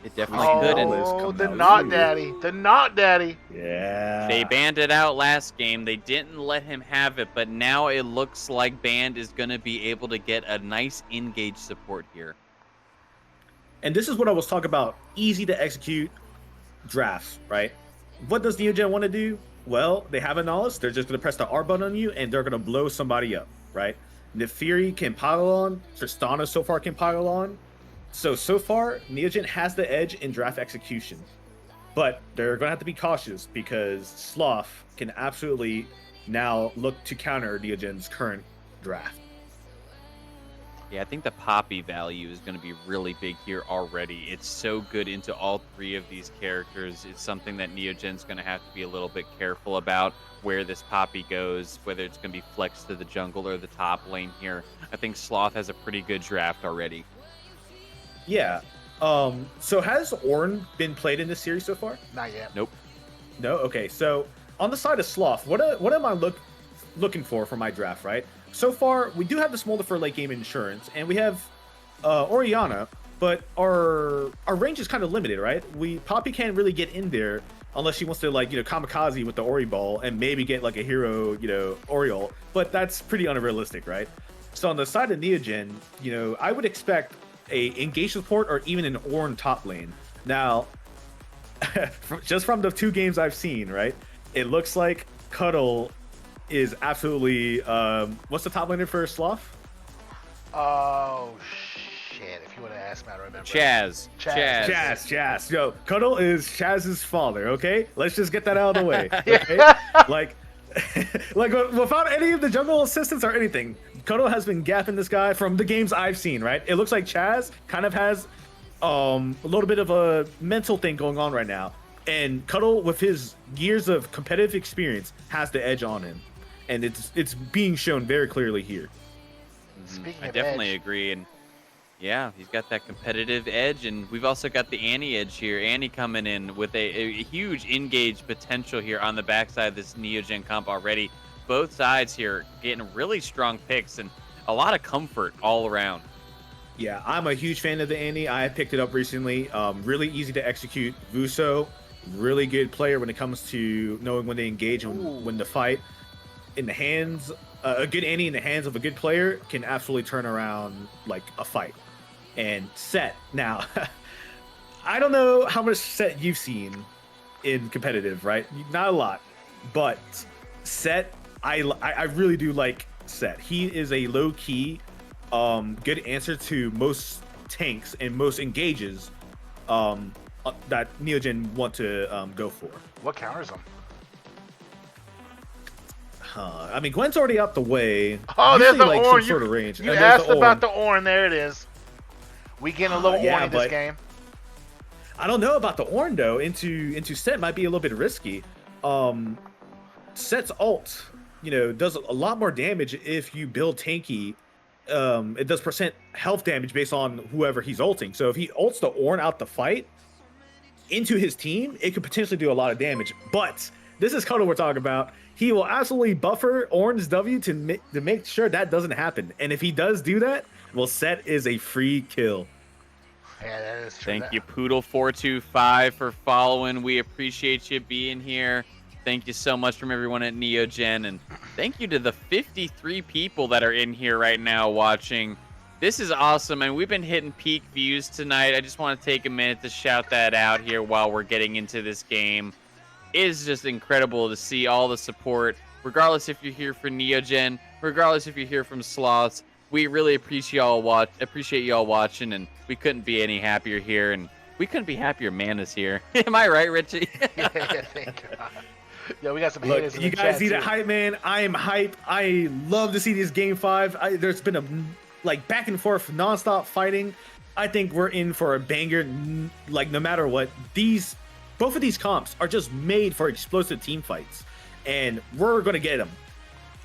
It definitely could. Oh, the Not Daddy. The Not Daddy. Yeah. They banned it out last game. They didn't let him have it, but now it looks like Band is going to be able to get a nice engage support here. And this is what I was talking about. Easy to execute drafts, right? What does Neogen want to do? Well, they have a knowledge. They're just going to press the R button on you, and they're going to blow somebody up, right? Nefiri can pile on. Tristana so far can pile on. So far, Neogen has the edge in draft execution. But they're going to have to be cautious because Sloth can absolutely now look to counter Neogen's current draft. Yeah, I think the Poppy value is going to be really big here already. It's so good into all three of these characters. It's something that Neogen's going to have to be a little bit careful about where this Poppy goes, whether it's going to be flexed to the jungle or the top lane here. I think Sloth has a pretty good draft already. Yeah. So has Ornn been played in this series so far? Not yet. Nope. No. Okay. So on the side of Sloth, what am I looking for my draft? Right. So far, we do have the Smolder for late game insurance, and we have Orianna, but our range is kind of limited, right? Poppy can't really get in there unless she wants to kamikaze with the Ori ball and maybe get like a hero, Oriole, but that's pretty unrealistic, right? So on the side of Neogen, I would expect a engage support or even an Ornn top lane. Now, just from the 2 games I've seen, right, it looks like Cuddle is absolutely what's the top laner for Sloth? Oh shit! If you would have asked me, I remember. Chaz. Yo, Cuddle is Chaz's father. Okay, let's just get that out of the way. Okay, like without any of the jungle assistance or anything, Cuddle has been gapping this guy from the games I've seen. Right, it looks like Chaz kind of has a little bit of a mental thing going on right now, and Cuddle, with his years of competitive experience, has the edge on him. And it's being shown very clearly here. Speaking I of definitely edge, agree, and yeah, he's got that competitive edge, and we've also got the Annie edge here. Annie coming in with a huge engage potential here on the backside of this Neogen comp already. Both sides here getting really strong picks and a lot of comfort all around. Yeah, I'm a huge fan of the Annie. I picked it up recently. Really easy to execute. Vuso, really good player when it comes to knowing when to engage and when to fight. In the hands, a good Annie in the hands of a good player can absolutely turn around like a fight. And Set, now, I don't know how much Set you've seen in competitive, right? Not a lot, but Set, I really do like Set. He is a low key, good answer to most tanks and most engages that Neogen want to go for. what counters him? I mean, Gwen's already out the way. Oh, there's the Usually, like, Ornn. some sort of range. You And there's asked the about Ornn. the Ornn. There it is. We getting a little yeah, Ornn in this but- game. I don't know about the Ornn though. Into Set might be a little bit risky. Set's ult, does a lot more damage if you build tanky. It does percent health damage based on whoever he's ulting. So if he ults the Ornn out the fight into his team, it could potentially do a lot of damage. But this is Cuddle we're talking about. He will absolutely buffer Ornn's W to make sure that doesn't happen. And if he does do that, well, Set is a free kill. Yeah, that is true. Thank you, Poodle425, for following. We appreciate you being here. Thank you so much from everyone at Neogen, and thank you to the 53 people that are in here right now watching. This is awesome, and we've been hitting peak views tonight. I just want to take a minute to shout that out here while we're getting into this game. It is just incredible to see all the support, regardless if you're here for Neogen, regardless if you're here from Sloths. We really appreciate y'all watching, and we couldn't be any happier here, and we couldn't be happier Mana's here. Am I right, Richie? yeah, thank God. Yeah, we got some Look, haters in you the guys chat, need too. a hype, man. I am hype. I love to see this game 5. There's been a back and forth, nonstop fighting. I think we're in for a banger. No matter what, both of these comps are just made for explosive team fights, and we're gonna get them.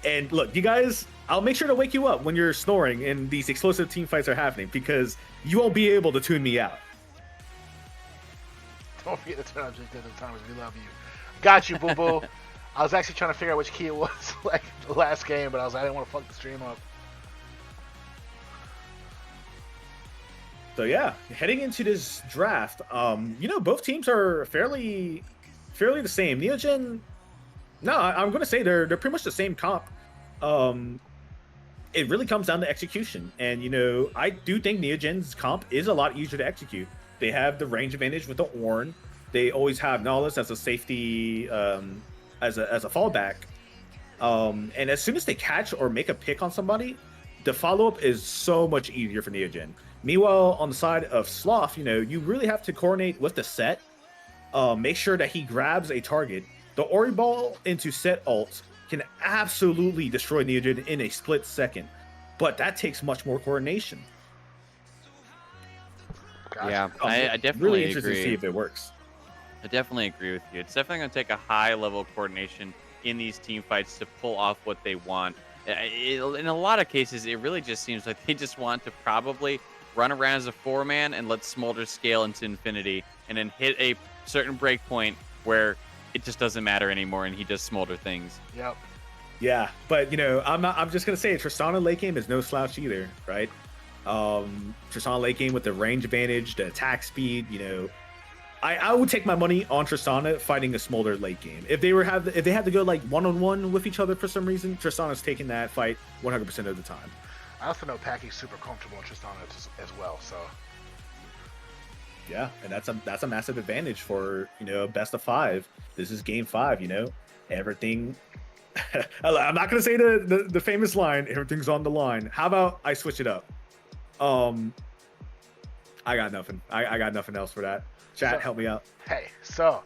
And look, you guys, I'll make sure to wake you up when you're snoring and these explosive team fights are happening, because you won't be able to tune me out. Don't forget to turn on just the timers. We love you. Got you, boo boo. I was actually trying to figure out which key it was like the last game, but I didn't want to fuck the stream up. So yeah, heading into this draft, both teams are fairly the same. Neogen, no, I'm gonna say they're pretty much the same comp. It really comes down to execution, and I do think Neogen's comp is a lot easier to execute. They have the range advantage with the Ornn. They always have Nihilus as a safety, as a fallback. And as soon as they catch or make a pick on somebody, the follow-up is so much easier for Neogen. Meanwhile, on the side of Sloth, you really have to coordinate with the Set. Make sure that he grabs a target. The Ori ball into Set ult can absolutely destroy Neogen in a split second. but that takes much more coordination. Gotcha. Yeah, I'm I really definitely interested to see agree. if it works. I definitely agree with you. It's definitely going to take a high level of coordination in these team fights to pull off what they want. In a lot of cases, it really just seems like they just want to probably run around as a 4-man and let Smolder scale into infinity and then hit a certain break point where it just doesn't matter anymore and he does Smolder things. Yep. Yeah, but I'm just gonna say Tristana late game is no slouch either, right? Tristana late game with the range advantage, the attack speed, I would take my money on Tristana fighting a Smolder late game. If they had to go like 1-on-1 with each other for some reason, Tristana's taking that fight 100% of the time. I also know Packy's super comfortable in Tristana as well, so. Yeah, and that's a massive advantage for best of 5. This is game 5. Everything. I'm not gonna say the famous line. Everything's on the line. How about I switch it up? I got nothing. I got nothing else for that. Chat, help me out. Hey, so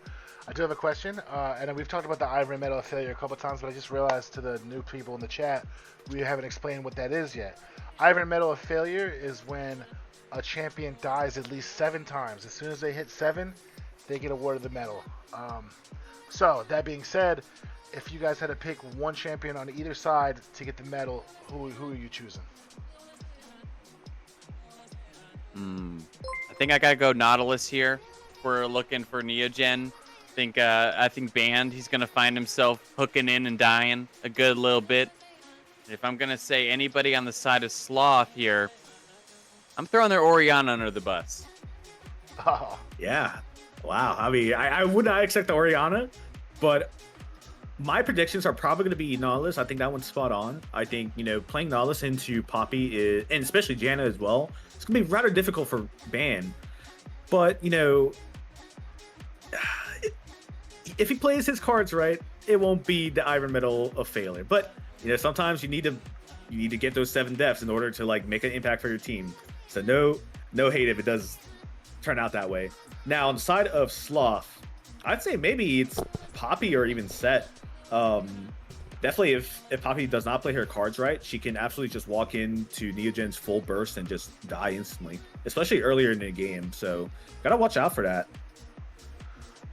I do have a question, and we've talked about the Ivory Medal of Failure a couple times, but I just realized to the new people in the chat, we haven't explained what that is yet. Ivory Medal of Failure is when a champion dies at least 7 times. As soon as they hit 7, they get awarded the medal. So that being said, if you guys had to pick one champion on either side to get the medal, who are you choosing? I think I gotta go Nautilus here. We're looking for Neogen. I think Band, he's gonna find himself hooking in and dying a good little bit. If I'm gonna say anybody on the side of Sloth here, I'm throwing their Oriana under the bus. Oh, Yeah. Wow. I mean, I would not expect the Oriana, but my predictions are probably going to be Nautilus. I think that one's spot on. I think, playing Nautilus into Poppy is, and especially Janna as well, it's going to be rather difficult for Ban. But, if he plays his cards right, it won't be the Iron Medal of Failure. But, sometimes you need to get those 7 deaths in order to make an impact for your team. So no hate if it does turn out that way. Now, on the side of Sloth, I'd say maybe it's Poppy or even Set. Definitely, if Poppy does not play her cards right, she can absolutely just walk into Neogen's full burst and just die instantly, especially earlier in the game. So, gotta watch out for that.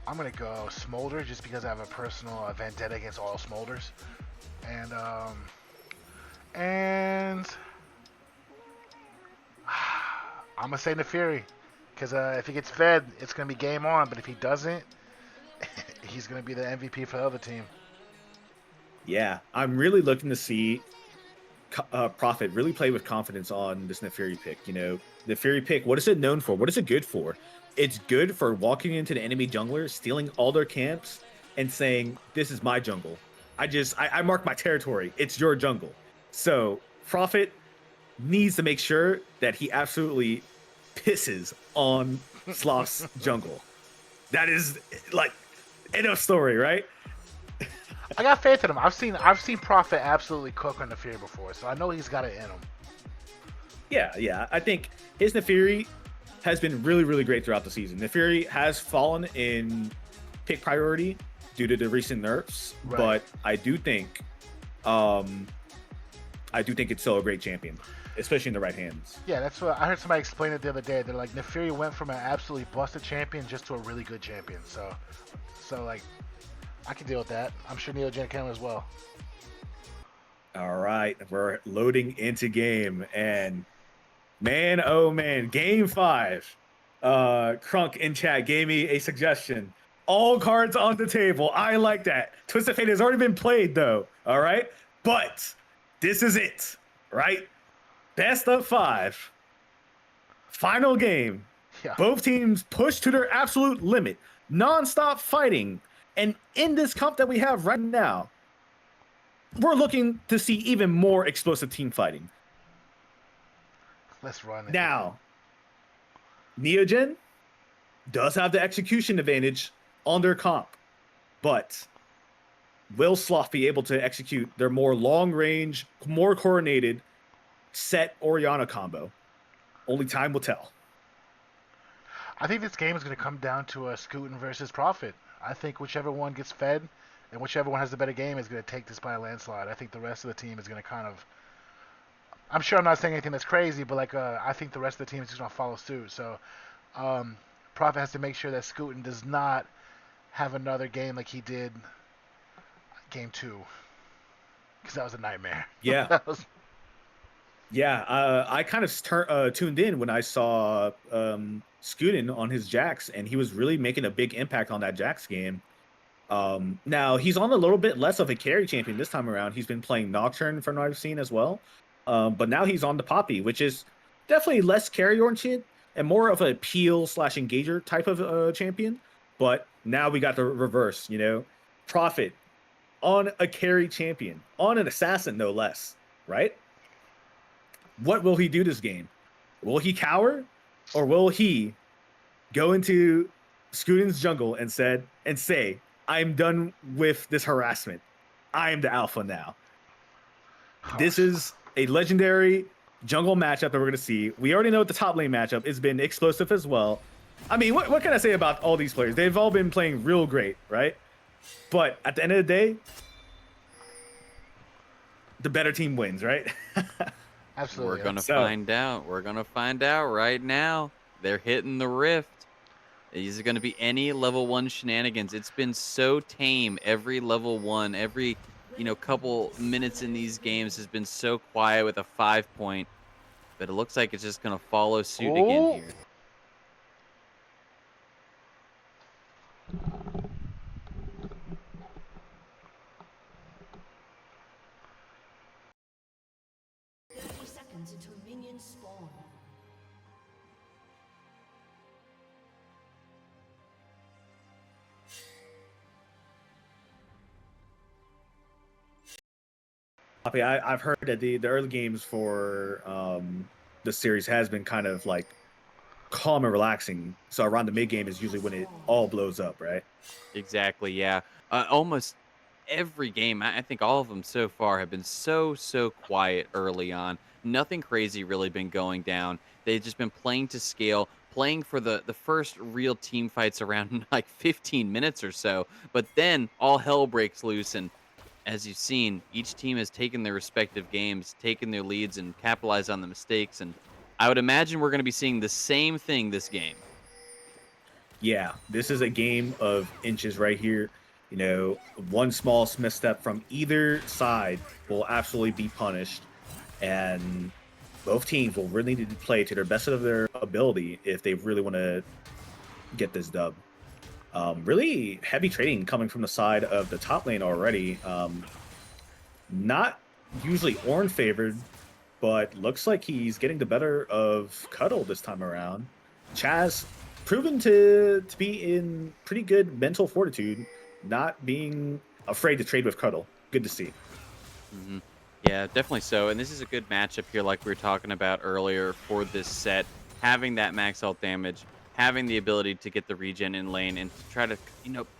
I'm going to go Smolder just because I have a personal vendetta against all Smolders. And I'm going to say Neferi. Because if he gets fed, it's going to be game on. But if he doesn't, he's going to be the MVP for the other team. Yeah, I'm really looking to see Prophet really play with confidence on this Neferi pick. Neferi pick, what is it known for? What is it good for? It's good for walking into the enemy jungler, stealing all their camps, and saying, this is my jungle. I mark my territory. It's your jungle. So Prophet needs to make sure that he absolutely pisses on Sloth's jungle. That is end of story, right? I got faith in him. I've seen Prophet absolutely cook on Neferi before, so I know he's got it in him. Yeah. I think his Neferi has been really, really great throughout the season. Neferi has fallen in pick priority due to the recent nerfs, right. But I do think it's still a great champion, especially in the right hands. Yeah, that's what I heard somebody explain it the other day. They're like, Neferi went from an absolutely busted champion just to a really good champion. So I can deal with that. I'm sure Neogen can as well. All right, we're loading into game, and man, oh man, game 5. Crunk in chat gave me a suggestion. All cards on the table. I like that. Twisted Fate has already been played, though. All right, but this is it, right? Best of 5. Final game. Yeah. Both teams push to their absolute limit. Non-stop fighting. And in this comp that we have right now, we're looking to see even more explosive team fighting. Let's run it. Now, Neogen does have the execution advantage on their comp, but will Sloth be able to execute their more long-range, more coordinated Set Oriana combo? Only time will tell. I think this game is going to come down to a Scootin versus Prophet. I think whichever one gets fed and whichever one has the better game is going to take this by a landslide. I think the rest of the team is going to kind of I'm sure I'm not saying anything that's crazy, but like I think the rest of the team is just gonna follow suit. So Prophet has to make sure that Scootin does not have another game like he did game 2, because that was a nightmare. Yeah. That was Yeah, I kind of tuned in when I saw Scootin on his Jax, and he was really making a big impact on that Jax game. Now he's on a little bit less of a carry champion this time around. He's been playing Nocturne from what I've seen as well. But now he's on the Poppy, which is definitely less carry oriented and more of a peel slash engager type of champion. But now we got the reverse, Prophet on a carry champion, on an assassin, no less, right? What will he do this game? Will he cower, or will he go into Scootin's jungle and say, "I'm done with this harassment. I am the alpha now." This is a legendary jungle matchup that we're gonna see. We already know the top lane matchup has been explosive as well. I mean, what can I say about all these players? They've all been playing real great, right? But at the end of the day, the better team wins, right? absolutely. We're gonna So- find out. We're gonna find out right now. They're hitting the rift. Is it gonna be any level 1 shenanigans? It's been so tame. Every level 1, every couple minutes in these games has been so quiet with a 5-point. But it looks like it's just gonna follow suit again Oh. here. Seconds until minions spawn. I've heard that the early games for the series has been kind of like calm and relaxing. So around the mid game is usually when it all blows up, right? Exactly, yeah. Almost every game, I think all of them so far have been so quiet early on. Nothing crazy really been going down. They've just been playing to scale, playing for the first real team fights around like 15 minutes or so. But then all hell breaks loose, and as you've seen, each team has taken their respective games, taken their leads, and capitalized on the mistakes. And I would imagine we're going to be seeing the same thing this game. Yeah, this is a game of inches right here. One small misstep from either side will absolutely be punished, and both teams will really need to play to their best of their ability if they really want to get this dub. Really heavy trading coming from the side of the top lane already. Not usually Ornn favored, but looks like he's getting the better of Cuddle this time around. Chaz proven to be in pretty good mental fortitude, not being afraid to trade with Cuddle. Good to see. Hmm. Yeah, definitely so. And this is a good matchup here, like we were talking about earlier for this set. Having that max health damage, having the ability to get the regen in lane, and to try to,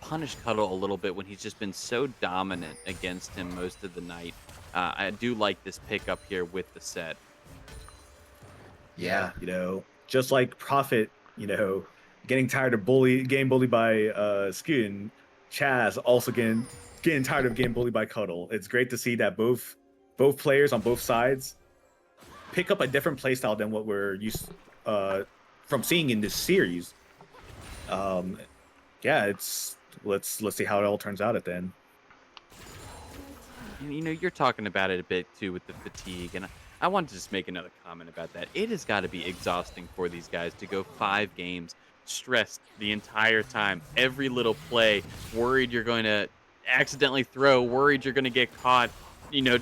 punish Cuddle a little bit when he's just been so dominant against him most of the night. I do like this pickup here with the set. Yeah, just like Prophet, getting tired of getting bullied by Skin, Chaz also getting tired of getting bullied by Cuddle. It's great to see that both players on both sides pick up a different playstyle than what we're used from seeing in this series. Yeah, let's see how it all turns out at the end. And, you're talking about it a bit too with the fatigue, and I wanted to just make another comment about that. It has got to be exhausting for these guys to go 5 games stressed the entire time, every little play, worried you're going to accidentally throw, worried you're going to get caught,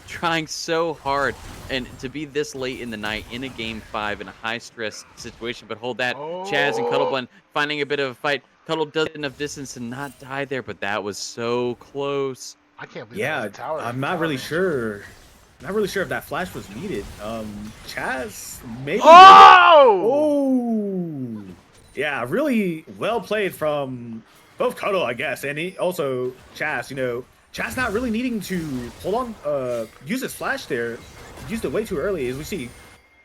trying so hard, and to be this late in the night in a game 5 in a high stress situation. But hold that, Chaz and Cuddleblend finding a bit of a fight. Cuddle does enough distance to not die there, but that was so close. I can't believe that Yeah, was a tower. I'm not tower really range. sure. Not really sure if that flash was needed. Chaz maybe. Oh! Oh! Yeah, really well played from both Cuddle, I guess, and also Chaz. Chaz not really needing to hold on, use his flash there. Used it way too early, as we see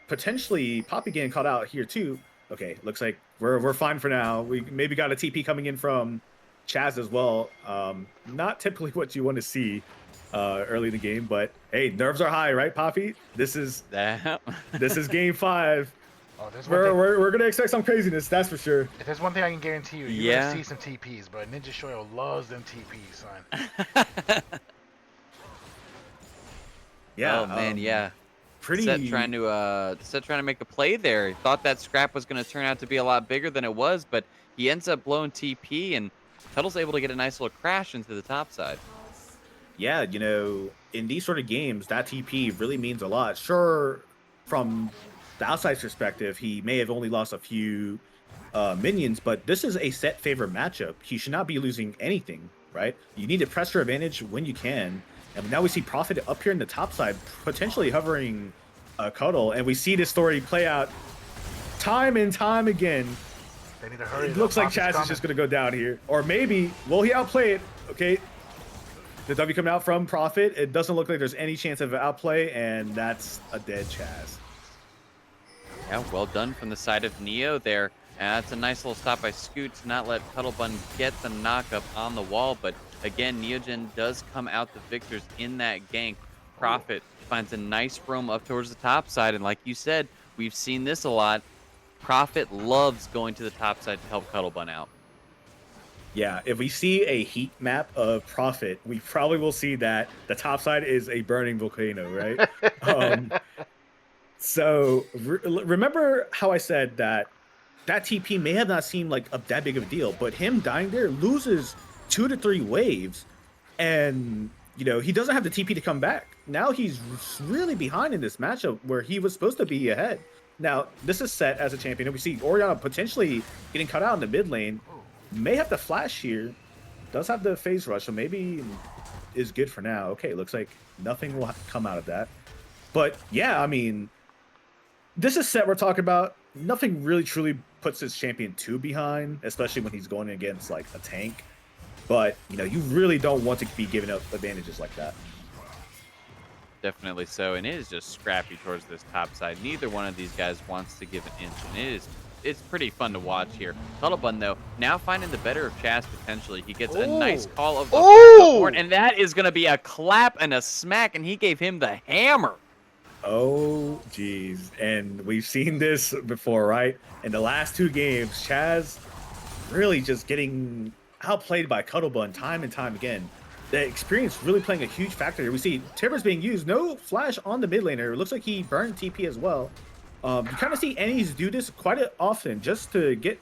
potentially Poppy getting caught out here too. Okay, looks like we're fine for now. We maybe got a TP coming in from Chaz as well. Not typically what you want to see early in the game. But hey, nerves are high, right, Poppy? This is That. game 5. Oh, there's one thing. We're gonna expect some craziness, that's for sure. If there's one thing I can guarantee you, you're Yeah. gonna see some TPs, but Ninja Shoyo loves them TPs, son. Yeah. Oh man, yeah. Pretty. Set trying to make a play there. He thought that scrap was going to turn out to be a lot bigger than it was, but he ends up blowing TP, and Cuddle's able to get a nice little crash into the top side. Yeah, you know, in these sort of games, that TP really means a lot. Sure, from the outside perspective, he may have only lost a few minions, but this is a set favor matchup. He should not be losing anything, right? You need to press your advantage when you can. And now we see Prophet up here in the top side, potentially hovering Cuddle, and we see this story play out time and time again. They need to hurry. It looks like Chaz is just going to go down here. Or maybe, will he outplay it? Okay. The W coming out from Prophet. It doesn't look like there's any chance of an outplay, and that's a dead Chaz. Yeah, well done from the side of Neo there. That's a nice little stop by Scoot to not let Cuddlebun get the knockup on the wall, but again, Neogen does come out the victors in that gank. Prophet finds a nice roam up towards the top side, and like you said, we've seen this a lot. Prophet loves going to the top side to help Cuddlebun out. Yeah, if we see a heat map of Prophet, we probably will see that the top side is a burning volcano, right? So remember how I said that TP may have not seemed like that big of a deal, but him dying there loses 2 to 3 waves, and you know he doesn't have the TP to come back. Now he's really behind in this matchup where he was supposed to be ahead. Now this is set as a champion, and we see Orianna potentially getting cut out in the mid lane. May have to flash here. Does have the phase rush, so maybe is good for now. Okay, looks like nothing will come out of that. But yeah, I mean, this is set we're talking about. Nothing really truly puts his champion too behind, especially when he's going against like a tank. But you know, you really don't want to be giving up advantages like that. Definitely so, and it is just scrappy towards this top side. Neither one of these guys wants to give an inch, and it's pretty fun to watch here. Cuddlebun, though, now finding the better of Chaz potentially. He gets a nice call of the horn, and that is going to be a clap and a smack, and he gave him the hammer. Oh, geez. And we've seen this before, right? In the last 2 games, Chaz really just getting outplayed by Cuddlebun time and time again. The experience really playing a huge factor here. We see Tibbers being used. No flash on the mid laner. It looks like he burned TP as well. You kind of see Ennies do this quite often just to get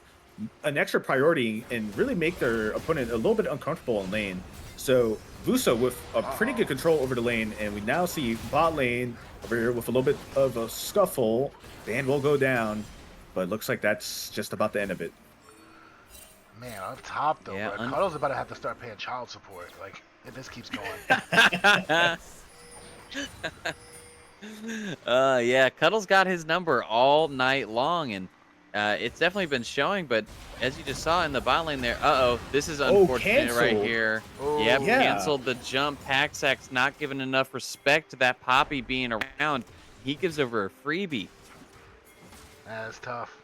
an extra priority and really make their opponent a little bit uncomfortable in lane. So Vuso with a pretty good control over the lane, and we now see bot lane over here with a little bit of a scuffle. Ban will go down, but it looks like that's just about the end of it. Man, up top though, Yeah, bro. Cuddle's about to have to start paying child support. Like, if this keeps going. Yeah, Cuddle's got his number all night long, and it's definitely been showing, but as you just saw in the bot lane there, this is unfortunate right here. Yep, Yeah. canceled the jump. Paxax's not giving enough respect to that Poppy being around. He gives over a freebie. That's tough.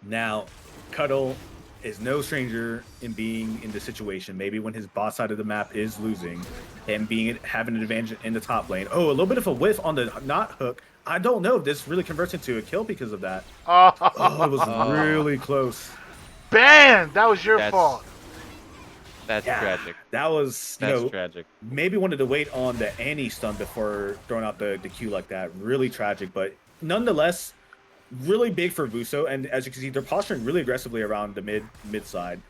Now, Cuddle is no stranger in being in this situation. Maybe when his bot side of the map is losing and having an advantage in the top lane. Oh, a little bit of a whiff on the not hook. I don't know if this really converts into a kill because of that. Oh, it was really close. Ban! That was your fault. That's tragic. That was, That's tragic. Maybe wanted to wait on the Annie stun before throwing out the Q like that. Really tragic, but nonetheless, really big for Vuso. And as you can see, they're posturing really aggressively around the mid side.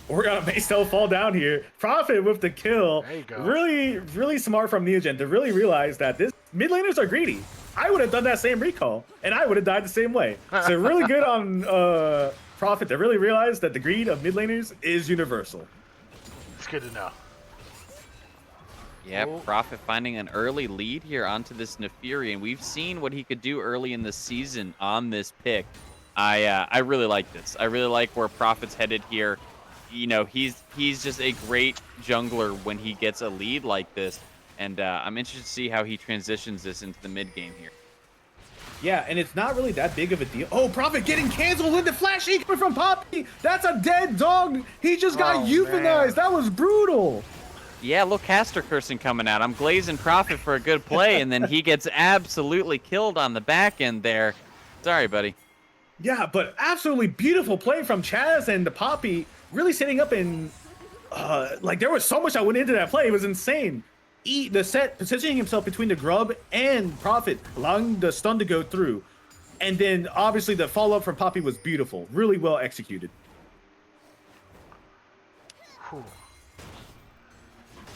Orianna may still fall down here. Prophet with the kill. There you go. Really, really smart from Neogen to really realize that this mid laners are greedy. I would have done that same recall, and I would have died the same way. So really good on Prophet to really realize that the greed of mid laners is universal. It's good to know. Yeah, Prophet finding an early lead here onto this Neferi, and we've seen what he could do early in the season on this pick. I really like this. I really like where Prophet's headed here. You know, he's just a great jungler when he gets a lead like this, and I'm interested to see how he transitions this into the mid game here. Yeah, and it's not really that big of a deal. Oh, Prophet getting canceled with the flash coming from Poppy. That's a dead dog. He just got euthanized. Man. That was brutal. Yeah, look, caster cursing coming out. I'm glazing Prophet for a good play, and then he gets absolutely killed on the back end there. Sorry, buddy. Yeah, but absolutely beautiful play from Chaz and the Poppy, really setting up in like there was so much that went into that play. It was insane. The set positioning himself between the Grub and Prophet, allowing the stun to go through. And then obviously the follow-up from Poppy was beautiful. Really well executed. Whew.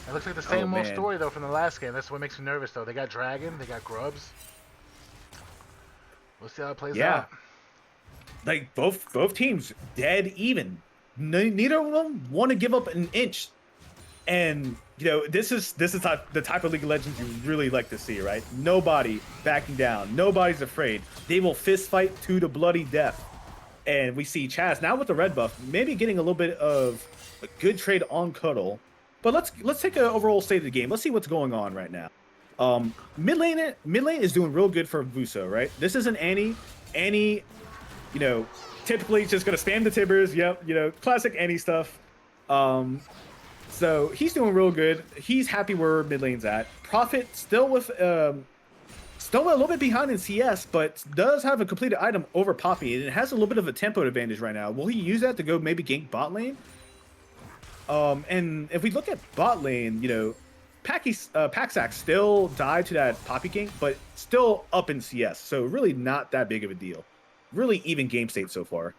It looks like the same old man. story though from the last game. That's what makes me nervous though. They got Dragon, they got Grubs. We'll see how it plays out. Like both teams dead even. Neither of them want to give up an inch. And this is the type of League of Legends you really like to see, right? Nobody backing down. Nobody's afraid. They will fist fight to the bloody death. And we see Chaz now with the red buff, maybe getting a little bit of a good trade on Cuddle. But let's take an overall state of the game. Let's see what's going on right now. Mid lane is doing real good for Vuso, right? This isn't Annie. Annie, typically just gonna spam the Tibbers. Yep, classic Annie stuff. So he's doing real good. He's happy where mid lane's at. Prophet still with still a little bit behind in CS, but does have a completed item over Poppy, and it has a little bit of a tempo advantage right now. Will he use that to go maybe gank bot lane? And if we look at bot lane, Paxax still died to that Poppy gank, but still up in CS, so really not that big of a deal. Really even game state so far.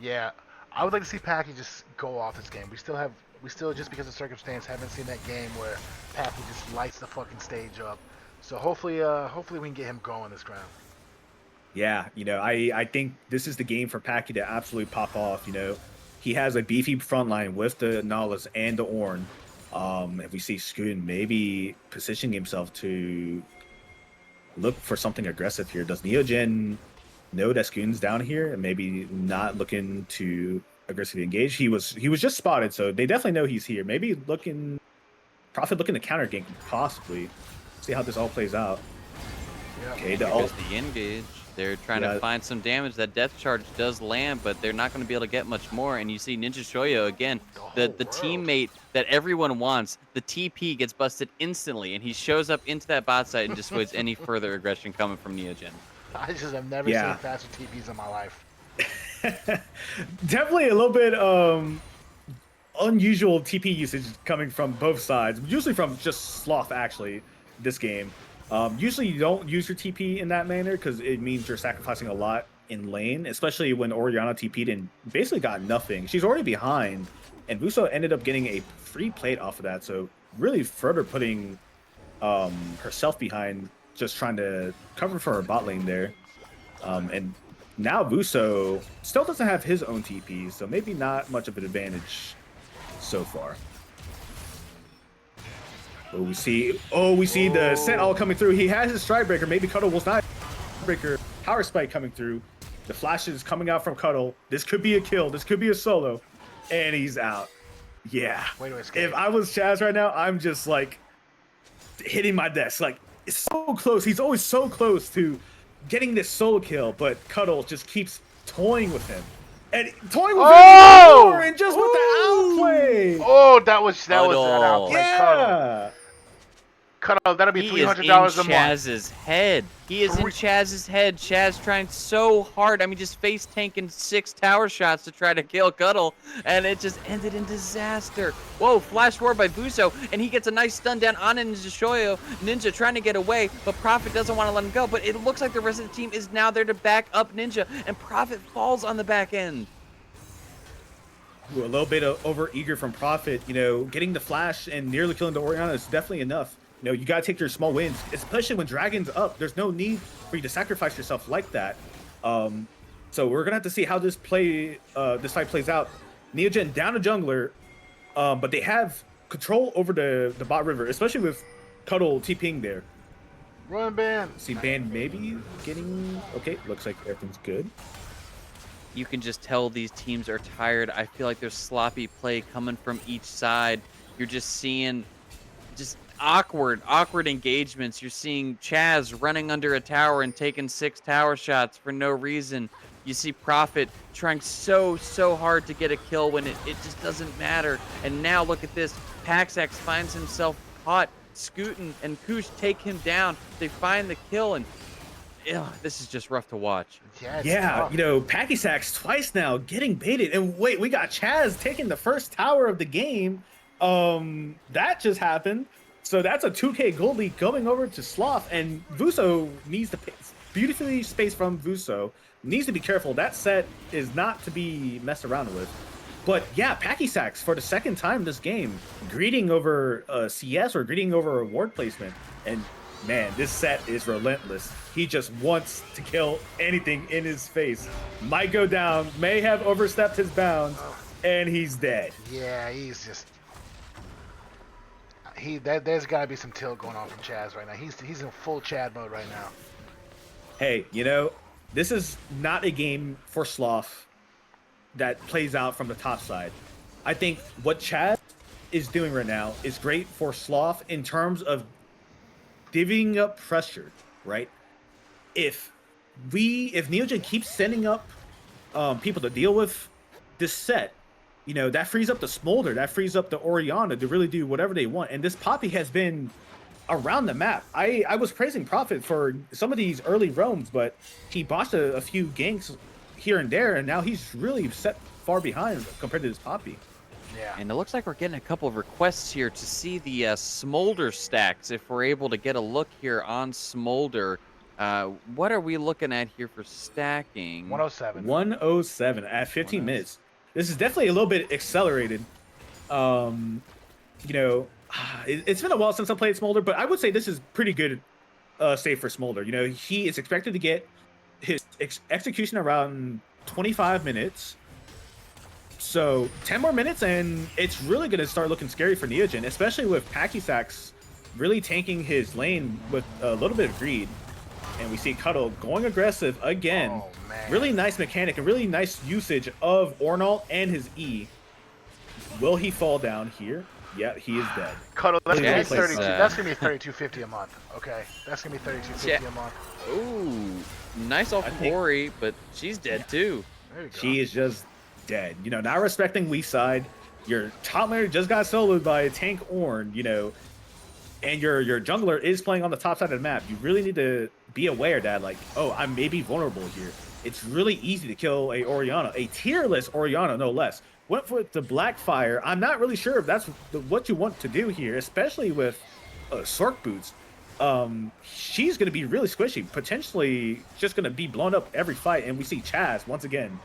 Yeah, I would like to see Packy just go off this game. We still just because of circumstance haven't seen that game where Packy just lights the fucking stage up. So hopefully we can get him going this round. Yeah, I think this is the game for Packy to absolutely pop off. He has a beefy front line with the Nautilus and the Ornn. If we see Skoon maybe positioning himself to look for something aggressive here. Does Neogen know that Skoon's down here and maybe not looking to aggressively engage? He was just spotted, so they definitely know he's here. Maybe Prophet looking to counter gank possibly. See how this all plays out. Yeah. Okay, Because the engage, they're trying to find some damage. That death charge does land, but they're not going to be able to get much more. And you see Ninja Shoyo again, the teammate that everyone wants. The TP gets busted instantly, and he shows up into that bot site and just avoids any further aggression coming from Neogen. I just have never seen faster TPs in my life. Definitely a little bit unusual TP usage coming from both sides. Usually from just Sloth, actually, this game. Usually you don't use your TP in that manner because it means you're sacrificing a lot in lane, especially when Orianna TP'd and basically got nothing. She's already behind, and Vuso ended up getting a free plate off of that, so really further putting herself behind, just trying to cover for her bot lane there. And now Vuso still doesn't have his own TP, so maybe not much of an advantage so far. But we see the scent all coming through. He has his Stride Breaker. Maybe Cuddle will not. Breaker, Power Spike coming through. The flashes coming out from Cuddle. This could be a kill. This could be a solo. And he's out. Yeah. If I was Chaz right now, I'm just like hitting my desk. Like, it's so close. He's always so close to getting this solo kill, but Cuddle just keeps toying with him. And toying with him more, and just with the outplay. Oh, that was that outplay. Yeah. Cuddle, that'll be $300 a month. Chaz's head. He is in Chaz's head. Chaz trying so hard. I mean, just face tanking 6 tower shots to try to kill Cuddle, and it just ended in disaster. Whoa, flash forward by Vuso, and he gets a nice stun down on Ninja Shoyo. Ninja trying to get away, but Prophet doesn't want to let him go. But it looks like the rest of the team is now there to back up Ninja, and Prophet falls on the back end. Ooh, a little bit of over eager from Prophet. Getting the flash and nearly killing the Orianna is definitely enough. You gotta take your small wins, especially when Dragon's up. There's no need for you to sacrifice yourself like that. So we're gonna have to see how this fight plays out. Neogen down a jungler, but they have control over the bot river, especially with Cuddle TPing there. Run ban. See ban maybe getting okay. Looks like everything's good. You can just tell these teams are tired. I feel like there's sloppy play coming from each side. You're just seeing awkward engagements. You're seeing Chaz running under a tower and taking 6 tower shots for no reason. You see Prophet trying so hard to get a kill when it just doesn't matter. And now look at this. Paxax finds himself caught. Scootin' and Koosh take him down. They find the kill, and this is just rough to watch. Yeah, Yeah, you know, Packy Sacks twice now getting baited. And wait, we got Chaz taking the first tower of the game. That just happened. So that's a 2K gold lead going over to Sloth, and Vuso needs to beautifully spaced from Vuso. Needs to be careful. That set is not to be messed around with. But yeah, Packy Sacks for the second time this game, greeting over CS or greeting over award placement. And man, this set is relentless. He just wants to kill anything in his face. Might go down, may have overstepped his bounds, and he's dead. Yeah, he's just there's got to be some tilt going on from Chaz right now. He's in full Chad mode right now. Hey, you know, this is not a game for Sloth that plays out from the top side. I think what Chad is doing right now is great for Sloth in terms of divvying up pressure, right? If Neogen keeps sending up people to deal with this set, you know, that frees up the Smolder, that frees up the Orianna to really do whatever they want. And this Poppy has been around the map. I was praising Prophet for some of these early roams, but he botched a few ganks here and there, and now he's really set far behind compared to this Poppy. Yeah. And it looks like we're getting a couple of requests here to see the Smolder stacks, if we're able to get a look here on Smolder. What are we looking at here for stacking? 107. 107 at 15 minutes. This is definitely a little bit accelerated. You know, it's been a while since I played Smolder, but I would say this is pretty good save for Smolder. You know, he is expected to get his execution around 25 minutes. So 10 more minutes, and it's really going to start looking scary for Neogen, especially with Packy Sacks really tanking his lane with a little bit of greed. And we see Cuddle going aggressive again. Oh, man. Really nice mechanic and really nice usage of Ornalt and his E. Will he fall down here? Yeah, he is dead. Cuddle, that's Yeah, gonna be it's, 32. uh, That's gonna be 32.50 a month. Okay, that's gonna be 32.50 a month. Ooh, nice off I of think- Ori, but she's dead too. There you go. She is just dead. You know, not respecting weak side. Your top laner just got soloed by a tank Ornn, you know, and your jungler is playing on the top side of the map. You really need to be aware that, like, oh, I may be vulnerable here. It's really easy to kill a Orianna, a tierless Orianna, no less. Went for the Blackfire. I'm not really sure if that's what you want to do here, especially with Sork boots. She's going to be really squishy, potentially just going to be blown up every fight. And we see Chaz once again.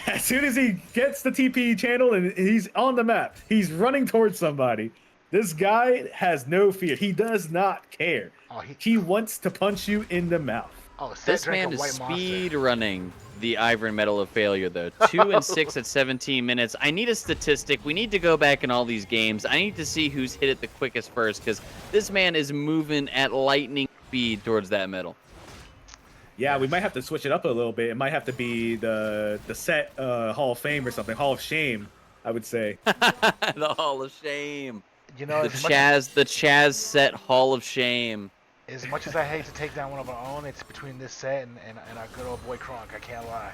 As soon as he gets the TP channel and he's on the map, he's running towards somebody. This guy has no fear. He does not care. Oh, He wants to punch you in the mouth. Oh, Seth This drank man a is white monster. speed running the Ivory Medal of Failure, though. 2 and 6 at 17 minutes. I need a statistic. We need to go back in all these games. I need to see who's hit it the quickest first, because this man is moving at lightning speed towards that medal. Yeah, we might have to switch it up a little bit. It might have to be the set Hall of Fame or something. Hall of Shame, I would say. The Hall of Shame. You know, The Chaz set Hall of Shame. as much as I hate to take down one of our own, it's between this set and our good old boy Kronk. I can't lie.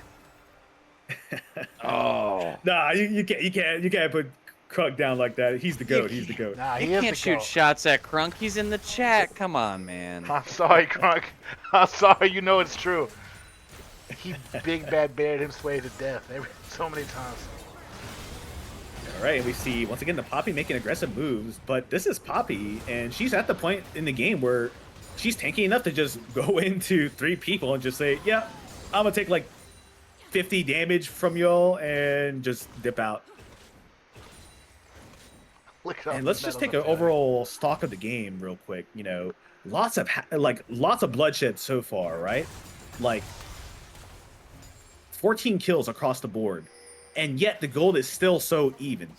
Oh. Nah, you can't put Krug down like that. He's the goat. He's the goat. Nah, he You is can't the shoot goat. shots at Crunk. He's in the chat. Come on, man. I'm sorry, Kronk. I'm sorry. You know it's true. He big bad beared him sway to death so many times. All right, and we see once again the Poppy making aggressive moves, but this is Poppy, and she's at the point in the game where she's tanky enough to just go into 3 people and just say, "Yeah, I'm gonna take like 50 damage from y'all and just dip out." Look at all And the let's just take medals an up there. overall stock of the game real quick. You know, lots of bloodshed so far, right? Like 14 kills across the board, and yet the gold is still so even.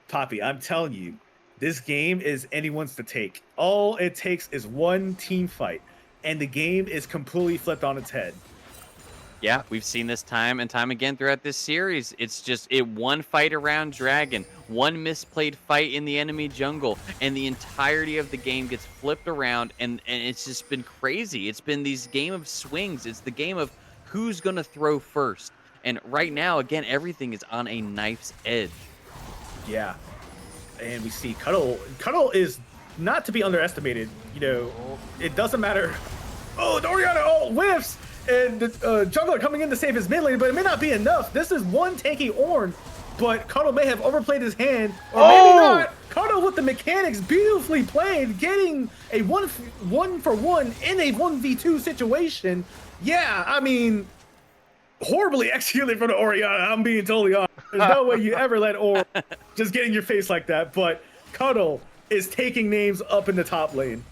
Poppy, I'm telling you, this game is anyone's to take. All it takes is one team fight, and the game is completely flipped on its head. Yeah, we've seen this time and time again throughout this series. It's just one fight around Dragon, one misplayed fight in the enemy jungle, and the entirety of the game gets flipped around, and it's just been crazy. It's been these game of swings. It's the game of who's going to throw first. And right now, again, everything is on a knife's edge. Yeah. And we see Cuddle. Cuddle is not to be underestimated. You know, it doesn't matter. Oh, the Orianna whiffs! And the jungler coming in to save his mid lane, but it may not be enough. This is one tanky Ornn, but Cuddle may have overplayed his hand, or maybe not. Cuddle with the mechanics beautifully played, getting a one for one in a 1v2 situation. Yeah, I mean, horribly executed from the Orianna. I'm being totally honest. There's no way you ever let Ornn just get in your face like that, but Cuddle is taking names up in the top lane.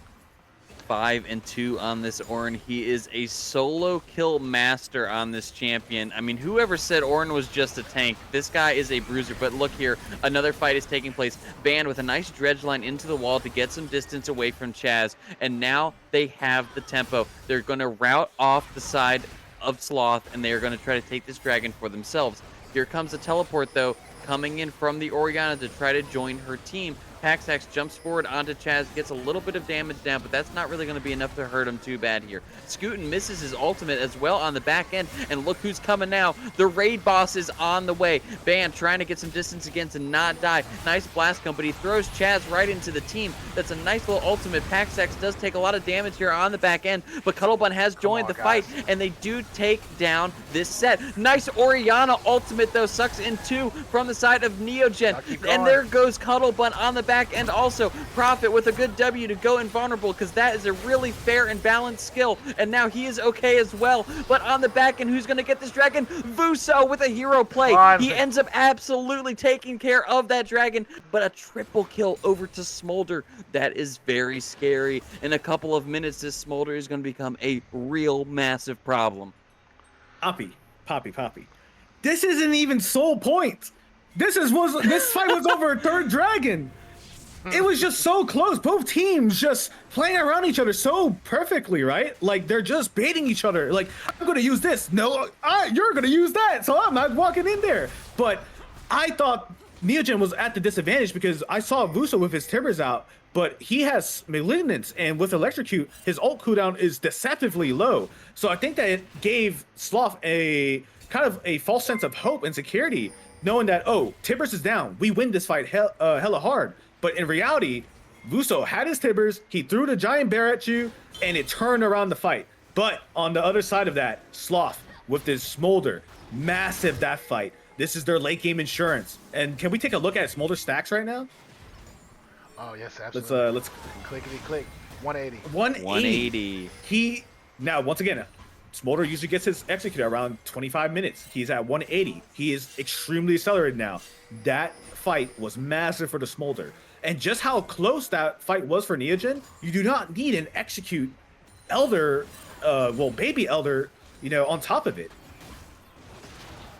5-2 on this Ornn. He is a solo kill master on this champion. I mean, whoever said Ornn was just a tank, this guy is a bruiser. But look here, another fight is taking place. Banned with a nice dredge line into the wall to get some distance away from Chaz. And now they have the tempo. They're going to route off the side of Sloth, and they are going to try to take this dragon for themselves. Here comes a teleport, though, coming in from the Orianna to try to join her team. Paxax jumps forward onto Chaz, gets a little bit of damage down, but that's not really going to be enough to hurt him too bad here. Scootin misses his ultimate as well on the back end, and look who's coming now. The raid boss is on the way. Ban trying to get some distance again to not die. Nice blast come, but he throws Chaz right into the team. That's a nice little ultimate. Paxax does take a lot of damage here on the back end, but Cuttlebun has joined the fight, and they do take down this set. Nice Orianna ultimate, though, sucks in two from the side of Neogen. And there goes Cuttlebun on the back end also. Profit with a good W to go invulnerable, because that is a really fair and balanced skill. And now he is okay as well. But on the back end, who's going to get this dragon? Vuso with a hero play. He ends up absolutely taking care of that dragon, but a triple kill over to Smolder. That is very scary. In a couple of minutes, this Smolder is going to become a real massive problem. Poppy. This isn't even sole point. This fight was over a third dragon. It was just so close. Both teams just playing around each other so perfectly, right? Like, they're just baiting each other. Like, I'm going to use this. No, you're going to use that. So I'm not walking in there. But I thought Neogen was at the disadvantage because I saw Vuso with his timbers out, but he has Malignance, and with Electrocute, his ult cooldown is deceptively low. So I think that it gave Sloth a kind of a false sense of hope and security, knowing that, oh, Timbers is down. We win this fight hella hard. But in reality, Vuso had his Timbers, he threw the giant bear at you, and it turned around the fight. But on the other side of that, Sloth with this Smolder, massive that fight. This is their late game insurance. And can we take a look at Smolder stacks right now? Oh yes, absolutely. Let's clickety click. 180. 180. Now once again, Smolder usually gets his executor around 25 minutes. He's at 180. He is extremely accelerated now. That fight was massive for the Smolder. And just how close that fight was for Neogen, you do not need an execute elder, baby elder, on top of it.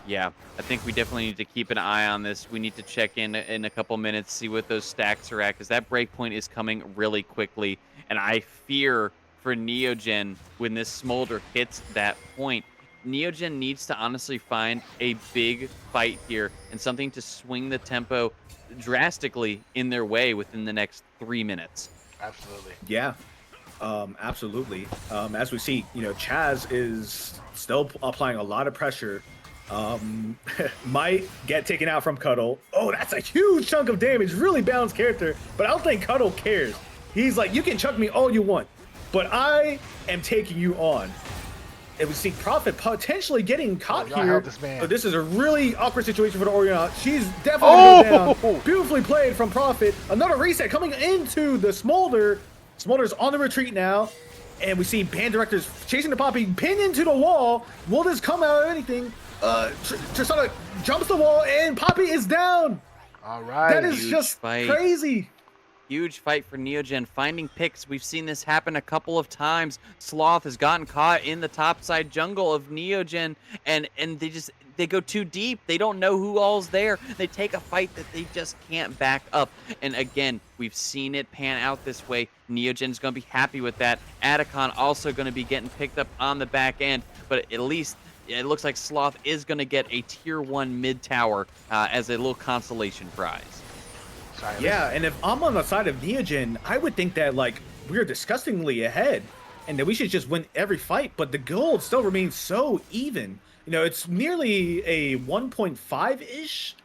Yeah, I think we definitely need to keep an eye on this. We need to check in a couple minutes, see what those stacks are at, because that breakpoint is coming really quickly. And I fear for Neogen when this Smolder hits that point. Neogen needs to honestly find a big fight here and something to swing the tempo drastically in their way within the next 3 minutes. Absolutely. Yeah, absolutely. As we see, Chaz is still applying a lot of pressure. Might get taken out from Cuddle. Oh, that's a huge chunk of damage. Really balanced character, but I don't think Cuddle cares. He's like, you can chuck me all you want, but I am taking you on. And we see Profit potentially getting caught here. This is a really awkward situation for the Orianna. She's definitely down. Beautifully played from Profit. Another reset coming into the Smolder. Smolder's on the retreat now. And we see band directors chasing the Poppy, pinned into the wall. Will this come out of anything? Tristana jumps the wall and Poppy is down. All right. That is just crazy. Huge fight for Neogen, finding picks. We've seen this happen a couple of times. Sloth has gotten caught in the topside jungle of Neogen, and they go too deep. They don't know who all's there. They take a fight that they just can't back up. And again, we've seen it pan out this way. Neogen's going to be happy with that. Atacon also going to be getting picked up on the back end, but at least it looks like Sloth is going to get a tier 1 mid tower as a little consolation prize. Yeah, and if I'm on the side of Neogen, I would think that, like, we're disgustingly ahead. and that we should just win every fight. But the gold still remains so even. You know, it's nearly a 1.5-ish,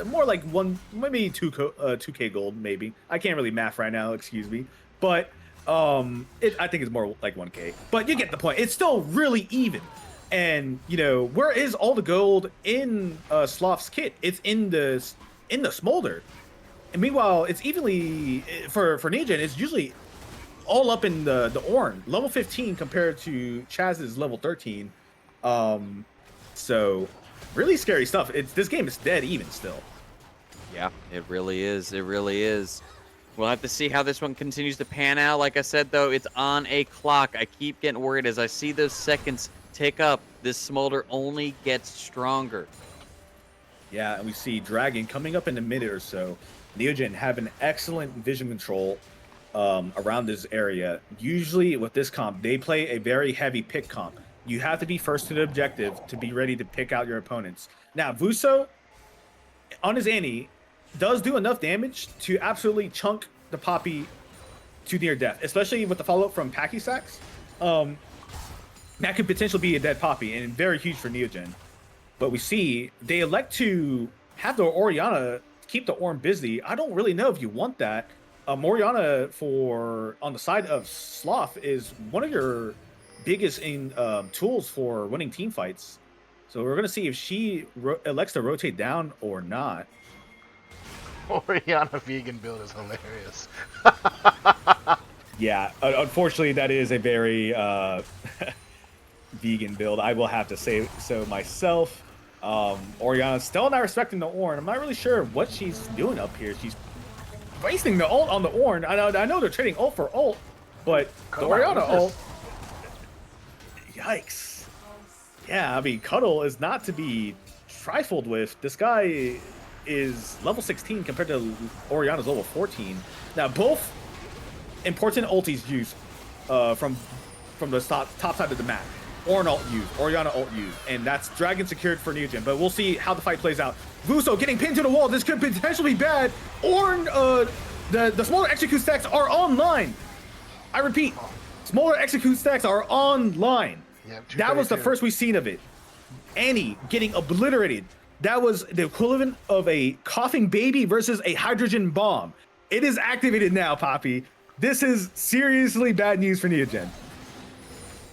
more like maybe 2K gold, maybe. I can't really math right now, excuse me. But I think it's more like 1K. But you get the point. It's still really even. And you know, where is all the gold in Sloth's kit? It's in the smolder. And meanwhile, it's evenly for Neogen. It's usually all up in the Ornn, level 15 compared to Chaz's level 13. So really scary stuff. This game is dead even still. Yeah, it really is. It really is. We'll have to see how this one continues to pan out. Like I said, though, it's on a clock. I keep getting worried as I see those seconds tick up. This smolder only gets stronger. Yeah, and we see Dragon coming up in a minute or so. Neogen have an excellent vision control around this area. Usually with this comp, they play a very heavy pick comp. You have to be first to the objective to be ready to pick out your opponents. Now, Vuso, on his Annie, does do enough damage to absolutely chunk the Poppy to near death, especially with the follow-up from Packy Sacks. That could potentially be a dead Poppy and very huge for Neogen. But we see they elect to have the Orianna keep the Ornn busy. I don't really know if you want that. Orianna on the side of Sloth is one of your biggest tools for winning team fights. So we're going to see if she elects to rotate down or not. Orianna vegan build is hilarious. Yeah, unfortunately, that is a very vegan build. I will have to say so myself. Orianna's still not respecting the Ornn. I'm not really sure what she's doing up here. She's wasting the ult on the Ornn. I know they're trading ult for ult, but the Orianna ult... Yikes. Yeah, I mean, Cuddle is not to be trifled with. This guy is level 16 compared to Orianna's level 14. Now, both important ultis used from the top side of the map. Ornn ult used, Orianna ult used, and that's Dragon secured for Neogen. But we'll see how the fight plays out. Vuso getting pinned to the wall. This could potentially be bad. Ornn, the smaller execute stacks are online. I repeat, smaller execute stacks are online. Yeah, that was the first we've seen of it. Annie getting obliterated. That was the equivalent of a coughing baby versus a hydrogen bomb. It is activated now, Poppy. This is seriously bad news for Neogen.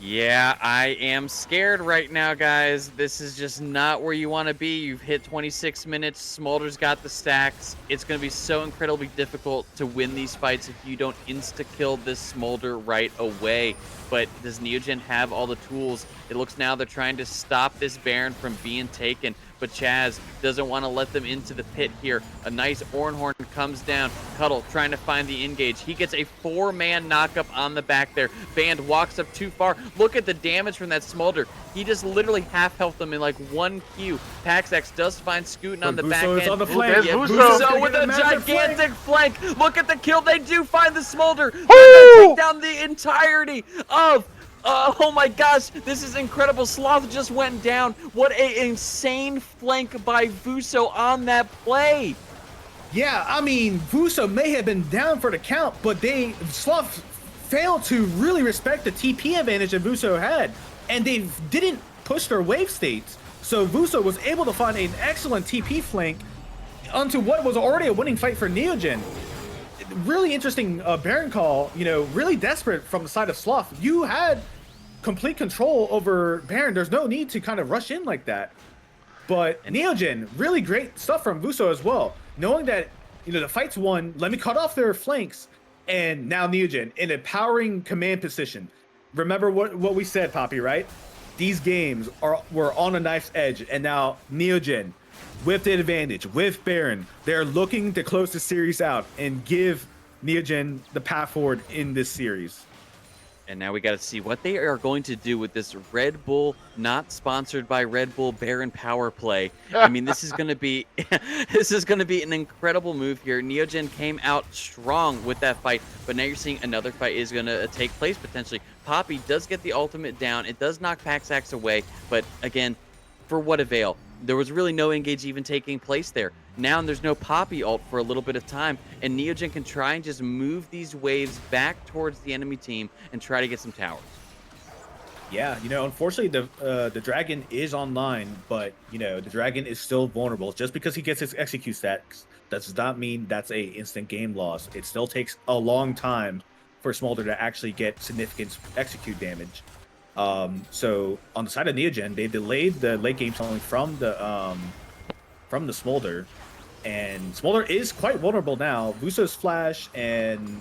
Yeah, I am scared right now, guys. This is just not where you want to be. You've hit 26 minutes. Smolder's got the stacks. It's going to be so incredibly difficult to win these fights if you don't insta-kill this Smolder right away. But does Neogen have all the tools? It looks now they're trying to stop this Baron from being taken. But Chaz doesn't want to let them into the pit here. A nice Ornhorn comes down. Cuddle trying to find the engage. He gets a 4-man knockup on the back there. Band walks up too far. Look at the damage from that Smolder. He just literally half-healthed them in like 1 Q. Paxax does find Scootin' on the back end. On the flank. Yeah, Vuso. Vuso with a gigantic flank. Look at the kill. They do find the Smolder. They're Woo! gonna take down the entirety of... oh my gosh, this is incredible. Sloth just went down. What an insane flank by Vuso on that play. Yeah, I mean, Vuso may have been down for the count, but Sloth failed to really respect the TP advantage that Vuso had, and they didn't push their wave states. So Vuso was able to find an excellent TP flank onto what was already a winning fight for Neogen. Really interesting Baron call, you know, really desperate from the side of Sloth. You had complete control over Baron. There's no need to kind of rush in like that. But Neogen, really great stuff from Vuso as well. Knowing that, you know, the fight's won, let me cut off their flanks. And now Neogen in a powering command position. Remember what we said, Poppy, right? These games were on a knife's edge. And now Neogen, with the advantage, with Baron, they're looking to close the series out and give Neogen the path forward in this series. And now we got to see what they are going to do with this Red Bull, not sponsored by Red Bull Baron power play. I mean, this is going to be an incredible move here. Neogen came out strong with that fight, but now you're seeing another fight is going to take place potentially. Poppy does get the ultimate down. It does knock Paxax away, but again, for what avail? there was really no engage even taking place there. Now there's no Poppy ult for a little bit of time, and Neogen can try and just move these waves back towards the enemy team and try to get some towers. Yeah, unfortunately, the dragon is online, but the dragon is still vulnerable. Just because he gets his execute stacks does not mean that's a instant game loss. It still takes a long time for Smolder to actually get significant execute damage. So on the side of Neogen, they delayed the late game scaling from the Smolder, and Smolder is quite vulnerable now. Vuso's flash and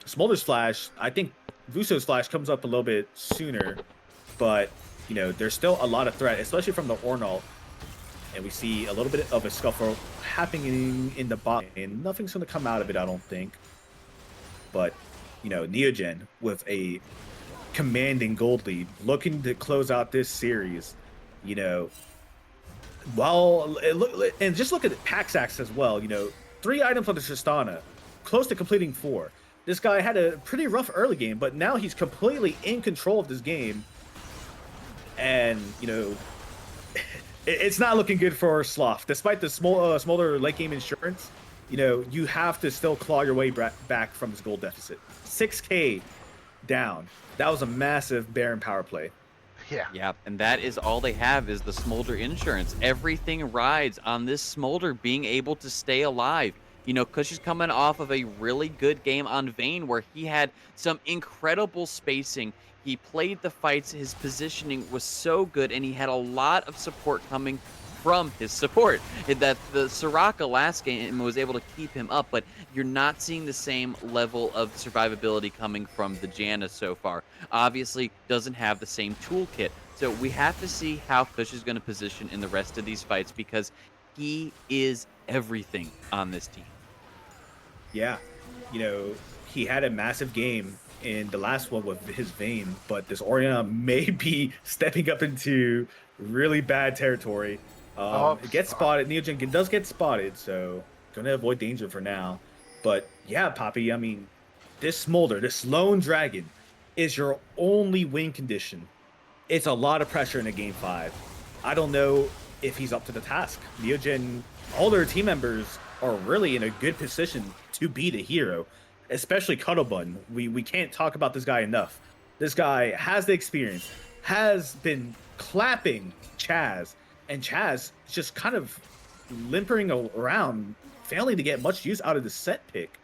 Smolder's flash, I think Vuso's flash comes up a little bit sooner, but there's still a lot of threat, especially from the Ornal. And we see a little bit of a scuffle happening in the bot, and nothing's going to come out of it, I don't think. But Neogen with a commanding gold lead, looking to close out this series. And just look at Paxax as well. 3 items on the Tristana, close to completing 4. This guy had a pretty rough early game, but now he's completely in control of this game. And, it's not looking good for Sloth. Despite the Smolder late game insurance, you have to still claw your way back from this gold deficit. 6K down. That was a massive Baron power play. Yeah. Yeah, and that is all they have is the Smolder insurance. Everything rides on this Smolder being able to stay alive. Kush is coming off of a really good game on Vayne where he had some incredible spacing. He played the fights, his positioning was so good, and he had a lot of support coming from his support. That the Soraka last game was able to keep him up, but you're not seeing the same level of survivability coming from the Janna so far. Obviously, doesn't have the same toolkit. So we have to see how Kush is going to position in the rest of these fights because he is everything on this team. Yeah, he had a massive game in the last one with his Vayne, but this Orianna may be stepping up into really bad territory. It gets spotted. Neogen does get spotted, so gonna avoid danger for now. But yeah, Poppy, I mean, this Smolder, this lone dragon, is your only win condition. It's a lot of pressure in a game 5. I don't know if he's up to the task. Neogen, all their team members are really in a good position to be the hero, especially Cuddlebun. We can't talk about this guy enough. This guy has the experience, has been clapping Chaz, and Chaz just kind of limpering around, failing to get much use out of the set pick.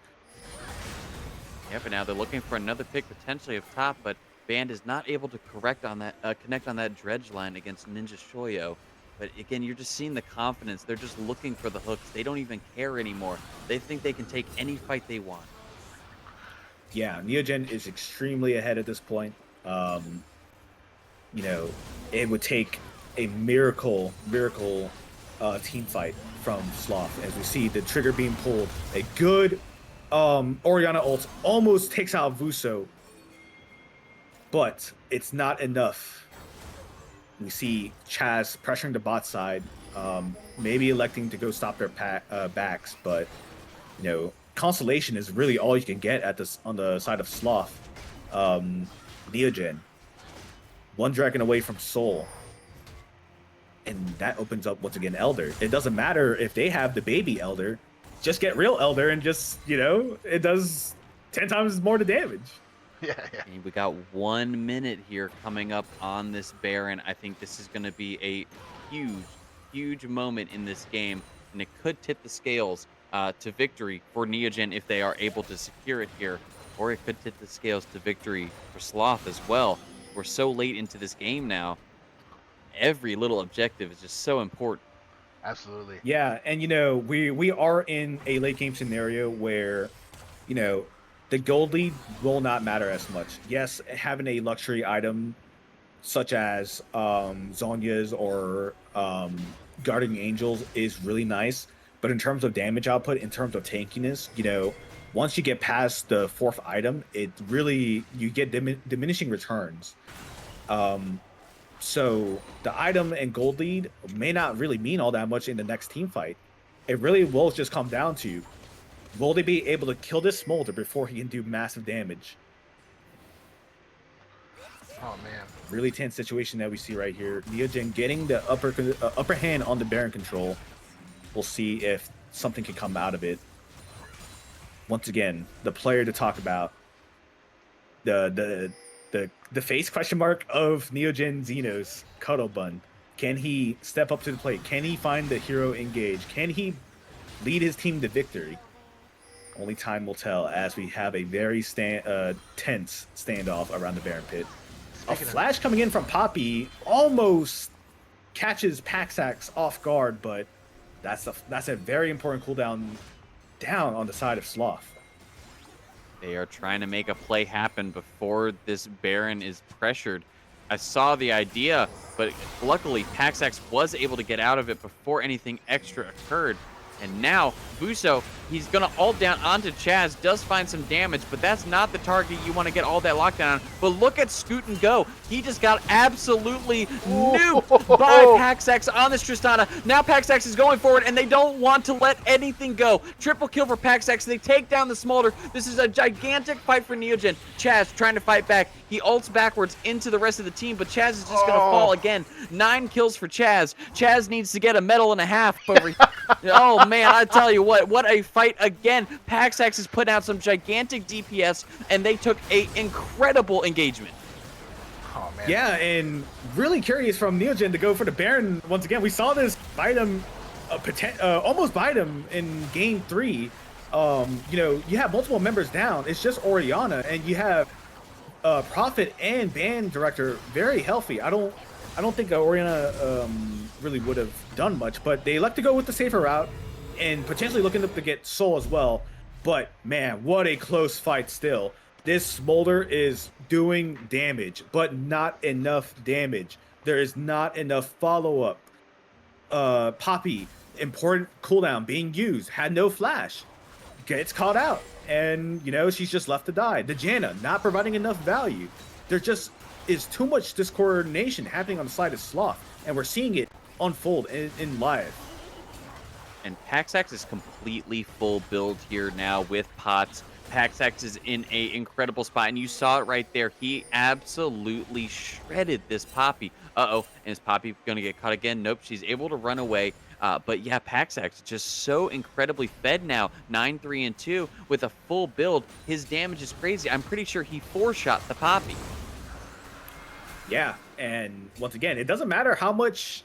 Yeah, but now they're looking for another pick potentially up top, but Band is not able to connect on that dredge line against Ninja Shoyo. But again, you're just seeing the confidence. They're just looking for the hooks. They don't even care anymore. They think they can take any fight they want. Yeah, Neogen is extremely ahead at this point. It would take a miracle team fight from Sloth. As we see the trigger being pulled, a good Orianna ult almost takes out Vuso, but it's not enough. We see Chaz pressuring the bot side, maybe electing to go stop their backs, but Constellation is really all you can get on the side of Sloth. Neogen, 1 dragon away from Soul, and that opens up once again Elder. It doesn't matter if they have the baby Elder, just get real Elder and just it does 10 times more the damage. Yeah. And we got 1 minute here coming up on this Baron. I think this is going to be a huge moment in this game, and it could tip the scales to victory for Neogen if they are able to secure it here, or it could tip the scales to victory for Sloth as well. We're so late into this game now. Every little objective is just so important. Absolutely. Yeah, and we are in a late game scenario where the gold lead will not matter as much. Yes, having a luxury item such as Zhonya's or Guardian Angels is really nice, but in terms of damage output, in terms of tankiness, once you get past the 4th item, you get diminishing returns. So the item and gold lead may not really mean all that much in the next team fight. It really will just come down to, will they be able to kill this Smolder before he can do massive damage? Oh man. Really tense situation that we see right here. Neogen getting the upper hand on the Baron control. We'll see if something can come out of it. Once again, the player to talk about, the face question mark of Neogen Xenos, Cuddle Bun. Can he step up to the plate? Can he find the hero engage? Can he lead his team to victory? Only time will tell, as we have a very tense standoff around the Baron pit. A flash coming in from Poppy almost catches Paxax off guard, but that's a very important cooldown down on the side of Sloth. They are trying to make a play happen before this Baron is pressured. I saw the idea, but luckily Paxax was able to get out of it before anything extra occurred. And now, Buso, he's going to ult down onto Chaz, does find some damage, but that's not the target you want to get all that lockdown on. But look at Scoot and Go. He just got absolutely nuked by Paxax on this Tristana. Now Paxax is going forward, and they don't want to let anything go. Triple kill for Paxax. They take down the Smolder. This is a gigantic fight for Neogen. Chaz trying to fight back. He ults backwards into the rest of the team, but Chaz is just going to fall again. 9 kills for Chaz. Chaz needs to get a medal and a half over here. Oh, man, I tell you what a fight again. Paxax is putting out some gigantic DPS, and they took a incredible engagement. Oh man. Yeah, and really curious from Neogen to go for the Baron once again. We saw this bite him, almost bite him in game 3. You know, you have multiple members down. It's just Oriana, and you have Prophet and Band Director very healthy. I don't think Oriana really would have done much, but they elect to go with the safer route and potentially looking to get Soul as well. But man, what a close fight still. This Smolder is doing damage, but not enough damage. There is not enough follow-up. Poppy, important cooldown being used, had no flash. Gets caught out, and you know, she's just left to die. The Janna not providing enough value. There just is too much discoordination happening on the side of Sloth, and we're seeing it unfold in live. And Paxax is completely full build here now with pots. Paxax is in a incredible spot, and you saw it right there. He absolutely shredded this Poppy. Uh-oh, and is Poppy going to get caught again? Nope, she's able to run away. But yeah, Paxax just so incredibly fed now. 9-3-2 with a full build. His damage is crazy. I'm pretty sure he 4-shot the Poppy. Yeah, and once again, it doesn't matter how much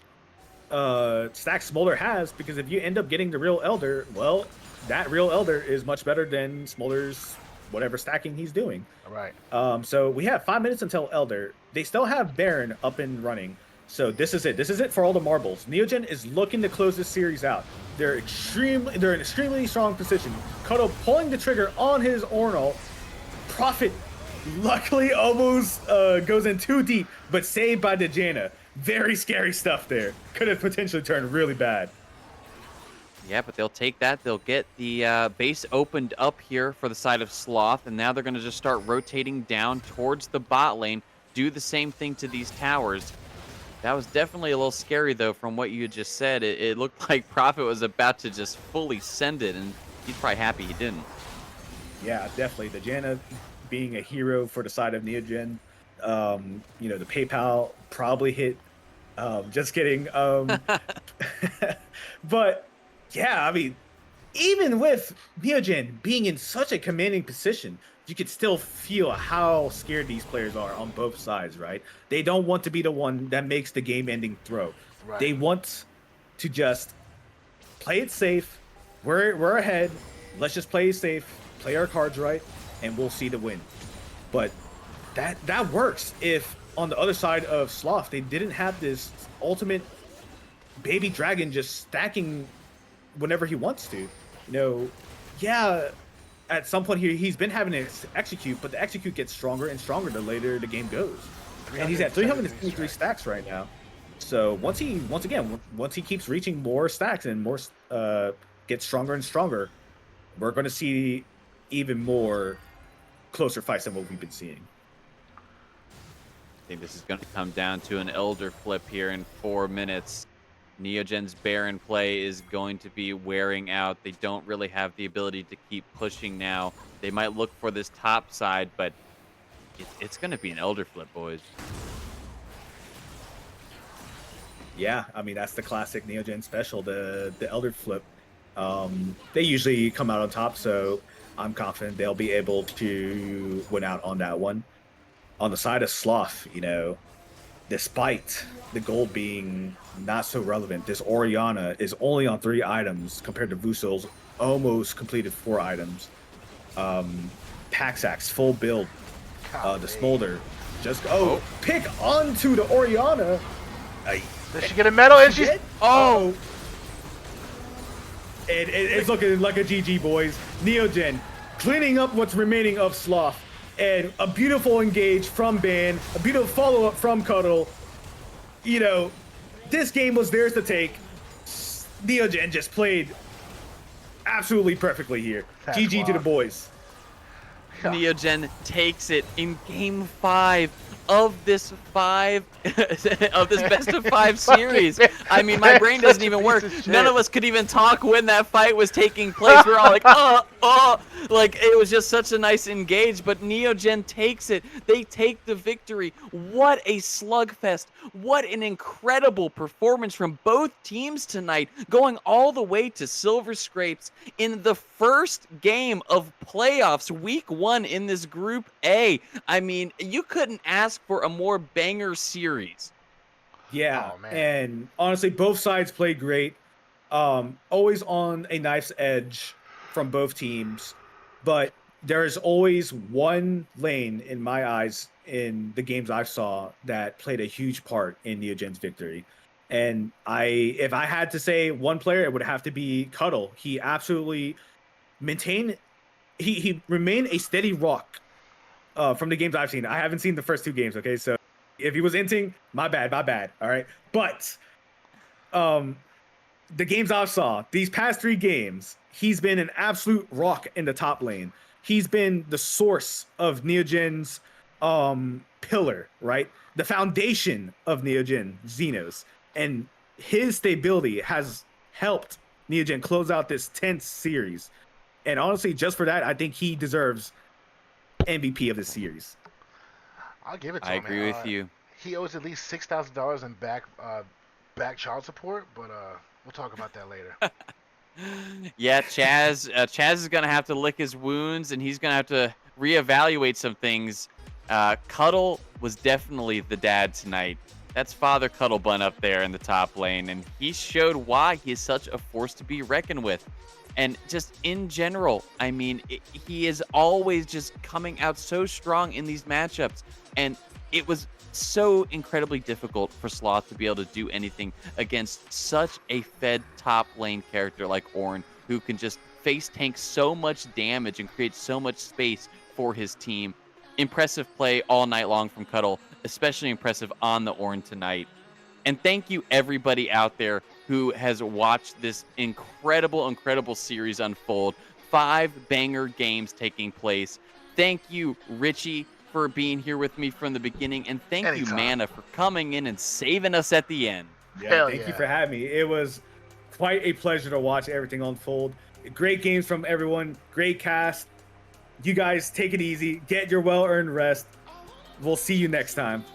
stack Smolder has, because if you end up getting the real Elder, well, that real Elder is much better than Smolder's whatever stacking he's doing. All right. So we have 5 minutes until Elder. They still have Baron up and running. So this is it. This is it for all the marbles. Neogen is looking to close this series out. They're in extremely strong position. Kodo pulling the trigger on his Ornal. Prophet luckily almost goes in too deep, but saved by the Janna. Very scary stuff there. Could have potentially turned really bad. Yeah, but they'll take that. They'll get the base opened up here for the side of Sloth, and now they're going to just start rotating down towards the bot lane, do the same thing to these towers. That was definitely a little scary, though, from what you had just said. It looked like Prophet was about to just fully send it, and he's probably happy he didn't. Yeah, definitely. The Janna being a hero for the side of Neogen. You know, the PayPal probably hit. Just kidding. But yeah, I mean, even with Neogen being in such a commanding position, you could still feel how scared these players are on both sides, right? They don't want to be the one that makes the game-ending throw. Right. They want to just play it safe. We're ahead. Let's just play it safe, play our cards right, and we'll see the win. But that works if on the other side of Sloth, they didn't have this ultimate baby dragon just stacking whenever he wants to. You know, yeah, at some point here, he's been having to execute, but the execute gets stronger and stronger the later the game goes. And he's at 373 stacks right now. So once he keeps reaching more stacks and more gets stronger and stronger, we're going to see even more closer fights than what we've been seeing. I think this is going to come down to an Elder flip here in 4 minutes. Neogen's Baron play is going to be wearing out. They don't really have the ability to keep pushing now. They might look for this top side, but It's gonna be an elder flip, boys. Yeah, I mean that's the classic Neogen special, the Elder Flip. They usually come out on top, so I'm confident they'll be able to win out on that one. On the side of Sloth, despite the gold being not so relevant, this Oriana is only on 3 items compared to Vusel's almost completed 4 items. Paxax full build, the Smolder just pick onto the Oriana. Does she get a medal? And she's It's looking like a GG, boys. Neogen cleaning up what's remaining of Sloth. And a beautiful engage from Ban, a beautiful follow-up from Cuddle. This game was theirs to take. Neogen just played absolutely perfectly here. That's GG to the wild. boys. Neogen takes it in game 5 of this best of 5 series. I mean, my brain doesn't even work. None of us could even talk when that fight was taking place. We're all like, like it was just such a nice engage. But Neogen takes it. They take the victory. What a slugfest! What an incredible performance from both teams tonight, going all the way to Silver Scrapes in the first game of playoffs, week 1 in this Group A. I mean, you couldn't ask for a more banger series. Yeah, Oh, man. and honestly, both sides played great. Always on a knife's edge from both teams, but there's always one lane in my eyes in the games I saw that played a huge part in Neogen's victory. And if I had to say one player, it would have to be Cuddle. He absolutely he remained a steady rock from the games I've seen. I haven't seen the first 2 games, okay? So if he was inting, my bad, all right? But the games I saw, these past 3 games, he's been an absolute rock in the top lane. He's been the source of Neogen's pillar, right? The foundation of Neogen, Xenos. And his stability has helped Neogen close out this tense series. And honestly, just for that, I think he deserves MVP of the series. I'll give it to I him. agree with you. He owes at least $6,000 in back child support, but we'll talk about that later. Yeah, Chaz is gonna have to lick his wounds, and he's gonna have to reevaluate some things. Cuddle was definitely the dad tonight. That's Father Cuddlebun up there in the top lane, and he showed why he is such a force to be reckoned with. And just in general, I mean, he is always just coming out so strong in these matchups, and it was so incredibly difficult for Sloth to be able to do anything against such a fed top lane character like Ornn, who can just face tank so much damage and create so much space for his team. Impressive play all night long from Cuddle, especially impressive on the Ornn tonight. And thank you everybody out there who has watched this incredible series unfold. 5 banger games taking place. Thank you, Richie, for being here with me from the beginning, and thank you, Mana, for coming in and saving us at the end. Yeah, thank you for having me. It was quite a pleasure to watch everything unfold. Great games from everyone. Great cast. You guys take it easy. Get your well-earned rest. We'll see you next time.